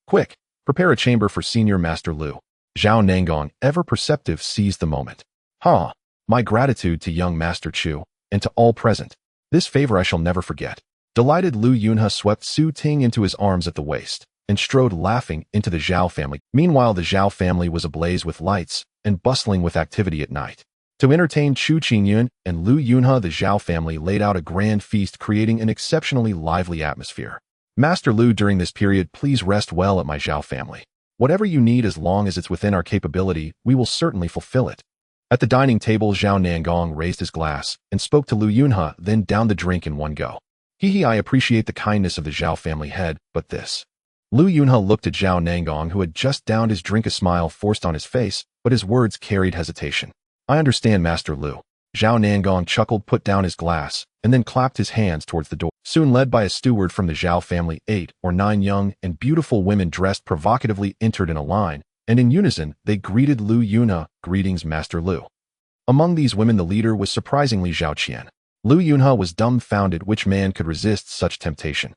Quick, prepare a chamber for Senior Master Lu. Zhao Nangong, ever perceptive, seized the moment. My gratitude to young Master Chu, and to all present. This favor I shall never forget. Delighted, Lu Yunhe swept Su Ting into his arms at the waist, and strode laughing into the Zhao family. Meanwhile, the Zhao family was ablaze with lights, and bustling with activity at night. To entertain Chu Qingyun and Lu Yunhe, the Zhao family laid out a grand feast, creating an exceptionally lively atmosphere. Master Lu, during this period, please rest well at my Zhao family. Whatever you need, as long as it's within our capability, we will certainly fulfill it. At the dining table, Zhao Nangong raised his glass and spoke to Lu Yunhe, then downed the drink in one go. I appreciate the kindness of the Zhao family head, but this. Lu Yunhe looked at Zhao Nangong, who had just downed his drink, a smile forced on his face, but his words carried hesitation. I understand, Master Lu. Zhao Nangong chuckled, put down his glass, and then clapped his hands towards the door. Soon, led by a steward from the Zhao family, 8 or 9 young and beautiful women dressed provocatively entered in a line, and in unison they greeted Lu Yunhe, Greetings, Master Lu. Among these women, the leader was surprisingly Zhao Qian. Lu Yunhe was dumbfounded. Which man could resist such temptation?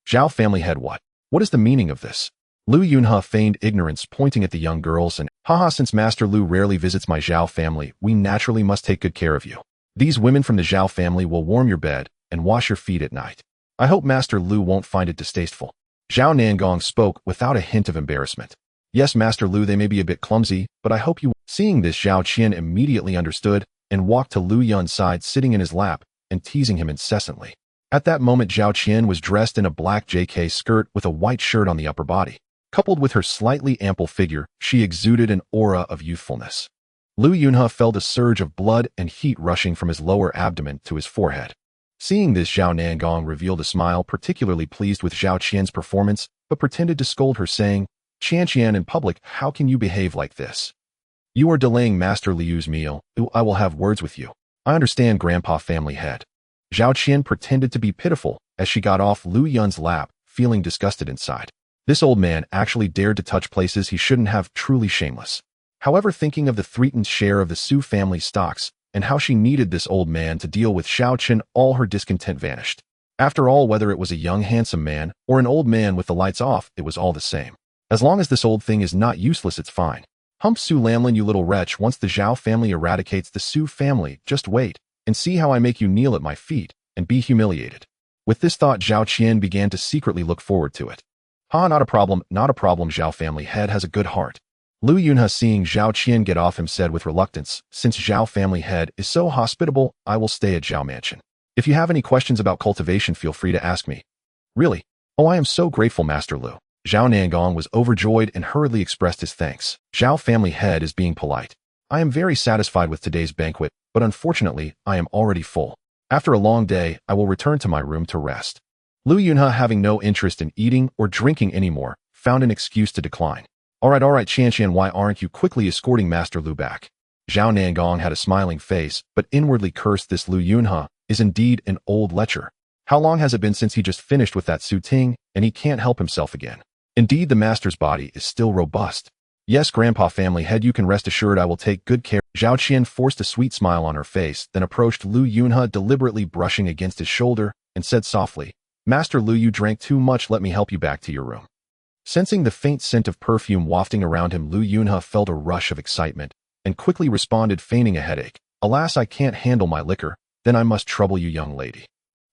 Zhao family head, what? What is the meaning of this? Lu Yunhe feigned ignorance, pointing at the young girls, and, since Master Lu rarely visits my Zhao family, we naturally must take good care of you. These women from the Zhao family will warm your bed and wash your feet at night. I hope Master Lu won't find it distasteful. Zhao Nangong spoke without a hint of embarrassment. Yes, Master Lu, they may be a bit clumsy, but I hope you... Seeing this, Zhao Qian immediately understood and walked to Lu Yun's side, sitting in his lap and teasing him incessantly. At that moment, Zhao Qian was dressed in a black JK skirt with a white shirt on the upper body. Coupled with her slightly ample figure, she exuded an aura of youthfulness. Lu Yunhe felt a surge of blood and heat rushing from his lower abdomen to his forehead. Seeing this, Zhao Nangong revealed a smile, particularly pleased with Zhao Qian's performance, but pretended to scold her, saying, Qian, in public, how can you behave like this? You are delaying Master Liu's meal. I will have words with you. I understand, Grandpa family head. Zhao Qian pretended to be pitiful as she got off Lu Yun's lap, feeling disgusted inside. This old man actually dared to touch places he shouldn't have, truly shameless. However, thinking of the threatened share of the Su family stocks and how she needed this old man to deal with Xiao Chen, all her discontent vanished. After all, whether it was a young handsome man or an old man with the lights off, it was all the same. As long as this old thing is not useless, it's fine. Hump Su Lamlin, you little wretch, once the Zhao family eradicates the Su family, just wait and see how I make you kneel at my feet and be humiliated. With this thought, Zhao Qian began to secretly look forward to it. Not a problem, Zhao family head has a good heart. Lu Yunhe, seeing Zhao Qian get off him, said with reluctance, "Since Zhao family head is so hospitable, I will stay at Zhao Mansion. If you have any questions about cultivation, feel free to ask me." "Really? Oh, I am so grateful, Master Lu." Zhao Nangong was overjoyed and hurriedly expressed his thanks. "Zhao family head is being polite. I am very satisfied with today's banquet, but unfortunately, I am already full. After a long day, I will return to my room to rest." Lu Yunhe, having no interest in eating or drinking anymore, found an excuse to decline. All right, Qian, why aren't you quickly escorting Master Lu back?" Zhao Nangong had a smiling face, but inwardly cursed this Lu Yunhe is indeed an old lecher. How long has it been since he just finished with that Su Ting, and he can't help himself again? Indeed, the master's body is still robust. "Yes, Grandpa family head, you can rest assured I will take good care." Zhao Qian forced a sweet smile on her face, then approached Lu Yunhe, deliberately brushing against his shoulder, and said softly, "Master Lu, you drank too much, let me help you back to your room." Sensing the faint scent of perfume wafting around him, Lu Yunhe felt a rush of excitement, and quickly responded, feigning a headache, "Alas, I can't handle my liquor, then I must trouble you, young lady."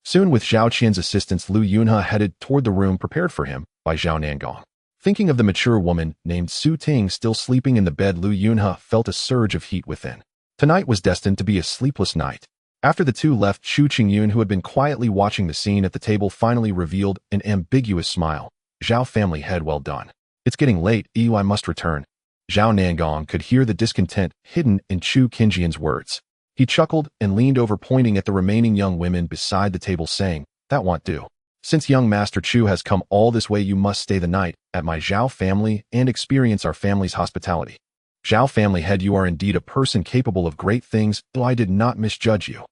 Soon, with Zhao Qian's assistance, Lu Yunhe headed toward the room prepared for him by Zhao Nangong. Thinking of the mature woman named Su Ting still sleeping in the bed, Lu Yunhe felt a surge of heat within. Tonight was destined to be a sleepless night. After the two left, Chu Qingyun, who had been quietly watching the scene at the table, finally revealed an ambiguous smile. "Zhao family head, well done. It's getting late, I must return." Zhao Nangong could hear the discontent hidden in Chu Qingyun's words. He chuckled and leaned over, pointing at the remaining young women beside the table, saying, "That won't do. Since young Master Chu has come all this way, you must stay the night at my Zhao family and experience our family's hospitality." "Zhao family head, you are indeed a person capable of great things, though I did not misjudge you."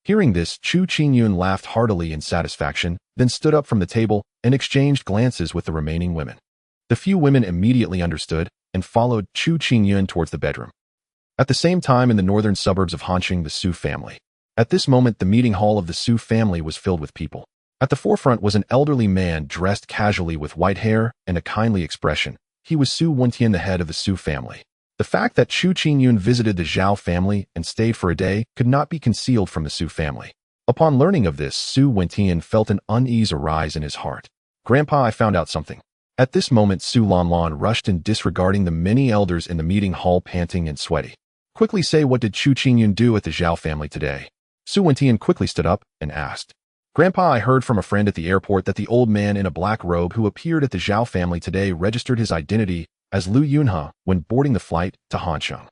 Hearing this, Chu Qingyun laughed heartily in satisfaction, then stood up from the table and exchanged glances with the remaining women. The few women immediately understood and followed Chu Qingyun towards the bedroom. At the same time, in the northern suburbs of Hanqing, the Su family. At this moment, the meeting hall of the Su family was filled with people. At the forefront was an elderly man dressed casually with white hair and a kindly expression. He was Su Wentian, the head of the Su family. The fact that Chu Qingyun visited the Zhao family and stayed for a day could not be concealed from the Su family. Upon learning of this, Su Wentian felt an unease arise in his heart. "Grandpa, I found out something." At this moment, Su Lanlan rushed in, disregarding the many elders in the meeting hall, panting and sweaty. "Quickly say, what did Chu Qingyun do at the Zhao family today?" Su Wentian quickly stood up and asked. "Grandpa, I heard from a friend at the airport that the old man in a black robe who appeared at the Zhao family today registered his identity as Lu Yunhe when boarding the flight to Hanqing."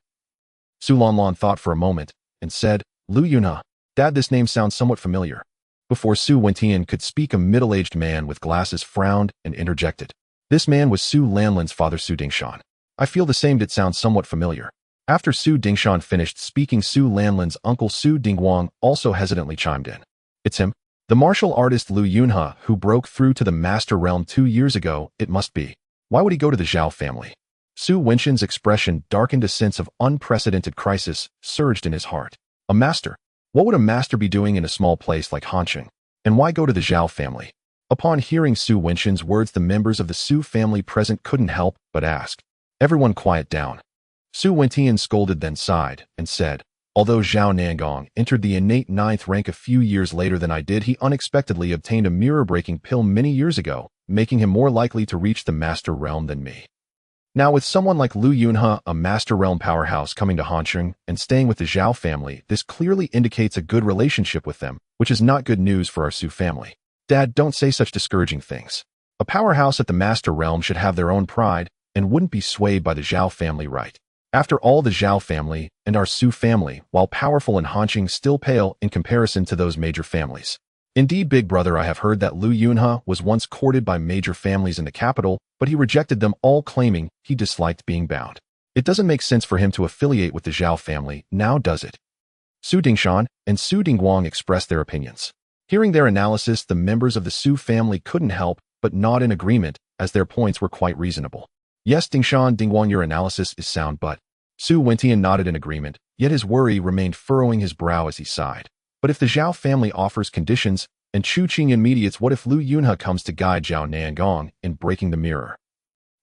Su Lanlan thought for a moment and said, "Lu Yunhe, Dad, this name sounds somewhat familiar." Before Su Wentian could speak, a middle-aged man with glasses frowned and interjected. This man was Su Lanlan's father, Su Dingshan. "I feel the same, it sounds somewhat familiar." After Su Dingshan finished speaking, Su Lanlan's uncle Su Dingguang also hesitantly chimed in. "It's him. The martial artist Lu Yunhe, who broke through to the Master Realm 2 years ago, it must be. Why would he go to the Zhao family?" Su Wentian's expression darkened. A sense of unprecedented crisis surged in his heart. A master? What would a master be doing in a small place like Hanqing? And why go to the Zhao family? Upon hearing Su Wentian's words, the members of the Su family present couldn't help but ask. "Everyone quiet down." Su Wentian scolded, then sighed, and said, "Although Zhao Nangong entered the innate 9th rank a few years later than I did, he unexpectedly obtained a mirror-breaking pill many years ago, making him more likely to reach the Master Realm than me. Now, with someone like Lu Yunhe, a Master Realm powerhouse, coming to Hanqing and staying with the Zhao family, this clearly indicates a good relationship with them, which is not good news for our Su family." "Dad, don't say such discouraging things. A powerhouse at the Master Realm should have their own pride and wouldn't be swayed by the Zhao family, right? After all, the Zhao family and our Su family, while powerful in Hanqing, still pale in comparison to those major families. Indeed, big brother, I have heard that Lu Yunhe was once courted by major families in the capital, but he rejected them all, claiming he disliked being bound. It doesn't make sense for him to affiliate with the Zhao family, now does it?" Su Dingshan and Su Dingguang expressed their opinions. Hearing their analysis, the members of the Su family couldn't help but nod in agreement, as their points were quite reasonable. "Yes, Dingshan, Dingguang, your analysis is sound, but..." Su Wentian nodded in agreement, yet his worry remained, furrowing his brow as he sighed. "But if the Zhao family offers conditions, and Chu Qingyun mediates, what if Lu Yunhe comes to guide Zhao Nangong in breaking the mirror?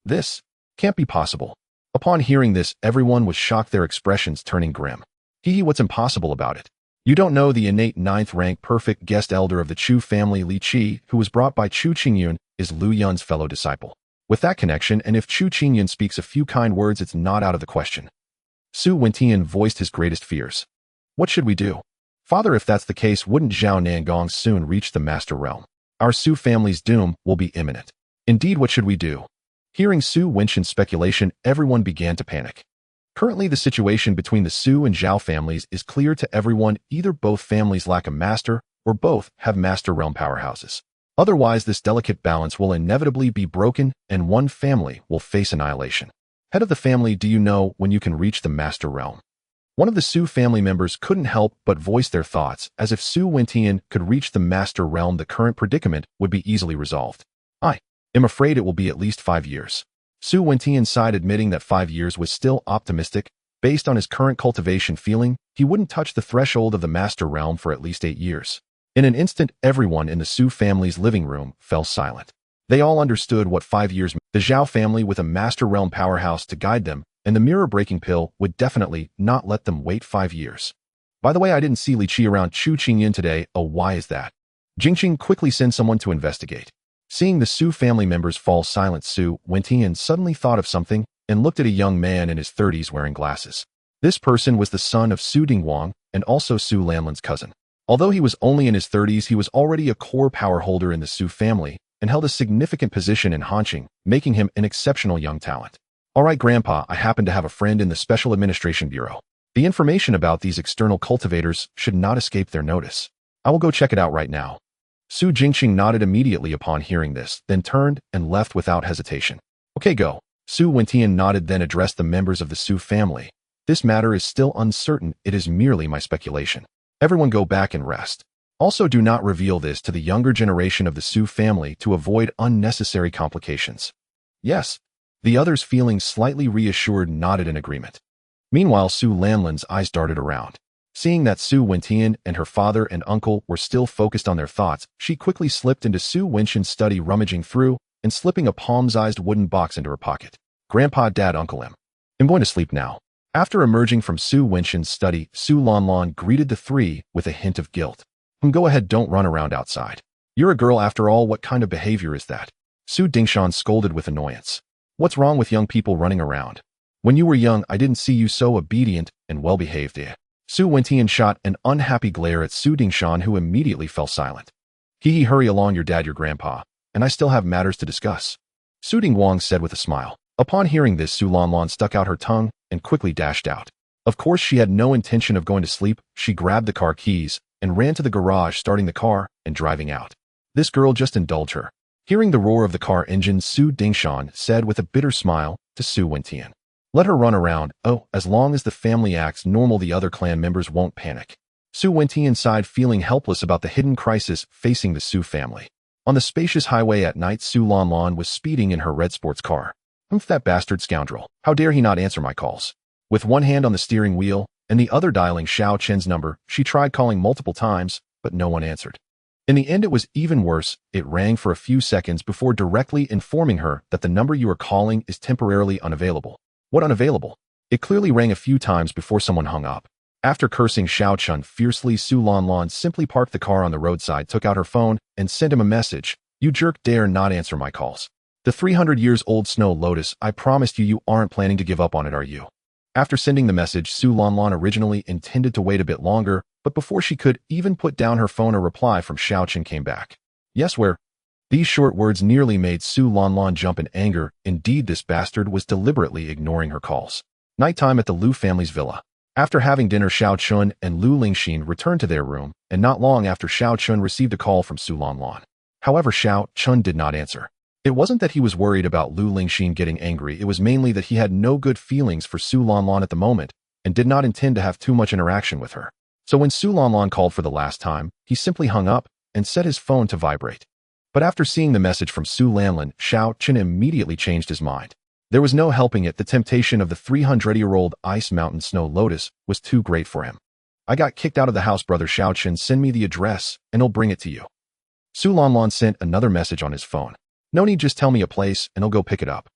This can't be possible." Upon hearing this, everyone was shocked, their expressions turning grim. What's impossible about it? You don't know the innate 9th rank perfect guest elder of the Chu family, Li Qi, who was brought by Chu Qingyun, is Lu Yun's fellow disciple. With that connection, and if Chu Qingyan speaks a few kind words, it's not out of the question. Su Wentian voiced his greatest fears. What should we do? Father, if that's the case, wouldn't Zhao Nangong soon reach the master realm? Our Su family's doom will be imminent. Indeed, what should we do? Hearing Su Wenqian's speculation, everyone began to panic. Currently, the situation between the Su and Zhao families is clear to everyone. Either both families lack a master, or both have master realm powerhouses. Otherwise, this delicate balance will inevitably be broken, and one family will face annihilation. Head of the family, do you know when you can reach the master realm? One of the Su family members couldn't help but voice their thoughts, as if Su Wentian could reach the master realm, the current predicament would be easily resolved. I am afraid it will be at least 5 years. Su Wentian sighed, admitting that 5 years was still optimistic. Based on his current cultivation feeling, he wouldn't touch the threshold of the master realm for at least 8 years. In an instant, everyone in the Su family's living room fell silent. They all understood what 5 years meant. The Zhao family with a master realm powerhouse to guide them, and the mirror-breaking pill would definitely not let them wait 5 years. By the way, I didn't see Li Qi around Chu Qingyan today. Oh, why is that? Jingqing quickly sent someone to investigate. Seeing the Su family members fall silent, Su Wentian suddenly thought of something and looked at a young man in his 30s wearing glasses. This person was the son of Su Dingwang and also Su Lanlan's cousin. Although he was only in his 30s, he was already a core power holder in the Su family and held a significant position in Hanqing, making him an exceptional young talent. All right, Grandpa, I happen to have a friend in the Special Administration Bureau. The information about these external cultivators should not escape their notice. I will go check it out right now. Su Jingqing nodded immediately upon hearing this, then turned and left without hesitation. Okay, go. Su Wentian nodded, then addressed the members of the Su family. This matter is still uncertain. It is merely my speculation. Everyone go back and rest. Also, do not reveal this to the younger generation of the Su family to avoid unnecessary complications. Yes. The others, feeling slightly reassured, nodded in agreement. Meanwhile, Su Lanlan's eyes darted around. Seeing that Su Wentian and her father and uncle were still focused on their thoughts, she quickly slipped into Su Wenqian's study, rummaging through and slipping a palm-sized wooden box into her pocket. Grandpa, Dad, Uncle M. I'm going to sleep now. After emerging from Su Wenqian's study, Su Lanlan greeted the three with a hint of guilt. Go ahead, don't run around outside. You're a girl after all. What kind of behavior is that? Su Dingshan scolded with annoyance. What's wrong with young people running around? When you were young, I didn't see you so obedient and well-behaved. Su Wentian shot an unhappy glare at Su Dingshan, who immediately fell silent. Hee, hurry along, your dad, your grandpa, and I still have matters to discuss. Su Dingwang said with a smile. Upon hearing this, Su Lanlan stuck out her tongue and quickly dashed out. Of course, she had no intention of going to sleep. She grabbed the car keys and ran to the garage, starting the car and driving out. This girl, just indulge her. Hearing the roar of the car engine, Su Dingshan said with a bitter smile to Su Wentian. Let her run around. Oh, as long as the family acts normal, the other clan members won't panic. Su Wentian sighed, feeling helpless about the hidden crisis facing the Su family. On the spacious highway at night, Su Lanlan was speeding in her red sports car. Humph, that bastard scoundrel. How dare he not answer my calls? With one hand on the steering wheel and the other dialing Xiao Chen's number, she tried calling multiple times, but no one answered. In the end, it was even worse. It rang for a few seconds before directly informing her that the number you are calling is temporarily unavailable. What unavailable? It clearly rang a few times before someone hung up. After cursing Xiao Chen fiercely, Su Lanlan simply parked the car on the roadside, took out her phone, and sent him a message. You jerk, dare not answer my calls. The 300 years old Snow Lotus, I promised you aren't planning to give up on it, are you? After sending the message, Su Lanlan originally intended to wait a bit longer, but before she could even put down her phone, a reply from Xiao Chen came back. Yes, where? These short words nearly made Su Lanlan jump in anger. Indeed, this bastard was deliberately ignoring her calls. Nighttime at the Lu family's villa. After having dinner, Xiao Chun and Lu Lingxin returned to their room, and not long after, Xiao Chun received a call from Su Lanlan. However, Xiao Chun did not answer. It wasn't that he was worried about Lu Lingxin getting angry, it was mainly that he had no good feelings for Su Lanlan at the moment, and did not intend to have too much interaction with her. So when Su Lanlan called for the last time, he simply hung up and set his phone to vibrate. But after seeing the message from Su Lanlan, Xiao Chen immediately changed his mind. There was no helping it. The temptation of the 300-year-old Ice Mountain Snow Lotus was too great for him. I got kicked out of the house, brother Xiao Chen. Send me the address, and I'll bring it to you. Su Lanlan sent another message on his phone. No need, just tell me a place, and I'll go pick it up.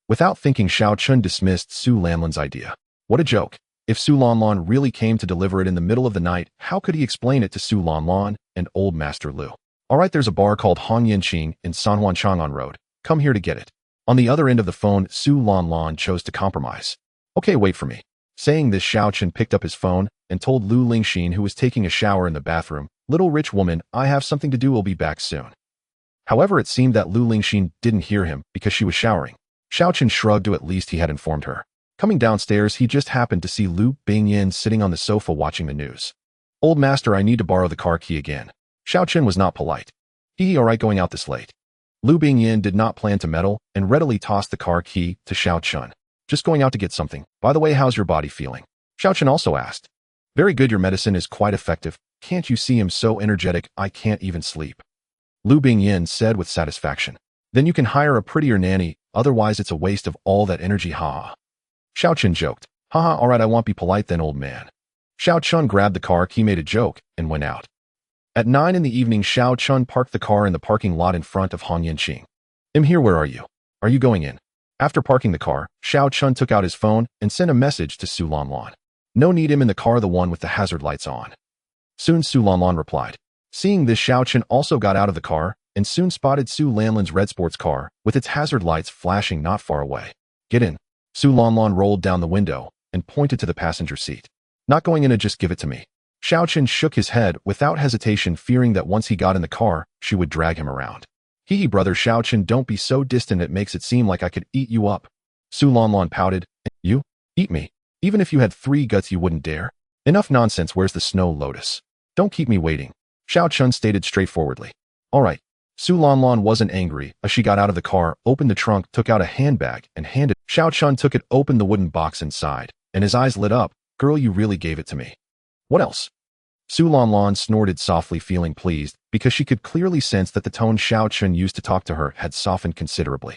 Without thinking, Xiao Chen dismissed Su Lanlan's idea. What a joke. If Su Lanlan really came to deliver it in the middle of the night, how could he explain it to Su Lanlan and old Master Lu? All right, there's a bar called Hong Yanqing in Sanhuanchang on road. Come here to get it. On the other end of the phone, Su Lanlan chose to compromise. Okay, wait for me. Saying this, Xiaochen picked up his phone and told Lu Lingxin, who was taking a shower in the bathroom, "Little rich woman, I have something to do, will be back soon." However, it seemed that Lu Lingxin didn't hear him because she was showering. Xiaochen shrugged, to at least he had informed her. Coming downstairs, he just happened to see Lu Bingyin sitting on the sofa watching the news. "Old master, I need to borrow the car key again." Xiaochen was not polite. Alright, going out this late." Lu Bingyin did not plan to meddle and readily tossed the car key to Xiaochen. "Just going out to get something. By the way, how's your body feeling?" Xiaochen also asked. "Very good, your medicine is quite effective. Can't you see him so energetic, I can't even sleep." Lu Bingyin said with satisfaction. "Then you can hire a prettier nanny, otherwise it's a waste of all that energy, ha." Xiaochen joked. "Haha, alright, I won't be polite then, old man." Xiaochen grabbed the car key, made a joke, and went out. At 9 in the evening, Xiaochen parked the car in the parking lot in front of Han Yanqing. "I'm here, where are you? Are you going in?" After parking the car, Xiaochen took out his phone and sent a message to Su Lanlan. "No need him in the car, the one with the hazard lights on." Soon Su Lanlan replied. Seeing this, Xiaochen also got out of the car and soon spotted Su Lanlan's red sports car with its hazard lights flashing not far away. "Get in." Su Lanlan rolled down the window and pointed to the passenger seat. "Not going in, just give it to me." Xiaochen shook his head without hesitation, fearing that once he got in the car, she would drag him around. "Hee brother Xiaochen, don't be so distant, it makes it seem like I could eat you up." Su Lanlan pouted. "You? Eat me? Even if you had 3 guts you wouldn't dare?" "Enough nonsense, where's the snow lotus? Don't keep me waiting," Xiaochen stated straightforwardly. "Alright." Su Lanlan wasn't angry as she got out of the car, opened the trunk, took out a handbag, and handed. Xiaochen took it, opened the wooden box inside, and his eyes lit up. "Girl, you really gave it to me. What else?" Su Lanlan snorted softly, feeling pleased, because she could clearly sense that the tone Xiaochen used to talk to her had softened considerably.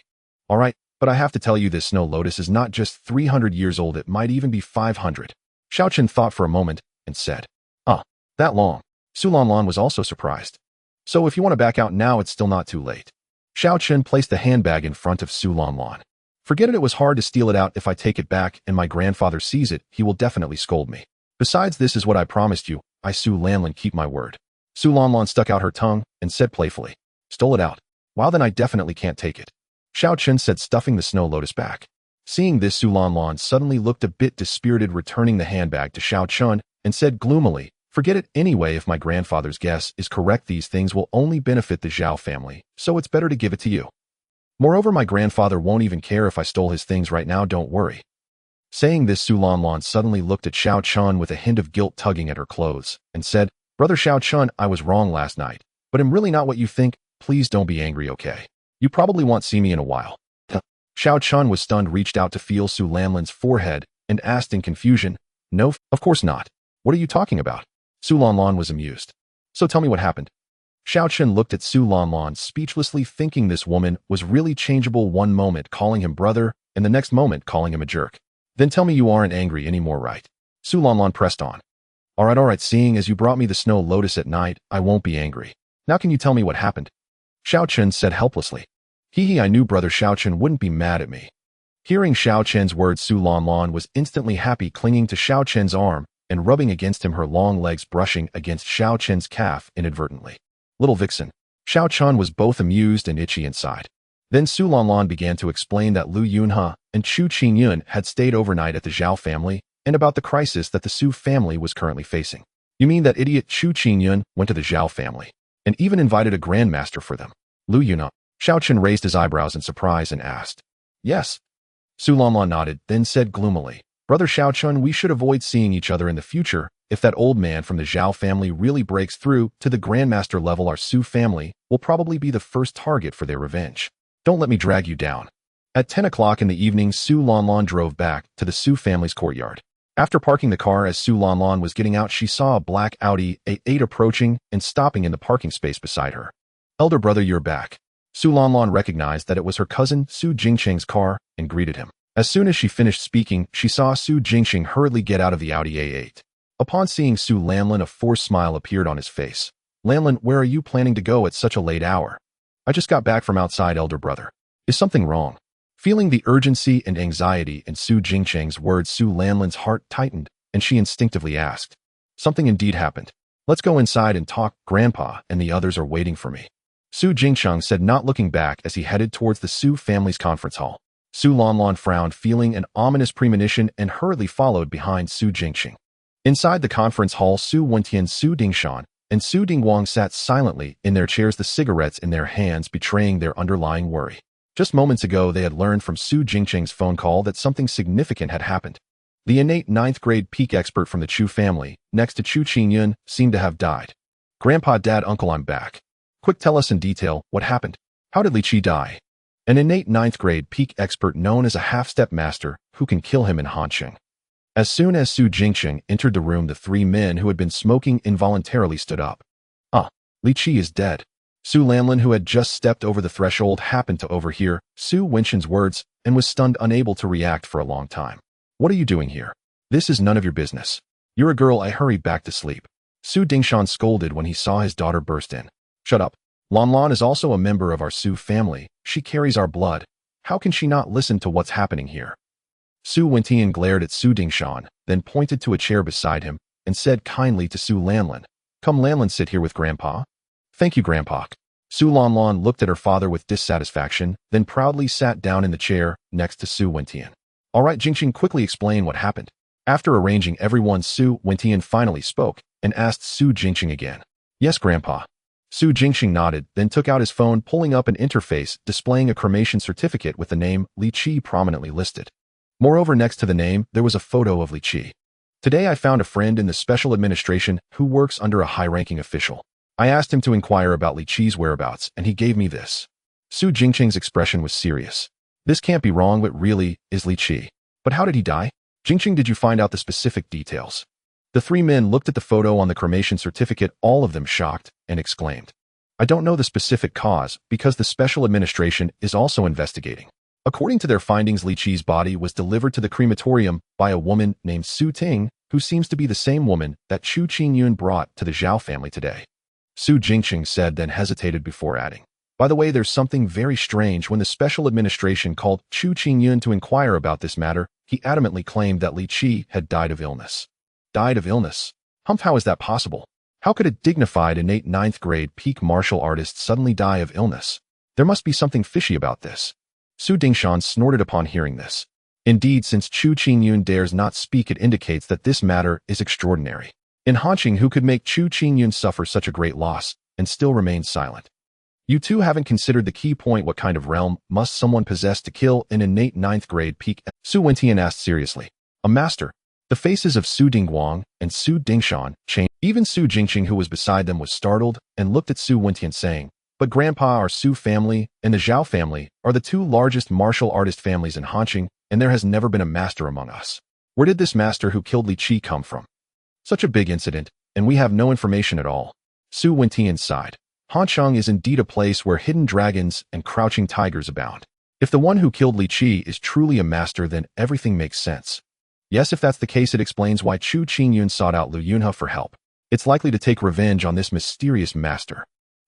"Alright, but I have to tell you, this snow lotus is not just 300 years old, it might even be 500. Xiaochen thought for a moment and said, that long?" Su Lanlan was also surprised. "So if you want to back out now, it's still not too late." Xiaochen placed the handbag in front of Su Lanlan. "Forget it, it was hard to steal it out. If I take it back and my grandfather sees it, he will definitely scold me. Besides, this is what I promised you. I, Su Lanlan, keep my word." Su Lanlan stuck out her tongue and said playfully, "Stole it out? Well, then I definitely can't take it." Xiaochen said, stuffing the snow lotus back. Seeing this, Su Lanlan suddenly looked a bit dispirited, returning the handbag to Xiaochen and said gloomily, "Forget it anyway. If my grandfather's guess is correct, these things will only benefit the Zhao family, so it's better to give it to you. Moreover, my grandfather won't even care if I stole his things right now, don't worry." Saying this, Su Lanlan suddenly looked at Xiaochen with a hint of guilt tugging at her clothes and said, "Brother Xiaochen, I was wrong last night, but I'm really not what you think. Please don't be angry, okay? You probably won't see me in a while." Xiaochen was stunned, reached out to feel Su Lanlan's forehead, and asked in confusion, "No, of course not. What are you talking about?" Su Lanlan was amused. "So tell me what happened." Xiaochen looked at Su Lanlan speechlessly, thinking this woman was really changeable, one moment calling him brother and the next moment calling him a jerk. "Then tell me you aren't angry anymore, right?" Su Lanlan pressed on. Alright, seeing as you brought me the snow lotus at night, I won't be angry. Now can you tell me what happened?" Xiaochen said helplessly. I knew brother Xiaochen wouldn't be mad at me." Hearing Xiaochen's words, Su Lanlan was instantly happy, clinging to Xiaochen's arm and rubbing against him, her long legs brushing against Xiaochen's calf inadvertently. "Little vixen." Xiaochen was both amused and itchy inside. Then Su Lanlan began to explain that Lu Yunhe and Chu Qingyun had stayed overnight at the Zhao family and about the crisis that the Su family was currently facing. "You mean that idiot Chu Qingyun went to the Zhao family and even invited a grandmaster for them?" Lu Yunhe. Xiaochen raised his eyebrows in surprise and asked. "Yes." Su Lanlan nodded, then said gloomily, "Brother Xiaochen, we should avoid seeing each other in the future. If that old man from the Zhao family really breaks through to the grandmaster level, our Su family will probably be the first target for their revenge. Don't let me drag you down." At 10 o'clock in the evening, Su Lanlan drove back to the Su family's courtyard. After parking the car, as Su Lanlan was getting out, she saw a black Audi A8 approaching and stopping in the parking space beside her. "Elder brother, you're back." Su Lanlan recognized that it was her cousin Su Jingqing's car and greeted him. As soon as she finished speaking, she saw Su Jingqing hurriedly get out of the Audi A8. Upon seeing Su Lanlan, a forced smile appeared on his face. "Lanlan, where are you planning to go at such a late hour?" "I just got back from outside, elder brother." "Is something wrong?" Feeling the urgency and anxiety in Su Jingqing's words, Su Lanlan's heart tightened, and she instinctively asked. "Something indeed happened. Let's go inside and talk. Grandpa and the others are waiting for me." Su Jingcheng said, not looking back as he headed towards the Su family's conference hall. Su Lanlan frowned, feeling an ominous premonition, and hurriedly followed behind Su Jingcheng. Inside the conference hall, Su Wentian, Su Dingshan, and Su Dingguang sat silently in their chairs, the cigarettes in their hands betraying their underlying worry. Just moments ago, they had learned from Su Jingcheng's phone call that something significant had happened. The innate ninth-grade peak expert from the Chu family, next to Chu Qingyun, seemed to have died. Grandpa, Dad, Uncle, I'm back. Quick, tell us in detail what happened. How did Li Qi die? An innate ninth-grade peak expert known as a half-step master who can kill him in Hanqing. As soon as Su Jingcheng entered the room, the three men who had been smoking involuntarily stood up. Li Qi is dead. Su Lanlan, who had just stepped over the threshold, happened to overhear Su Wenqian's words and was stunned, unable to react for a long time. What are you doing here? This is none of your business. You're a girl. I hurry back to sleep. Su Dingshan scolded when he saw his daughter burst in. Shut up. Lanlan is also a member of our Su family. She carries our blood. How can she not listen to what's happening here? Su Wentian glared at Su Dingshan, then pointed to a chair beside him and said kindly to Su Lanlan, "Come, Lanlan, sit here with Grandpa." "Thank you, Grandpa." Su Lanlan looked at her father with dissatisfaction, then proudly sat down in the chair next to Su Wentian. "All right, Jingqing, quickly explain what happened." After arranging everyone, Su Wentian finally spoke and asked Su Jingqing again. "Yes, Grandpa." Su Jingqing nodded, then took out his phone, pulling up an interface displaying a cremation certificate with the name Li Qi prominently listed. Moreover, next to the name, there was a photo of Li Qi. "Today I found a friend in the special administration who works under a high-ranking official. I asked him to inquire about Li Qi's whereabouts, and he gave me this." Su Jingqing's expression was serious. "This can't be wrong. What really is Li Qi? But how did he die? Jingqing, did you find out the specific details?" The three men looked at the photo on the cremation certificate, all of them shocked, and exclaimed, "I don't know the specific cause, because the special administration is also investigating." According to their findings, Li Qi's body was delivered to the crematorium by a woman named Su Ting, who seems to be the same woman that Chu Qingyun brought to the Zhao family today. Su Jingqing said, then hesitated before adding, "By the way, there's something very strange. When the special administration called Chu Qingyun to inquire about this matter, he adamantly claimed that Li Qi had died of illness." Died of illness? Humph, how is that possible? How could a dignified, innate ninth-grade peak martial artist suddenly die of illness? There must be something fishy about this. Su Dingshan snorted upon hearing this. Indeed, since Chu Qingyun dares not speak, it indicates that this matter is extraordinary. In Hanqing, who could make Chu Qingyun suffer such a great loss and still remain silent? You two haven't considered the key point. What kind of realm must someone possess to kill an innate ninth-grade peak? Su Wentian asked seriously. A master. The faces of Su Dingguang and Su Dingshan changed. Even Su Jingqing, who was beside them, was startled and looked at Su Wentian, saying, "But Grandpa, our Su family and the Zhao family are the two largest martial artist families in Hanqing, and there has never been a master among us. Where did this master who killed Li Qi come from? Such a big incident, and we have no information at all." Su Wentian sighed. Hanqing is indeed a place where hidden dragons and crouching tigers abound. If the one who killed Li Qi is truly a master, then everything makes sense. Yes, if that's the case, it explains why Chu Qingyun sought out Lu Yunhe for help. It's likely to take revenge on this mysterious master.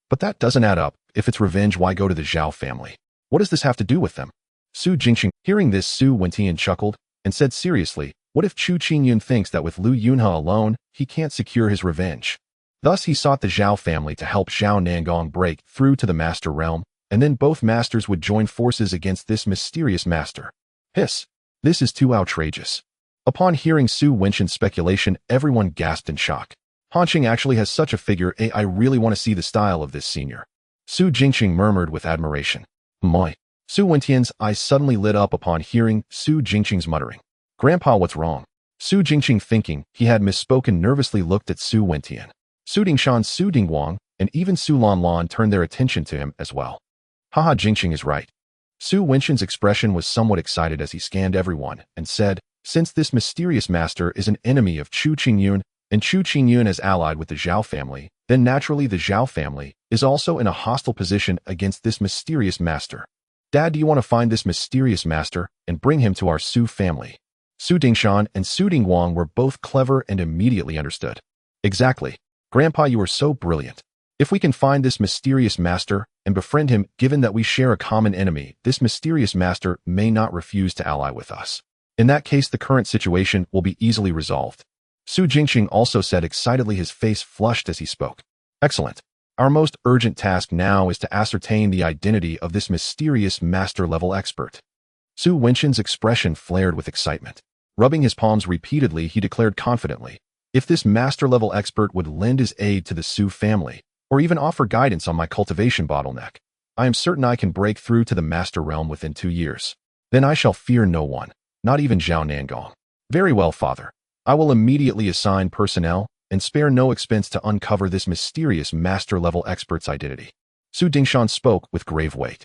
But that doesn't add up. If it's revenge, why go to the Zhao family? What does this have to do with them? Su Jingqing. Hearing this, Su Wentian chuckled and said seriously, "What if Chu Qingyun thinks that with Lu Yunhe alone, he can't secure his revenge? Thus he sought the Zhao family to help Zhao Nangong break through to the master realm, and then both masters would join forces against this mysterious master." Hiss. This is too outrageous. Upon hearing Su Wenqian's speculation, everyone gasped in shock. Hanqing actually has such a figure. I really want to see the style of this senior. Su Jingqing murmured with admiration. My. Su Wentian's eyes suddenly lit up upon hearing Su Jingqing's muttering. "Grandpa, what's wrong?" Su Jingqing, thinking he had misspoken, nervously looked at Su Wentian. Su Dingshan, Su Dingguang, and even Su Lanlan turned their attention to him as well. Haha, Jingqing is right. Su Wenqian's expression was somewhat excited as he scanned everyone and said, "Since this mysterious master is an enemy of Chu Qingyun, and Chu Qingyun is allied with the Zhao family, then naturally the Zhao family is also in a hostile position against this mysterious master. Dad, do you want to find this mysterious master and bring him to our Su family?" Su Dingshan and Su Dingguang were both clever and immediately understood. "Exactly. Grandpa, you are so brilliant. If we can find this mysterious master and befriend him, given that we share a common enemy, this mysterious master may not refuse to ally with us. In that case, the current situation will be easily resolved." Su Jingqing also said excitedly, his face flushed as he spoke. "Excellent. Our most urgent task now is to ascertain the identity of this mysterious master-level expert. Su Wenqian's expression flared with excitement. Rubbing his palms repeatedly, he declared confidently, if this master-level expert would lend his aid to the Su family, or even offer guidance on my cultivation bottleneck, I am certain I can break through to the master realm within 2 years. Then I shall fear no one, not even Zhao Nangong. Very well, father. I will immediately assign personnel and spare no expense to uncover this mysterious master-level expert's identity. Su Dingshan spoke with grave weight.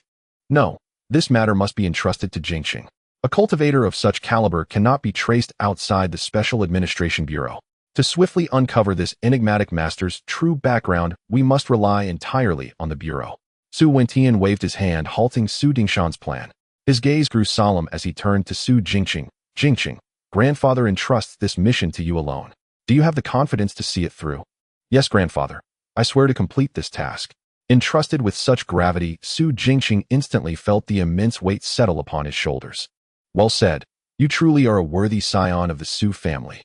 No, this matter must be entrusted to Jingqing. A cultivator of such caliber cannot be traced outside the Special Administration Bureau. To swiftly uncover this enigmatic master's true background, we must rely entirely on the Bureau. Su Wentian waved his hand, halting Su Dingshan's plan. His gaze grew solemn as he turned to Su Jingqing. Jingqing, grandfather entrusts this mission to you alone. Do you have the confidence to see it through? Yes, grandfather. I swear to complete this task. Entrusted with such gravity, Su Jingqing instantly felt the immense weight settle upon his shoulders. Well said. You truly are a worthy scion of the Su family.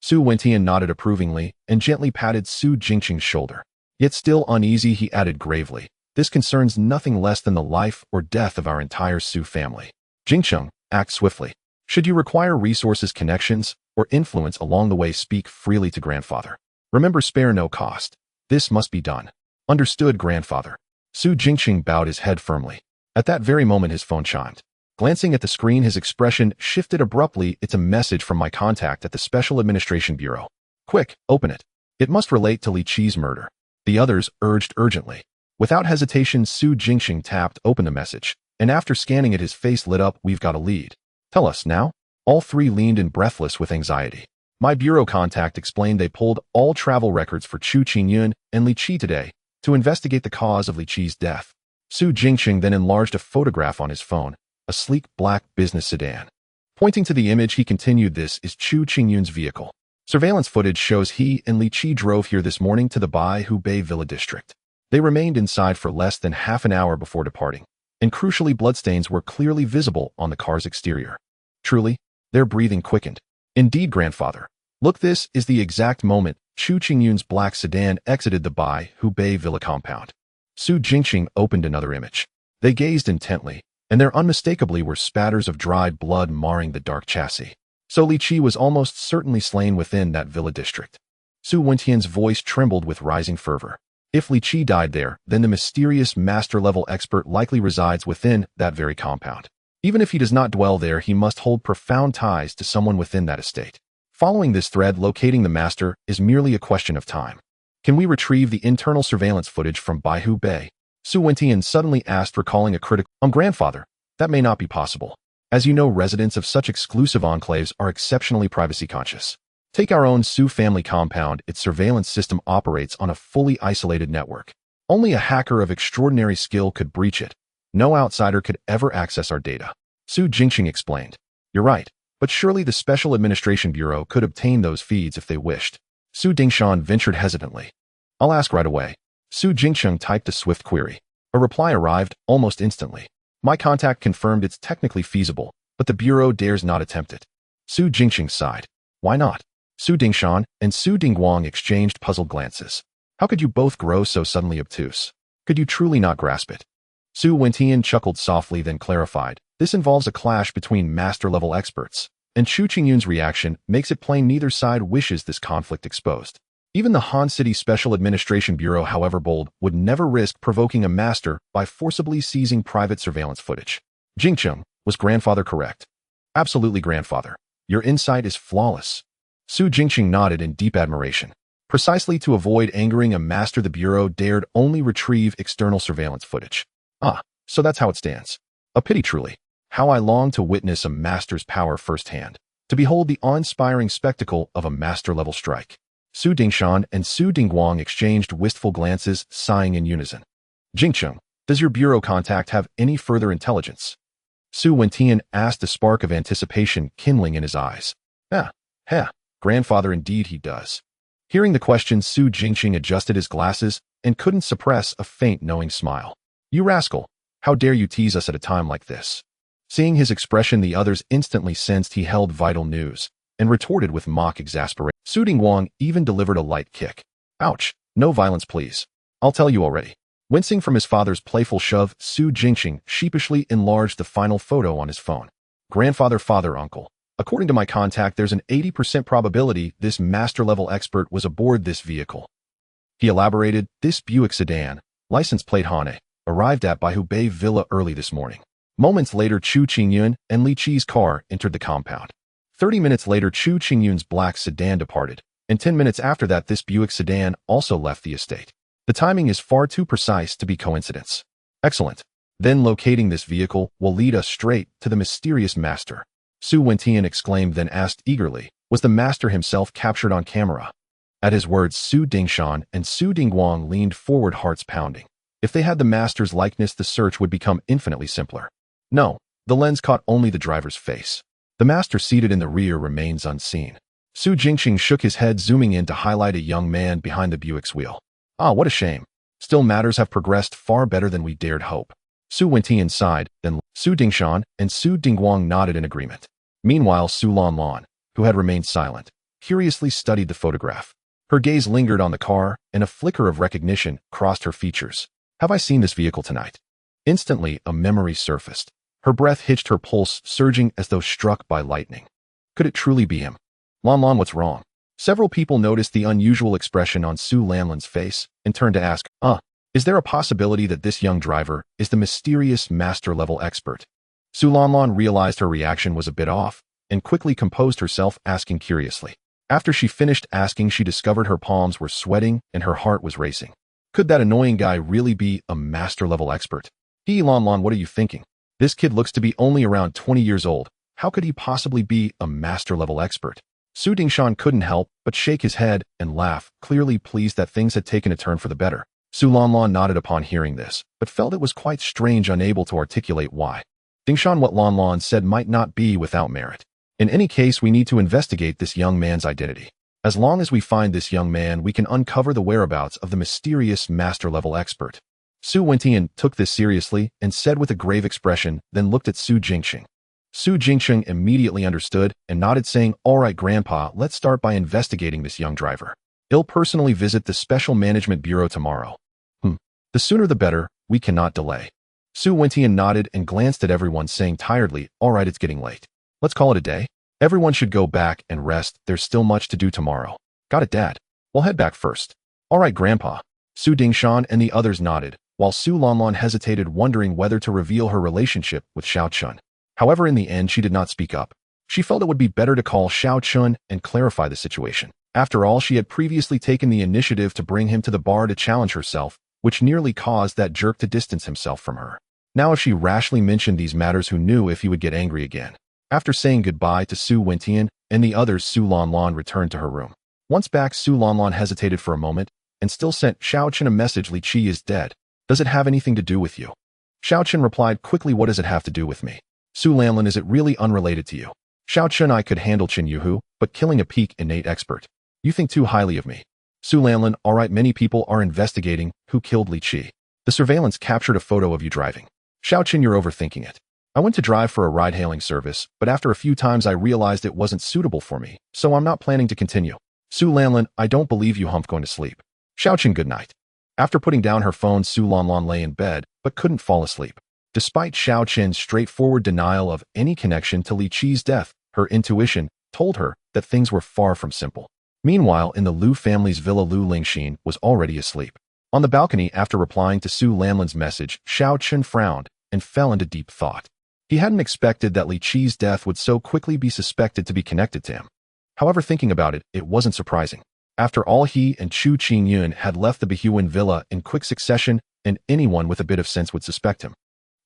Su Wentian nodded approvingly and gently patted Su Jingqing's shoulder. Yet still uneasy, he added gravely, this concerns nothing less than the life or death of our entire Su family. Jingqing, act swiftly. Should you require resources, connections, or influence along the way, speak freely to grandfather. Remember, spare no cost. This must be done. Understood, grandfather. Su Jingqing bowed his head firmly. At that very moment his phone chimed. Glancing at the screen, his expression shifted abruptly. It's a message from my contact at the Special Administration Bureau. Quick, open it. It must relate to Li Qi's murder. The others urged urgently. Without hesitation, Su Jingqing tapped open the message, and after scanning it his face lit up. We've got a lead. Tell us now. All three leaned in, breathless with anxiety. My bureau contact explained they pulled all travel records for Chu Qingyun and Li Qi today to investigate the cause of Li Qi's death. Su Jingqing then enlarged a photograph on his phone, a sleek black business sedan. Pointing to the image, he continued, this is Chu Qingyun's vehicle. Surveillance footage shows he and Li Qi drove here this morning to the Bai-Hubei Villa district. They remained inside for less than half an hour before departing, and crucially bloodstains were clearly visible on the car's exterior. Truly, their breathing quickened. Indeed, grandfather. Look, this is the exact moment Chu Qingyun's black sedan exited the Bai-Hubei Villa compound. Su Jingqing opened another image. They gazed intently, and there unmistakably were spatters of dried blood marring the dark chassis. So Li Qi was almost certainly slain within that villa district. Su Wentian's voice trembled with rising fervor. If Li Qi died there, then the mysterious master-level expert likely resides within that very compound. Even if he does not dwell there, he must hold profound ties to someone within that estate. Following this thread, locating the master is merely a question of time. Can we retrieve the internal surveillance footage from Bai-Hubei? Su Wentian suddenly asked, recalling a critical, grandfather, that may not be possible. As you know, residents of such exclusive enclaves are exceptionally privacy-conscious. Take our own Su family compound, its surveillance system operates on a fully isolated network. Only a hacker of extraordinary skill could breach it. No outsider could ever access our data. Su Jingqing explained. You're right, but surely the Special Administration Bureau could obtain those feeds if they wished. Su Dingshan ventured hesitantly. I'll ask right away. Su Jingqing typed a swift query. A reply arrived almost instantly. My contact confirmed it's technically feasible, but the Bureau dares not attempt it. Su Jingqing sighed. Why not? Su Dingshan and Su Dingguang exchanged puzzled glances. How could you both grow so suddenly obtuse? Could you truly not grasp it? Su Wentian chuckled softly, then clarified. This involves a clash between master-level experts, and Chu Qingyun's reaction makes it plain neither side wishes this conflict exposed. Even the Han City Special Administration Bureau, however bold, would never risk provoking a master by forcibly seizing private surveillance footage. Jingqing, was grandfather correct? Absolutely, grandfather. Your insight is flawless. Su Jingqing nodded in deep admiration. Precisely to avoid angering a master, the Bureau dared only retrieve external surveillance footage. Ah, so that's how it stands. A pity, truly. How I long to witness a master's power firsthand, to behold the awe-inspiring spectacle of a master-level strike. Su Dingshan and Su Dingguang exchanged wistful glances, sighing in unison. Jingqing, does your bureau contact have any further intelligence? Su Wentian asked, a spark of anticipation kindling in his eyes. Grandfather, indeed he does. Hearing the question, Su Jingqing adjusted his glasses and couldn't suppress a faint knowing smile. You rascal, how dare you tease us at a time like this? Seeing his expression, the others instantly sensed he held vital news, and retorted with mock exasperation. Su Dingguang even delivered a light kick. Ouch, no violence please. I'll tell you already. Wincing from his father's playful shove, Su Jingxing sheepishly enlarged the final photo on his phone. Grandfather, father, uncle. According to my contact, there's an 80% probability this master-level expert was aboard this vehicle. He elaborated, this Buick sedan, license plate Hane, arrived at by Hubei Villa early this morning. Moments later, Chu Qingyun and Li Qi's car entered the compound. 30 minutes later, Chu Qingyun's black sedan departed, and 10 minutes after that, this Buick sedan also left the estate. The timing is far too precise to be coincidence. Excellent. Then locating this vehicle will lead us straight to the mysterious master. Su Wentian exclaimed, then asked eagerly, was the master himself captured on camera? At his words, Su Dingshan and Su Dingguang leaned forward, hearts pounding. If they had the master's likeness, the search would become infinitely simpler. No, the lens caught only the driver's face. The master seated in the rear remains unseen. Su Jingxing shook his head, zooming in to highlight a young man behind the Buick's wheel. Ah, what a shame. Still, matters have progressed far better than we dared hope. Su Wentian sighed, then Su Dingshan and Su Dingguang nodded in agreement. Meanwhile, Su Lanlan, who had remained silent, curiously studied the photograph. Her gaze lingered on the car, and a flicker of recognition crossed her features. Have I seen this vehicle tonight? Instantly, a memory surfaced. Her breath hitched, her pulse surging as though struck by lightning. Could it truly be him? Lanlan, what's wrong? Several people noticed the unusual expression on Su Lanlan's face and turned to ask, is there a possibility that this young driver is the mysterious master-level expert? Su Lanlan realized her reaction was a bit off and quickly composed herself, asking curiously. After she finished asking, she discovered her palms were sweating and her heart was racing. Could that annoying guy really be a master-level expert? Lanlan, what are you thinking? This kid looks to be only around 20 years old. How could he possibly be a master-level expert? Su Dingshan couldn't help but shake his head and laugh, clearly pleased that things had taken a turn for the better. Su Lanlan nodded upon hearing this, but felt it was quite strange, unable to articulate why. Dingshan, what Lanlan said might not be without merit. In any case, we need to investigate this young man's identity. As long as we find this young man, we can uncover the whereabouts of the mysterious master-level expert. Su Wentian took this seriously and said with a grave expression, then looked at Su Jingxing. Su Jingxing immediately understood and nodded, saying, all right, Grandpa, let's start by investigating this young driver. I'll personally visit the Special Management Bureau tomorrow. The sooner the better, we cannot delay. Su Wentian nodded and glanced at everyone, saying tiredly, all right, it's getting late. Let's call it a day. Everyone should go back and rest. There's still much to do tomorrow. Got it, Dad. We'll head back first. All right, Grandpa. Su Dingshan and the others nodded, while Su Lanlan hesitated, wondering whether to reveal her relationship with Xiao Chun. However, in the end, she did not speak up. She felt it would be better to call Xiao Chun and clarify the situation. After all, she had previously taken the initiative to bring him to the bar to challenge herself, which nearly caused that jerk to distance himself from her. Now, if she rashly mentioned these matters, who knew if he would get angry again? After saying goodbye to Su Wentian and the others, Su Lanlan returned to her room. Once back, Su Lanlan hesitated for a moment and still sent Xiao Chen a message. Li Qi is dead. Does it have anything to do with you? Xiao Chen replied quickly, what does it have to do with me? Su Lanlan, is it really unrelated to you? Xiao Chen, I could handle Chen Yuhu, but killing a peak innate expert. You think too highly of me. Su Lanlan, all right, many people are investigating who killed Li Qi. The surveillance captured a photo of you driving. Xiao Chen, you're overthinking it. I went to drive for a ride-hailing service, but after a few times I realized it wasn't suitable for me, so I'm not planning to continue. Su Lanlan, I don't believe you, humph, going to sleep. Xiao Chen, good night. After putting down her phone, Su Lanlan lay in bed, but couldn't fall asleep. Despite Xiao Chen's straightforward denial of any connection to Li Qi's death, her intuition told her that things were far from simple. Meanwhile, in the Liu family's villa, Liu Lingxin was already asleep. On the balcony, after replying to Su Lanlan's message, Xiao Chen frowned and fell into deep thought. He hadn't expected that Li Qi's death would so quickly be suspected to be connected to him. However, thinking about it, it wasn't surprising. After all, he and Chu Qingyun had left the Behuan villa in quick succession, and anyone with a bit of sense would suspect him.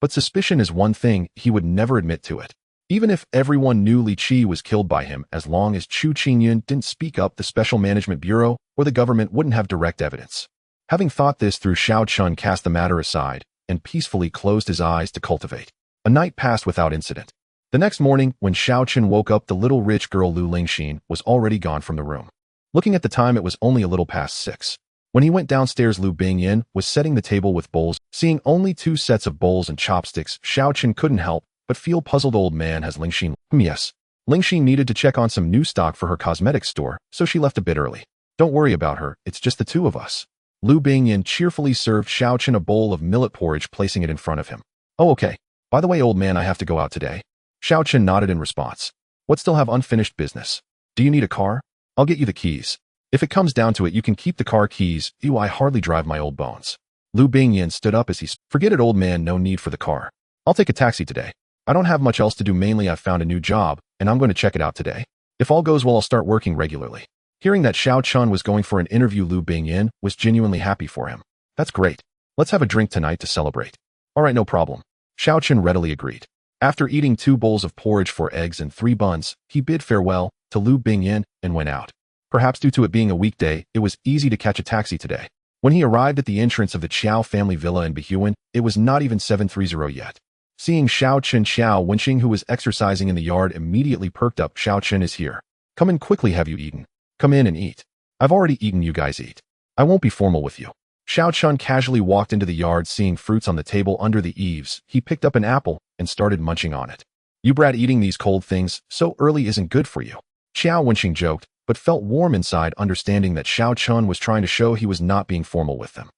But suspicion is one thing, he would never admit to it. Even if everyone knew Li Qi was killed by him, as long as Chu Qingyun didn't speak up, the Special Management Bureau or the government wouldn't have direct evidence. Having thought this through, Xiao Chun cast the matter aside and peacefully closed his eyes to cultivate. A night passed without incident. The next morning, when Xiao Chun woke up, the little rich girl Liu Lingxin was already gone from the room. Looking at the time, it was only a little past 6. When he went downstairs, Liu Bingyan was setting the table with bowls. Seeing only 2 sets of bowls and chopsticks, Xiao Chun couldn't help but feel puzzled. Old man, has Lingxin? Yes. Lingxin needed to check on some new stock for her cosmetics store, so she left a bit early. Don't worry about her, it's just the 2 of us. Lu Bingyan cheerfully served Xiao Chen a bowl of millet porridge, placing it in front of him. Oh, okay. By the way, old man, I have to go out today. Xiao Chen nodded in response. What, still have unfinished business? Do you need a car? I'll get you the keys. If it comes down to it, you can keep the car keys. Ew, I hardly drive my old bones. Lu Bingyan stood up as he forget it, old man, no need for the car. I'll take a taxi today. I don't have much else to do, mainly I've found a new job, and I'm going to check it out today. If all goes well, I'll start working regularly. Hearing that Xiao Chen was going for an interview, Lu Bingyan was genuinely happy for him. That's great. Let's have a drink tonight to celebrate. All right, no problem. Xiao Chen readily agreed. After eating 2 bowls of porridge, 4 eggs, and 3 buns, he bid farewell to Lu Bingyan and went out. Perhaps due to it being a weekday, it was easy to catch a taxi today. When he arrived at the entrance of the Qiao family villa in Behuan, it was not even 7:30 yet. Seeing Xiao Wenxing, who was exercising in the yard, immediately perked up. Xiao Chen is here. Come in quickly, have you eaten? Come in and eat. I've already eaten, you guys eat. I won't be formal with you. Xiao Chen casually walked into the yard. Seeing fruits on the table under the eaves, he picked up an apple and started munching on it. You brat, eating these cold things so early isn't good for you. Xiao Wenxing joked, but felt warm inside, understanding that Xiao Chen was trying to show he was not being formal with them.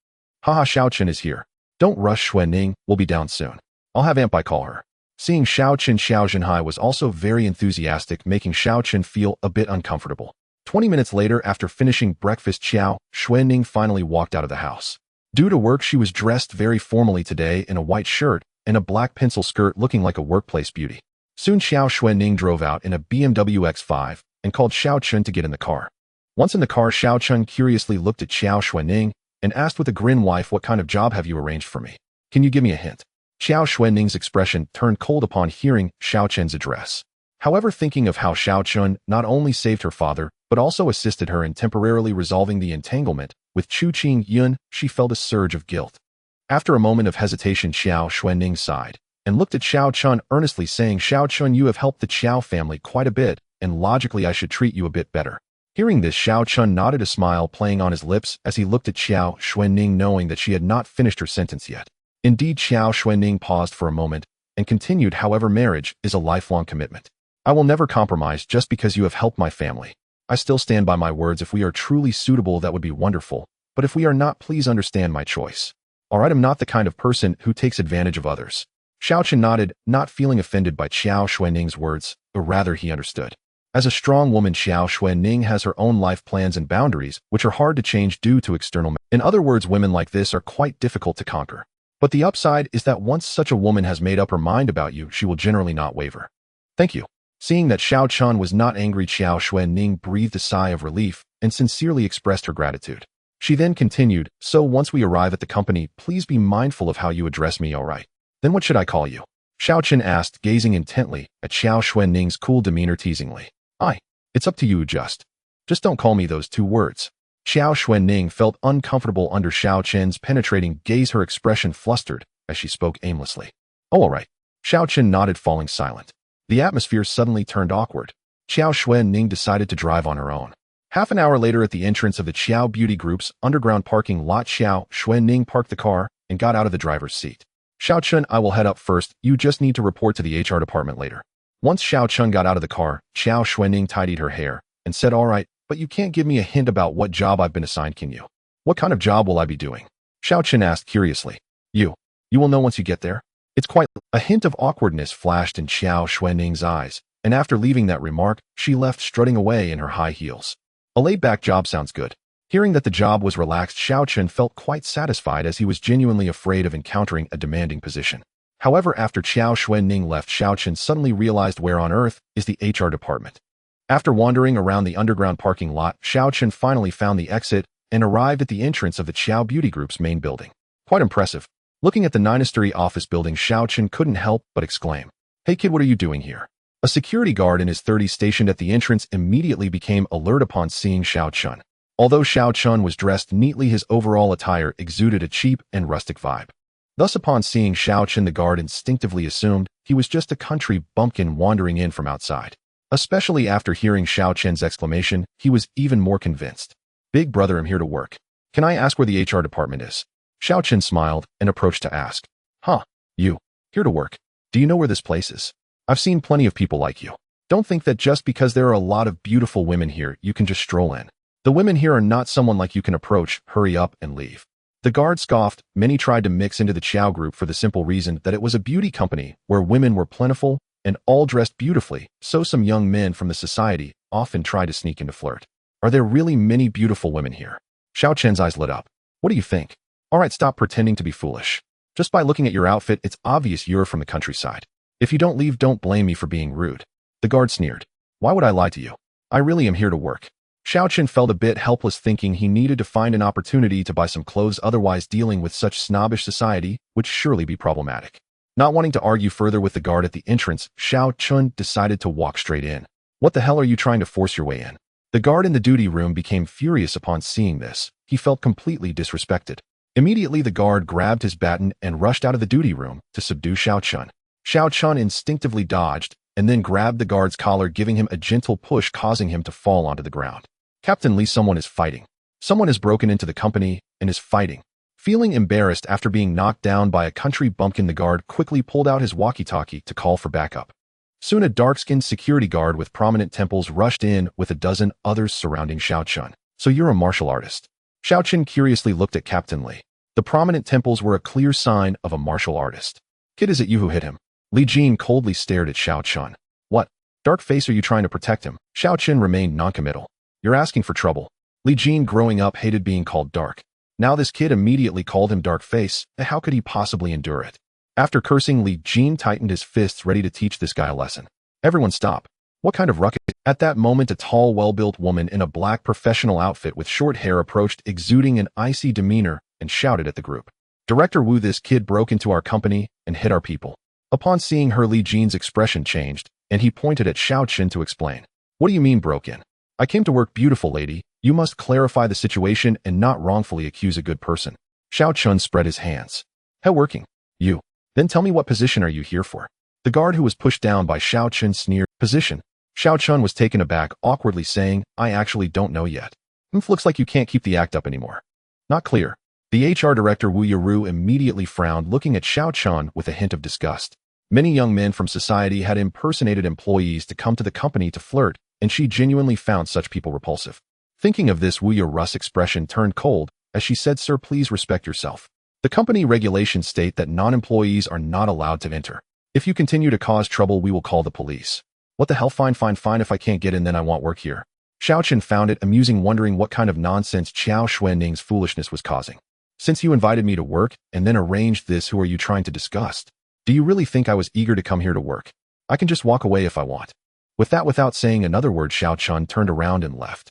Haha, Xiao Chen is here. Don't rush, Xuanning, we'll be down soon. I'll have Aunt Bai call her. Seeing Xiao Chen, Xiao Zhenhai was also very enthusiastic, making Xiao Chen feel a bit uncomfortable. 20 minutes later, after finishing breakfast, Xuanning finally walked out of the house. Due to work, she was dressed very formally today in a white shirt and a black pencil skirt, looking like a workplace beauty. Soon Xuanning drove out in a BMW X5 and called Xiao Chen to get in the car. Once in the car, Xiao Chen curiously looked at Xuanning and asked with a grin, "Wife, what kind of job have you arranged for me? Can you give me a hint?" Xuanning's expression turned cold upon hearing Xiao Chen's address. However, thinking of how Xiao Chen not only saved her father, but also assisted her in temporarily resolving the entanglement with Chu Qing Yun, she felt a surge of guilt. After a moment of hesitation, Xuanning sighed and looked at Xiao Chen earnestly, saying, "Xiao Chen, you have helped the Qiao family quite a bit, and logically I should treat you a bit better." Hearing this, Xiao Chen nodded, a smile playing on his lips as he looked at Xuanning, knowing that she had not finished her sentence yet. Indeed, Xuanning paused for a moment and continued, "However, marriage is a lifelong commitment. I will never compromise just because you have helped my family. I still stand by my words. If we are truly suitable, that would be wonderful, but if we are not, please understand my choice. Alright, I'm not the kind of person who takes advantage of others." Xiao Chen nodded, not feeling offended by Xuanning's words, but rather he understood. As a strong woman, Xuanning has her own life plans and boundaries, which are hard to change due to external. In other words, women like this are quite difficult to conquer. But the upside is that once such a woman has made up her mind about you, she will generally not waver. Thank you. Seeing that Xiao Chen was not angry, Xuanning breathed a sigh of relief and sincerely expressed her gratitude. She then continued, "So once we arrive at the company, please be mindful of how you address me, all right? Then what should I call you?" Xiao Chen asked, gazing intently at Xuanning's cool demeanor teasingly. It's up to you, just don't call me those 2 words. Xuanning felt uncomfortable under Xiao Chen's penetrating gaze, her expression flustered as she spoke aimlessly. "Oh, all right." Xiao Chen nodded, falling silent. The atmosphere suddenly turned awkward. Xuanning decided to drive on her own. Half an hour later, at the entrance of the Qiao Beauty Group's underground parking lot, Xuanning parked the car and got out of the driver's seat. "Xiao Chen, I will head up first. You just need to report to the HR department later." Once Xiao Chen got out of the car, Xuanning tidied her hair and said, "All right, but you can't give me a hint about what job I've been assigned, can you? What kind of job will I be doing?" Xiao Chen asked curiously. You will know once you get there." It's quite. A hint of awkwardness flashed in Xuanning's eyes, and after leaving that remark, she left, strutting away in her high heels. A laid-back job sounds good. Hearing that the job was relaxed, Xiao Chen felt quite satisfied, as he was genuinely afraid of encountering a demanding position. However, after Xuanning left, Xiao Chen suddenly realized, where on earth is the HR department? After wandering around the underground parking lot, Xiao Chen finally found the exit and arrived at the entrance of the Qiao Beauty Group's main building. Quite impressive. Looking at the 9-story office building, Xiao Chen couldn't help but exclaim, "Hey kid, what are you doing here?" A security guard in his 30s stationed at the entrance immediately became alert upon seeing Xiao Chen. Although Xiao Chen was dressed neatly, his overall attire exuded a cheap and rustic vibe. Thus, upon seeing Xiao Chen, the guard instinctively assumed he was just a country bumpkin wandering in from outside. Especially after hearing Xiao Chen's exclamation, he was even more convinced. "Big brother, I'm here to work. Can I ask where the HR department is?" Xiao Chen smiled and approached to ask. You, here to work. Do you know where this place is? I've seen plenty of people like you. Don't think that just because there are a lot of beautiful women here, you can just stroll in. The women here are not someone like you can approach, hurry up and leave. The guard scoffed. Many tried to mix into the chow group for the simple reason that it was a beauty company where women were plentiful and all dressed beautifully, so some young men from the society often try to sneak in to flirt. Are there really many beautiful women here? Xiao Chen's eyes lit up. What do you think? All right, stop pretending to be foolish. Just by looking at your outfit, it's obvious you're from the countryside. If you don't leave, don't blame me for being rude. The guard sneered. Why would I lie to you? I really am here to work. Xiao Chen felt a bit helpless, thinking he needed to find an opportunity to buy some clothes, otherwise dealing with such snobbish society would surely be problematic. Not wanting to argue further with the guard at the entrance, Xiao Chun decided to walk straight in. What the hell are you trying to force your way in? The guard in the duty room became furious upon seeing this. He felt completely disrespected. Immediately, the guard grabbed his baton and rushed out of the duty room to subdue Xiao Chun. Xiao Chun instinctively dodged and then grabbed the guard's collar, giving him a gentle push, causing him to fall onto the ground. Captain Lee, someone is fighting. Someone has broken into the company and is fighting. Feeling embarrassed after being knocked down by a country bumpkin, the guard quickly pulled out his walkie-talkie to call for backup. Soon a dark-skinned security guard with prominent temples rushed in with a dozen others surrounding Xiao Chun. So you're a martial artist? Xiao Chun curiously looked at Captain Lee. The prominent temples were a clear sign of a martial artist. Kid, is it you who hit him? Li Jin coldly stared at Xiao Chun. What? Dark face, are you trying to protect him? Xiao Chun remained noncommittal. You're asking for trouble. Li Jin, growing up, hated being called dark. Now this kid immediately called him dark face. How could he possibly endure it? After cursing, Li Jin tightened his fists, ready to teach this guy a lesson. Everyone stop. What kind of ruckus? At that moment, a tall, well-built woman in a black professional outfit with short hair approached, exuding an icy demeanor, and shouted at the group. Director Wu, this kid broke into our company and hit our people. Upon seeing her, Li Jin's expression changed, and he pointed at Xiao Chen to explain. What do you mean broke in? I came to work, beautiful lady. You must clarify the situation and not wrongfully accuse a good person. Xiao Chun spread his hands. Hell, working. You. Then tell me, what position are you here for? The guard who was pushed down by Xiao Chun sneered. Position? Xiao Chun was taken aback, awkwardly saying, I actually don't know yet. Looks like you can't keep the act up anymore. Not clear. The HR director Wu Yaru immediately frowned, looking at Xiao Chun with a hint of disgust. Many young men from society had impersonated employees to come to the company to flirt, and she genuinely found such people repulsive. Thinking of this, Wu Yaru's expression turned cold as she said, Sir, please respect yourself. The company regulations state that non-employees are not allowed to enter. If you continue to cause trouble, we will call the police. What the hell? Fine. If I can't get in, then I won't work here. Xiao Chen found it amusing, wondering what kind of nonsense Qiao Xuanning's foolishness was causing. Since you invited me to work and then arranged this, who are you trying to disgust? Do you really think I was eager to come here to work? I can just walk away if I want. With that, without saying another word, Xiao Chun turned around and left.